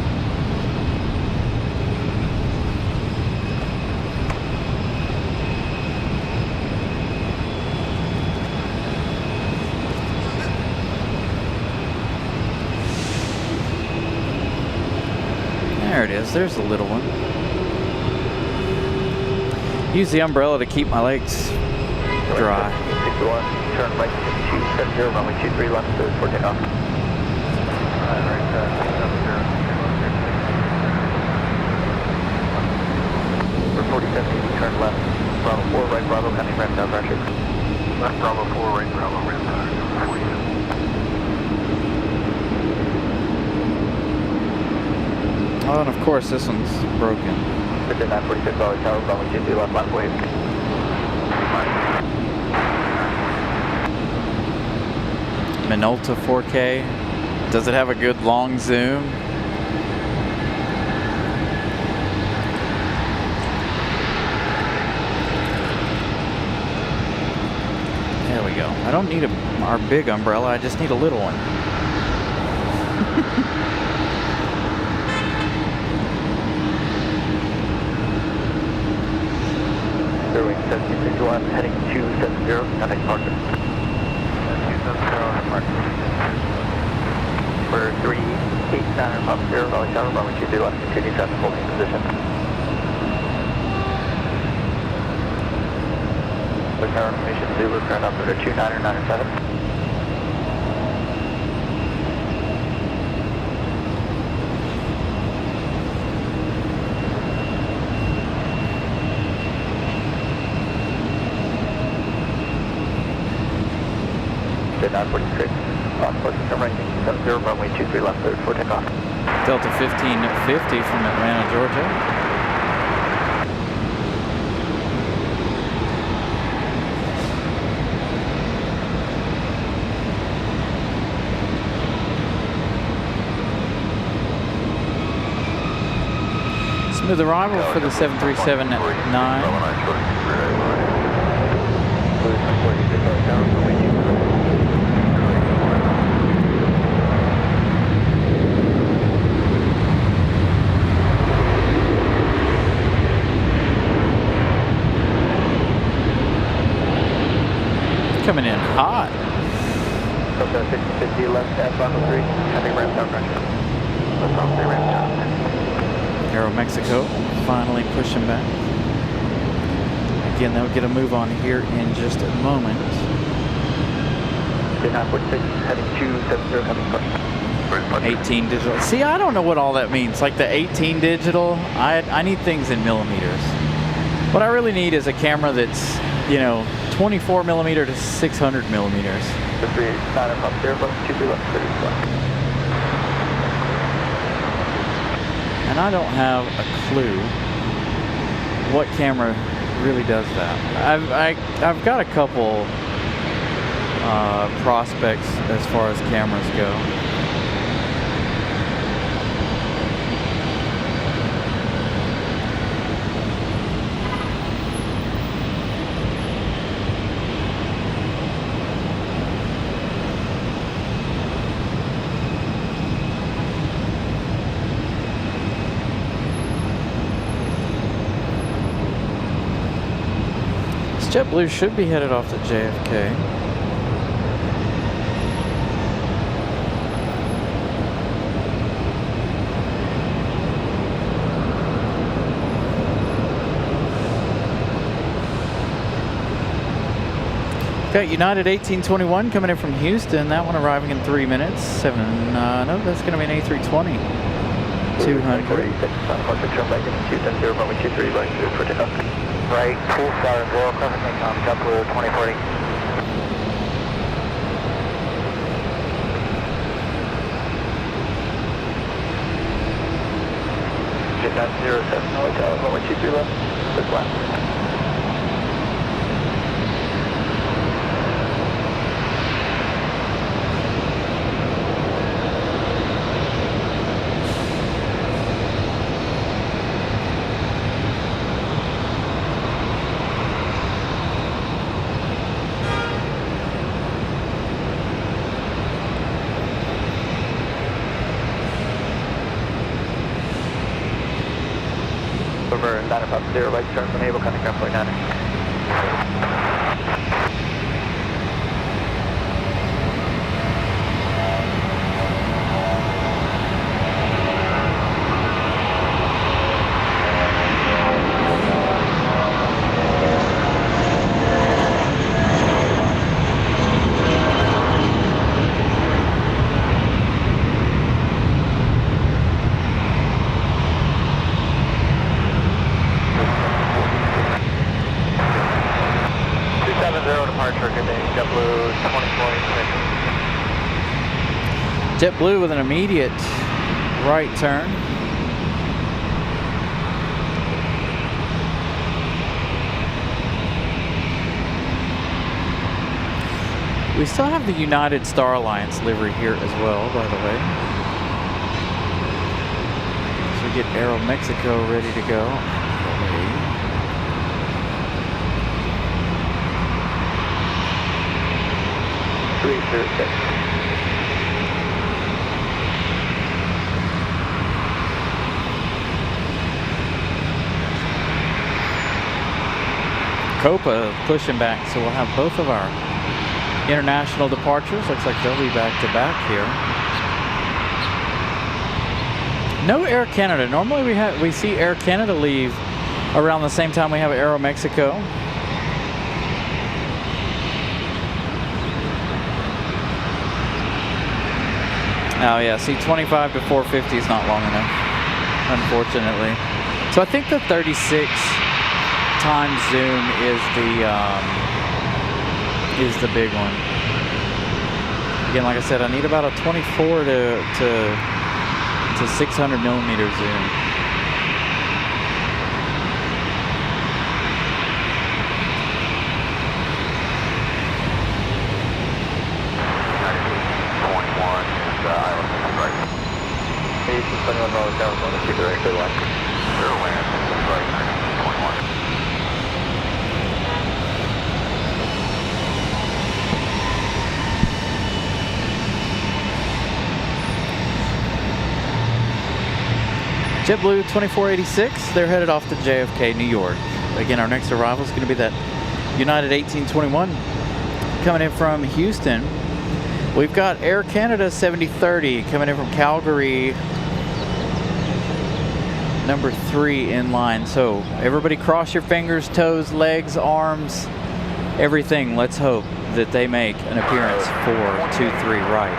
There it is. There's the little one. Use the umbrella to keep my legs dry. Turn right 270, runway 23 left, for takeoff. For 4070, turn left, Bravo 4, right Bravo, coming ramp down pressure. Left Bravo 4, right Bravo, ramp down. Oh, and of course this one's broken. Midday 946 Raleigh Tower, runway 23 left, left wave. Minolta 4K. Does it have a good long zoom? There we go. I don't need our big umbrella, I just need a little one. Durham 1761, heading 270, nothing partner. 270, partner. For 389, Pop 0, Raleigh Tower, runway 23 left, continue 7, holding position. With power information, Zulu, current operator 29997. Midday 946, Fox, come right, 70, runway 23 left, 3rd for takeoff. Delta 1550 from Atlanta, Georgia. Smooth arrival for the 737-9. Coming in hot. 650 left at Bravo 3, heavy ramp down pressure. Left Bravo 3 ramp down. Aero Mexico finally pushing back. Again, they'll get a move on here in just a moment. Midday 946, heading 270, having pressure. 18 digital. See, I don't know what all that means. Like the 18 digital, I need things in millimeters. What I really need is a camera that's, you know, 24 millimeter to 600 millimeters. The 389 up there, but 23 left, 30 left. And I don't have a clue what camera really does that. I've got a couple prospects as far as cameras go. JetBlue should be headed off to JFK. Got United 1821 coming in from Houston. That one arriving in 3 minutes. No, that's going to be an A320. 200. Right, full star and zero, perfect takeoff, JetBlue 2040. Jet 07, hotel, 123 left, this left. Over 950, right turn from Able, contact ground 49. JetBlue with an immediate right turn. We still have the United Star Alliance livery here as well, by the way. So we get Aero Mexico ready to go. 306. Copa pushing back, so we'll have both of our international departures. Looks like they'll be back to back here. No Air Canada. Normally we see Air Canada leave around the same time we have Aero Mexico. Oh yeah, see 25 to 450 is not long enough, unfortunately. So I think the 36 times zoom is the big one. Again, like I said, I need about a 24 to 600 millimeter zoom. JetBlue 2486, they're headed off to JFK, New York. Again, our next arrival is going to be that United 1821 coming in from Houston. We've got Air Canada 7030 coming in from Calgary, number 3 in line. So everybody cross your fingers, toes, legs, arms, everything. Let's hope that they make an appearance for 23 right.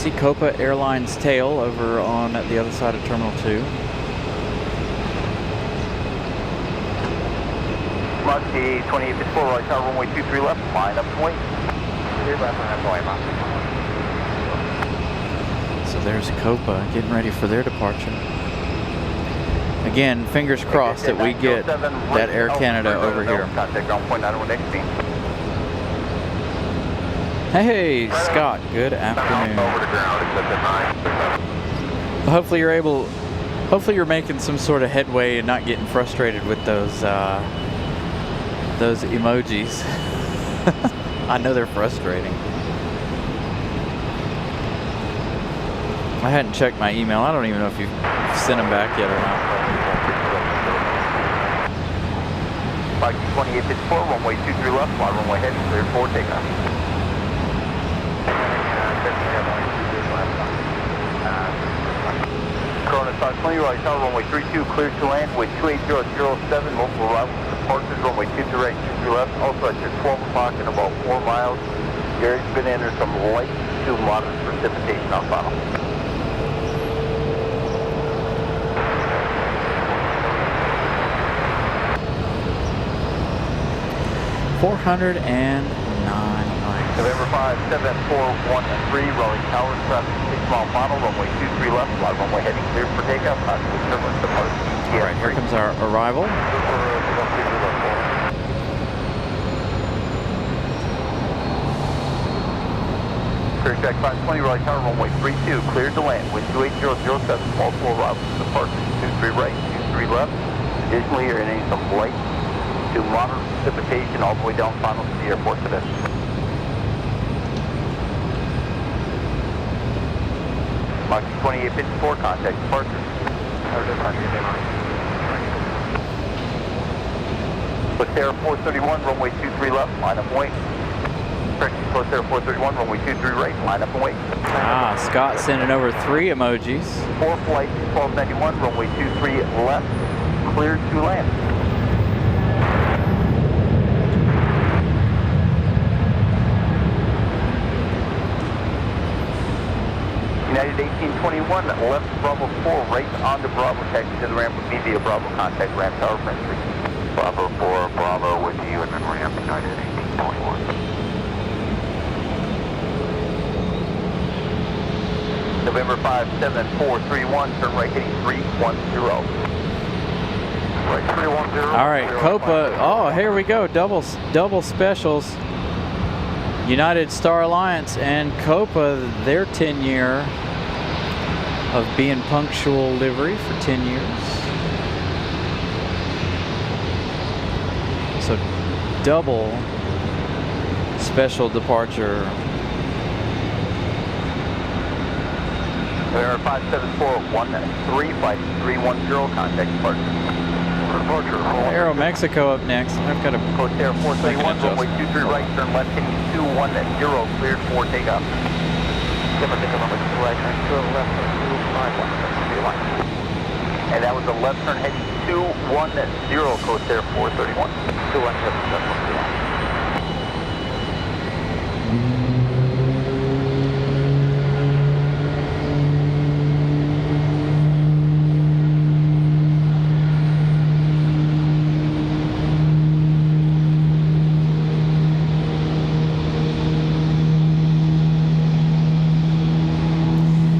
See Copa Airlines tail over on the other side of Terminal 2. Mark the 2854 right tower, runway 23 left, line up point. 3 left on that point. So there's Copa getting ready for their departure. Again, fingers crossed that we get that Air Canada over here. Contact ground point 9116. Hey, Scott, good afternoon. Hopefully you're making some sort of headway and not getting frustrated with those emojis. I know they're frustrating. I hadn't checked my email. I don't even know if you've sent them back yet or not. Mike 2854, runway 23 left, fly runway heading clear for takeoff. Corona Star 20, right tower, runway 32, cleared to land with 28007, multiple arrivals and departures, runway 23 right, 23 left, also at your 12 o'clock in about 4 miles. The area's going to enter some light to moderate precipitation on final. November 57413, Raleigh Tower, traffic 6 mile final, runway 23 left, fly runway heading clear for takeoff, not to turbulence departure. All right, here comes our arrival. Clear check 520, Raleigh Tower, runway 32, cleared to land with 28007, multiple arrivals, departures 23 right, 23 left. Additionally, you're entering some light to moderate precipitation all the way down final to the airport today. Mach 2854, contact departure. Close Air 431, runway 23 left, line up and wait. Close Air 431, runway 23 right, line up and wait. Ah, Scott sending over 3 emojis. 4 flight 1291, runway 23 left, cleared to land. United 1821, left Bravo 4, right onto Bravo, taxi to the ramp with me via Bravo, contact ramp tower for entry. Bravo 4, Bravo with you and then ramp, United 1821. November 57431, turn right heading 310. Right 310. All right, Copa. Oh, here we go. Double specials. United Star Alliance and Copa, their 10-year of being punctual livery for 10 years. So double special departure. Air 57413, flight 310, contact departure. Aero Mexico up next. I've got a Coast Air 431, runway 23 right, turn left heading 210, cleared for takeoff. And that was a left turn heading 210, Coast Air 431. 217.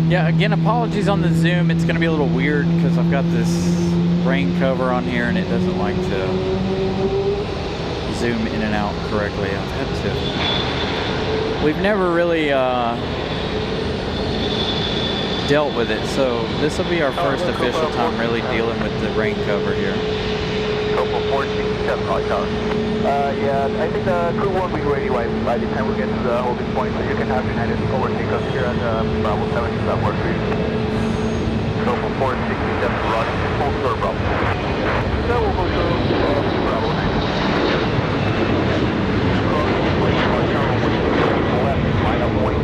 Yeah, again, apologies on the Zoom. It's going to be a little weird because I've got this rain cover on here and it doesn't like to zoom in and out correctly. I've had to. We've never really dealt with it, so this will be our first official time really dealing with the rain cover here. Copa 467, Raleigh Tower. Yeah, I think crew 1 will be ready by the time we get to the holding point, so you can have United overtake us here at Bravo 7, if that works for you. Copa 467, Roger, full store Bravo. So we'll go to Bravo 9. Left, line up, wait.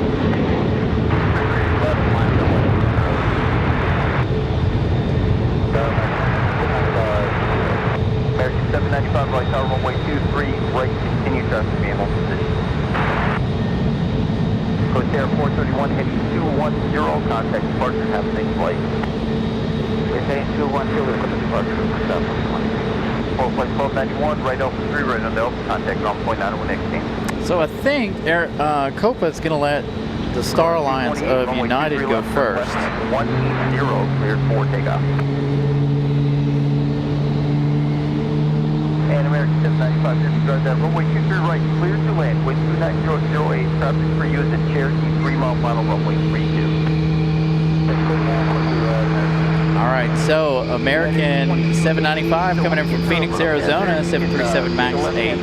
Left, line up, wait. American 795, right tower, runway 23, right, continue traffic, be in hold position. Coast Air 431, heading 210, contact departure, have a safe flight. We're heading 210, we're coming to departure for South 1. Flight 1291, right Alpha 3, right on the Alpha, contact ground point 901 So I think Copa is going to let the Star Alliance of United go first. 10, cleared for takeoff. And American 795, disregard that. Runway 23 right, cleared to land. Wind 29008, traffic for you is at Cherokee, 3 mile final, runway 32. All right, so American 795 coming in from Phoenix, Arizona, 737 MAX 8.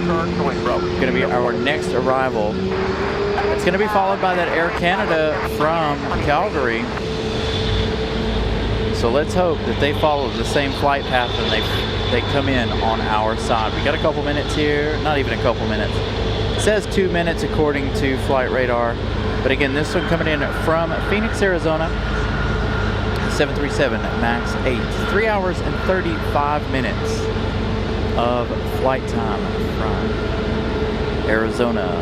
Going to be our next arrival. It's going to be followed by that Air Canada from Calgary. So let's hope that they follow the same flight path and they come in on our side. We got a couple minutes here, not even a couple minutes. It says 2 minutes according to flight radar. But again, this one coming in from Phoenix, Arizona, 737 MAX 8. 3 hours and 35 minutes of flight time from Arizona.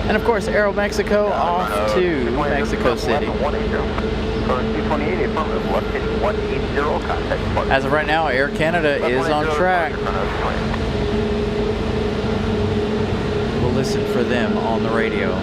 And of course, Aero Mexico off to Mexico City. As of right now, Air Canada is on track. We'll listen for them on the radio.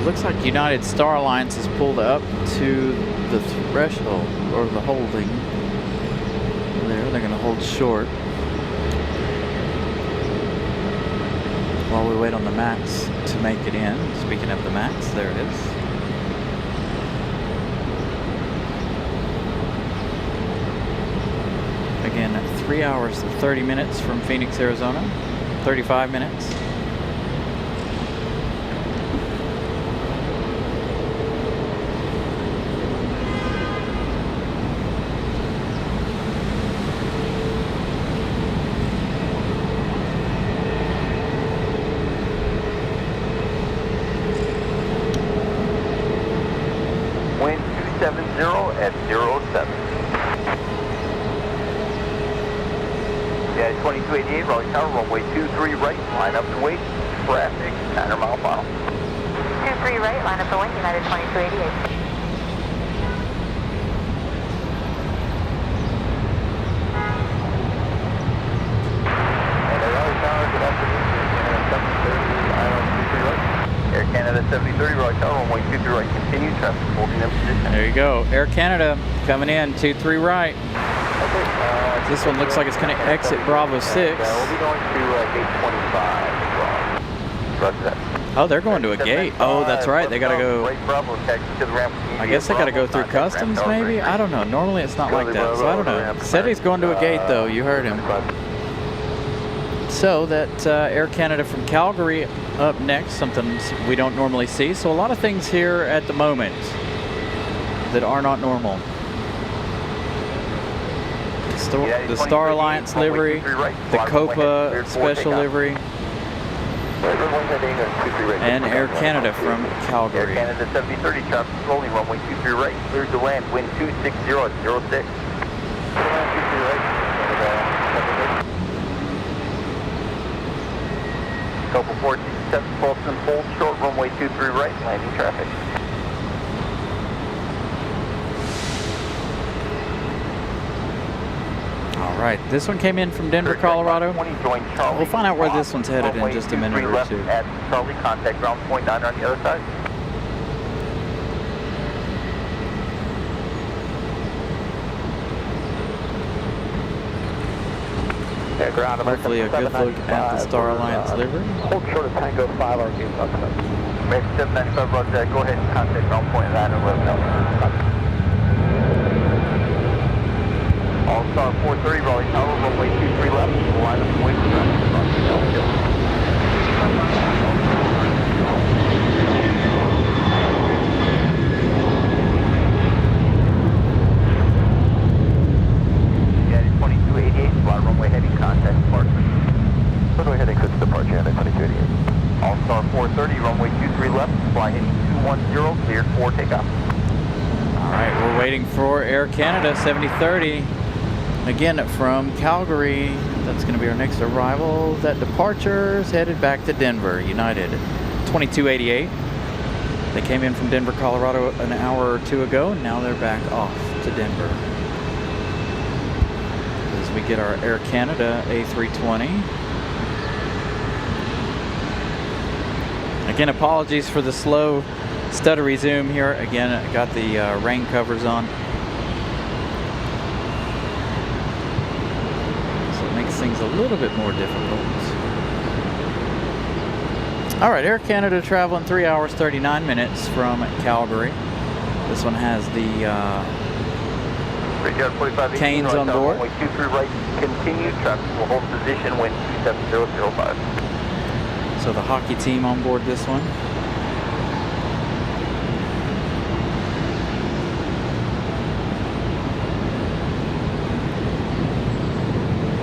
Looks like United Star Alliance has pulled up to the threshold, or the holding. There, they're going to hold short while we wait on the MAX to make it in. Speaking of the MAX, there it is. Again, 3 hours and 30 minutes from Phoenix, Arizona. 35 minutes. At 07. Yeah, 2288, Raleigh Tower, runway 23 right, line up to wait, traffic, 900 mile final. 23 right, line up to wait, United 2288. And Raleigh Tower, good afternoon, Air Canada 7030, Raleigh Tower, runway 23 right, continue, traffic holding in position. There you go. Air Canada coming in, 23 right. Okay, This one looks like it's going to exit Bravo 6. we'll be going to gate 25. Roger that. Oh, they're going to a gate. Oh, that's right. They got to go. I guess they got to go through customs, maybe? I don't know. Normally it's not like that, so I don't know. Said he's going to a gate, though. You heard him. So that Air Canada from Calgary up next, something we don't normally see. So a lot of things here at the moment that are not normal. The Star Alliance livery, the Copa special livery, and Air Canada from Calgary. Air Canada 7030, traffic slowly, runway 23 right, cleared to land, wind 260 at 06. Copa 427, Fulton, hold short, runway 23 right, landing traffic. All right, this one came in from Denver, Colorado. We'll find out where this one's headed in just a minute or two. At Charlie, contact ground point 9 on the other side. Yeah, ground Hopefully a good look at the Star Alliance livery. Hold short of Tango 5, our game outside. American 795, roger, go ahead and contact ground point 9 and let them know. All-Star 430, Raleigh Tower, runway 23 left, line up wait for traffic. Yeah, 2288, fly runway heading, contact departure. Runway heading, clear to departure, yeah, 2288. All-Star 430, runway 23 left, fly heading 210, cleared for takeoff. All right, we're waiting for Air Canada 7030. Again, from Calgary, that's going to be our next arrival. That departure's headed back to Denver, United 2288. They came in from Denver, Colorado an hour or two ago, and now they're back off to Denver. As we get our Air Canada A320 Again, apologies for the slow stuttery zoom here. Again, I got the rain covers on. So it makes things a little bit more difficult. All right, Air Canada traveling 3 hours, 39 minutes from Calgary. This one has the canes on board. 23 right, continue, traffic will hold position, wind 27005. So the hockey team on board this one.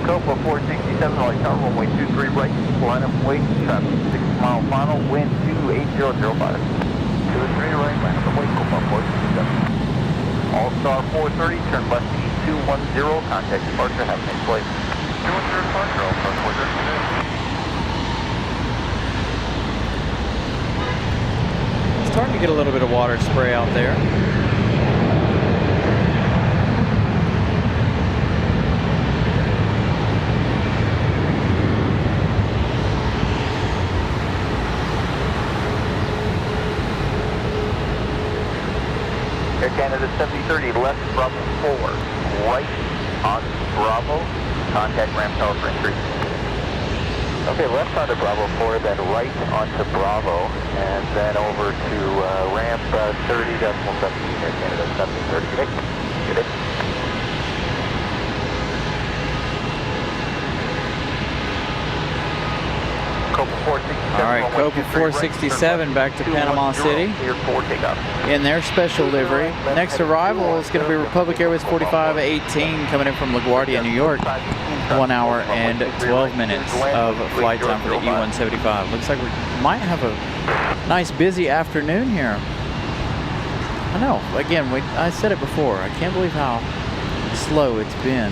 Copa 467, right tower, runway 23 right, line up wait, traffic 6 mile final, wind 28005. 23 right, line up wait, Copa 467. All-Star 430, turn left E210, contact departure, have a nice flight. 210 departure, All-Star 430. Starting to get a little bit of water spray out there. Air Canada 7030, left Bravo 4, right on Bravo, contact ramp tower for entry. Okay, left onto Bravo 4, then right onto Bravo, and then over to ramp 30.17, Air Canada 7030. Good day. Good day. Copa 467. All right, Copa 467 back to Panama City in their special livery. Next arrival is going to be Republic Airways 4518 coming in from LaGuardia, New York. 1 hour and 12 minutes of flight time for the E175. Looks like we might have a nice busy afternoon here. I know, again, I said it before. I can't believe how slow it's been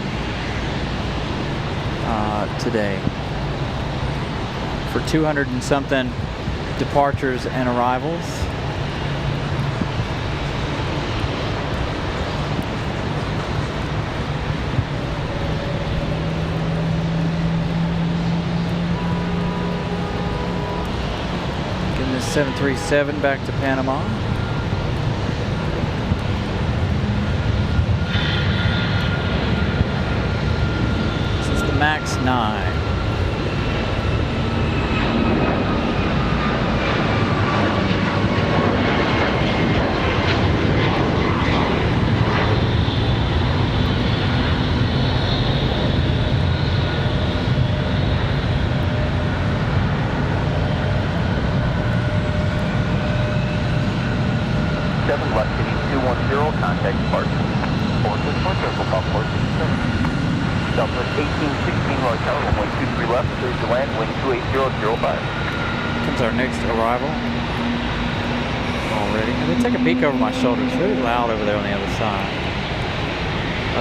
today. For 200 and something departures and arrivals. Getting this 737 back to Panama. This is the MAX 9. Contact departure. 461, Southwest 1816, right tower, runway 23 left, clear to land, wind 28005. Comes our next arrival already. Let me take a peek over my shoulder. It's really loud over there on the other side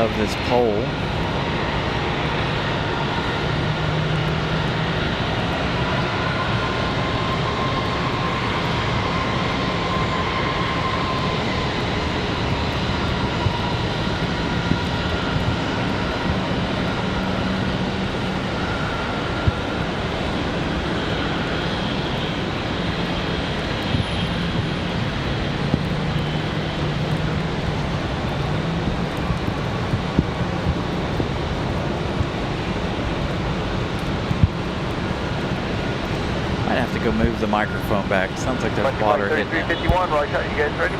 of this pole. Go move the microphone back. Sounds like there's water hitting it. 3351, right, you guys ready?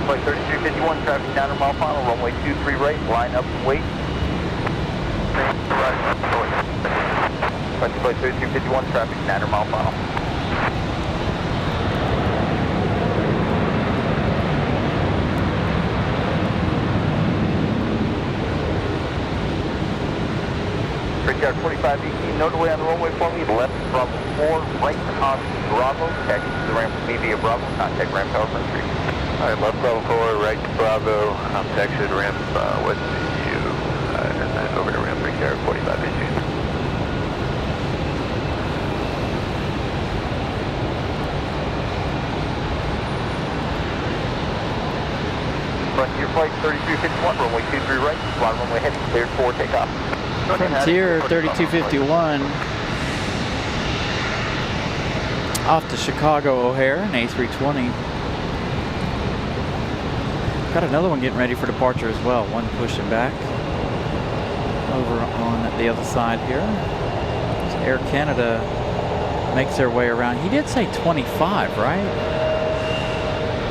Flight 3351, traffic 9 mile final, runway 23 right, line up and wait. Flight 3351, traffic 9 mile final. Brickyard 4518, note away on the runway for me, left from 4, right on Bravo, taxi to the ramp with me via Bravo, contact ramp tower for entry. Alright, left Bravo 4, right to Bravo, taxi to ramp with you, and then over to ramp Brickyard 4518. Frontier flight 3351, runway 23 right, fly runway heading, cleared for takeoff. Frontier 3251 Off to Chicago O'Hare, an A320. Got another one getting ready for departure as well. One pushing back over on the other side here. So Air Canada makes their way around. He did say 25, right?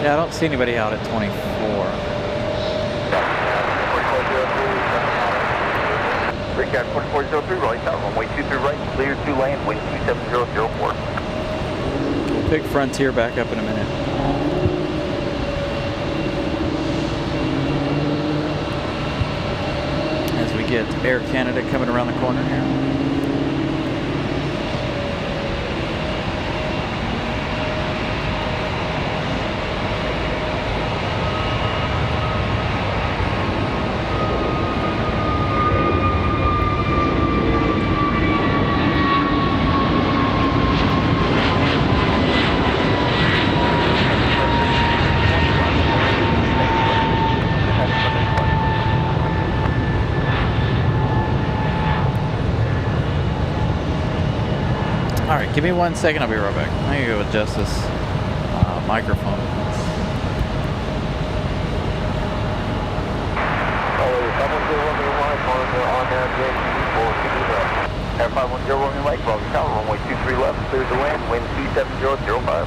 Yeah, I don't see anybody out at 24. Brickyard 4403, Raleigh Tower, runway 23 right, clear to land, wind 27004. We'll pick Frontier back up in a minute. As we get Air Canada coming around the corner here. Give me 1 second, I'll be right back. I need to go adjust this microphone. Air 510 Romeo Mike, Raleigh Tower, runway 23 left, clear to land, wind 27005.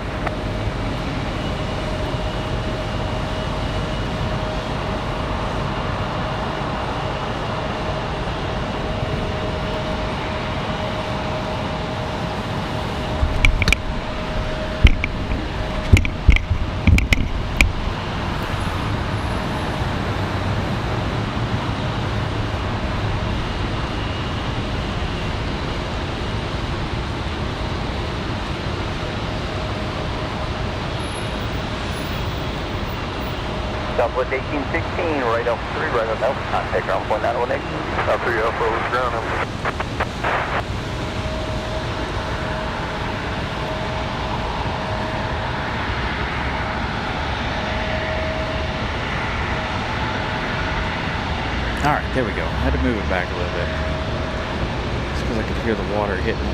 Southwest 1816, right up 3, right up Alpha, contact ground 1918. Up 3 Alpha, ground number. Alright, there we go. I had to move it back a little bit. Just because I could hear the water hitting it.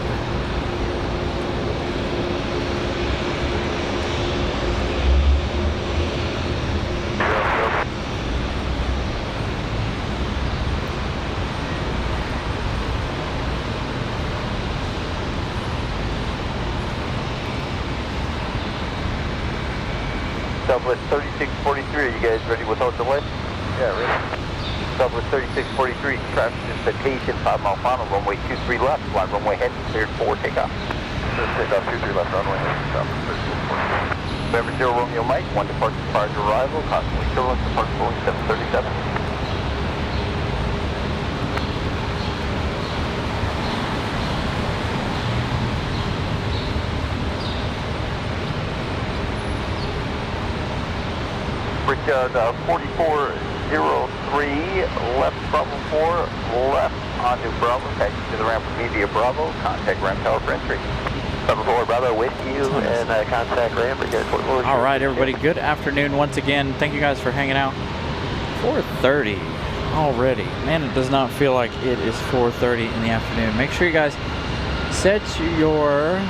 Southwest 3643, are you guys ready without delay? Yeah, ready. Southwest 3643, traffic citation, 5 mile final, runway 23 left, fly runway heading, cleared for takeoff. Takeoff 23 left, runway heading, stop, 3643. November 0 Romeo Mike, 1 departure prior to arrival, constantly turbulence, departure Boeing 737. Brickyard 4403, left Bravo 4, left onto Bravo, taxi to the ramp media Bravo, contact ramp tower for entry. Bravo 4, Bravo with you, and contact ramp, Brickyard 44. All right, everybody, good afternoon once again. Thank you guys for hanging out. 4:30 already. Man, it does not feel like it is 4:30 in the afternoon. Make sure you guys set your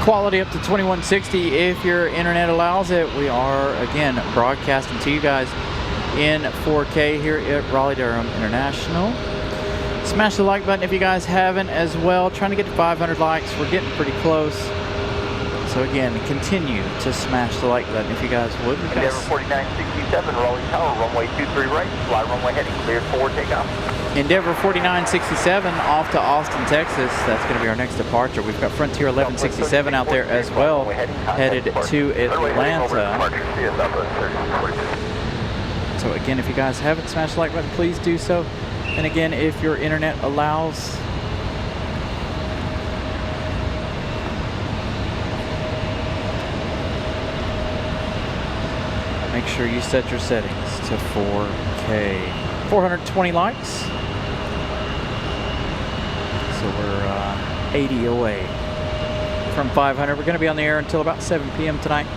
quality up to 2160 if your internet allows it. We are again broadcasting to you guys in 4K here at Raleigh Durham International. Smash the like button if you guys haven't as well. Trying to get to 500 likes. We're getting pretty close. So again, continue to smash the like button if you guys would. Endeavor 4967, Raleigh Tower, runway 23 right, fly runway heading, cleared for takeoff. Endeavor 4967 off to Austin, Texas. That's going to be our next departure. We've got Frontier 1167 out there as well, headed to Atlanta. So again, if you guys haven't smashed the like button, please do so. And again, if your internet allows, make sure you set your settings to 4K. 420 likes. So we're 80 away from 500. We're going to be on the air until about 7 p.m. tonight.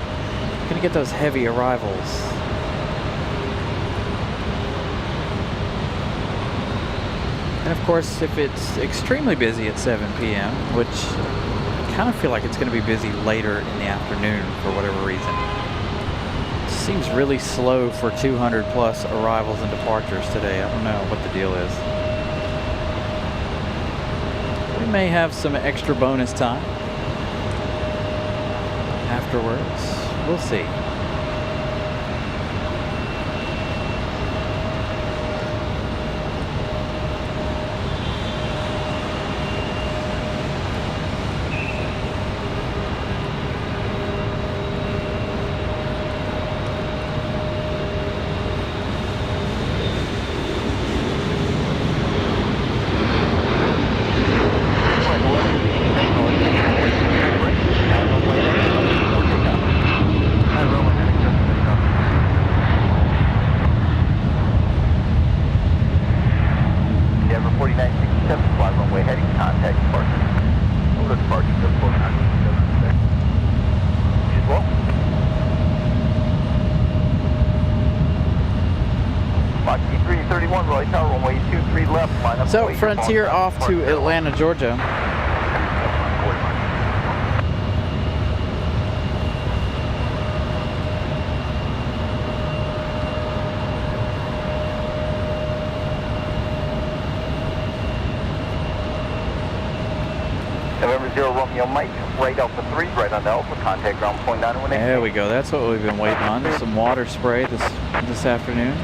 Going to get those heavy arrivals. And of course, if it's extremely busy at 7 p.m., which kind of feel like it's going to be busy later in the afternoon for whatever reason. Seems really slow for 200 plus arrivals and departures today. I don't know what the deal is. We may have some extra bonus time afterwards. We'll see. So, Frontier off to Atlanta, Georgia. November 0 Romeo Mike, right Alpha 3, right on the Alpha, contact ground point 918. There we go, that's what we've been waiting on. Some water spray this afternoon.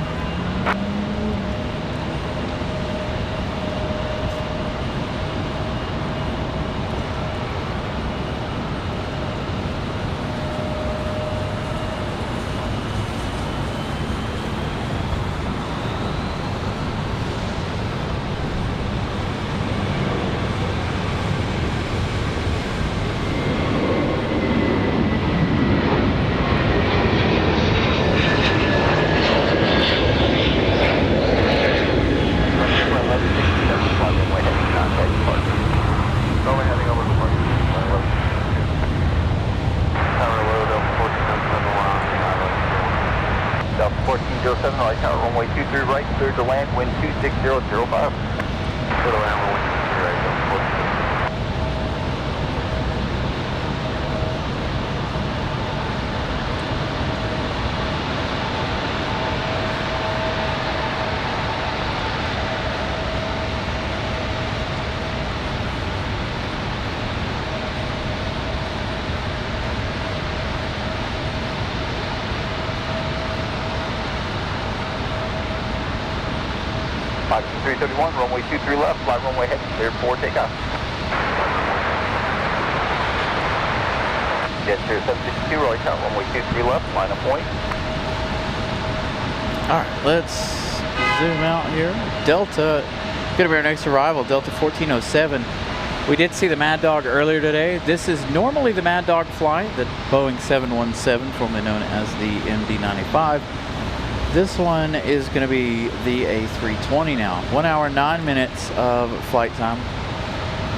Cleared to land, wind 26005. Clear to land, wind 260 right, 331, runway 23 left, fly runway heading cleared for takeoff. Jet 0762, Raleigh Tower, runway 23 left, line of point. Alright, let's zoom out here. Delta, gonna be our next arrival, Delta 1407. We did see the Mad Dog earlier today. This is normally the Mad Dog flight, the Boeing 717, formerly known as the MD-95. This one is going to be the A320 now. 1 hour, 9 minutes of flight time.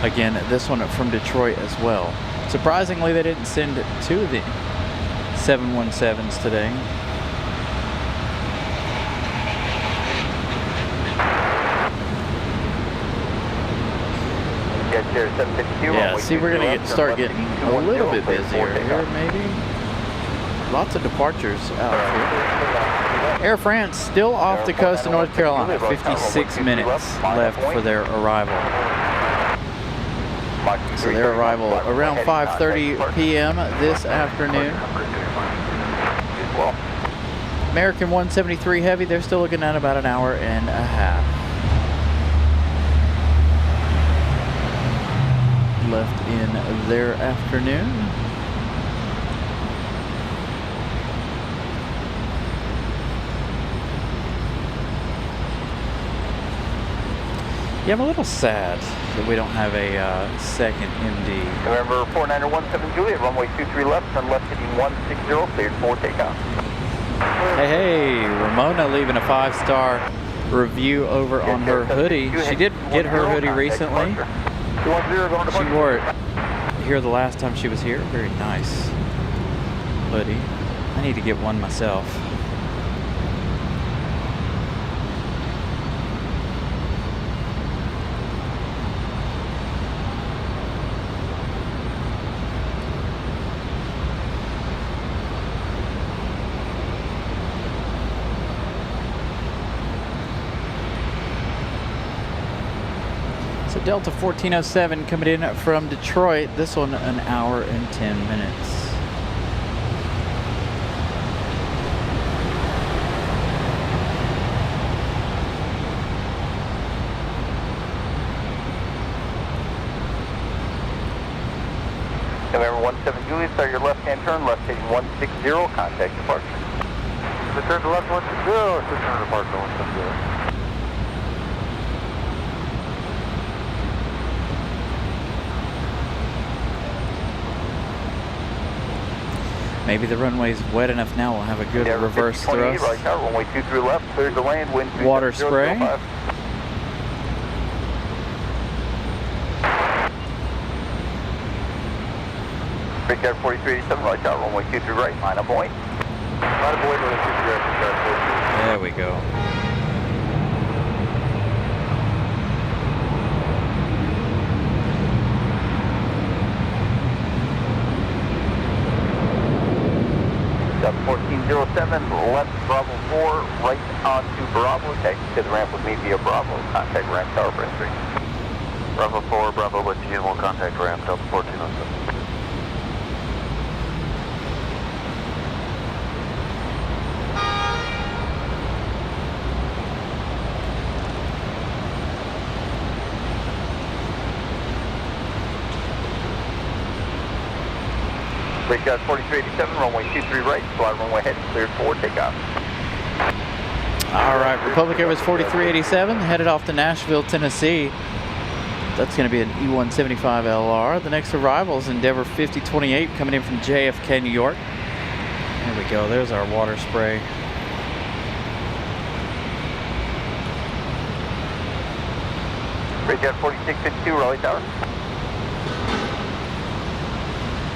Again, this one from Detroit as well. Surprisingly, they didn't send two of the 717s today. Yeah, see, we're going to start getting a little bit busier here, maybe. Lots of departures out here. Air France still off the coast of North Carolina. 56 minutes left for their arrival. So their arrival around 5:30 p.m. this afternoon. American 173 Heavy, they're still looking at about an hour and a half left in their afternoon. Yeah, I'm a little sad that we don't have a second MD. November 4917 Juliet, runway 23 left, turn left heading 160, cleared for takeoff. Hey, Ramona leaving a 5-star review over on her hoodie. She did get her hoodie recently. She wore it here the last time she was here. Very nice hoodie. I need to get one myself. Delta 1407 coming in from Detroit. This one an hour and 10 minutes. November 17 Juliet, start your left-hand turn, left heading 160, contact departure. Return to left 160, return to departure 170. Maybe the runway's wet enough now. We'll have a good reverse thrust. Right now, runway 23 left, cleared to land, wind Water spray. Brickyard 4387, right now, runway 23 right, line of point. Line of point, runway 23 right, Brickyard 43. There we go. Delta 1407, left Bravo 4, right onto Bravo, taxi to the ramp with me via Bravo, contact ramp tower for entry. Bravo 4, Bravo with GN1, contact ramp, Delta 1407. Brickyard 4387, runway 23 right, slide runway heading, cleared for takeoff. All right, Republic Airways 4387 headed off to Nashville, Tennessee. That's going to be an E175LR. The next arrival is Endeavor 5028 coming in from JFK, New York. There we go. There's our water spray. Brickyard 4652, Raleigh Tower.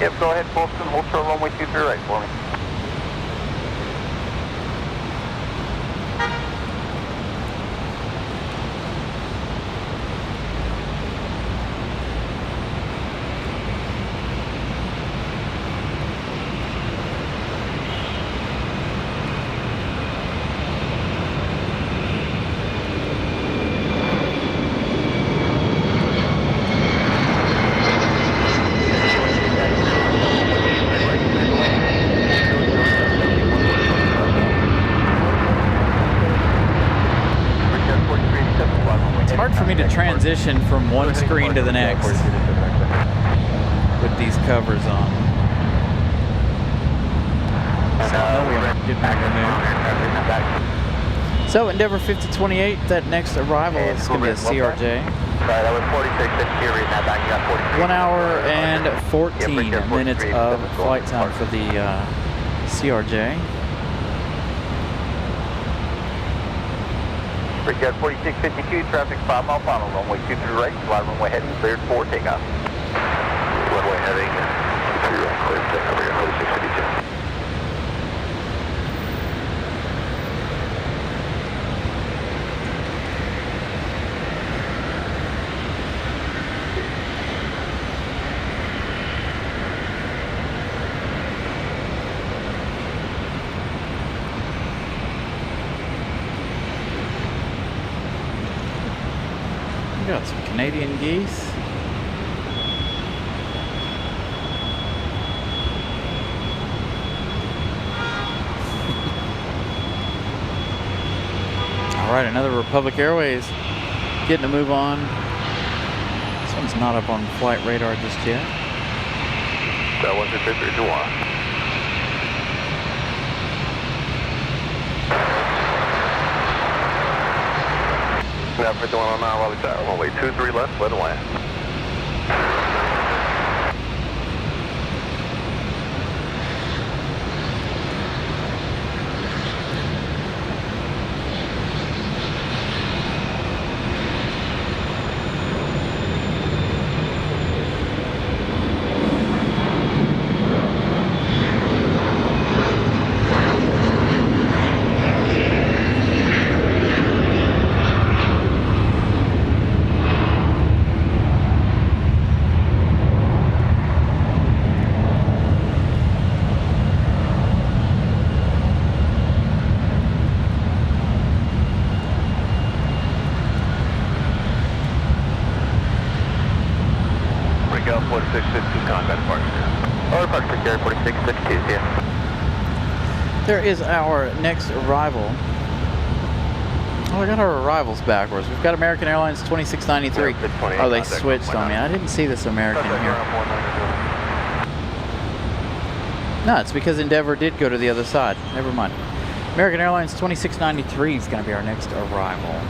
Yep, go ahead, Folsom. Hold short runway 23 right for me. To transition from one screen to the next with these covers on. So Endeavor 5028, that next arrival is going to be a CRJ. Sorry, that was 4652, reading that back. You got 46. 1 hour and 14 minutes of flight time for the CRJ. Brickyard 4652, traffic 5 mile final, runway 23 right, slide runway heading, cleared for takeoff. Runway heading, 23 right, cleared for takeoff, here, 4652. Got some Canadian geese. All right, another Republic Airways getting a move on. This one's not up on flight radar just yet. That one's at 53 to 1. Now for the one on Raleigh Tower, runway 23 left, let it land. 4, Foxtrot Sierra 4662, see ya. There is our next arrival. Oh, I got our arrivals backwards. We've got American Airlines 2693. Oh, they switched on me. I didn't see this American here. No, it's because Endeavor did go to the other side. Never mind. American Airlines 2693 is going to be our next arrival.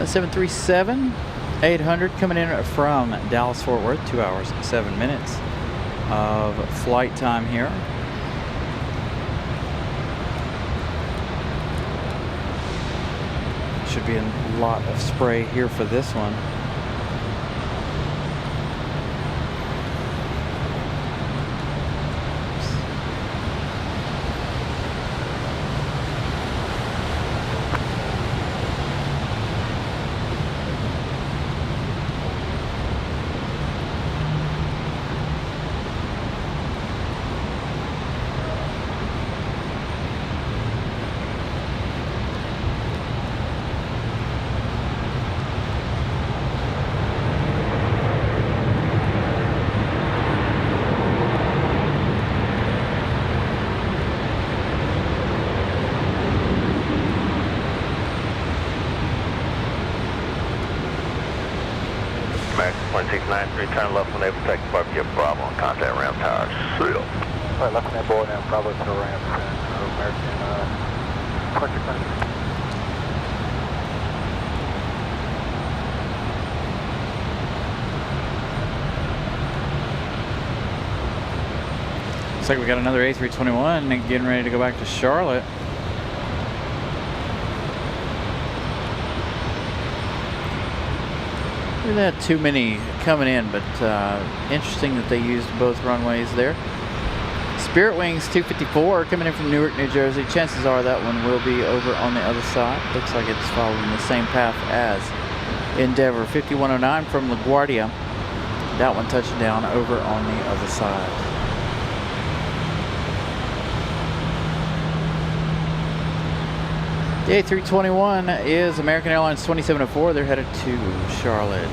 737-800 coming in from Dallas-Fort Worth. 2 hours, 7 minutes of flight time here. Should be a lot of spray here for this one. American 1693, turn left when able to take barbecue Bravo and contact ramp tower. Seal. Alright, left hand board and Bravo to the ramp and American 2693. Looks like we got another A321 and getting ready to go back to Charlotte. We didn't have too many coming in, but interesting that they used both runways there. Spirit Wings 254 coming in from Newark, New Jersey. Chances are that one will be over on the other side. Looks like it's following the same path as Endeavor. 5109 from LaGuardia. That one touching down over on the other side. The A321 is American Airlines 2704. They're headed to Charlotte.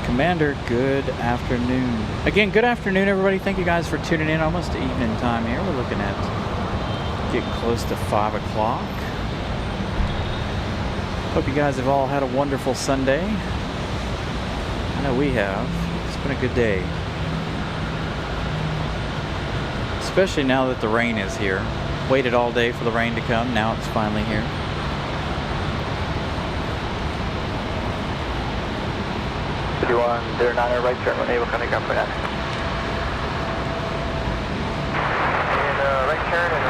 Commander, good afternoon. Again, good afternoon, everybody. Thank you guys for tuning in. Almost evening time here. We're looking at getting close to 5 o'clock. Hope you guys have all had a wonderful Sunday. I know we have. It's been a good day. Especially now that the rain is here. Waited all day for the rain to come. Now it's finally here. Do you want their 9er right turn when able to connect up for that? And right turn and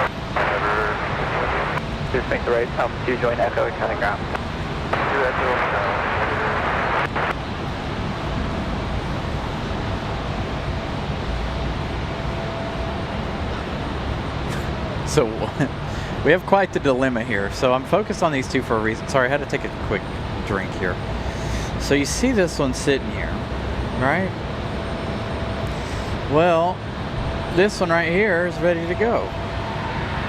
just make the right altitude join echo and kind of ground. Do echo. So we have quite the dilemma here. So I'm focused on these two for a reason. Sorry, I had to take a quick drink here. So you see this one sitting here, right? Well, this one right here is ready to go.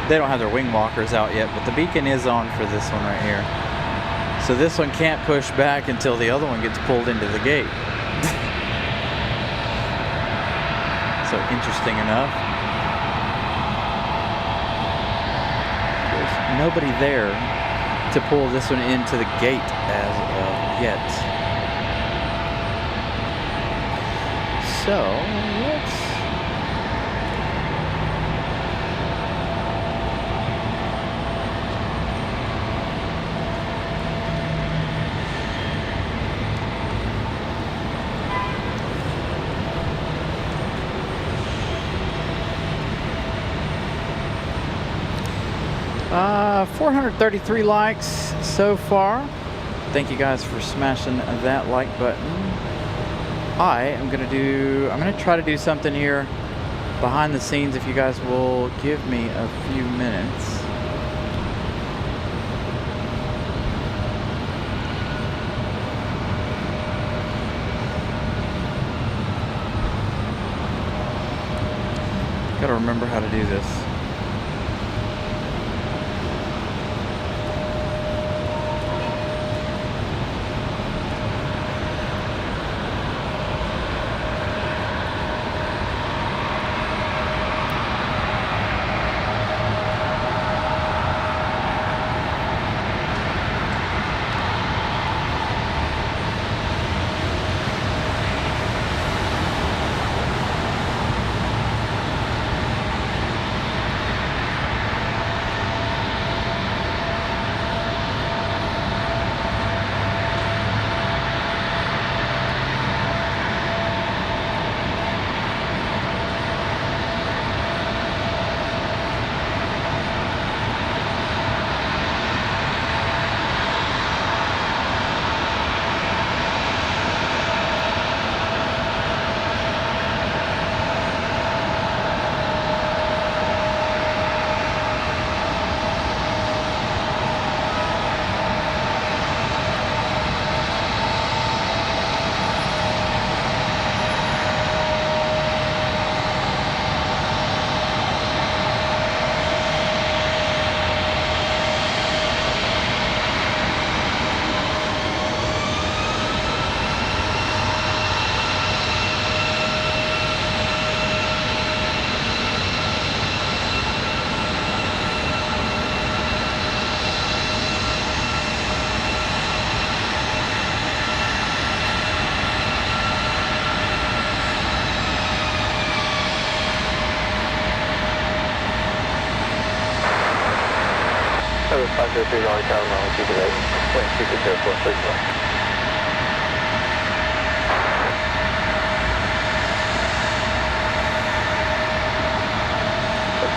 They don't have their wing walkers out yet, but the beacon is on for this one right here. So this one can't push back until the other one gets pulled into the gate. So interesting enough. Nobody there to pull this one into the gate as of yet. So let's Uh, 433 likes so far. Thank you guys for smashing that like button. I'm gonna try to do something here behind the scenes if you guys will give me a few minutes. Gotta remember how to do this. 503 Raleigh Tower, runway 28, wind 2604, please go.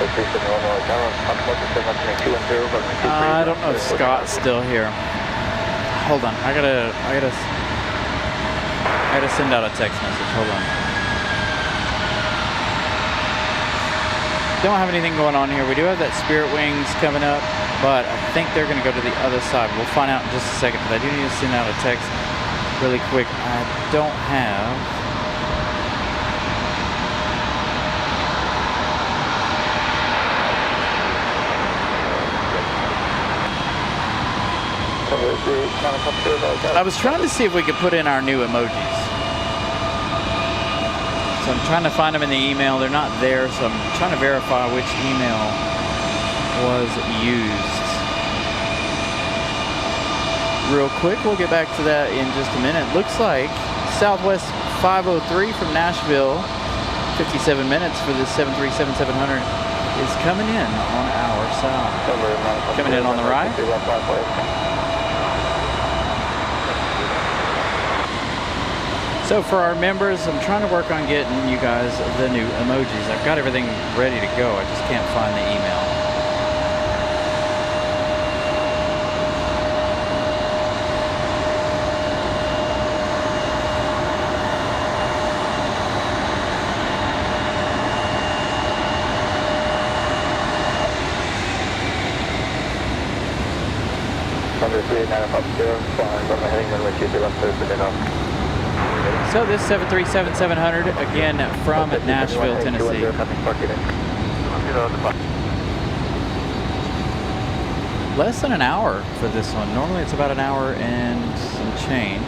371 Raleigh Tower, I don't know if Scott's still here. Hold on, I gotta send out a text message. Hold on. Don't have anything going on here. We do have that Spirit Wings coming up, but I think they're gonna go to the other side. We'll find out in just a second, but I do need to send out a text really quick. I don't have. I was trying to see if we could put in our new emojis. So I'm trying to find them in the email. They're not there, so I'm trying to verify which email was used. Real quick, we'll get back to that in just a minute. Looks like Southwest 503 from Nashville, 57 minutes for the 737-700 is coming in on our side. Coming in on the right. So for our members, I'm trying to work on getting you guys the new emojis. I've got everything ready to go. I just can't find the email. So this 737-700 again from Nashville, Tennessee. Less than an hour for this one. Normally it's about an hour and some change.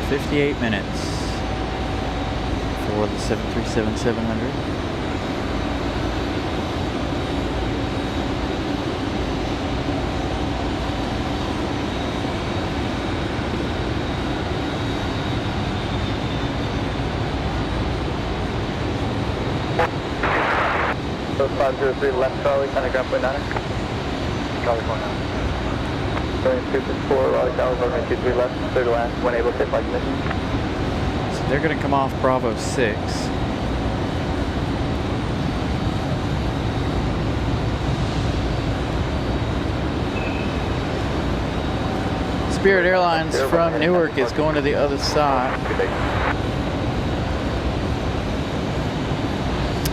$58 minutes for the 737-700. So 503 left Charlie, kind of ground point 9. Charlie 49. Going 264 Raleigh Tower, runway 23 left, clear to land, when able to take flight mission. So they're going to come off Bravo 6. Spirit Airlines from Newark is going to the other side.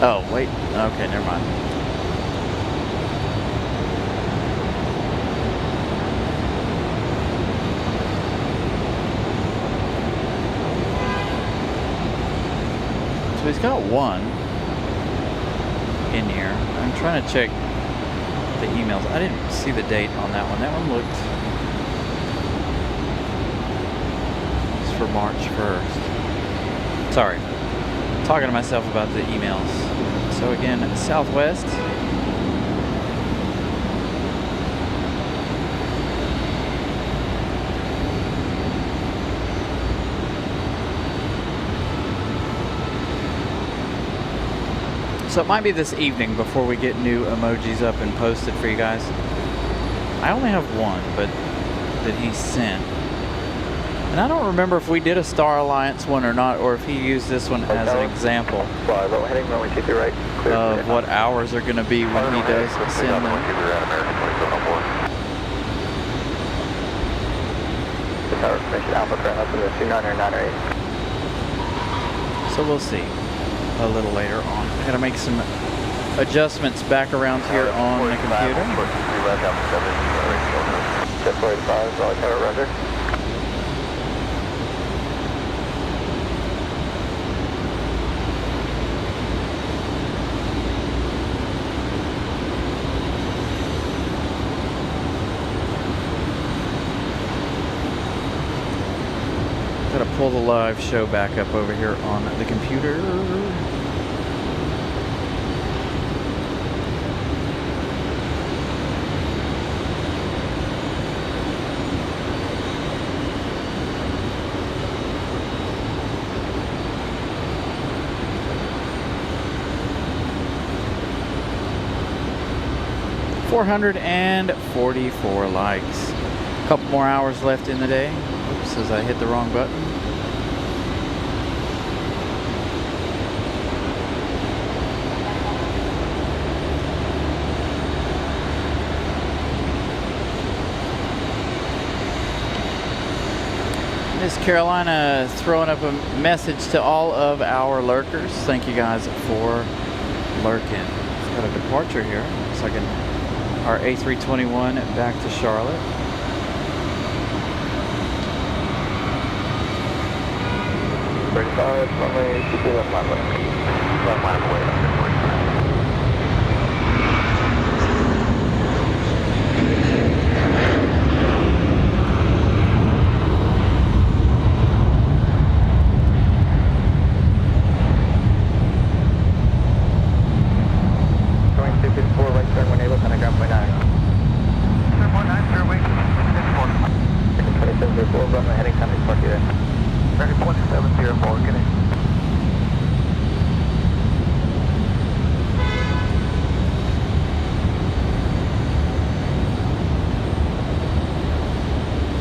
Oh, wait. Okay, never mind. So he's got one in here. I'm trying to check the emails. I didn't see the date on that one. That one looked... It's for March 1st. Sorry. Talking to myself about the emails. So again, Southwest. So it might be this evening before we get new emojis up and posted for you guys. I only have one, but that he sent. And I don't remember if we did a Star Alliance one or not, or if he used this one as an example of what hours are going to be when he does send them. So we'll see a little later on. I gotta make some adjustments back around here on the computer. Gotta pull the live show back up over here on the computer. 444 likes. A couple more hours left in the day. Oops, as I hit the wrong button. Miss Carolina throwing up a message to all of our lurkers. Thank you guys for lurking. It's got a departure here. Looks like our A321 back to Charlotte. Runway 22 left line away. Left line away.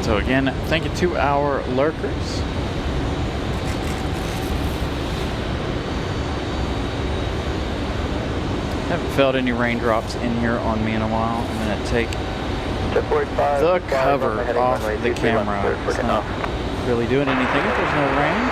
So again, thank you to our lurkers. Haven't felt any raindrops in here on me in a while. I'm gonna take the cover off the camera. It's not really doing anything if there's no rain.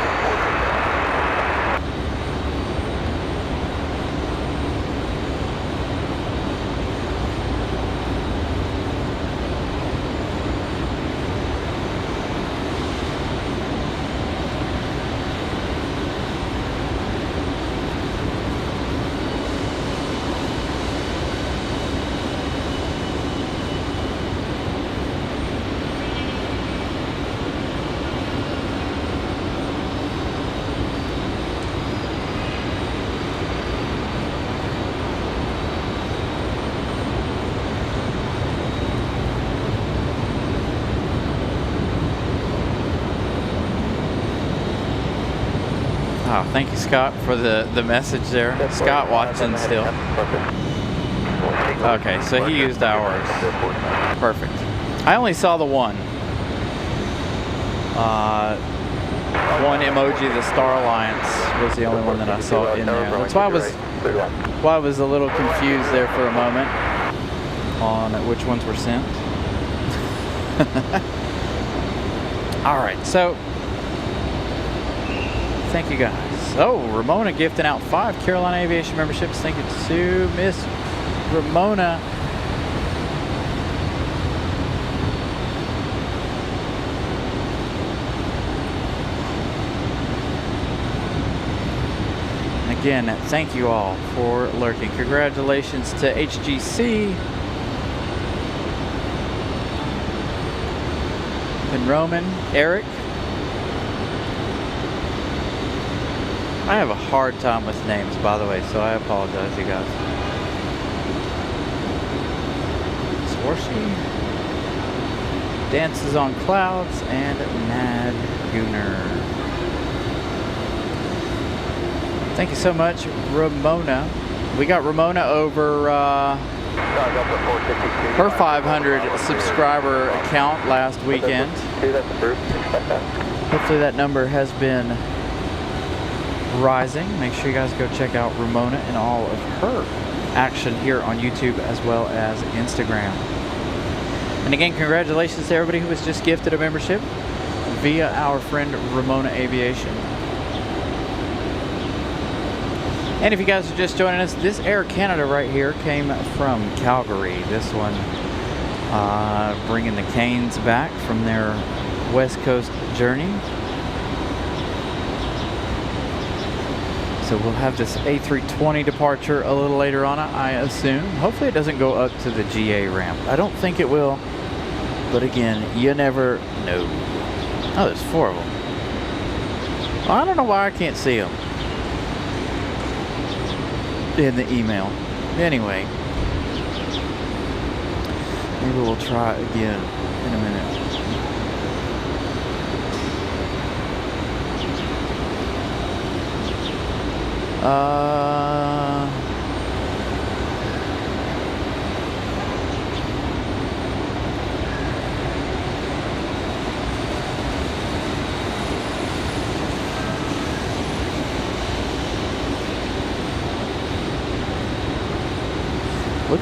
Oh, thank you, Scott, for the message there. Scott watching still. Okay, so he used ours. Perfect. I only saw the one. One emoji, the Star Alliance, was the only one that I saw in there. That's why I was a little confused there for a moment on which ones were sent. All right, so thank you guys. Oh, Ramona gifting out 5 Carolina Aviation memberships. Thank you to Miss Ramona. And again, thank you all for lurking. Congratulations to HGC and Roman, Eric. I have a hard time with names, by the way, so I apologize, you guys. Swarsky, Dances on Clouds, and Mad Gooner. Thank you so much, Ramona. We got Ramona over her 500 subscriber count last weekend. Hopefully that number has been rising. Make sure you guys go check out Ramona and all of her action here on YouTube as well as Instagram. And again, congratulations to everybody who was just gifted a membership via our friend Ramona Aviation. And if you guys are just joining us, this Air Canada right here came from Calgary. This one bringing the Canes back from their West Coast journey. So we'll have this A320 departure a little later on, I assume. Hopefully it doesn't go up to the GA ramp. I don't think it will, but again, you never know. Oh, there's 4 of them. Well, I don't know why I can't see them in the email. Anyway, maybe we'll try again in a minute.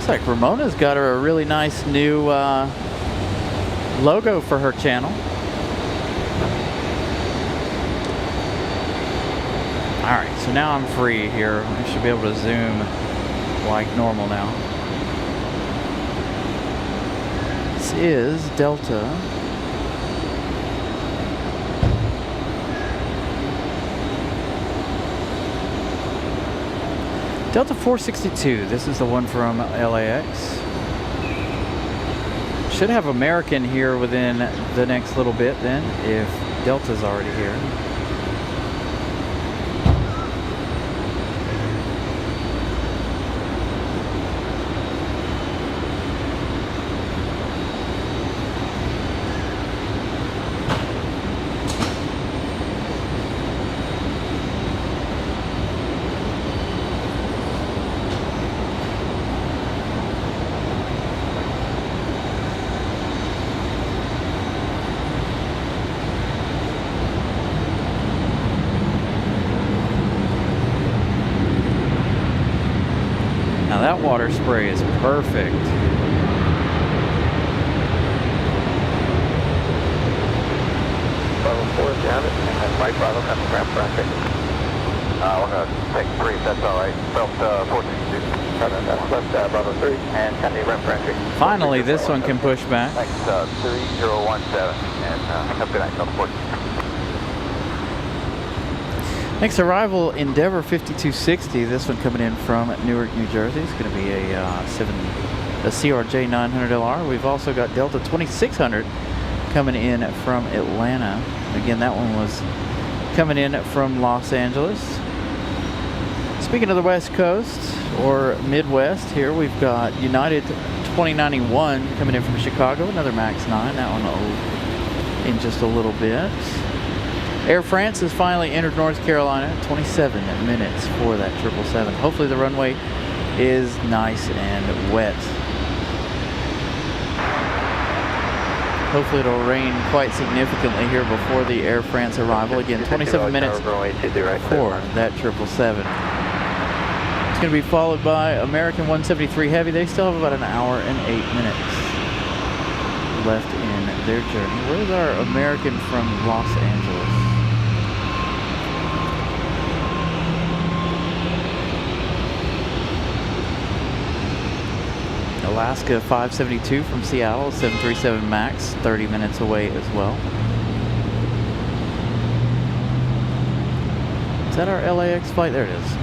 Looks like Ramona's got her a really nice new logo for her channel. Alright, so now I'm free here. I should be able to zoom like normal now. This is Delta. Delta 462, this is the one from LAX. Should have American here within the next little bit then, if Delta's already here. Now that water spray is perfect. Bravo 4, if you have it, and right Bravo, come to ground traffic. We're going to take 3 if that's alright. Belt 462. That's left Bravo 3, and County ramp traffic. Finally, this one can push back. Thanks, 3017, and have a good night, Delta 4. Next arrival, Endeavor 5260. This one coming in from Newark, New Jersey. It's going to be a CRJ 900LR. We've also got Delta 2600 coming in from Atlanta. Again, that one was coming in from Los Angeles. Speaking of the West Coast or Midwest, here we've got United 2091 coming in from Chicago. Another MAX 9. That one in just a little bit. Air France has finally entered North Carolina, 27 minutes for that 777. Hopefully the runway is nice and wet. Hopefully it'll rain quite significantly here before the Air France arrival. Again, 27 minutes for that 777. It's going to be followed by American 173 Heavy. They still have about an hour and 8 minutes left in their journey. Where's our American from Los Angeles? Alaska 572 from Seattle, 737 MAX, 30 minutes away as well. Is that our LAX flight? There it is.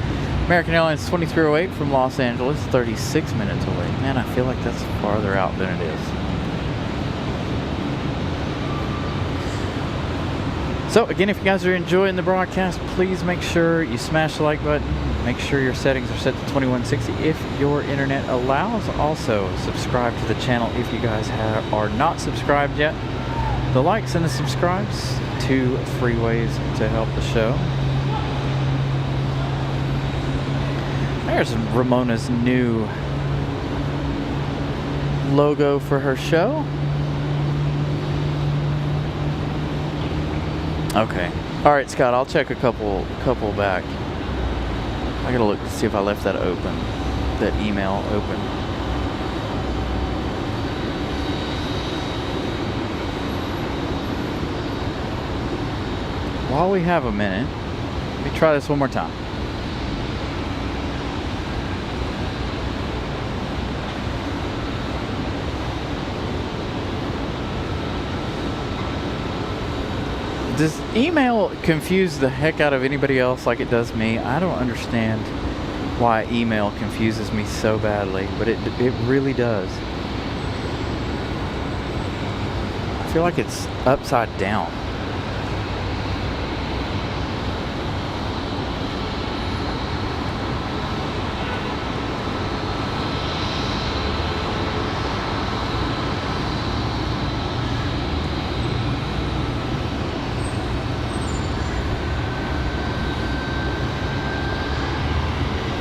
American Airlines 2308 from Los Angeles, 36 minutes away. Man, I feel like that's farther out than it is. So again, if you guys are enjoying the broadcast, please make sure you smash the like button. Make sure your settings are set to 2160 if your internet allows. Also, subscribe to the channel if you guys are not subscribed yet. The likes and the subscribes, 2 free ways to help the show. There's Ramona's new logo for her show. Okay. All right, Scott, I'll check a couple back. I gotta look to see if I left that open, that email open. While we have a minute, let me try this one more time. Does email confuse the heck out of anybody else like it does me? I don't understand why email confuses me so badly, but it really does. I feel like it's upside down.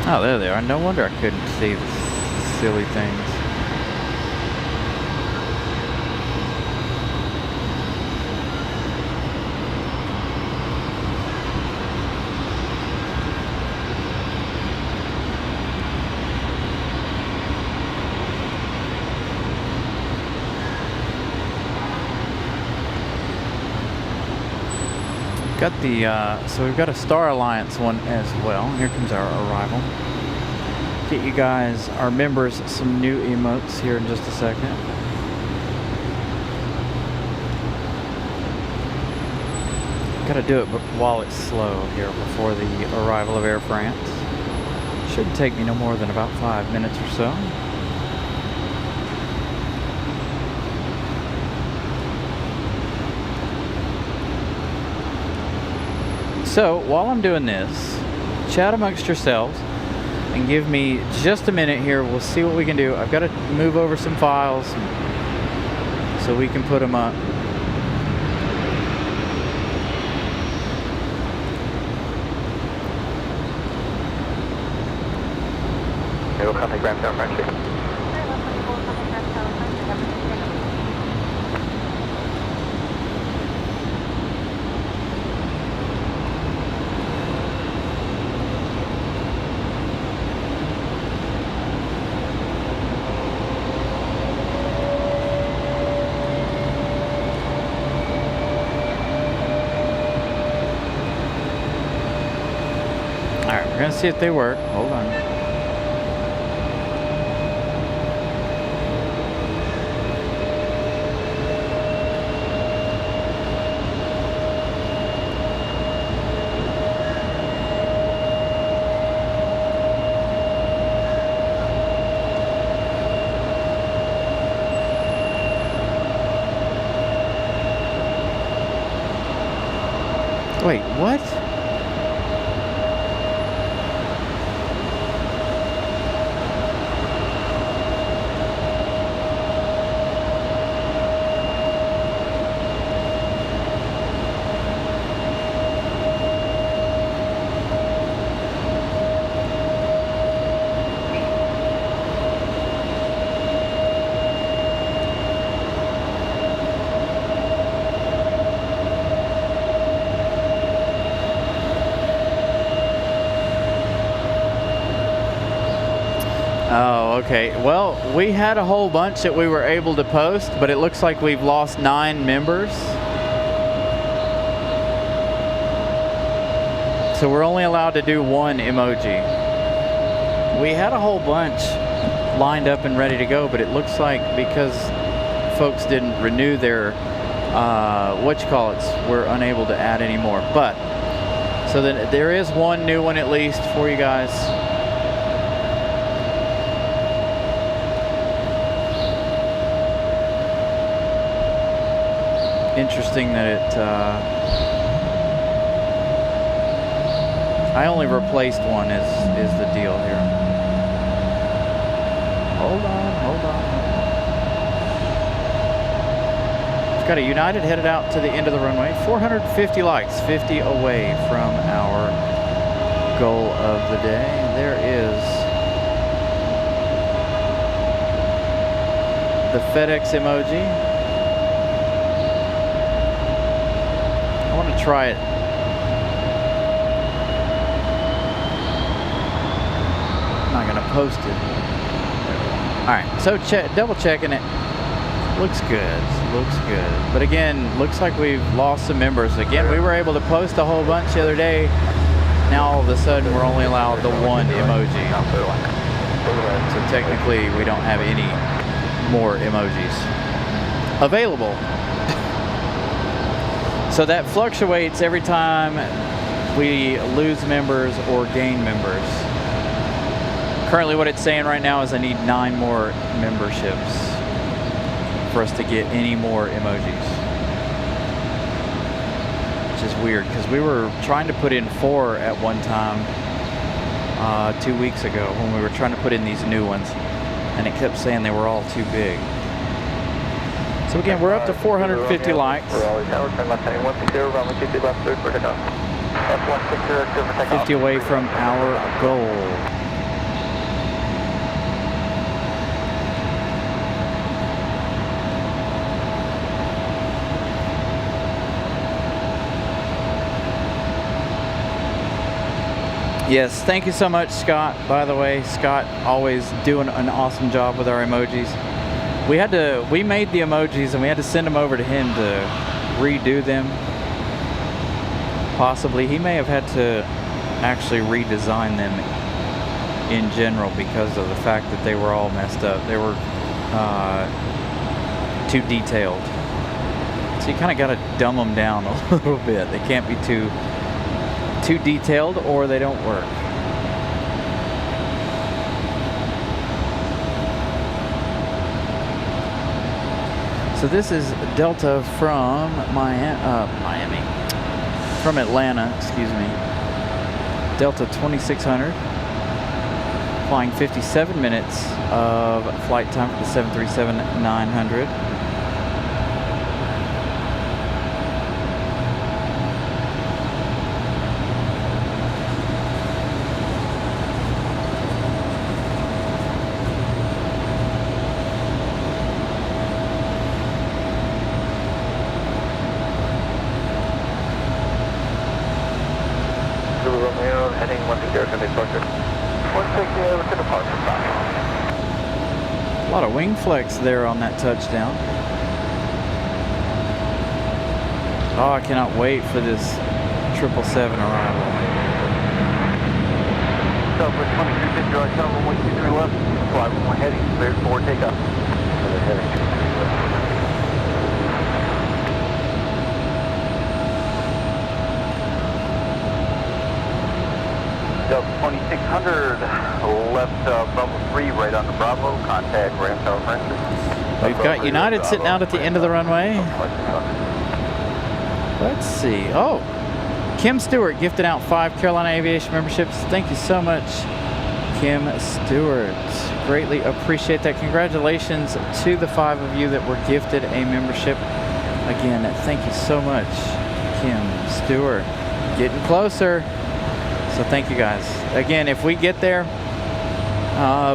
Oh, there they are. No wonder I couldn't see the silly things. Got the so we've got a Star Alliance one as well. Here comes our arrival. Get you guys, our members, some new emotes here in just a second. Got to do it while it's slow here before the arrival of Air France. Shouldn't take me no more than about 5 minutes or so. So while I'm doing this, chat amongst yourselves and give me just a minute here. We'll see what we can do. I've got to move over some files so we can put them up. We'll contact Grand Tower French. Alright, we're gonna see if they work. Hold on. Wait, what? Oh, okay. Well, we had a whole bunch that we were able to post, but it looks like we've lost 9 members. So we're only allowed to do 1 emoji. We had a whole bunch lined up and ready to go, but it looks like because folks didn't renew their, we're unable to add any more. But, so then there is 1 new one at least for you guys. Interesting that it, I only replaced 1 is the deal here. Hold on. We've got a United headed out to the end of the runway. 450 likes, 50 away from our goal of the day. There is the FedEx emoji. I want to try it. I'm not going to post it. Alright, so double checking it. Looks good. But again, looks like we've lost some members. Again, we were able to post a whole bunch the other day. Now all of a sudden we're only allowed the 1 emoji. So technically we don't have any more emojis available. So that fluctuates every time we lose members or gain members. Currently what it's saying right now is I need 9 more memberships for us to get any more emojis. Which is weird, because we were trying to put in 4 at one time 2 weeks ago when we were trying to put in these new ones, and it kept saying they were all too big. So again, we're up to 450 likes. 50 away from our goal. Yes, thank you so much, Scott. By the way, Scott always doing an awesome job with our emojis. We made the emojis and we had to send them over to him to redo them. Possibly. He may have had to actually redesign them in general because of the fact that they were all messed up. They were too detailed. So you kind of got to dumb them down a little bit. They can't be too detailed or they don't work. So this is Delta from Miami. From Atlanta, excuse me. Delta 2600. Flying 57 minutes of flight time for the 737-900. Heading 160 to departure. 160 over to departure. A lot of wing flex there on that touchdown. Oh, I cannot wait for this 777 arrival. Southwest 2350, right, Southwest 123 left. Fly 1 heading, cleared for takeoff. Heading. Delta 2600, left Bravo 3, right on the Bravo, contact ramp tower Francis. We've got United sitting out at the end of the runway. Let's see. Oh, Kim Stewart gifted out 5 Carolina Aviation memberships. Thank you so much, Kim Stewart. Greatly appreciate that. Congratulations to the 5 of you that were gifted a membership. Again, thank you so much, Kim Stewart. Getting closer. So thank you guys. Again, if we get there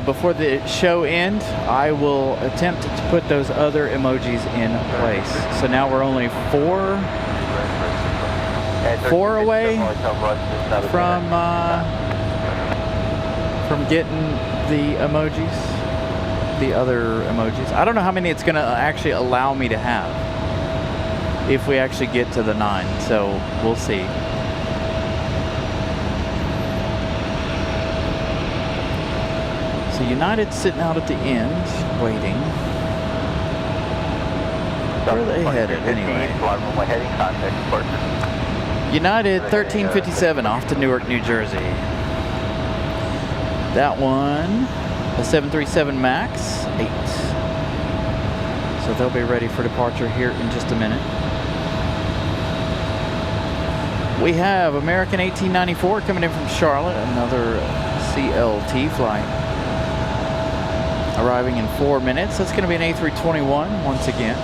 before the show ends, I will attempt to put those other emojis in place. So now we're only four away from getting the emojis, the other emojis. I don't know how many it's gonna actually allow me to have if we actually get to the 9. So we'll see. So United's sitting out at the end, waiting. Where are they headed anyway? United 1357 off to Newark, New Jersey. That one, a 737 MAX 8. So they'll be ready for departure here in just a minute. We have American 1894 coming in from Charlotte, another CLT flight. Arriving in 4 minutes. That's going to be an A321 once again.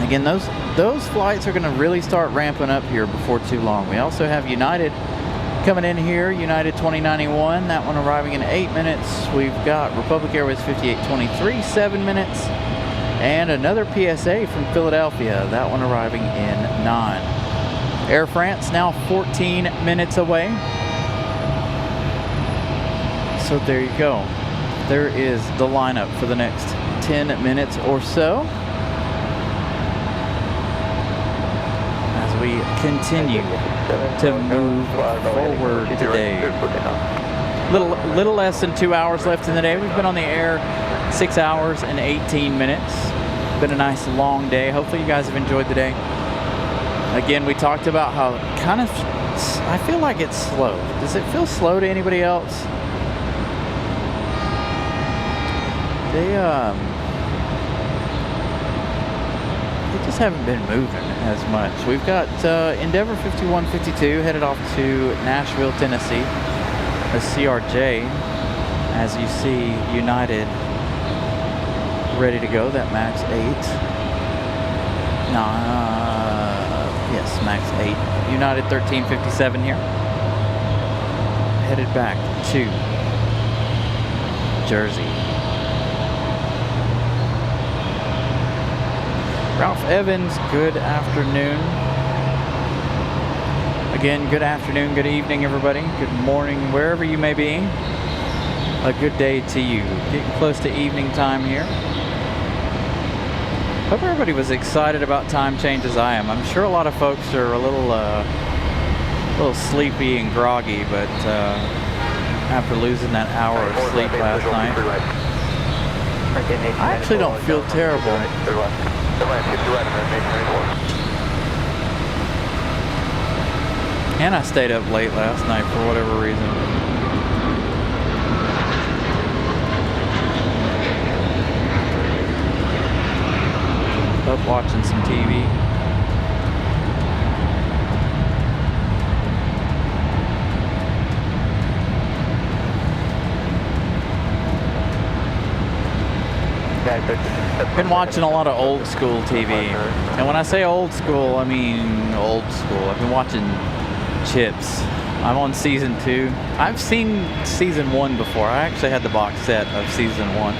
Again, those flights are going to really start ramping up here before too long. We also have United coming in here, United 2091. That one arriving in 8 minutes. We've got Republic Airways 5823, 7 minutes. And another PSA from Philadelphia. That one arriving in 9. Air France now 14 minutes away. So there you go. There is the lineup for the next 10 minutes or so. As we continue to move forward today. Little less than 2 hours left in the day. We've been on the air 6 hours and 18 minutes. Been a nice long day. Hopefully you guys have enjoyed the day. Again, we talked about how I feel like it's slow. Does it feel slow to anybody else? They just haven't been moving as much. We've got Endeavor 5152 headed off to Nashville, Tennessee. A CRJ, as you see, United ready to go. That MAX 8. Yes, MAX 8. United 1357 here. Headed back to Jersey. Ralph Evans, good afternoon. Again, good afternoon, good evening, everybody. Good morning, wherever you may be. A good day to you. Getting close to evening time here. Hope everybody was excited about time change as I am. I'm sure a lot of folks are a little sleepy and groggy, but after losing that hour of sleep last night, I actually don't feel terrible. And I stayed up late last night for whatever reason. Up watching some TV. Been watching a lot of old school TV. And when I say old school, I mean old school. I've been watching Chips. I'm on season 2. I've seen season 1 before. I actually had the box set of season 1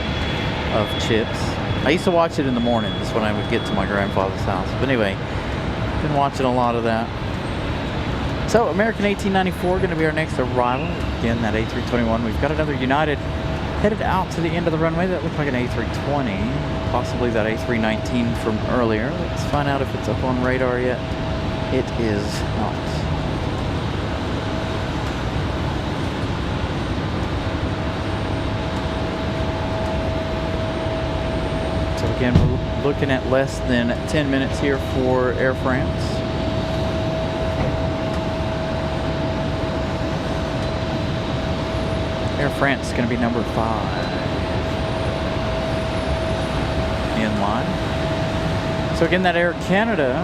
of Chips. I used to watch it in the mornings when I would get to my grandfather's house. But anyway, been watching a lot of that. So American 1894 going to be our next arrival. Again, that A321. We've got another United headed out to the end of the runway. That looks like an A320, possibly that A319 from earlier. Let's find out if it's up on radar yet. It is not. So again, we're looking at less than 10 minutes here for Air France. Air France is going to be number 5 in line. So again, that Air Canada,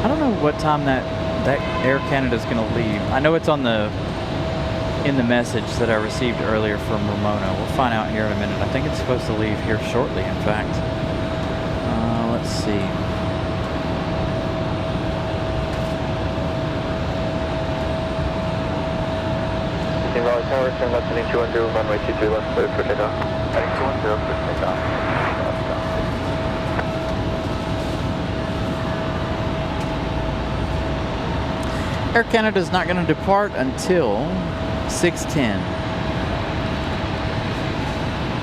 I don't know what time that Air Canada is going to leave. I know it's on in the message that I received earlier from Ramona. We'll find out here in a minute. I think it's supposed to leave here shortly, in fact. Let's see. Raleigh Tower, turn left heading 210, runway 23 left, clear for takeoff. Heading 210, for takeoff. Air Canada is not going to depart until 6:10.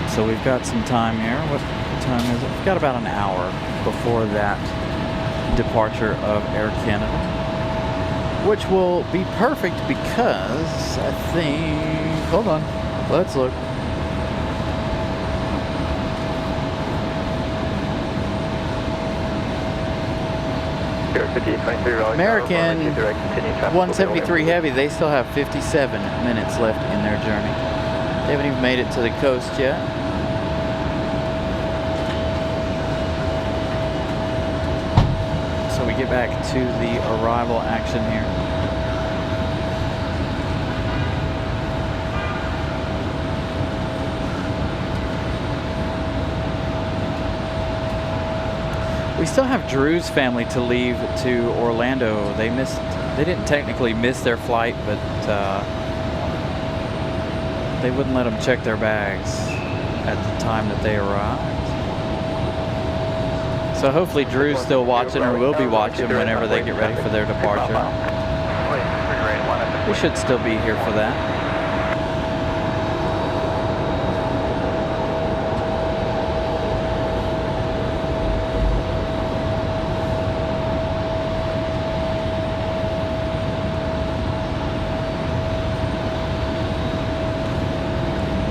So we've got some time here. What time is it? We've got about an hour before that departure of Air Canada, which will be perfect because I think, hold on, let's look. American 173 Heavy, they still have 57 minutes left in their journey. They haven't even made it to the coast yet. So we get back to the arrival action here. We still have Drew's family to leave to Orlando. They didn't technically miss their flight, but they wouldn't let them check their bags at the time that they arrived. So hopefully Drew's still watching, or will be watching whenever they get ready for their departure. We should still be here for that.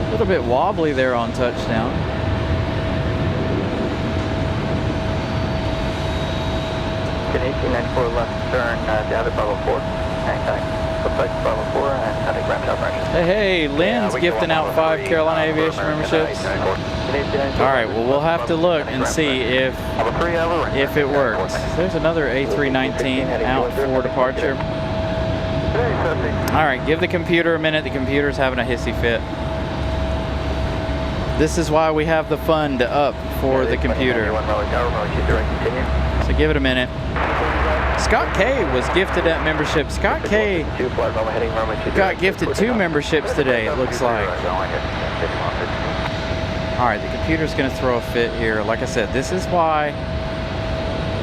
A little bit wobbly there on touchdown. Can 1894 left turn down to Bravo 4. Hang tight. Looks like Bravo 4 and contact ramp tower branches. Hey, Lynn's gifting out 5 Carolina Aviation memberships. Alright, well we'll have to look and see if it works. There's another A319 out for departure. Alright, give the computer a minute. The computer's having a hissy fit. This is why we have the fund up for the computer. So give it a minute. Scott K was gifted that membership. Scott K got gifted 2 memberships today, it looks like. Alright, the computer's going to throw a fit here. Like I said, this is why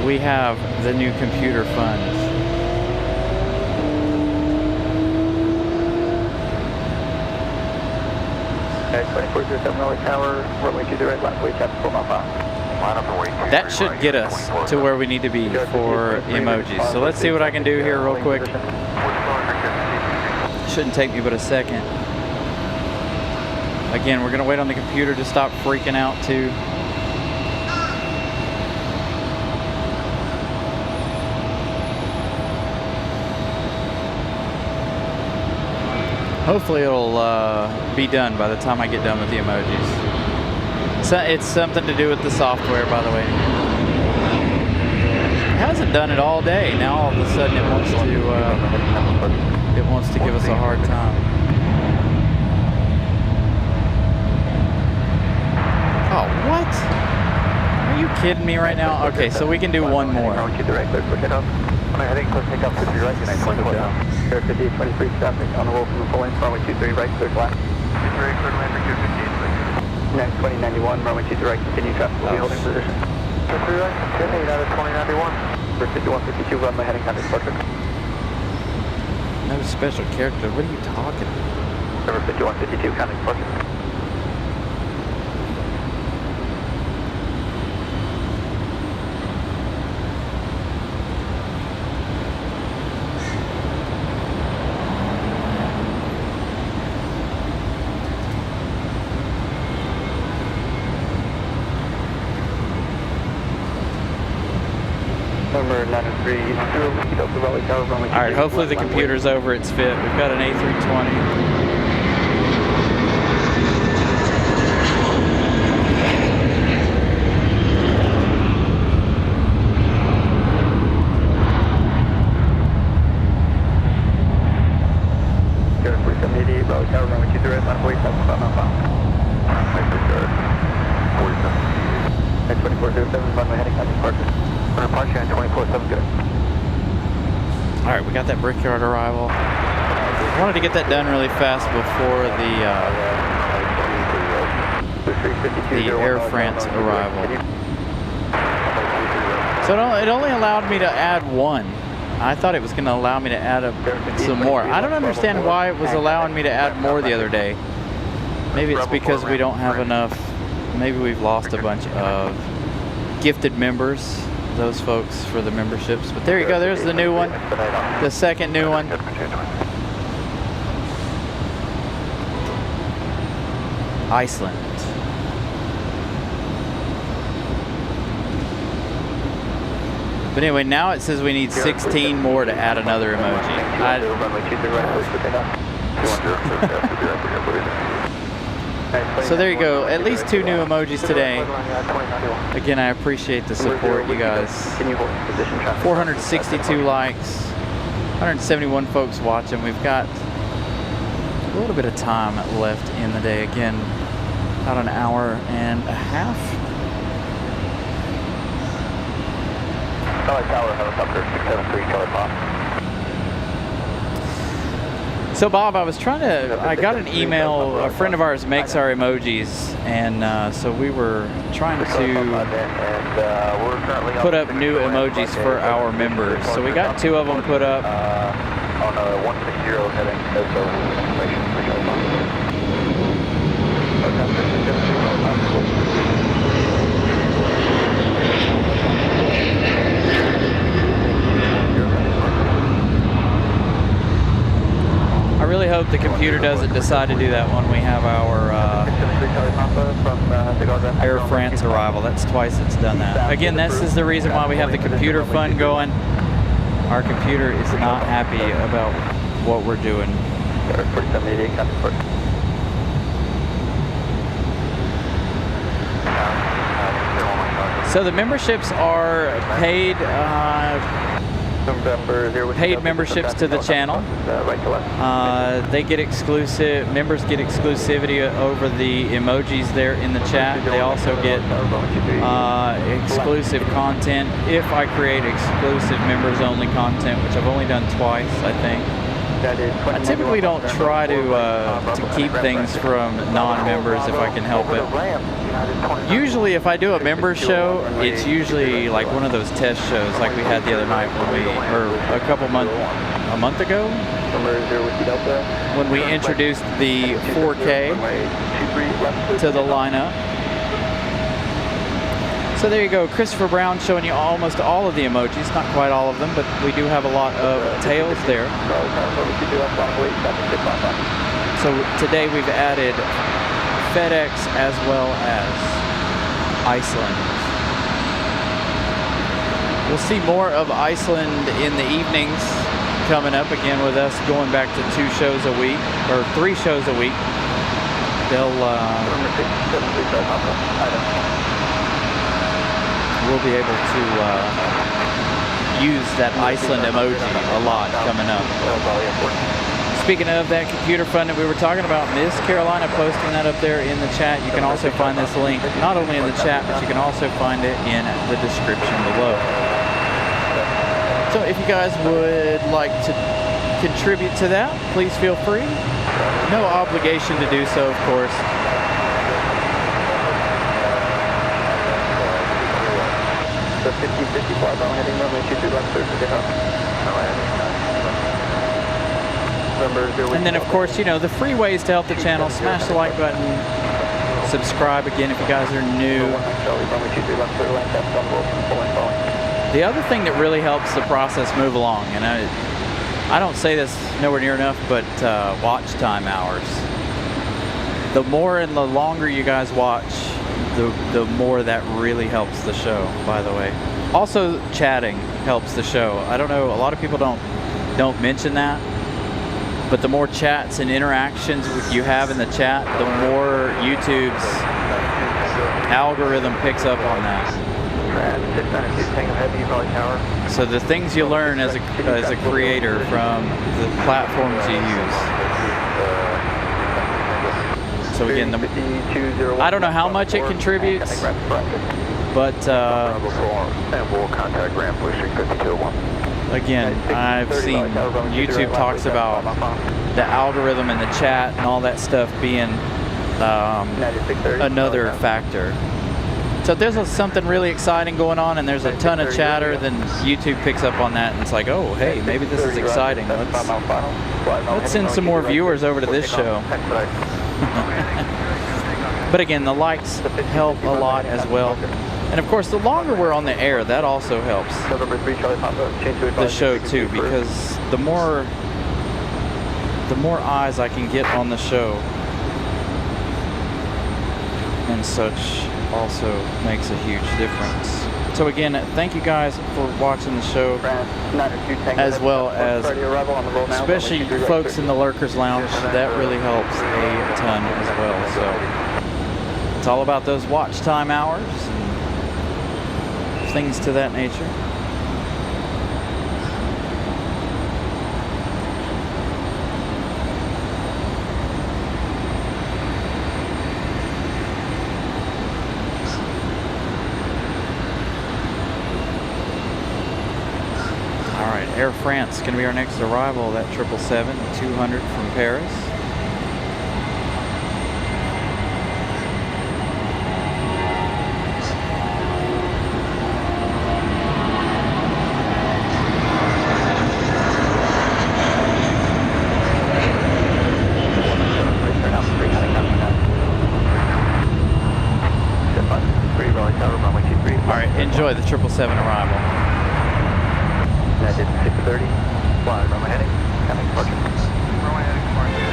we have the new computer fund. 2407 Raleigh Tower, runway 2 direct, left, wait, chapter 4 mile 5. That should get us to where we need to be for emojis. So let's see what I can do here real quick. Shouldn't take me but a second. Again, we're gonna wait on the computer to stop freaking out too. Hopefully it'll be done by the time I get done with the emojis. So it's something to do with the software, by the way. It hasn't done it all day. Now all of a sudden it wants to give us a hard time. Oh, what? Are you kidding me right now? Okay, so we can do one more. Heading clear pickup 53 right, United 1 Clear 50, 23 traffic on the roll from the full length, runway 23 right, clear left. 23 clear land for 215. Next 2091, runway 23 right, continue traffic, will be holding position. 23 right, continue, United 2091. Clear 5152, runway heading contact departure. No special character, what are you talking about? Number 5152, contact departure. Alright, hopefully the computer's over its fit. We've got an A320. Alright, we got that Brickyard arrival. I wanted to get that done really fast before the Air France arrival. So it only allowed me to add one. I thought it was going to allow me to add some more. I don't understand why it was allowing me to add more the other day. Maybe it's because we don't have enough. Maybe we've lost a bunch of gifted members. Those folks for the memberships. But there you go, there's the new one, the second new one. Iceland. But anyway, now it says we need 16 more to add another emoji. So there you go, at least 2 new emojis today. Again, I appreciate the support, you guys. 462 likes, 171 folks watching. We've got a little bit of time left in the day. Again, about an hour and a half. Tower helicopter 673 Charlie Pop. So Bob, I got an email, a friend of ours makes our emojis, and so we were trying to put up new emojis for our members. So we got 2 of them put up. On 160 heading, information for I really hope the computer doesn't decide to do that when we have our Air France arrival. That's twice it's done that. Again, this is the reason why we have the computer fund going. Our computer is not happy about what we're doing. So the memberships are paid memberships to the channel. They get exclusive, members get exclusivity over the emojis there in the chat. They also get exclusive content if I create exclusive members only content, which I've only done twice, I think. I typically don't try to keep things from non-members if I can help it. Usually if I do a member show, it's usually like one of those test shows like we had the other night a month ago, when we introduced the 4K to the lineup. So there you go, Christopher Brown showing you almost all of the emojis, not quite all of them, but we do have a lot of tails there. So today we've added FedEx as well as Iceland. We'll see more of Iceland in the evenings coming up, again with us going back to 2 shows a week, or 3 shows a week. We'll be able to use that Iceland emoji a lot coming up. Speaking of that computer fund that we were talking about, Miss Carolina posting that up there in the chat. You can also find this link not only in the chat, but you can also find it in the description below. So if you guys would like to contribute to that, please feel free. No obligation to do so, of course. The 50-55 on heading runway 23 left, clear for takeoff. And then, of course, you know, the free ways to help the channel: smash the like button, subscribe again if you guys are new. The other thing that really helps the process move along, and I don't say this nowhere near enough, but watch time hours. The more and the longer you guys watch, the more that really helps the show, by the way. Also, chatting helps the show. I don't know, a lot of people don't mention that, but the more chats and interactions you have in the chat, the more YouTube's algorithm picks up on that. So the things you learn as a creator from the platforms you use. So again, I don't know how much it contributes, but again, I've seen YouTube talks about the algorithm and the chat and all that stuff being another factor. So if there's something really exciting going on and there's a ton of chatter, then YouTube picks up on that and it's like, oh, hey, maybe this is exciting. Let's send some more viewers over to this show. But again, the likes help a lot as well. And of course, the longer we're on the air, that also helps the show too, because the more eyes I can get on the show and such also makes a huge difference. So again, thank you guys for watching the show, as well as especially folks in the Lurkers Lounge. That really helps a ton as well. So it's all about those watch time hours and things to that nature. Air France going to be our next arrival, that 777-200 from Paris. All right, enjoy the 777 arrival. United 630, fly runway heading, coming departure. Runway heading, departure.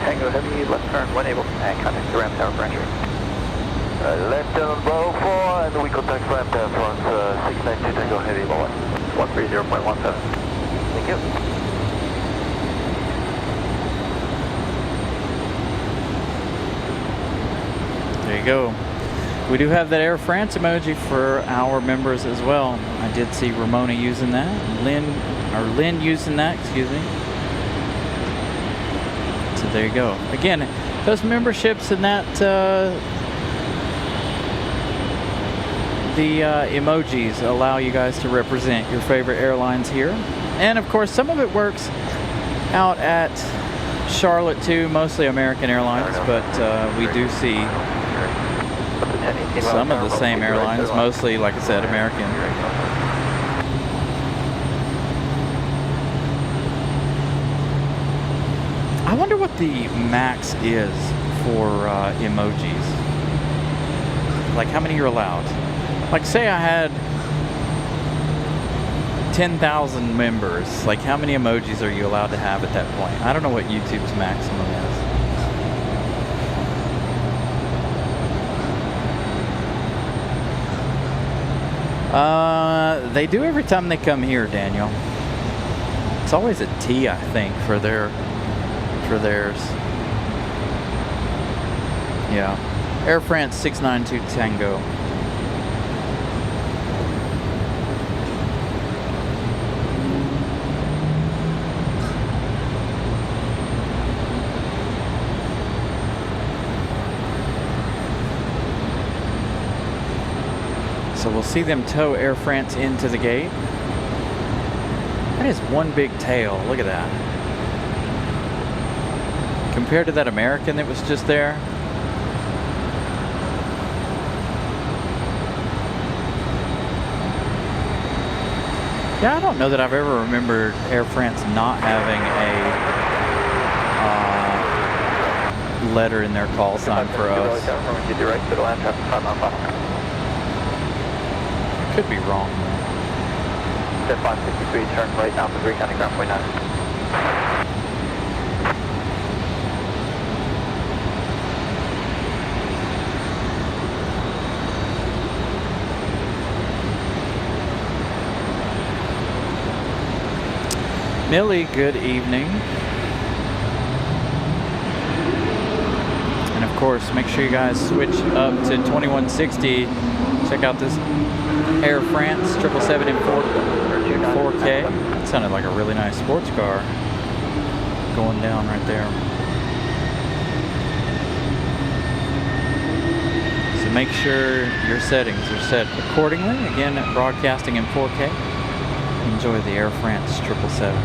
Tango Heavy, left turn when able, and contact the ramp tower for entry. Left turn Bravo 4, and we contact ramp tower France 692 Tango Heavy, 130.17. Thank you. There you go. We do have that Air France emoji for our members as well. I did see Ramona using that, Lynn using that, excuse me. So there you go. Again, those memberships and that, the emojis allow you guys to represent your favorite airlines here. And of course, some of it works out at Charlotte too, mostly American Airlines, but we do see some of the same airlines, mostly, like I said, American. I wonder what the max is for emojis. Like how many you're allowed. Like say I had 10,000 members. Like how many emojis are you allowed to have at that point? I don't know what YouTube's maximum is. They do every time they come here, Daniel. It's always a T, I think, for theirs. Yeah. Air France 692 Tango. So we'll see them tow Air France into the gate. That is one big tail. Look at that. Compared to that American that was just there. Yeah, I don't know that I've ever remembered Air France not having a letter in their call sign for us. Could be wrong. Step 563, turn right now for 3 counting ground point 9. Millie, good evening. And of course, make sure you guys switch up to 2160. Check out this Air France 777 in 4K. It sounded like a really nice sports car going down right there. So make sure your settings are set accordingly. Again, broadcasting in 4K. Enjoy the Air France 777.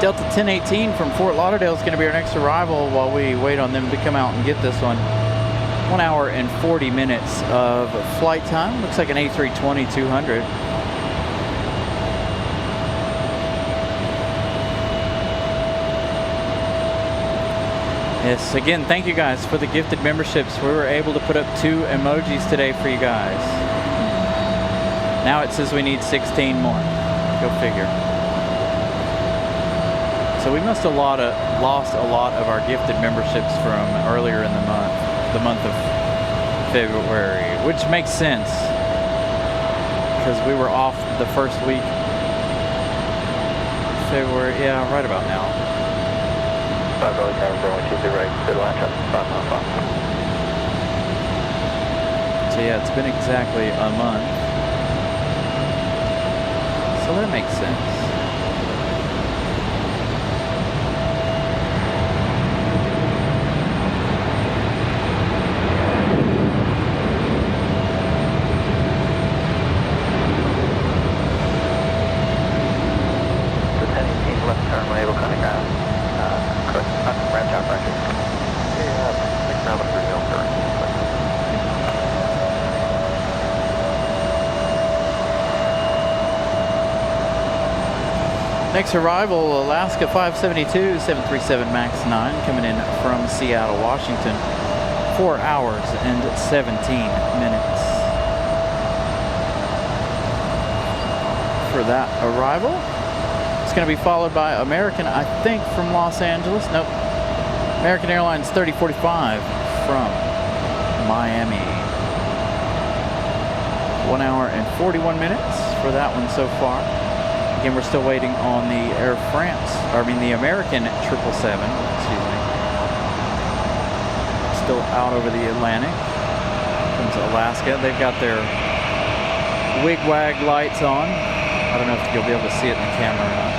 Delta 1018 from Fort Lauderdale is going to be our next arrival while we wait on them to come out and get this one. 1 hour and 40 minutes of flight time. Looks like an A320-200. Yes, again, thank you guys for the gifted memberships. We were able to put up 2 emojis today for you guys. Now it says we need 16 more. Go figure. So we must have lost a lot of our gifted memberships from earlier in the month of February, which makes sense because we were off the first week of February. Yeah, right about now. So yeah, it's been exactly a month. So that makes sense. Next arrival, Alaska 572, 737 MAX 9, coming in from Seattle, Washington. 4 hours and 17 minutes for that arrival. It's going to be followed by American, I think, from Los Angeles. Nope. American Airlines 3045 from Miami. 1 hour and 41 minutes for that one so far. Again, we're still waiting on the the American 777, excuse me. Still out over the Atlantic. Comes Alaska. They've got their wig-wag lights on. I don't know if you'll be able to see it in the camera or not.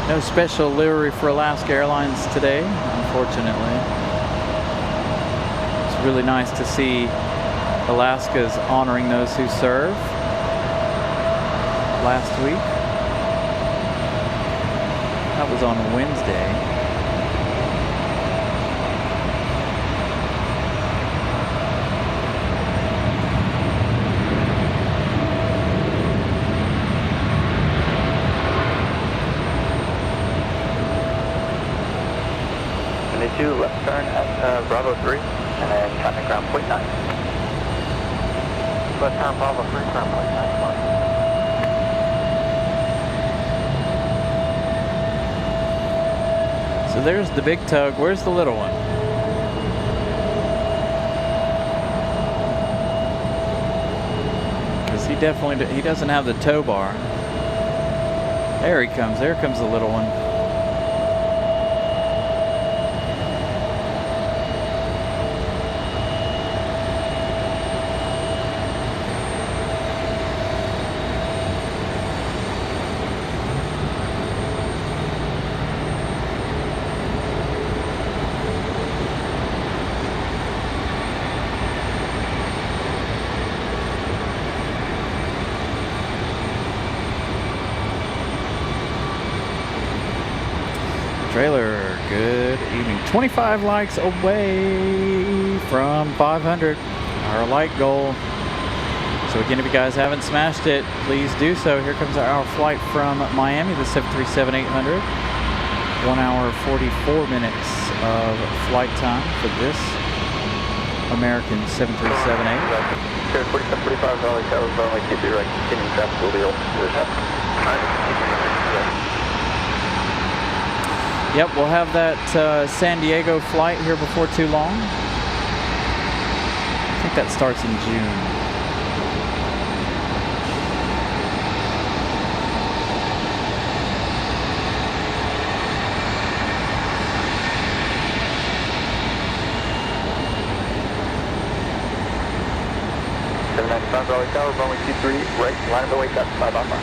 No special livery for Alaska Airlines today, unfortunately. It's really nice to see Alaska's honoring those who serve last week. That was on Wednesday. Left turn at Bravo 3, and then contact ground point 9. Left turn Bravo 3, ground point 9. So there's the big tug. Where's the little one? Because he doesn't have the tow bar. There he comes. There comes the little one. Trailer, good evening. 25 likes away from 500, our like goal. So again, if you guys haven't smashed it, please do so. Here comes our flight from Miami, the 737-800. 1 hour 44 minutes of flight time for this American 737-8. 4745 Raleigh, Tower, runway 23 right, continuing traffic will be open to the left. Yep, we'll have that San Diego flight here before too long. I think that starts in June. Raleigh Tower, runway 23 right, line of the way, that's 5 on mark.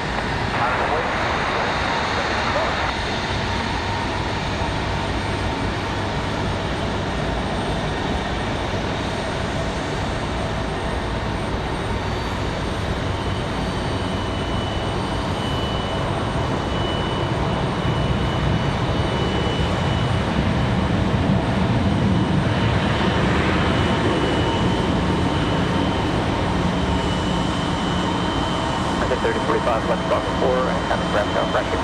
Left Bravo 4 and kind of ramp down bracket.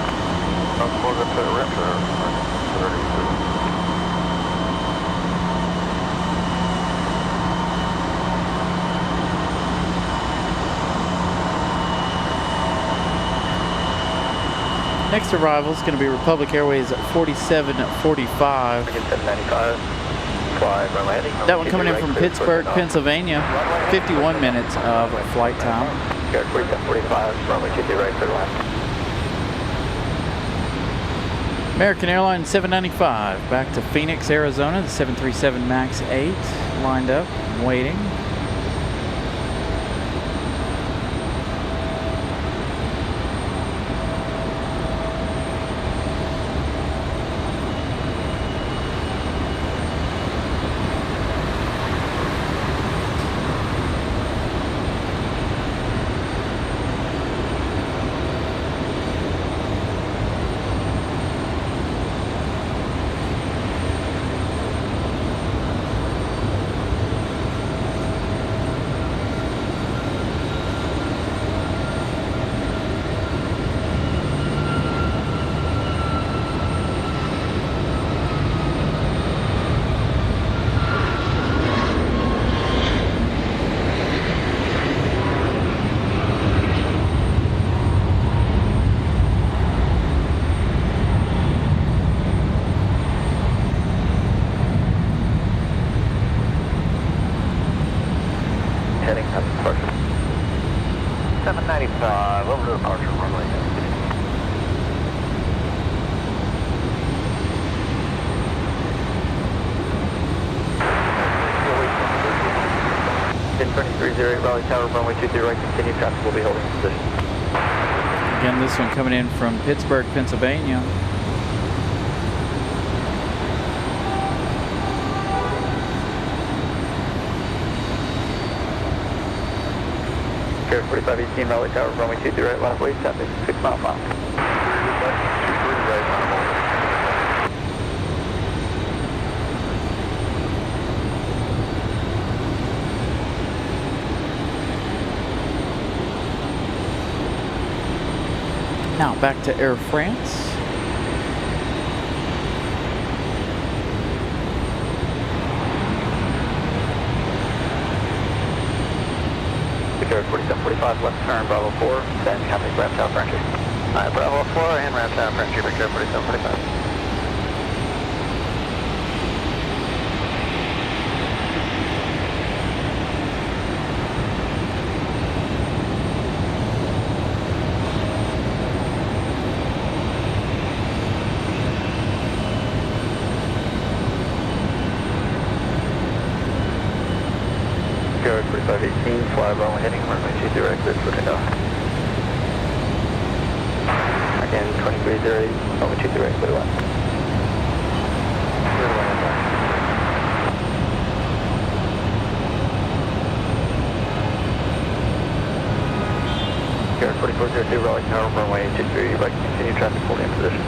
Bravo 4 up to the ramp or 32. Next arrival is going to be Republic Airways 4745. 795. Fly runway heading. That one coming in from Pittsburgh, Pennsylvania. 51 minutes of flight time. 45, runway 23 right, clear line. American Airlines 795 back to Phoenix, Arizona. The 737 MAX 8 lined up, waiting. Over to departure runway. 10-2308 Raleigh Tower, runway 20 right, continue traffic will be holding position. Again, this one coming in from Pittsburgh, Pennsylvania. Carrier 4518 Raleigh Tower, runway 20 right, line of way, traffic 6 mile per hour. Now back to Air France. Carrier 4745 left turn, Bravo 4, then contact ramp tower French. Alright, Bravo 4 and ramp tower French, Carrier 4745. Carrier 4518, fly runway heading runway 20 right, clear for takeoff. Again, 2308, runway 20 right, clear to land. Carrier 4402, Raleigh Tower, runway 23 right, continue traffic holding in position.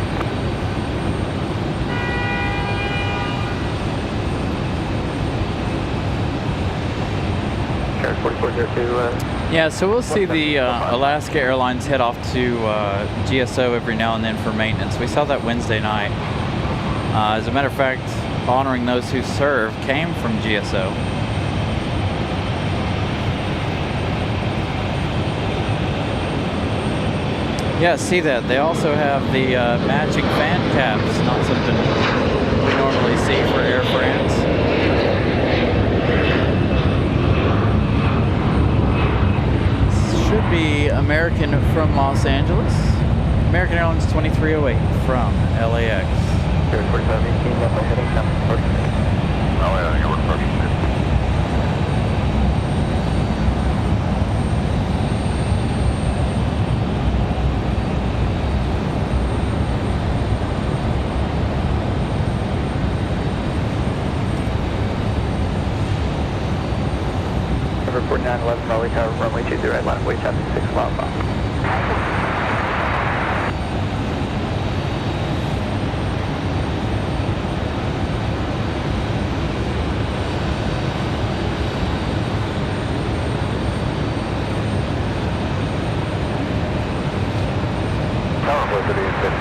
Carrier 4402, Yeah, so we'll see the Alaska Airlines head off to GSO every now and then for maintenance. We saw that Wednesday night. As a matter of fact, honoring those who serve came from GSO. Yeah, see that. They also have the matching fan caps, not something we normally see for Air France. Should be American from Los Angeles. American Airlines 2308 from LAX. Carrier 4518, runway heading south. Oh, yeah, you were first. Number 4911 Raleigh Tower, runway 20 right, line of way, traffic 6 miles per hour. Tower velocity is 15,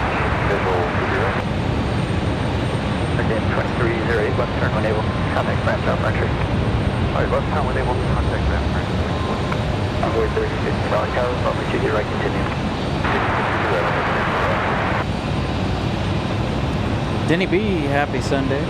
visual to the right. Again, 2308, left turn when able, contact ramp tower French. Alright, left time when able to contact them. Runway 3050 Raleigh Tower, runway 20 right, continue. Denny B, happy Sunday.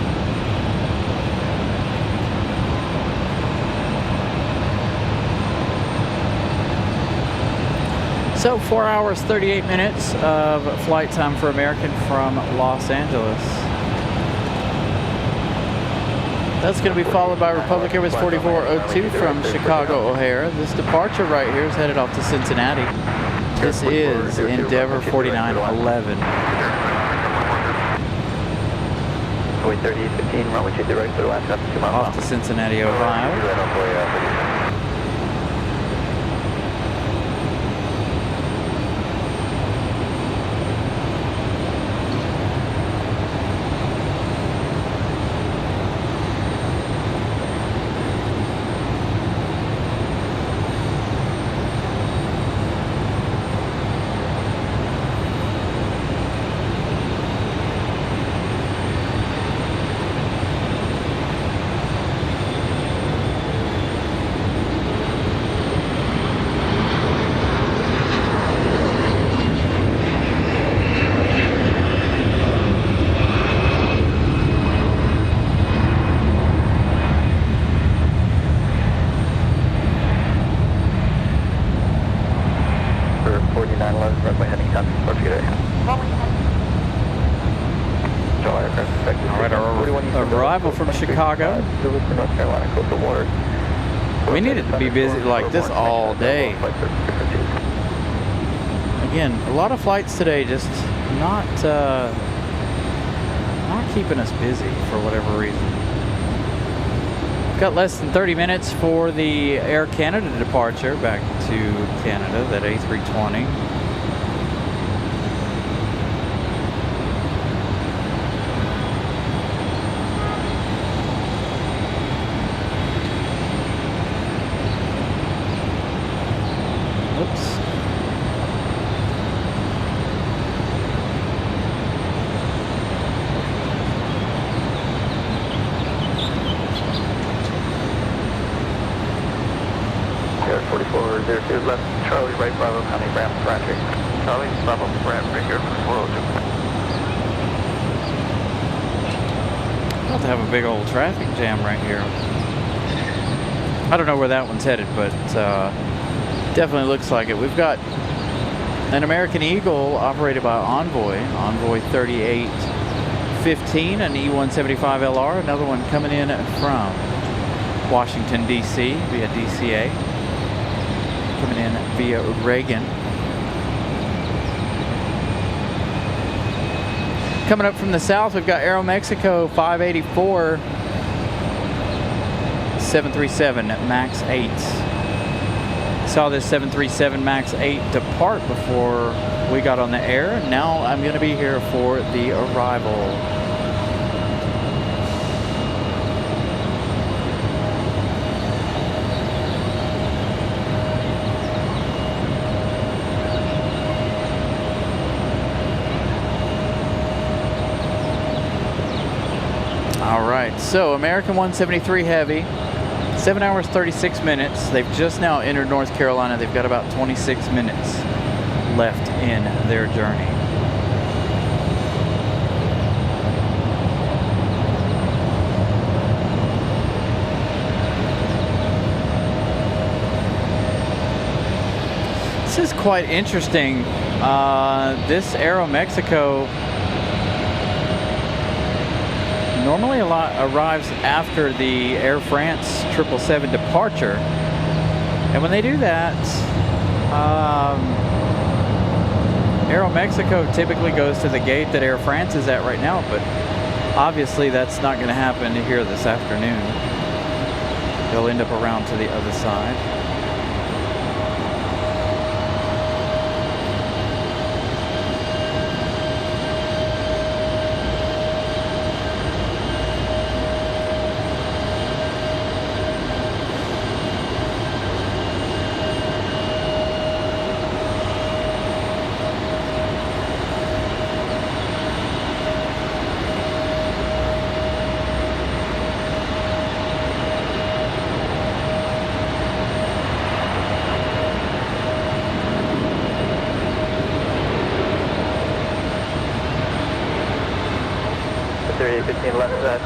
So 4 hours, 38 minutes of flight time for American from Los Angeles. That's going to be followed by Republic Airways 4402 from Chicago O'Hare. This departure right here is headed off to Cincinnati. This is Endeavor 4911. Runway 3815, runway 20 right, clear to land, traffic 2 miles per Off hour. to Cincinnati, Ohio. arrival from Chicago. North Carolina coastal waters. We needed to be busy like this all day. Again, a lot of flights today, just not keeping us busy for whatever reason. Got less than 30 minutes for the Air Canada departure back to Canada, that A320. Oops. Air 4402 left, Charlie, right, Bravo, County, Ram, traffic. Charlie, Bravo, Ram, right here, 402. About to have a big old traffic jam right here. I don't know where that one's headed, but definitely looks like it. We've got an American Eagle operated by Envoy 3815, an E175LR, another one coming in from Washington, D.C. via DCA, coming in via Reagan. Coming up from the south, we've got Aeromexico 584 737 MAX 8. Saw this 737 MAX 8 depart before we got on the air. Now I'm going to be here for the arrival. All right, so American 173 Heavy, 7 hours 36 minutes. They've just now entered North Carolina. They've got about 26 minutes left in their journey. This is quite interesting. This Aeromexico normally arrives after the Air France 777 departure, and when they do that, Aeromexico typically goes to the gate that Air France is at right now, but obviously that's not going to happen here this afternoon. They'll end up around to the other side.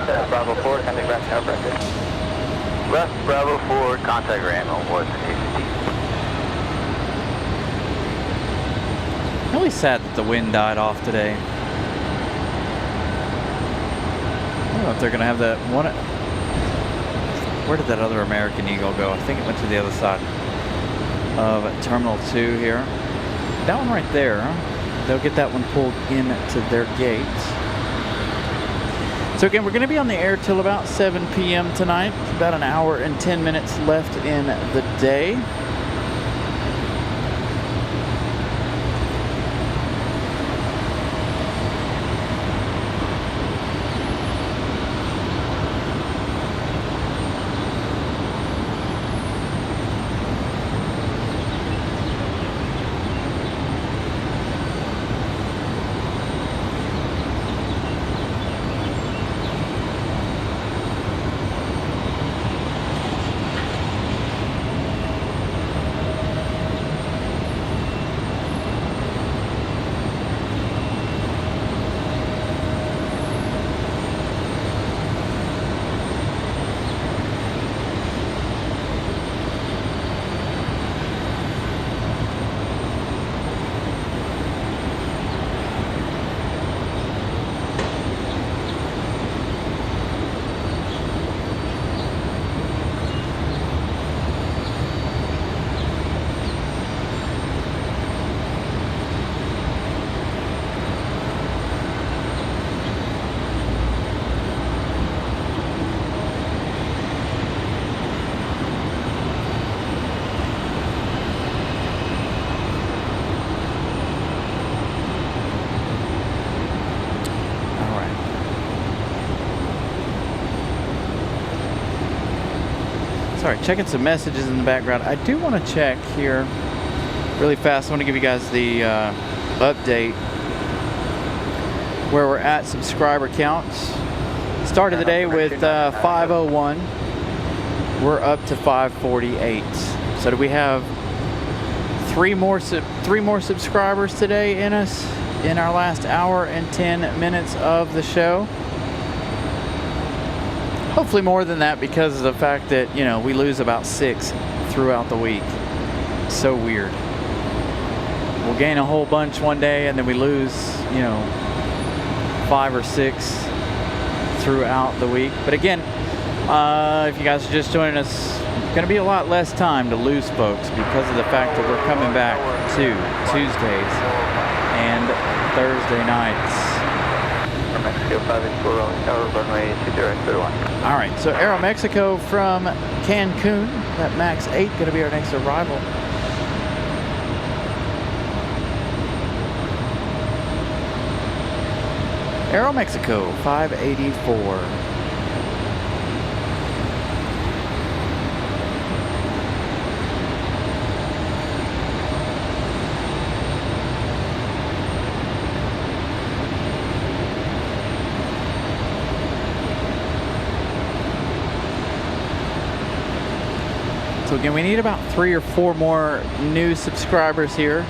Left Bravo 4, contact Ram Tower breakfast. Left Bravo 4, contact Ram on 160. Really sad that the wind died off today. I don't know if they're going to have that one. Where did that other American Eagle go? I think it went to the other side of Terminal 2 here. That one right there, they'll get that one pulled into their gate. So again, we're going to be on the air till about 7 p.m. tonight. About an hour and 10 minutes left in the day. sorry, checking some messages in the background. I do want to check here really fast. I want to give you guys the update where we're at subscriber counts. Started the day with 501. We're up to 548. So do we have three more subscribers today in us in our last hour and 10 minutes of the show? Hopefully more than that, because of the fact that, you know, we lose about 6 throughout the week. So weird. We'll gain a whole bunch one day and then we lose, you know, 5 or 6 throughout the week. But again, if you guys are just joining us, it's going to be a lot less time to lose folks because of the fact that we're coming back to Tuesdays and Thursday nights. Mexico 584 Raleigh Tower, runway 2031. All right, so Aeromexico from Cancun, that MAX 8 going to be our next arrival. Aeromexico 584. So again, we need about 3 or 4 more new subscribers here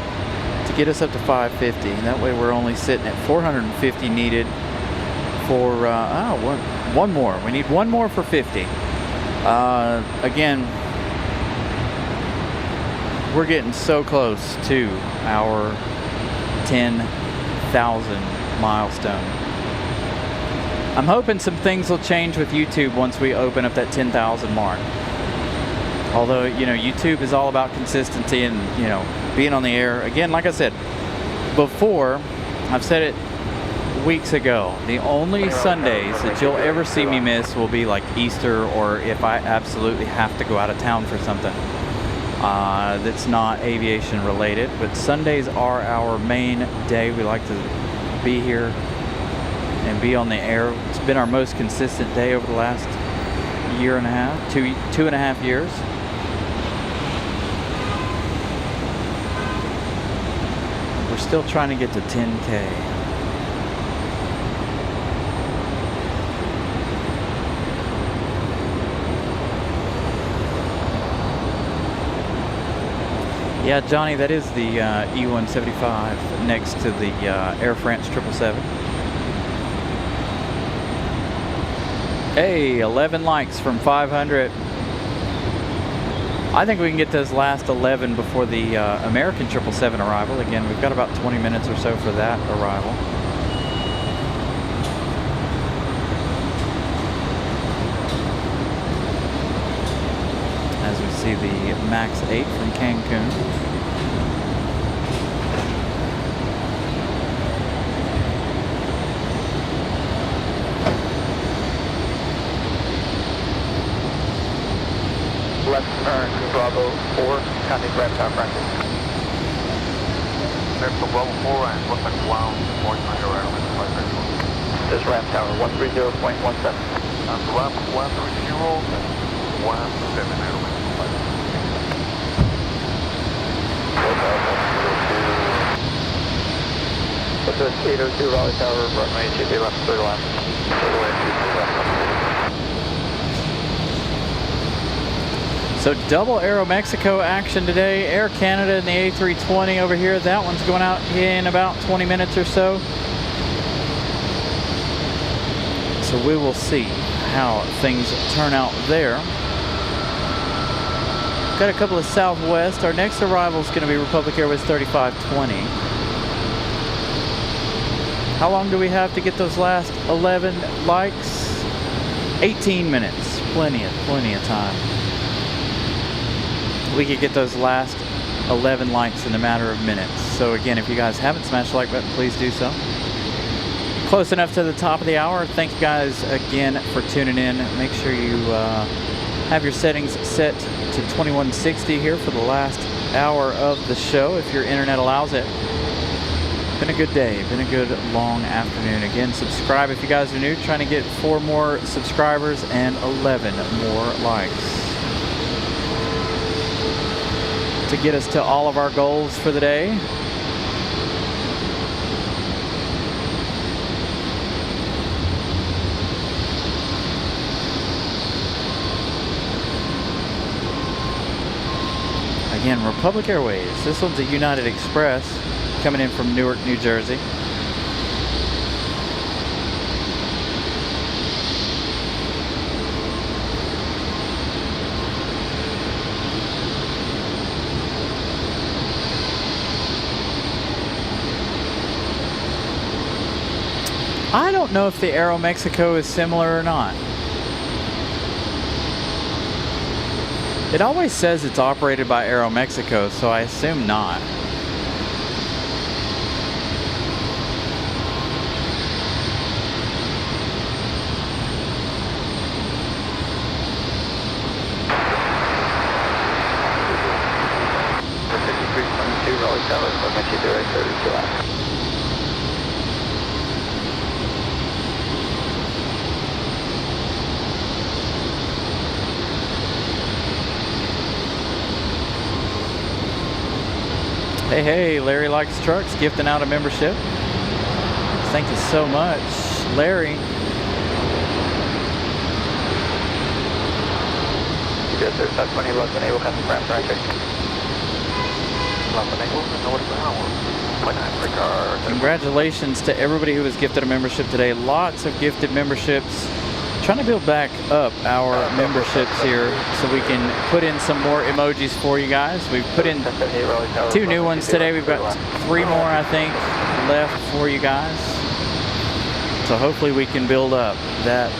to get us up to 550. And that way we're only sitting at 450 needed for, one more. We need 1 more for 50. Again, we're getting so close to our 10,000 milestone. I'm hoping some things will change with YouTube once we open up that 10,000 mark. Although, you know, YouTube is all about consistency and, you know, being on the air. Again, like I said before, I've said it weeks ago, the only Sundays that you'll ever see me miss will be like Easter, or if I absolutely have to go out of town for something that's not aviation related. But Sundays are our main day. We like to be here and be on the air. It's been our most consistent day over the last year and a half, two and a half years. We're still trying to get to 10K. Yeah, Johnny, that is the E175 next to the Air France 777. Hey, 11 likes from 500. I think we can get those last 11 before the American 777 arrival. Again, we've got about 20 minutes or so for that arrival. As we see the MAX 8 from Cancun. Left turn to Bravo 4, contact ramp tower frontage. There's the Bravo 4 and looks like ground point on your airline flight very close. This ramp tower 130.17. And ramp 130 and 17 airline flight. This is 802 Raleigh Tower, runway 23 left, clear to land. So double Aeromexico action today. Air Canada and the A320 over here. That one's going out in about 20 minutes or so. So we will see how things turn out there. Got a couple of Southwest. Our next arrival is going to be Republic Airways 3520. How long do we have to get those last 11 likes? 18 minutes. Plenty of time. We could get those last 11 likes in a matter of minutes. So again, if you guys haven't smashed the like button, please do so. Close enough to the top of the hour. Thank you guys again for tuning in. Make sure you have your settings set to 2160 here for the last hour of the show, if your internet allows it. Been a good day, been a good long afternoon. Again, subscribe if you guys are new. Trying to get 4 more subscribers and 11 more likes. to get us to all of our goals for the day. Again, Republic Airways. This one's a United Express coming in from Newark, New Jersey. I don't know if the Aeromexico is similar or not. It always says it's operated by Aeromexico, so I assume not. Raleigh Tower, submit you direct 32 hours. Hey, hey, Larry Likes Trucks gifting out a membership. Thank you so much, Larry. You good, sir. South 20, left enable, custom ramp, right check. Left enable, north bound. Congratulations to everybody who was gifted a membership today. Lots of gifted memberships. Trying to build back up our memberships here so we can put in some more emojis for you guys. We've put in 2 new ones today. We've got 3 more, I think, left for you guys. So hopefully we can build up that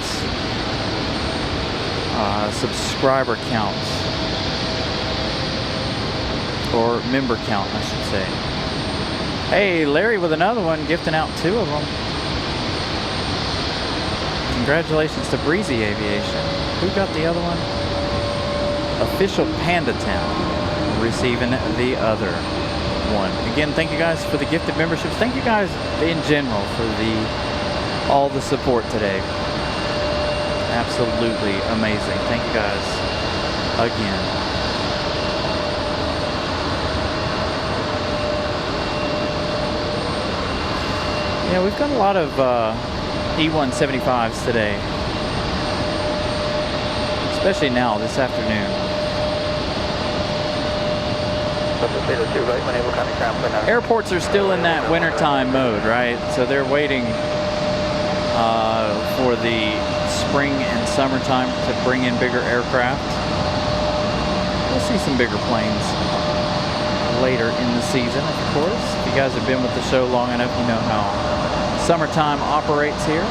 subscriber count, or member count, I should say. Hey, Larry with another one, gifting out 2 of them. Congratulations to Breezy Aviation. Who got the other one? Official Panda Town receiving the other one. Again, thank you guys for the gifted memberships. Thank you guys in general for all the support today. Absolutely amazing. Thank you guys again. Yeah, we've got a lot of E175s today, especially now this afternoon. Airports are still in that wintertime mode, right? So they're waiting for the spring and summertime to bring in bigger aircraft. We'll see some bigger planes later in the season, of course. If you guys have been with the show long enough, you know how summertime operates here.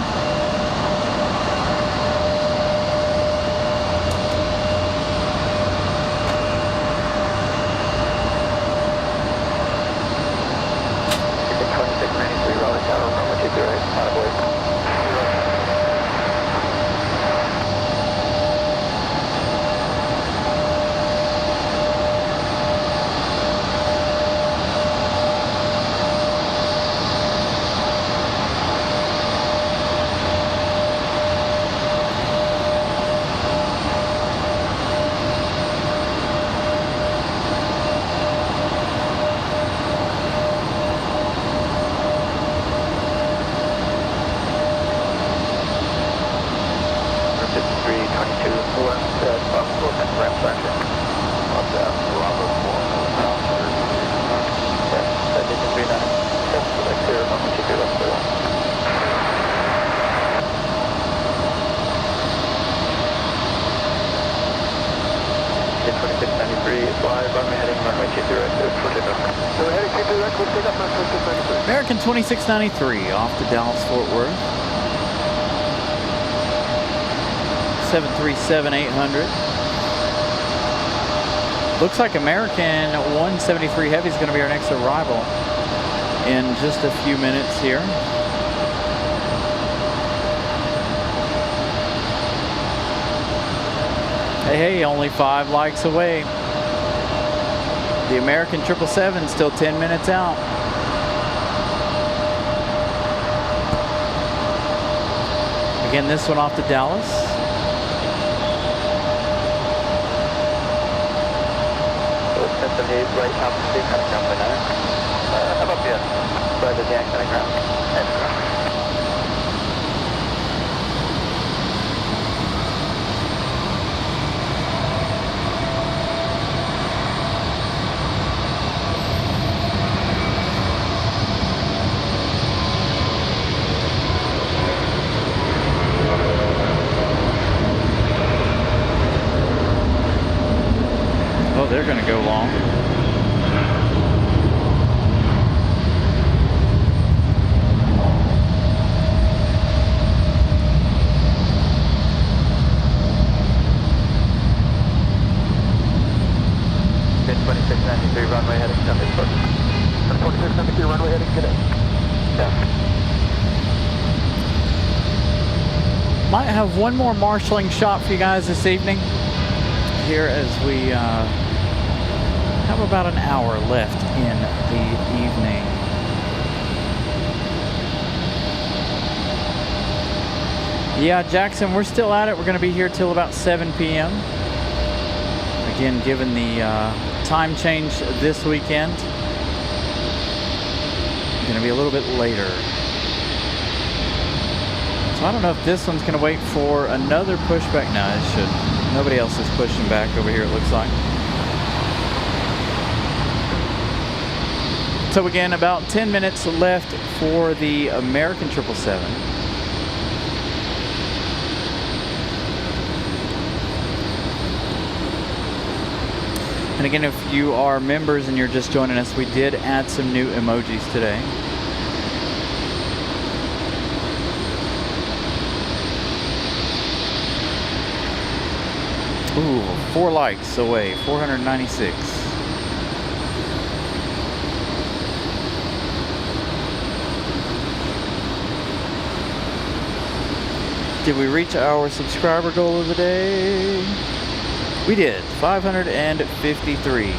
American 2693 off to Dallas Fort Worth. 737-800. Looks like American 173 Heavy is going to be our next arrival in just a few minutes here. Hey, hey, only 5 likes away. The American 777 still 10 minutes out. Again, this one off to Dallas. 78 right altitude, kind of ground by 9. How about the right of the kind of ground? And ground. Oh, they're going to go long. Pin 2693 runway heading, jumping foot. 2693 runway heading, get in. Yeah. Might have one more marshalling shot for you guys this evening. Here as we have about an hour left in the evening. Yeah, Jackson, we're still at it. We're going to be here till about 7 p.m. Again, given the time change this weekend, going to be a little bit later. So I don't know if this one's going to wait for another pushback. No, it should. Nobody else is pushing back over here, it looks like. So again, about 10 minutes left for the American 777. And again, if you are members and you're just joining us, we did add some new emojis today. Ooh, 4 likes away, 496. Did we reach our subscriber goal of the day? We did, 553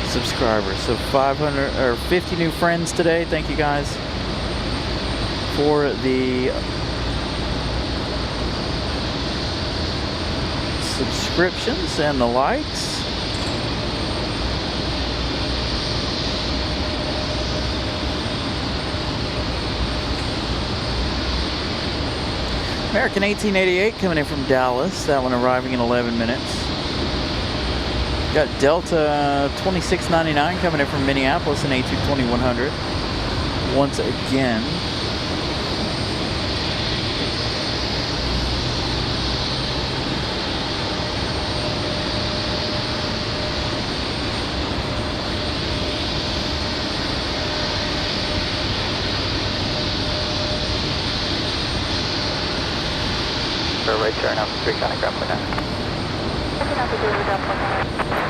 subscribers. So 50 new friends today. Thank you guys for the subscriptions and the likes. American 1888 coming in from Dallas. That one arriving in 11 minutes. Got Delta 2699 coming in from Minneapolis in A220-100. Once again. Right turn up 3 kind of ground by 9.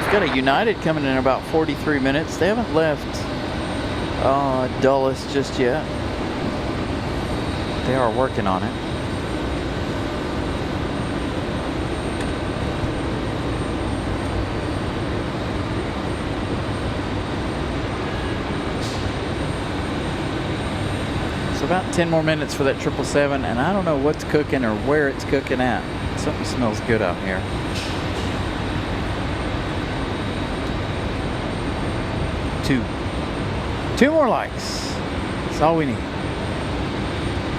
We've got a United coming in about 43 minutes. They haven't left Dulles just yet. They are working on it. So about 10 more minutes for that 777, and I don't know what's cooking or where it's cooking at. Something smells good out here. Two more likes. That's all we need.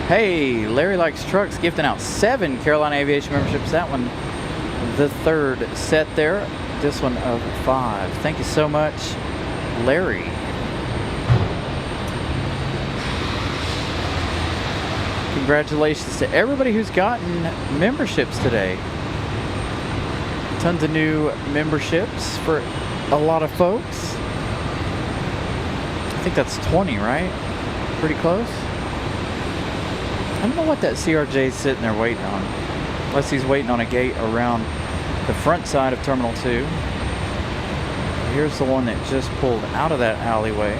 Hey, Larry Likes Trucks gifting out 7 Carolina Aviation memberships. That one, the 3rd set there. This one of 5. Thank you so much, Larry. Congratulations to everybody who's gotten memberships today. Tons of new memberships for a lot of folks. I think that's 20, right? Pretty close. I don't know what that CRJ is sitting there waiting on. Unless he's waiting on a gate around the front side of Terminal 2. Here's the one that just pulled out of that alleyway.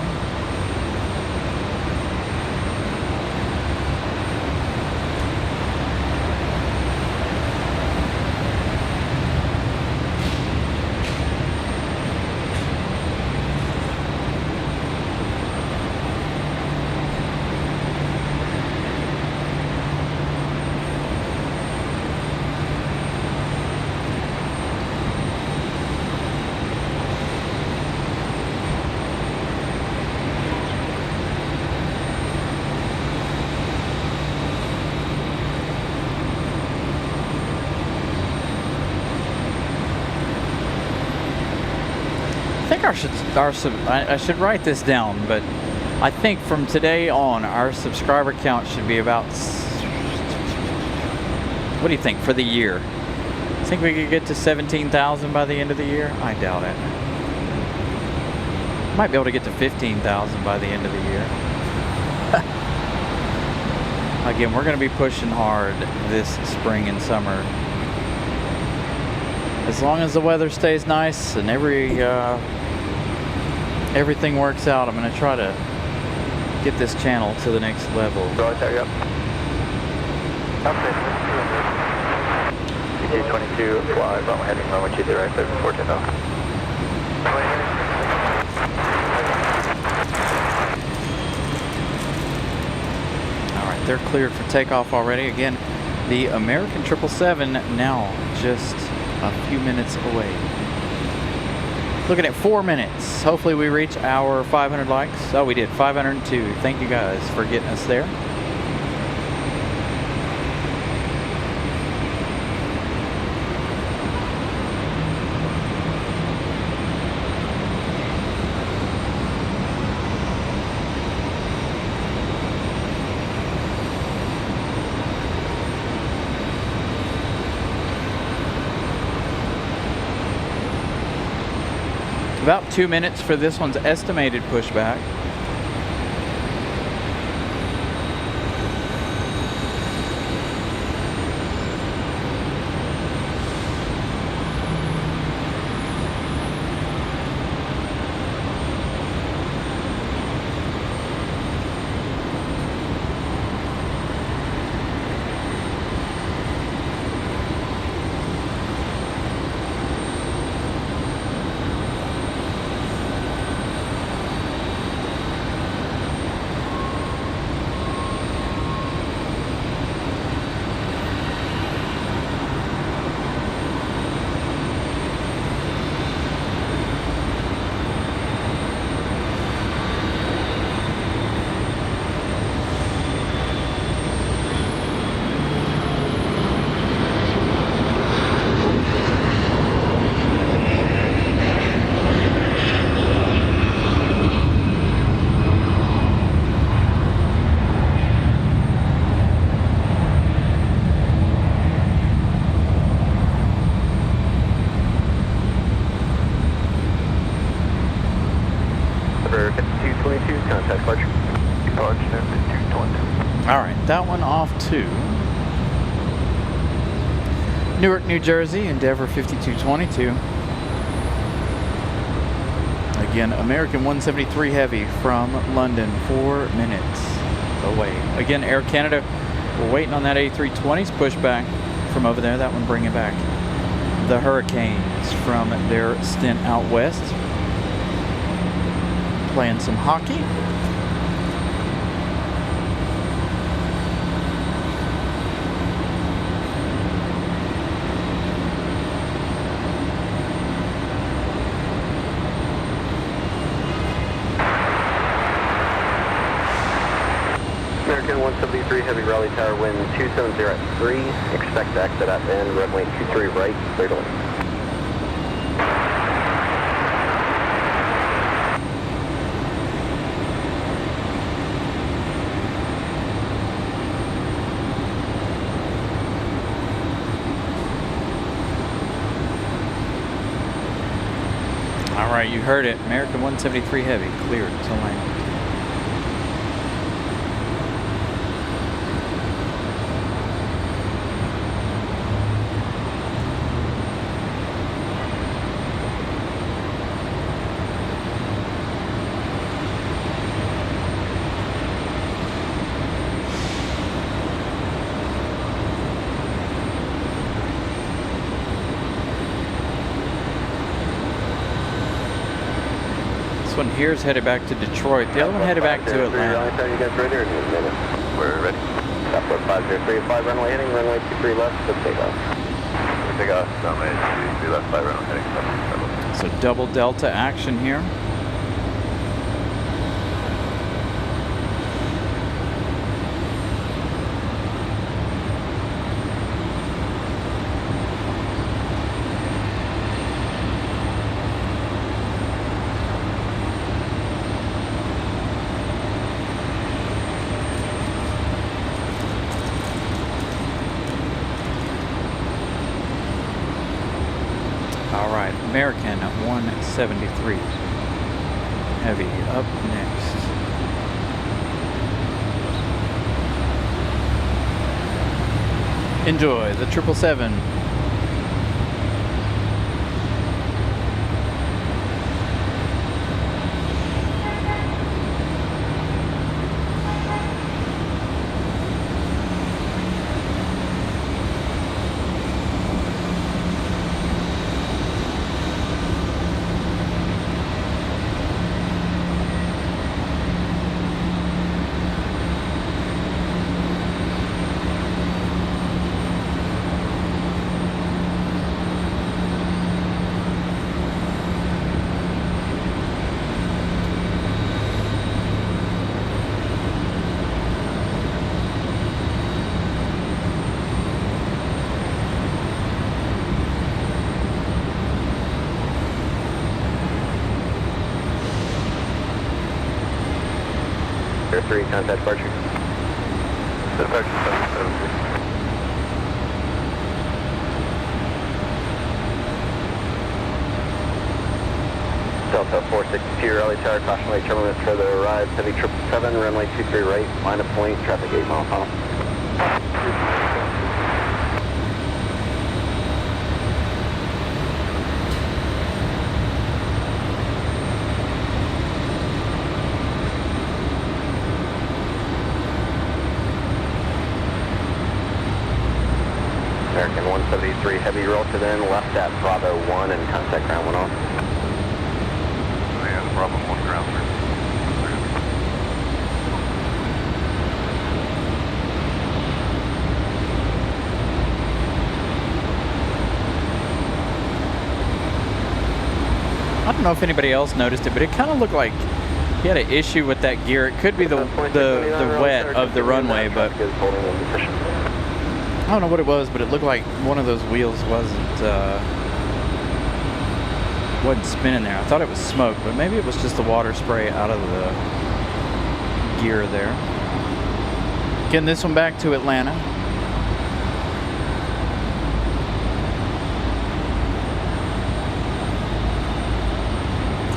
think I should write this down, but I think from today on, our subscriber count should be about, what do you think, for the year? Think we could get to 17,000 by the end of the year? I doubt it. Might be able to get to 15,000 by the end of the year. Again, we're going to be pushing hard this spring and summer. As long as the weather stays nice and everything works out, I'm going to try to get this channel to the next level. Roger, yep. Okay, 22, fly, runway heading, runway 23 right, 14 off. Alright, they're cleared for takeoff already. Again, the American 777 now just a few minutes away. Looking at 4 minutes. Hopefully we reach our 500 likes. Oh, we did, 502. Thank you guys for getting us there. About 2 minutes for this one's estimated pushback. Alright, that one off to Newark, New Jersey, Endeavor 5222. Again, American 173 Heavy from London, 4 minutes away. Again, Air Canada, we're waiting on that A320's pushback from over there. That one bringing back the Hurricanes from their stint out west. Playing some hockey. American 173 Heavy Raleigh Tower, wind 270 at 3. Expect to exit at end, runway 23 right, clear to land. All right, you heard it. American 173 Heavy cleared to land. This one here is headed back to Detroit. The other one headed back to Atlanta. You guys ready or in a minute? We're ready. Southwest 503, 5 runway heading, runway 23 left, for takeoff. Takeoff, runway 23 left, 5 runway heading. So double delta action here. All right, American 173 Heavy up next. Enjoy the 777. Air 3, contact departure. Departure 773. Delta 462, Raleigh Tower, caution light terminal minutes further arrived. Heavy 777, runway 23 right, line of point, traffic 8 mile final. American 173, heavy roll to the end, left at Bravo 1 and contact ground 1 off. Yeah, Bravo 1 ground 3. I don't know if anybody else noticed it, but it kind of looked like he had an issue with that gear. It could be the wet of the runway, but I don't know what it was, but it looked like one of those wheels wasn't spinning there. I thought it was smoke, but maybe it was just the water spray out of the gear there. Getting this one back to Atlanta.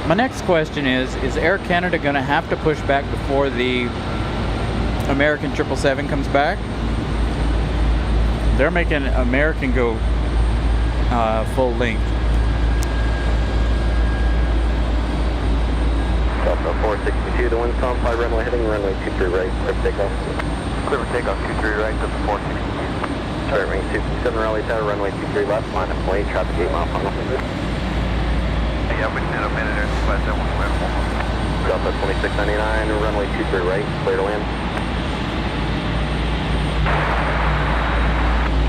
My next question is Air Canada going to have to push back before the American 777 comes back? They're making American go full length. Delta 462, the wind's calm, 5 runway heading, runway 23 right, clear for takeoff. Clear for takeoff, 23 right, Delta 462. Start ring 267 Raleigh Tower, runway 23 left, line of point, traffic 8 mile final. Yeah, we need a minute there, but that one's way more. Delta 2699, runway 23 right, clear to land.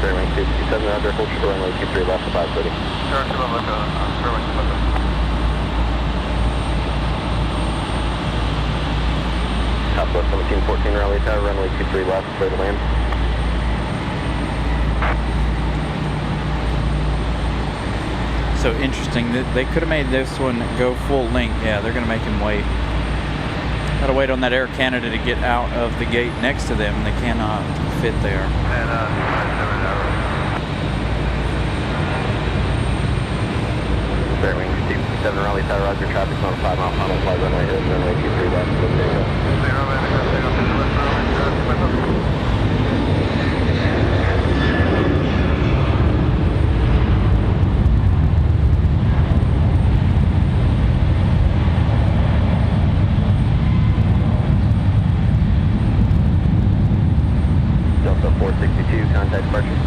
Start ring 267 under, hold short runway 23 left, 530. Start to look, runway 2 Southwest 1714 Raleigh Tower, runway 23 left, clear to land. So interesting that they could have made this one go full length. Yeah, they're going to make him wait. Got to wait on that Air Canada to get out of the gate next to them, and they cannot fit there. And 7 Raleigh Tower, roger, traffic's on a 5 mile final, 5 runway heading, runway 23 left, clear to takeoff. Delta 462, contact departure.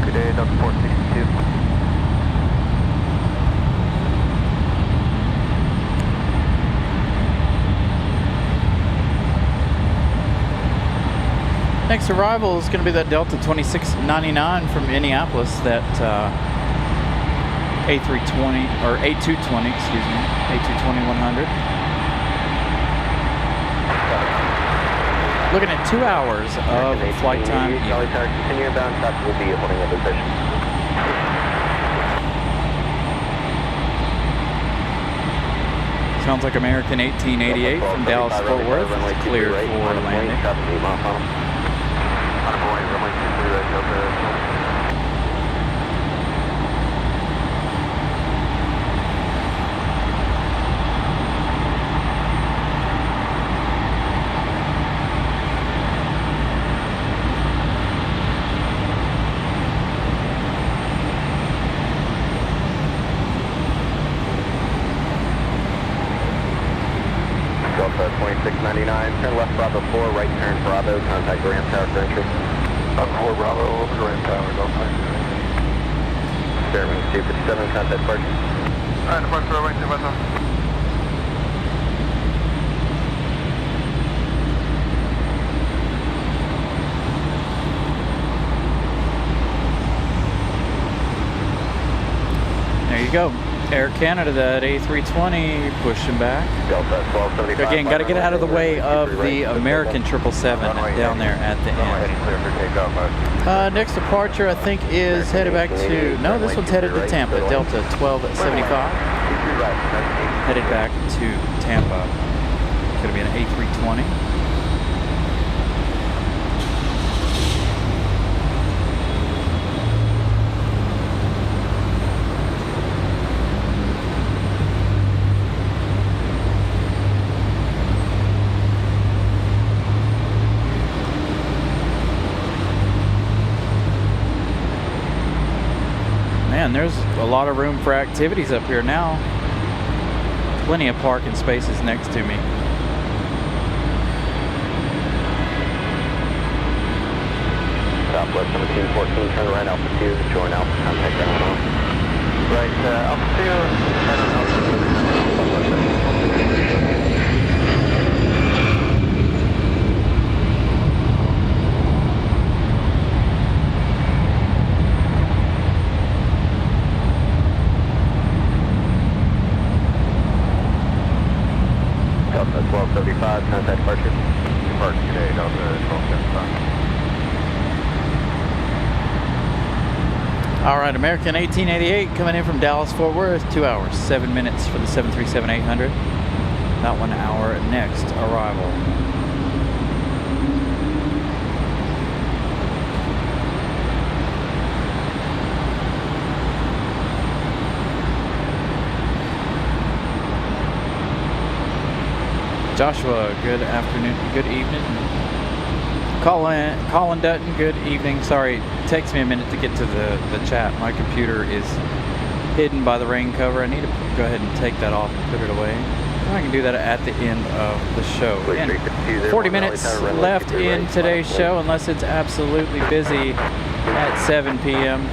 Good day, Delta 462. Next arrival is going to be that Delta 2699 from Minneapolis, that A320, or A220, excuse me, A220-100. Looking at 2 hours of flight time. Raleigh Tower, continue inbound, traffic will be holding a position. Sounds like American 1888 from Dallas Fort Worth is cleared for landing. 99, turn left Bravo 4, right turn Bravo, contact ramp tower for entry. Bravo 4, Bravo, over the ramp tower, go fine. Durham 257, contact departure. Alright, departure, right to West. There you go. Air Canada, that A320 pushing back. Delta 1275. Again, got to get out of the way of the American 777 down there at the end. Next departure, I think, is headed back to, no, this one's headed to Tampa. Delta 1275. Headed back to Tampa. Going to be an A320. Man, there's a lot of room for activities up here now. Plenty of parking spaces next to me. Southwest 1714, turn right Alpha 2, join Alpha, contact ground on. Right, Alpha 2, turn on Alpha 2, Delta 1275, contact departure. Depart today, Delta 1275. All right, American 1888 coming in from Dallas, Fort Worth, 2 hours, 7 minutes for the 737-800. About 1 hour next arrival. Joshua, good afternoon, good evening. Colin Dutton, good evening. Sorry, it takes me a minute to get to the chat. My computer is hidden by the rain cover. I need to go ahead and take that off and put it away. I can do that at the end of the show. And 40 minutes left in today's show, unless it's absolutely busy at 7 p.m.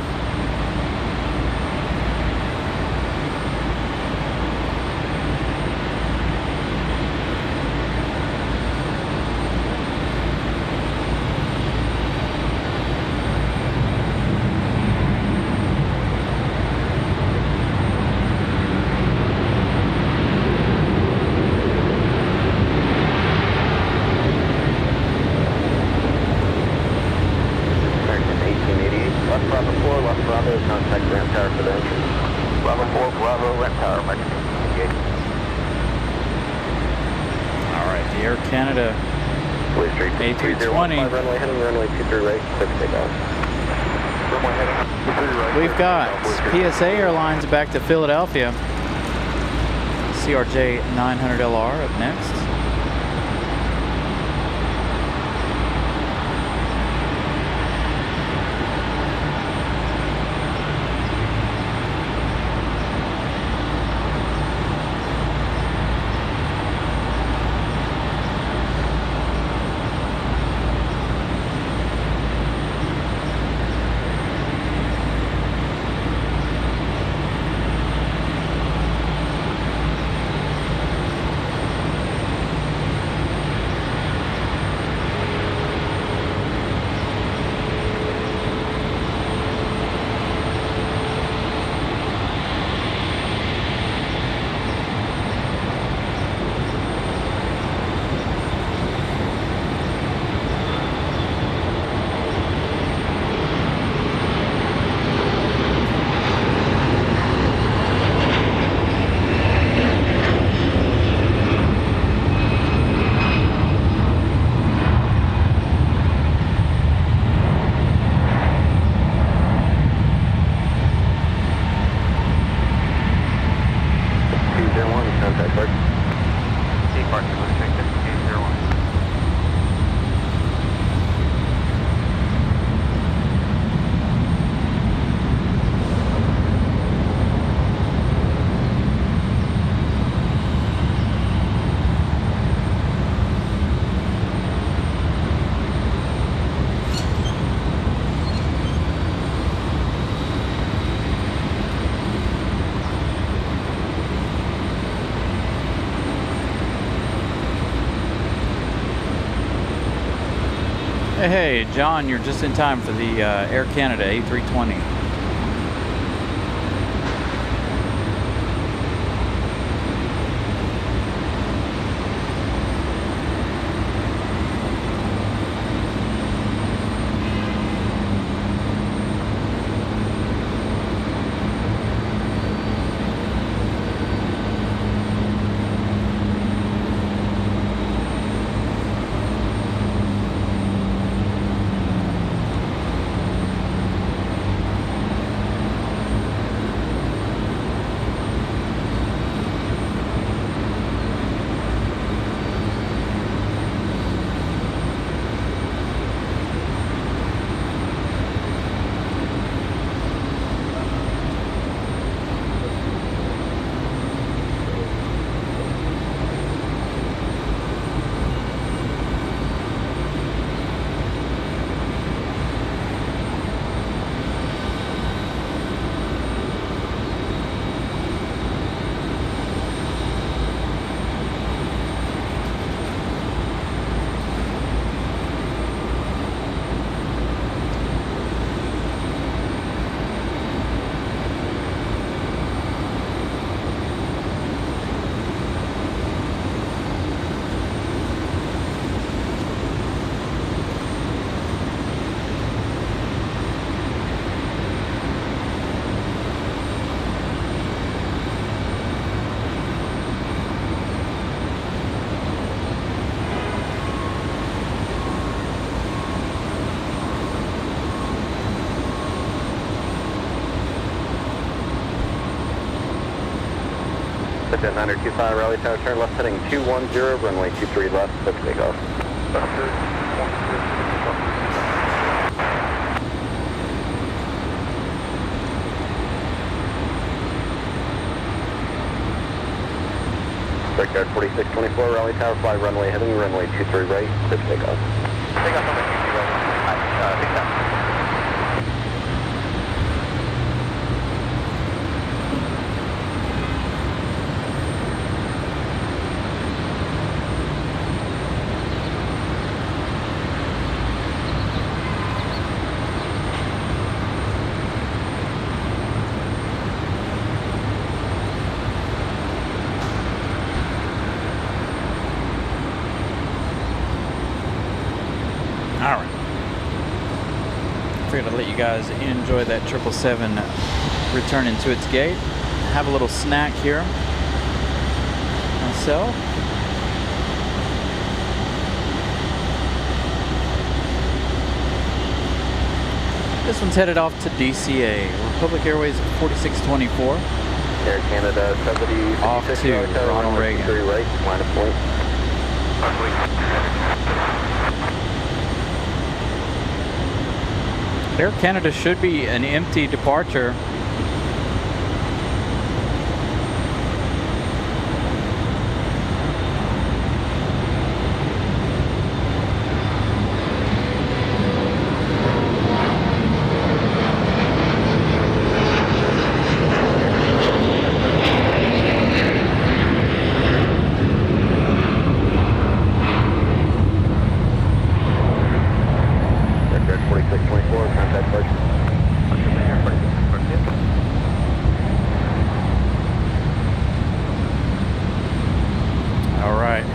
We've got PSA Airlines back to Philadelphia. CRJ 900LR up next. Hey, John, you're just in time for the Air Canada A320. Jet 925 Raleigh Tower, turn left heading 210, runway 23 left, let's take off. Brickyard 4624 Raleigh Tower, fly runway heading runway 23 right, let's take off. Take off on the 23 right, take off. Figured I'd let you guys enjoy that 777 returning to its gate. Have a little snack here myself. This one's headed off to DCA, Republic Airways 4624. Air Canada 70, off to Ronald Reagan. 3 right, line of point. Air Canada should be an empty departure.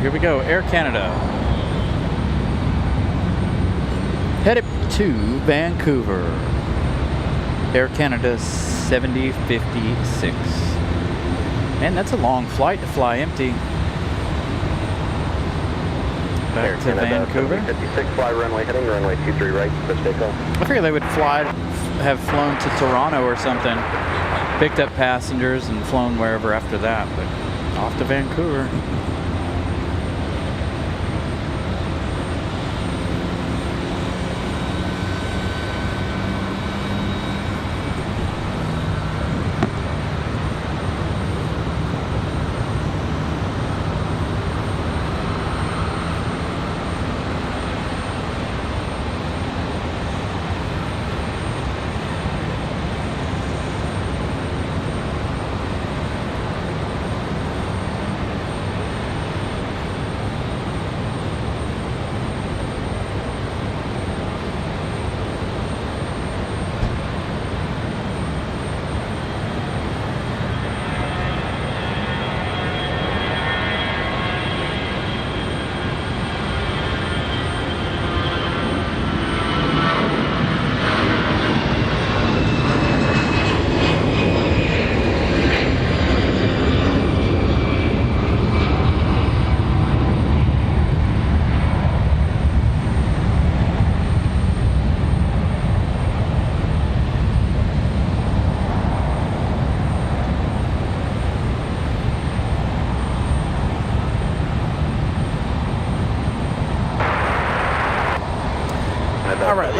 Here we go, Air Canada. Headed to Vancouver. Air Canada 7056. And that's a long flight to fly empty. Back Air to Canada, Vancouver. 56, fly runway heading runway 23 right, let's take off. I figured they would have flown to Toronto or something, picked up passengers and flown wherever after that, but off to Vancouver.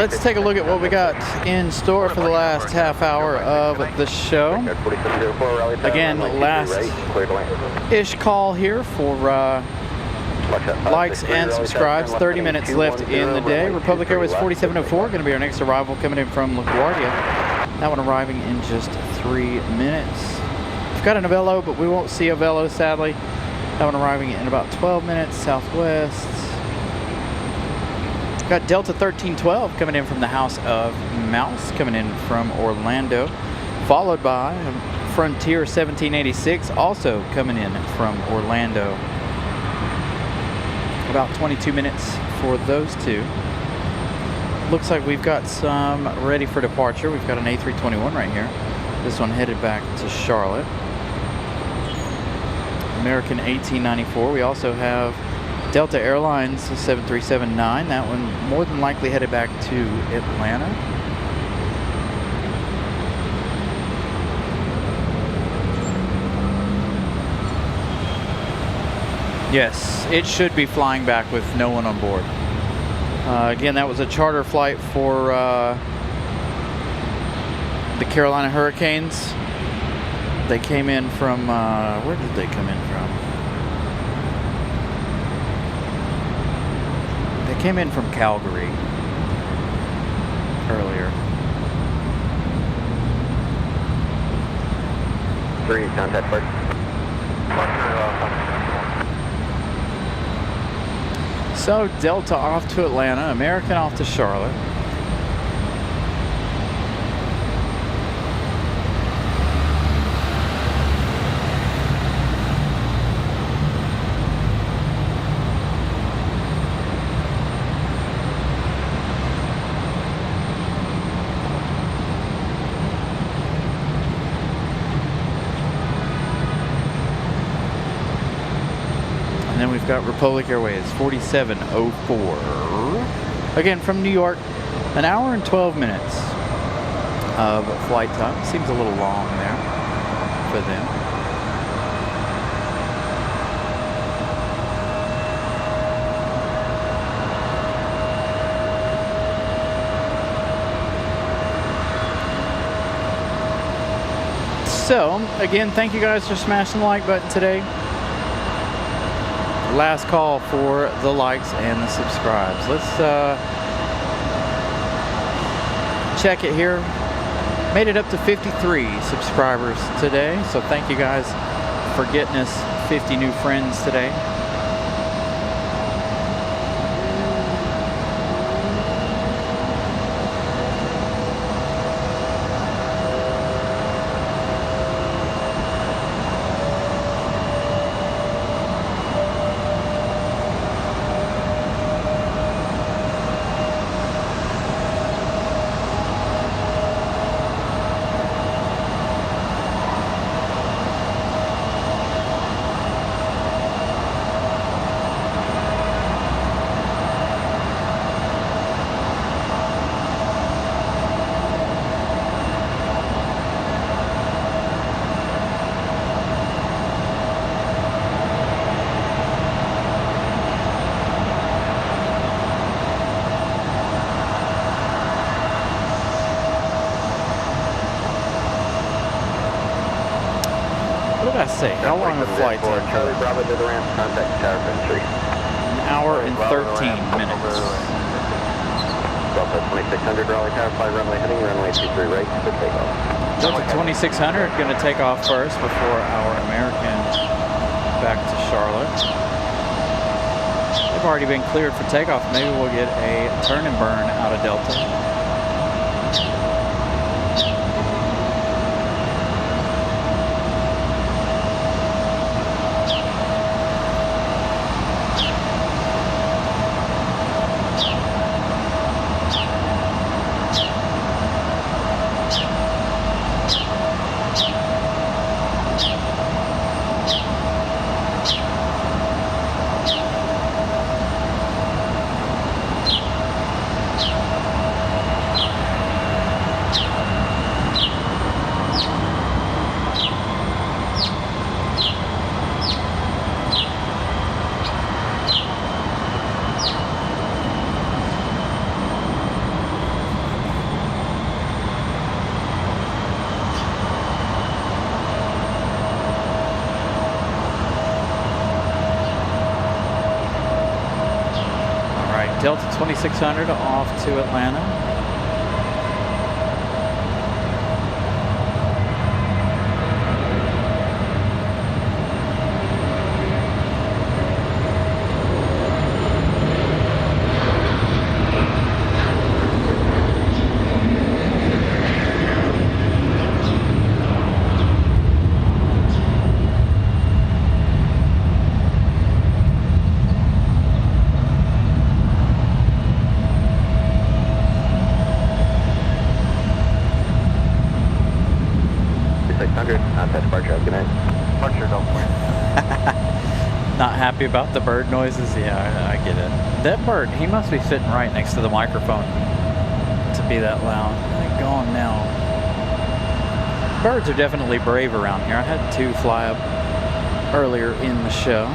let's take a look at what we got in store for the last half hour of the show. Again, last-ish call here for likes and subscribes. 30 minutes left in the day. Republic Airways 4704, going to be our next arrival coming in from LaGuardia. That one arriving in just 3 minutes. We've got an Avello, but we won't see Avello, sadly. That one arriving in about 12 minutes, southwest. We've got Delta 1312 coming in from the House of Mouse, coming in from Orlando, followed by Frontier 1786, also coming in from Orlando. About 22 minutes for those two. Looks like we've got some ready for departure. We've got an A321 right here. This one headed back to Charlotte. American 1894. We also have Delta Airlines 7379. That one more than likely headed back to Atlanta. Yes, it should be flying back with no one on board. Again, that was a charter flight for the Carolina Hurricanes. They came in from, where did they come in from? They came in from Calgary earlier. 3, contact first. So Delta off to Atlanta, American off to Charlotte. And then we've got Republic Airways 4704. Again, from New York, an hour and 12 minutes of flight time. Seems a little long there for them. So, again, thank you guys for smashing the like button today. Last call for the likes and the subscribes. Let's check it here. Made it up to 53 subscribers today, so thank you guys for getting us 50 new friends today. What did I say? How long the flight time? Charlie Bravo to the ramp, contact tower entry. An hour and 13 minutes. Delta 2600 Raleigh Tower, fly runway heading, runway 23 right for takeoff. Delta 2600 going to take off first before our American back to Charlotte. They've already been cleared for takeoff. Maybe we'll get a turn and burn out of Delta. Delta 2600 off to Atlanta. Not happy about the bird noises? Yeah, I get it. That bird, he must be sitting right next to the microphone to be that loud. They're gone now. Birds are definitely brave around here. I had 2 fly up earlier in the show.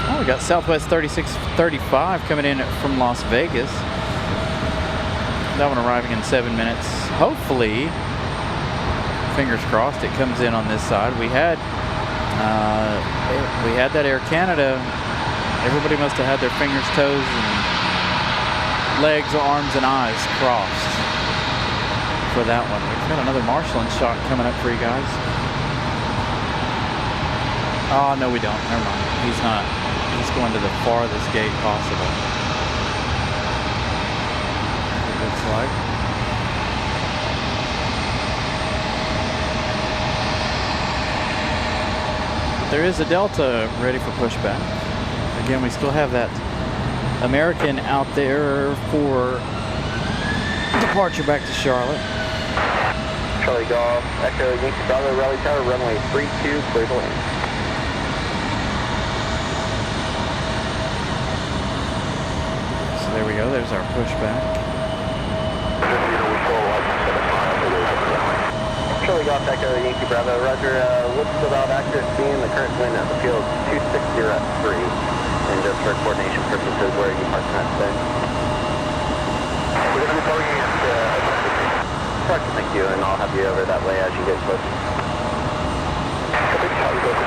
Oh, we got Southwest 3635 coming in from Las Vegas. That one arriving in 7 minutes. Hopefully, fingers crossed, it comes in on this side. We had that Air Canada. Everybody must have had their fingers, toes, and legs, arms, and eyes crossed for that one. We've got another marshalling shot coming up for you guys. Oh, no, we don't. Never mind. He's not. He's going to the farthest gate possible. Looks like. There is a Delta ready for pushback. Again, we still have that American out there for departure back to Charlotte. Charlie Golf, Echo Yankee Bravo, Raleigh Tower, runway 32, clear to land. So there we go, there's our pushback. Charlie Golf, Echo Yankee Bravo, Roger. Looks about accurate being the current wind at the field 260 at 3. And just for coordination purposes, where are you parking at today? We're going to be parking at Roger, thank you, and I'll have you over that way as you get closer. Charlie Golf,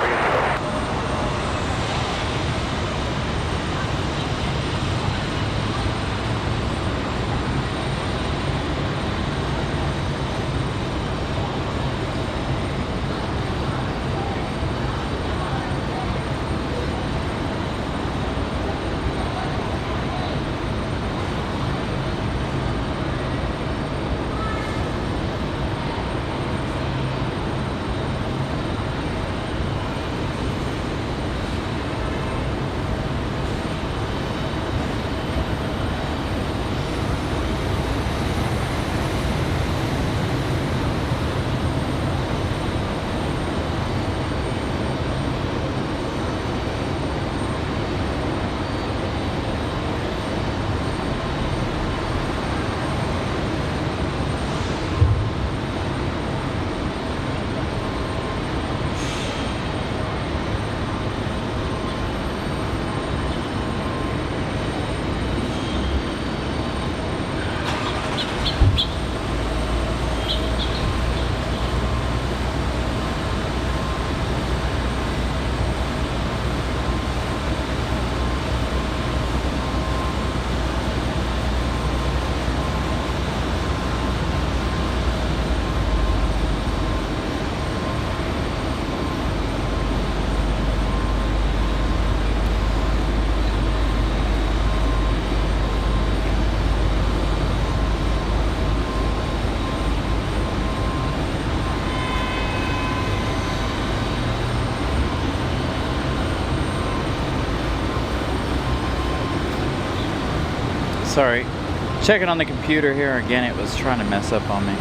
Sorry, checking on the computer here again, it was trying to mess up on me.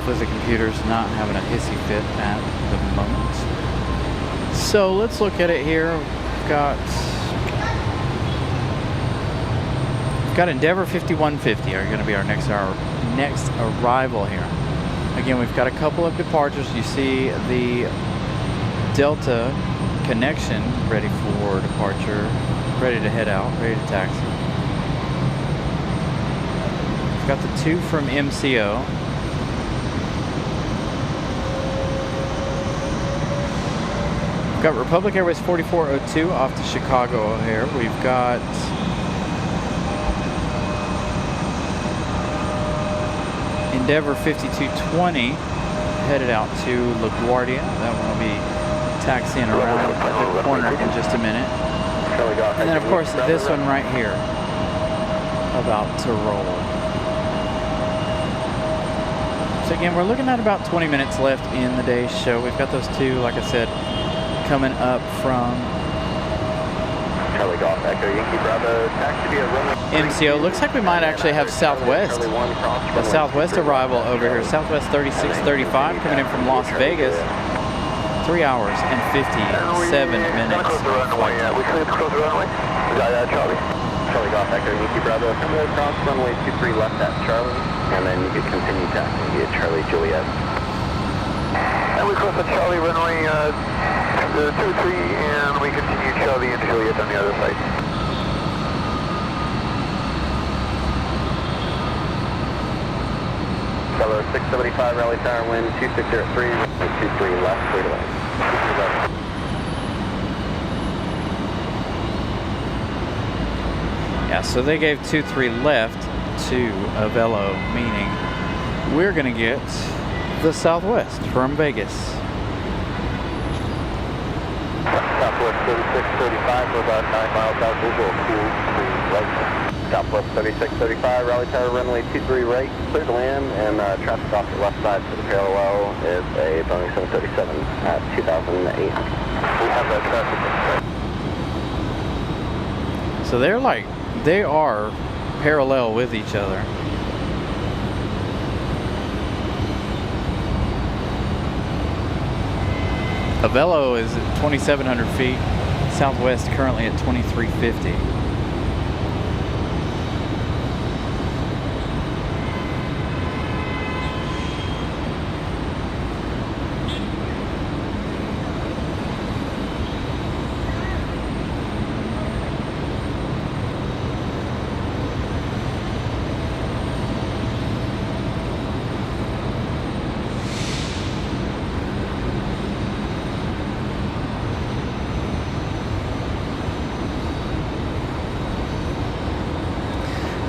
Hopefully the computer's not having a hissy fit at the moment. So let's look at it here. We've got Endeavor 5150 are going to be our next arrival here. Again, we've got a couple of departures. You see the Delta connection ready for departure, ready to head out, ready to taxi. We've got the 2 from MCO. We've got Republic Airways 4402 off to Chicago O'Hare. We've got Endeavor 5220 headed out to LaGuardia. That one will be taxiing around the corner in just a minute. And then of course this one right here, about to roll. So again, we're looking at about 20 minutes left in the day's show. We've got those 2, like I said, coming up from MCO. Looks like we might actually have Southwest. The Southwest arrival over here. Southwest 3635 coming in from Las Vegas. 3 hours and 57 minutes. Charlie Golf Echo, Yankee Bravo, similar cross runway 23 left at Charlie, and then you can continue taxiing via Charlie Juliet. And we cross at Charlie runway 23, and we continue Charlie and Juliet on the other side. Color 675 Raleigh Tower, wind 2603, 23 left, clear to land. 23 left. Yeah, so they gave 23 left to Avello, meaning we're going to get the Southwest from Vegas. Southwest 3635 for about 9 miles out, visual cool, right. Southwest 3635, Raleigh Tower, runway 23 right, clear to land, and traffic off the left side for the parallel is a Boeing 737 at 2008. We have that traffic. So they are parallel with each other. Avello is at 2,700 feet. Southwest currently at 2,350.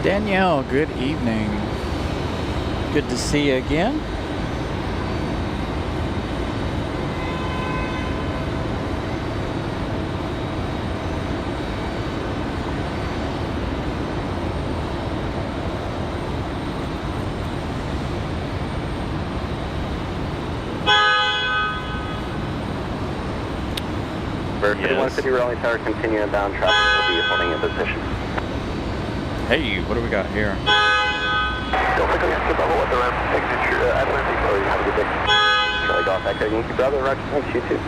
Danielle, good evening. Good to see you again. For 5150 Raleigh Tower, continue inbound traffic will be holding in position. Hey, what do we got here? Don't think I have to bubble at the ramp. Exit Atlantic, so you have a good day. Charlie Golf Echo, Yankee Bravo, Roger, thanks, you too.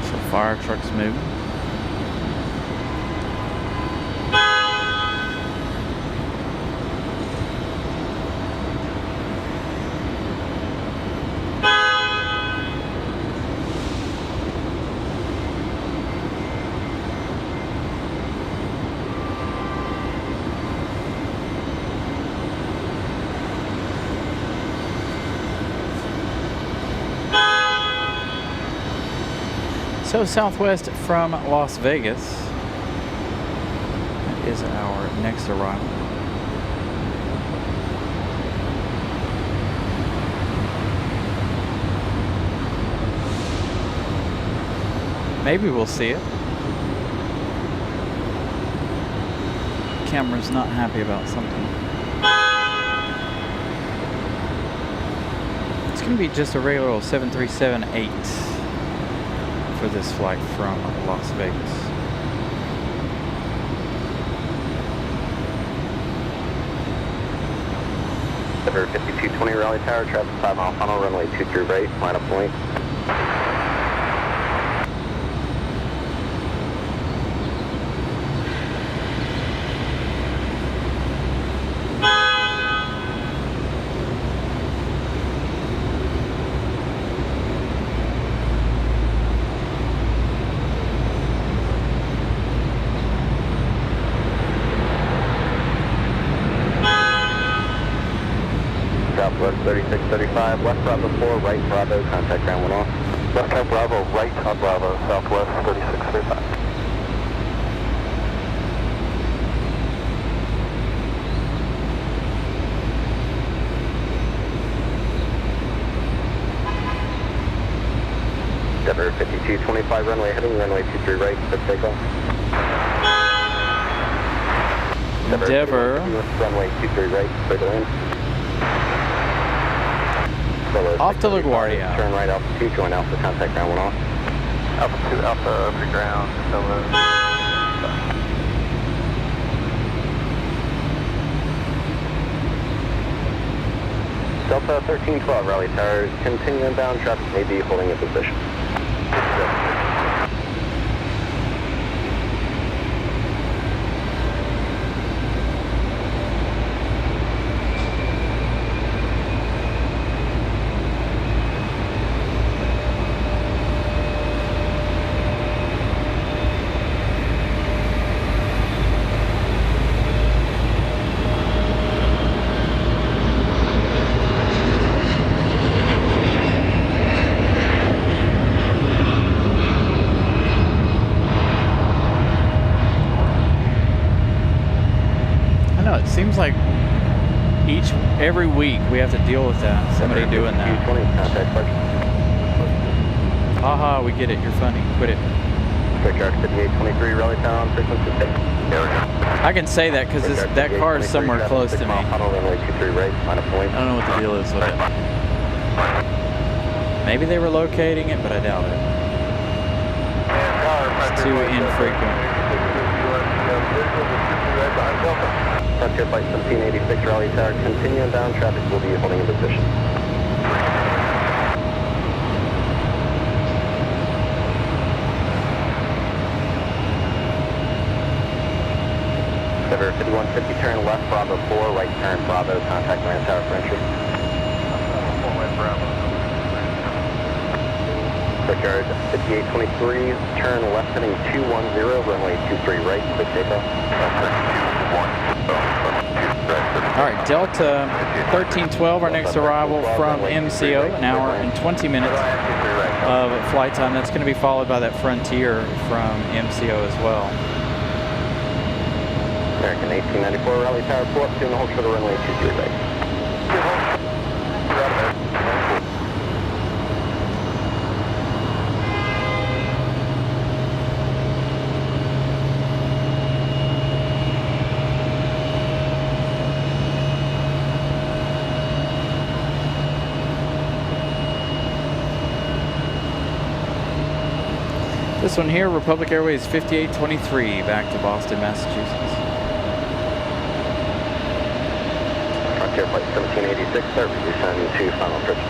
So fire trucks moving. So Southwest from Las Vegas is our next arrival. Maybe we'll see it. Camera's not happy about something. It's going to be just a regular 737-8 for this flight from Las Vegas. Denver 5220 Raleigh Tower, traffic 5 mile funnel, runway 23 right, line up point. Southwest 3635, left Bravo 4, right Bravo, contact ground 1 off. Left hand Bravo, right on Bravo, Southwest 3635. Denver 5225 runway heading, runway 23 right, for takeoff. Denver. Runway 23 right, clear to land. Off to LaGuardia. Turn right altitude, join Alpha, contact ground 1 off. Altitude Alpha, free ground, Delta 1312 Raleigh Towers, continue inbound, traffic may be holding a position. Seems like every week we have to deal with that. Somebody doing that. Haha, we get it. You're funny. Quit it. I can say that because that car is somewhere close to me. I don't know what the deal is with it. Maybe they were locating it, but I doubt it. It's too infrequent. Frontier Flight 1786 Raleigh Tower, continue inbound, traffic will be holding a position. Denver 5150, turn left Bravo 4, right turn Bravo, contact land tower for entry. Brickyard 5823, turn left heading 210, runway 23 right, quick takeoff. Alright, Delta 1312, our next arrival from MCO, an hour and 20 minutes of flight time. That's going to be followed by that Frontier from MCO as well. American 1894 Raleigh Tower, pull up to and hold for the runway 23 right. This one here, Republic Airways 5823, back to Boston, Massachusetts. Frontier Flight 1786, service descend to final approach.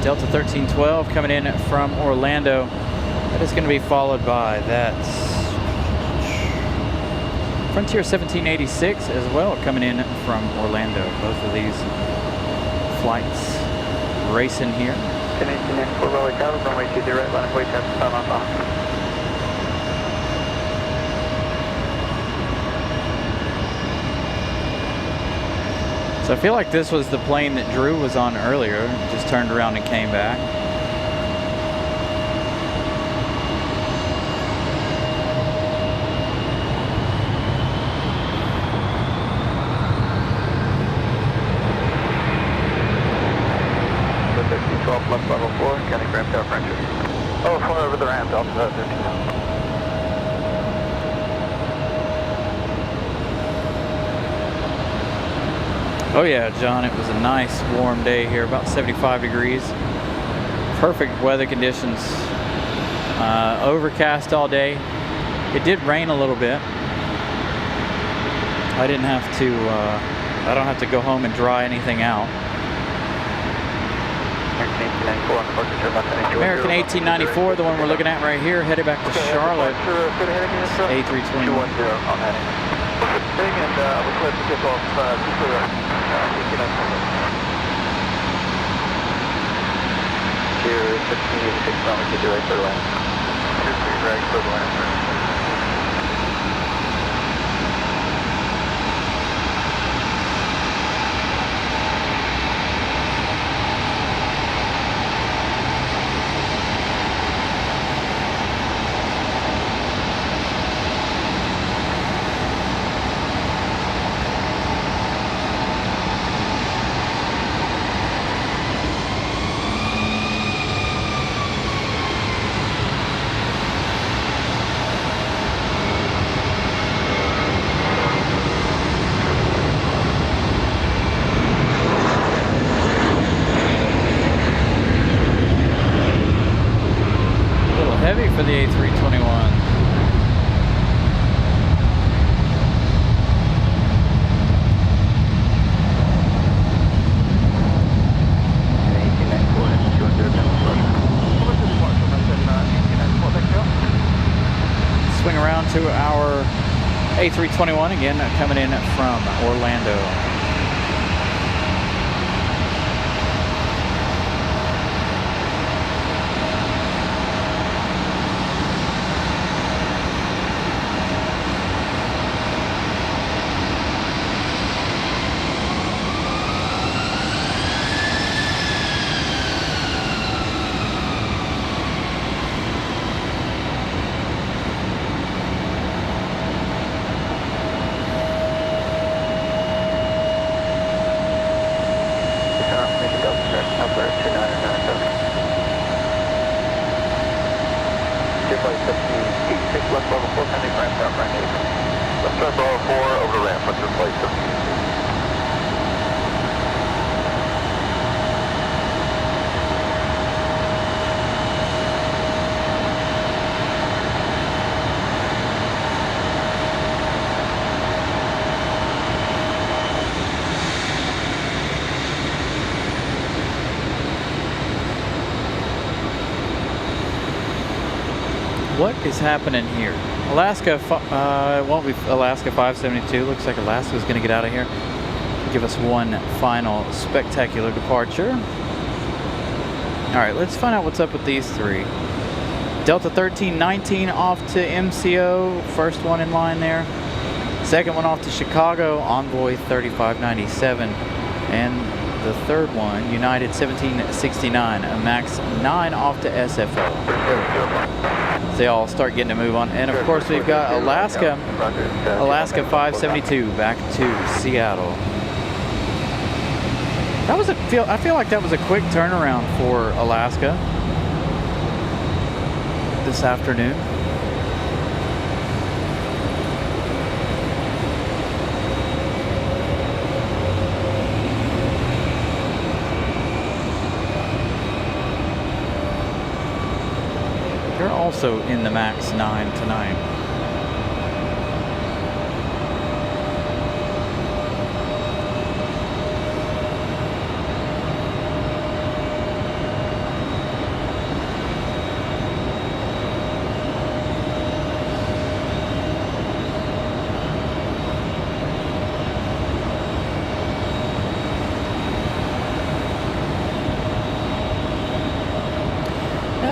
Delta 1312 coming in from Orlando. That is going to be followed by that Frontier 1786 as well coming in from Orlando. Both of these flights racing here. 1894 Raleigh Tower, runway 20 right, line of way past 5 on box. So I feel like this was the plane that Drew was on earlier, just turned around and came back. Left level 4, County Graham Tower, French. Oh, 4 over the ramp, Delta 13. Oh yeah, John, it was a nice warm day here, about 75 degrees. Perfect weather conditions. Overcast all day. It did rain a little bit. I don't have to go home and dry anything out. American 1894, the one we're looking at right here, headed back to Charlotte. A320. On heading. And we'll clear to tip off Cheers, 1586, runway 20 right, clear land. 23 right, clear land. Heavy for the A321. Swing around to our A321 again, coming in from Orlando. Left level 4, pending ramp down, right. Left level 4 over the ramp, let's replace them. What is happening here? Alaska, it won't be Alaska 572. Looks like Alaska's going to get out of here. Give us one final spectacular departure. All right, let's find out what's up with these three. Delta 1319 off to MCO, first one in line there. Second one off to Chicago, Envoy 3597. And the third one, United 1769, a MAX 9 off to SFO. They all start getting a move on. And of course we've got Alaska 572 back to Seattle. That was I feel like that was a quick turnaround for Alaska this afternoon. They're also in the MAX 9 tonight.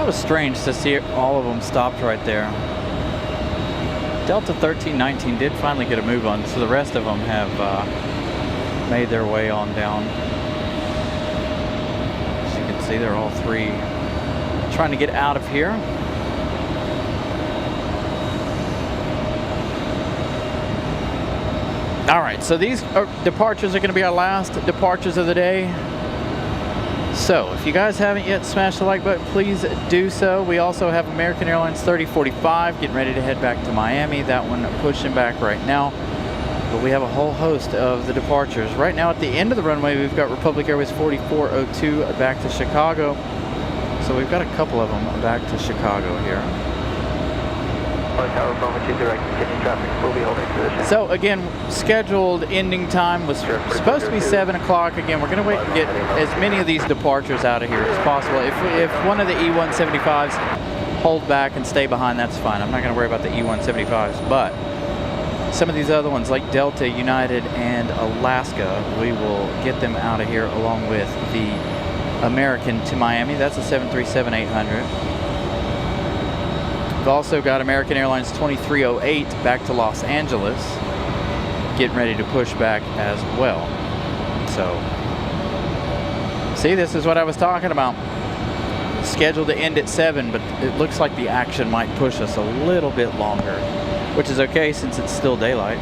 That was strange to see all of them stopped right there. Delta 1319 did finally get a move on, so the rest of them have made their way on down. As you can see, they're all three trying to get out of here. All right, so these departures are going to be our last departures of the day. So if you guys haven't yet smashed the like button, please do so. We also have American Airlines 3045 getting ready to head back to Miami. That one pushing back right now. But we have a whole host of the departures. Right now at the end of the runway, we've got Republic Airways 4402 back to Chicago. So we've got a couple of them back to Chicago here. So again, scheduled ending time was supposed to be 7 o'clock. Again, we're going to wait and get as many of these departures out of here as possible. If one of the E175s hold back and stay behind, that's fine. I'm not going to worry about the E175s. But some of these other ones like Delta, United, and Alaska, we will get them out of here along with the American to Miami. That's a 737-800. We've also got American Airlines 2308 back to Los Angeles, getting ready to push back as well. So, see, this is what I was talking about. Scheduled to end at 7, but it looks like the action might push us a little bit longer, which is okay since it's still daylight.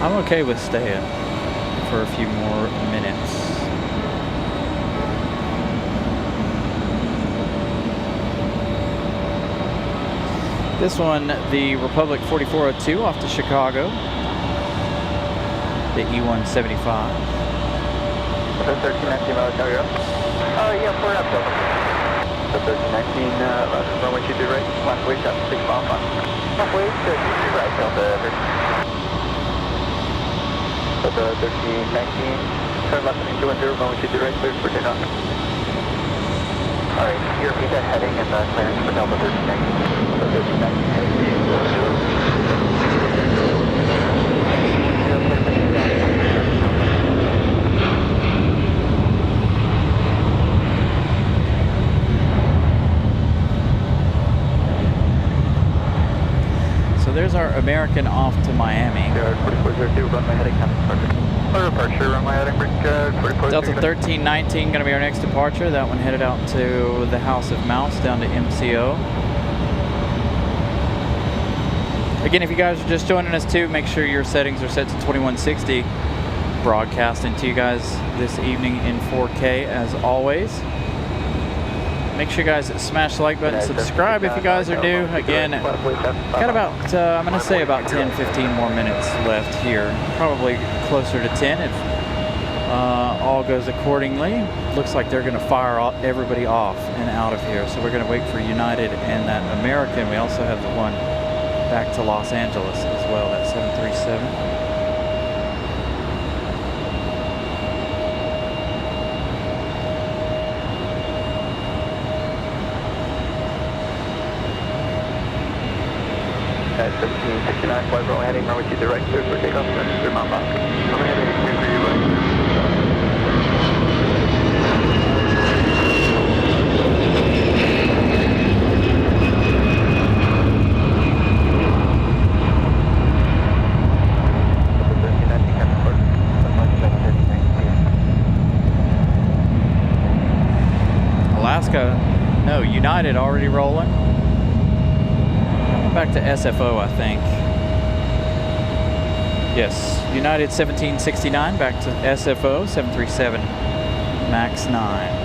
I'm okay with staying for a few more minutes. This one, the Republic 4402 off to Chicago. The E175. 1319 military up. Yeah, we're up. So 1319, runway 23 right, last way shot 6 mile fun. Halfway to 23 right, Delta 13. So the 1319, turn left and 210, runway 23 right, clear for takeoff. Alright, you repeat that heading and clearance for Delta 1319. So 1319 heading to 210. So there's our American off to Miami. Runway heading departure, runway heading Delta 1319 going to be our next departure. That one headed out to the House of Mouse down to MCO. Again, if you guys are just joining us too, make sure your settings are set to 2160. Broadcasting to you guys this evening in 4K as always. Make sure you guys smash the like button, subscribe if you guys are new. Again, got about, I'm going to say about 10-15 more minutes left here. Probably closer to 10 if all goes accordingly. Looks like they're going to fire everybody off and out of here. So we're going to wait for United and that American. We also have the one back to Los Angeles as well, that 737. At 1769, flight roll heading, runway 23 right, clear for takeoff, register Mount Box. Runway heading 23 right. Alaska, no, United already rolling. Back to SFO, I think. Yes, United 1769 back to SFO 737 MAX 9.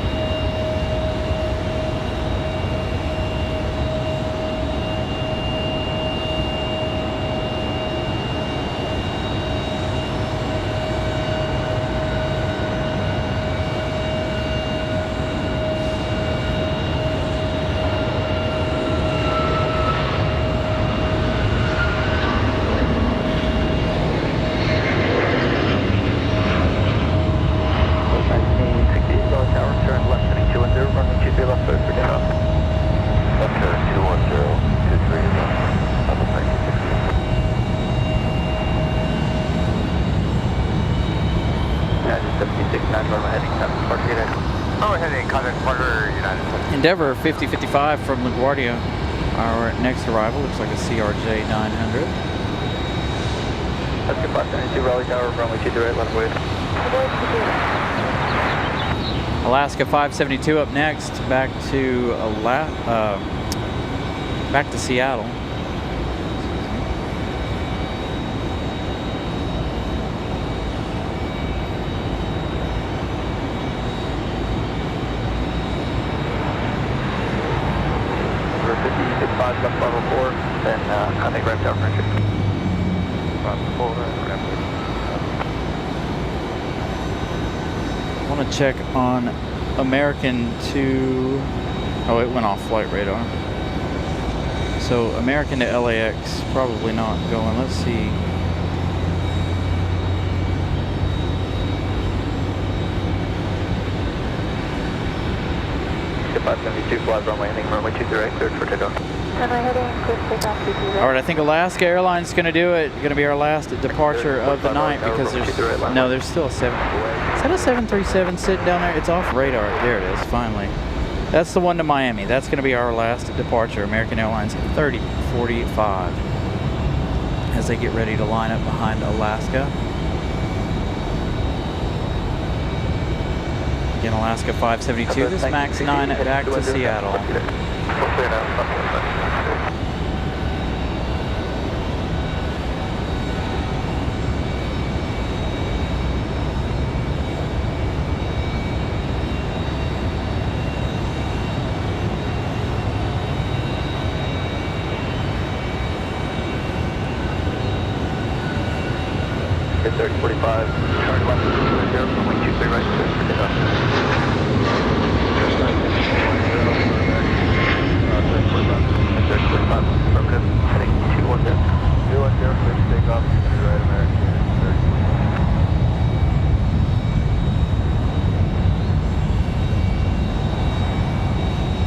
Runway heading 7 departure. Oh, heading contact partner United. Endeavor 5055 from LaGuardia. Our next arrival looks like a CRJ 900. That's 572 Raleigh Tower, runway 23 right, left wave. Alaska 572 up next, back to Seattle. Over 5065 left Bravo 4, then contact ramp tower for entry. Bravo 4, ramp. I want to check on American to... Oh, it went off flight radar. So American to LAX, probably not going. Let's see. Skip 572 flies runway heading runway 23 right, cleared for takeoff. Runway heading, clear takeoff, 23 right. All right, I think Alaska Airlines is going to do it. Going to be our last departure of the night because there's still a 7. Is that a 737 sitting down there? It's off radar. There it is, finally. That's the one to Miami. That's going to be our last departure. American Airlines 3045 as they get ready to line up behind Alaska. Again, Alaska 572. This MAX 9 back to Seattle. Get 3045, turn left, 0, runway 23 right, cleared for takeoff. Affirmative, heading 210. 210, please take off, right, American.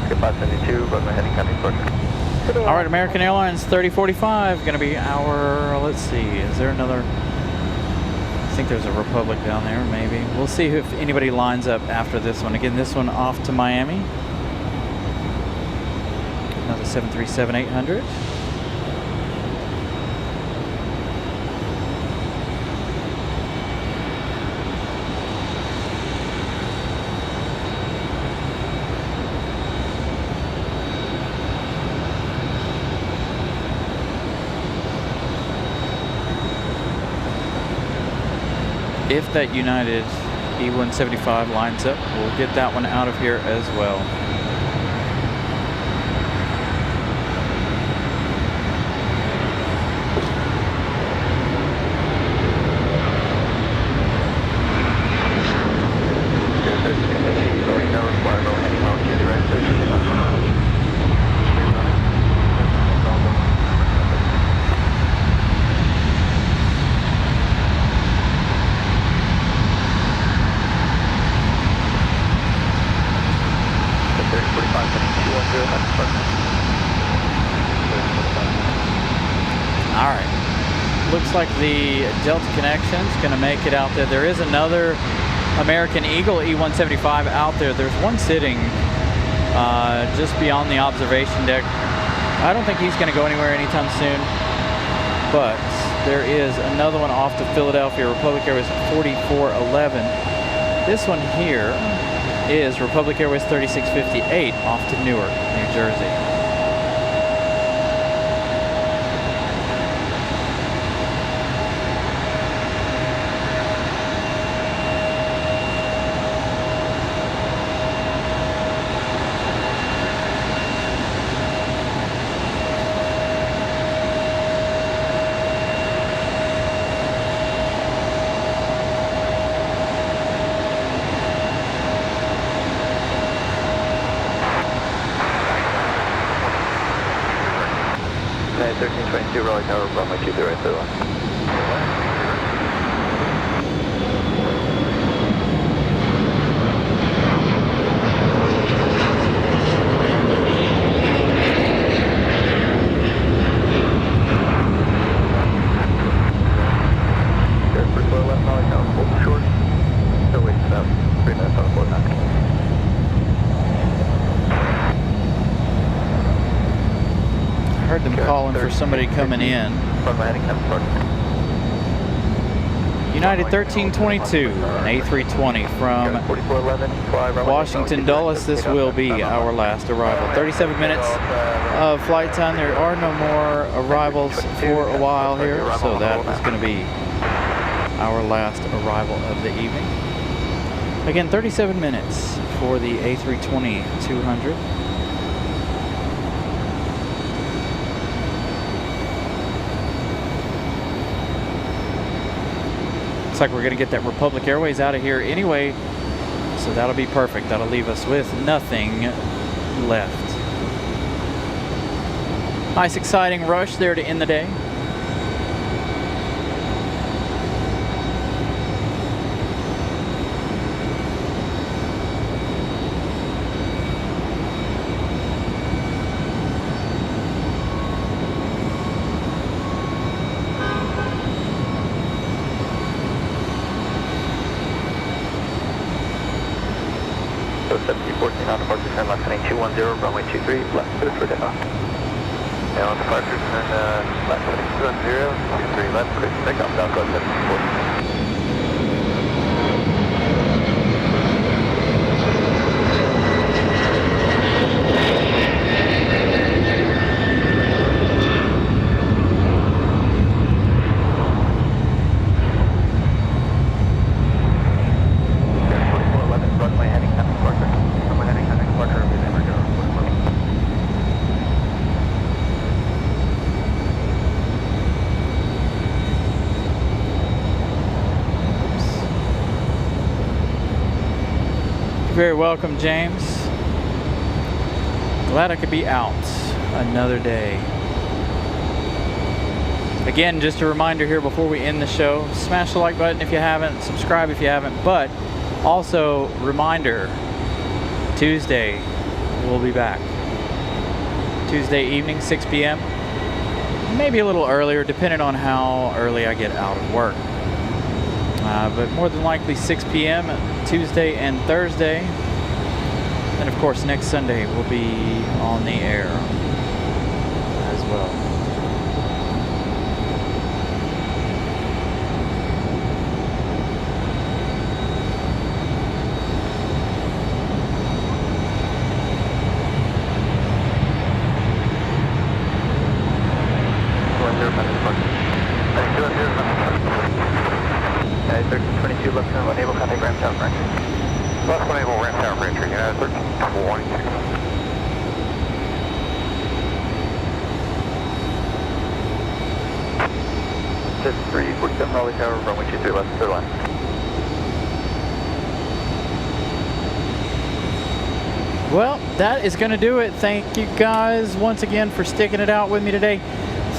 Skip 572, runway heading contact departure. All right, American Airlines 3045 going to be our, let's see, is there another? I think there's a Republic down there, maybe. We'll see if anybody lines up after this one. Again, this one off to Miami. Another 737-800. If that United E175 lines up, we'll get that one out of here as well. All right. Looks like the Delta connection's going to make it out there. There is another American Eagle E175 out there. There's one sitting just beyond the observation deck. I don't think he's going to go anywhere anytime soon, but there is another one off to Philadelphia, Republic Airways 4411. This one here is Republic Airways 3658 off to Newark, New Jersey. United 1322 Raleigh Tower, runway 23 right, clear left. Good, first low left Raleigh Tower, hold short. Still waiting about 3 minutes on the floor now. calling for somebody coming in. Runway heading 10 departure. United 1322, an A320 from 4411, fly runway Washington Dulles. This will be our last arrival. 37 minutes of flight time. There are no more arrivals for a while here, so that is going to be our last arrival of the evening. Again, 37 minutes for the A320-200. Looks like we're going to get that Republic Airways out of here anyway, so that'll be perfect. That'll leave us with nothing left. Nice exciting rush there to end the day. So 1714 on departure, turn left heading 210, runway 23, left clear for takeoff. And on departure, turn left heading 210, 23 left, clear for takeoff, Southwest 1714. Very welcome, James. Glad I could be out another day. Again, just a reminder here before we end the show, smash the like button if you haven't, subscribe if you haven't, but also reminder, Tuesday we'll be back. Tuesday evening, 6 p.m. Maybe a little earlier, depending on how early I get out of work. But more than likely 6 p.m. Tuesday and Thursday. And of course next Sunday we'll be on the air as well. United 1322, left turn, enable contact ramp tower for entry. Left enable ramp tower for entry, United 1322. Just 347 Raleigh Tower, runway 23 left, clear line. Well, that is going to do it. Thank you guys once again for sticking it out with me today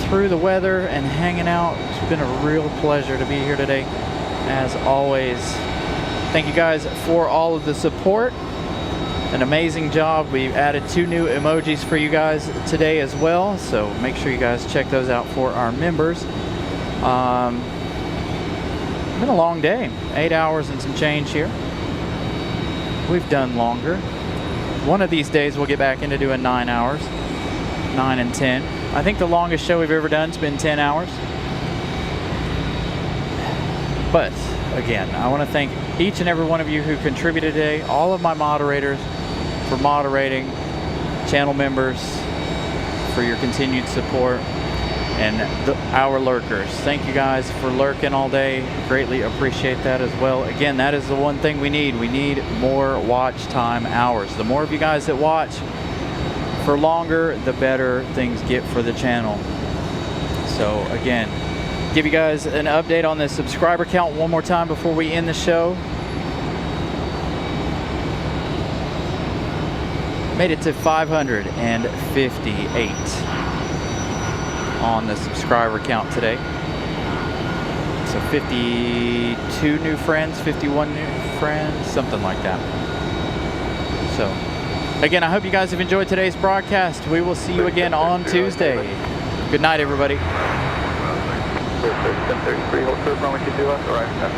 through the weather and hanging out. It's been a real pleasure to be here today, as always. Thank you guys for all of the support. An amazing job. We've added 2 new emojis for you guys today as well, so make sure you guys check those out for our members. Been a long day, 8 hours and some change here. We've done longer. One of these days we'll get back into doing 9 hours, 9 and 10. I think the longest show we've ever done has been 10 hours. But again, I want to thank each and every one of you who contributed today, all of my moderators for moderating, channel members for your continued support, and our lurkers. Thank you guys for lurking all day. Greatly appreciate that as well. Again, that is the one thing we need. We need more watch time hours. The more of you guys that watch for longer, the better things get for the channel. So again, give you guys an update on the subscriber count one more time before we end the show. Made it to 558 on the subscriber count today. So 52 new friends, 51 new friends, something like that. So again, I hope you guys have enjoyed today's broadcast. We will see you again on Tuesday. Good night, everybody. 1033, hold serve, runway 23 left, arriving 10.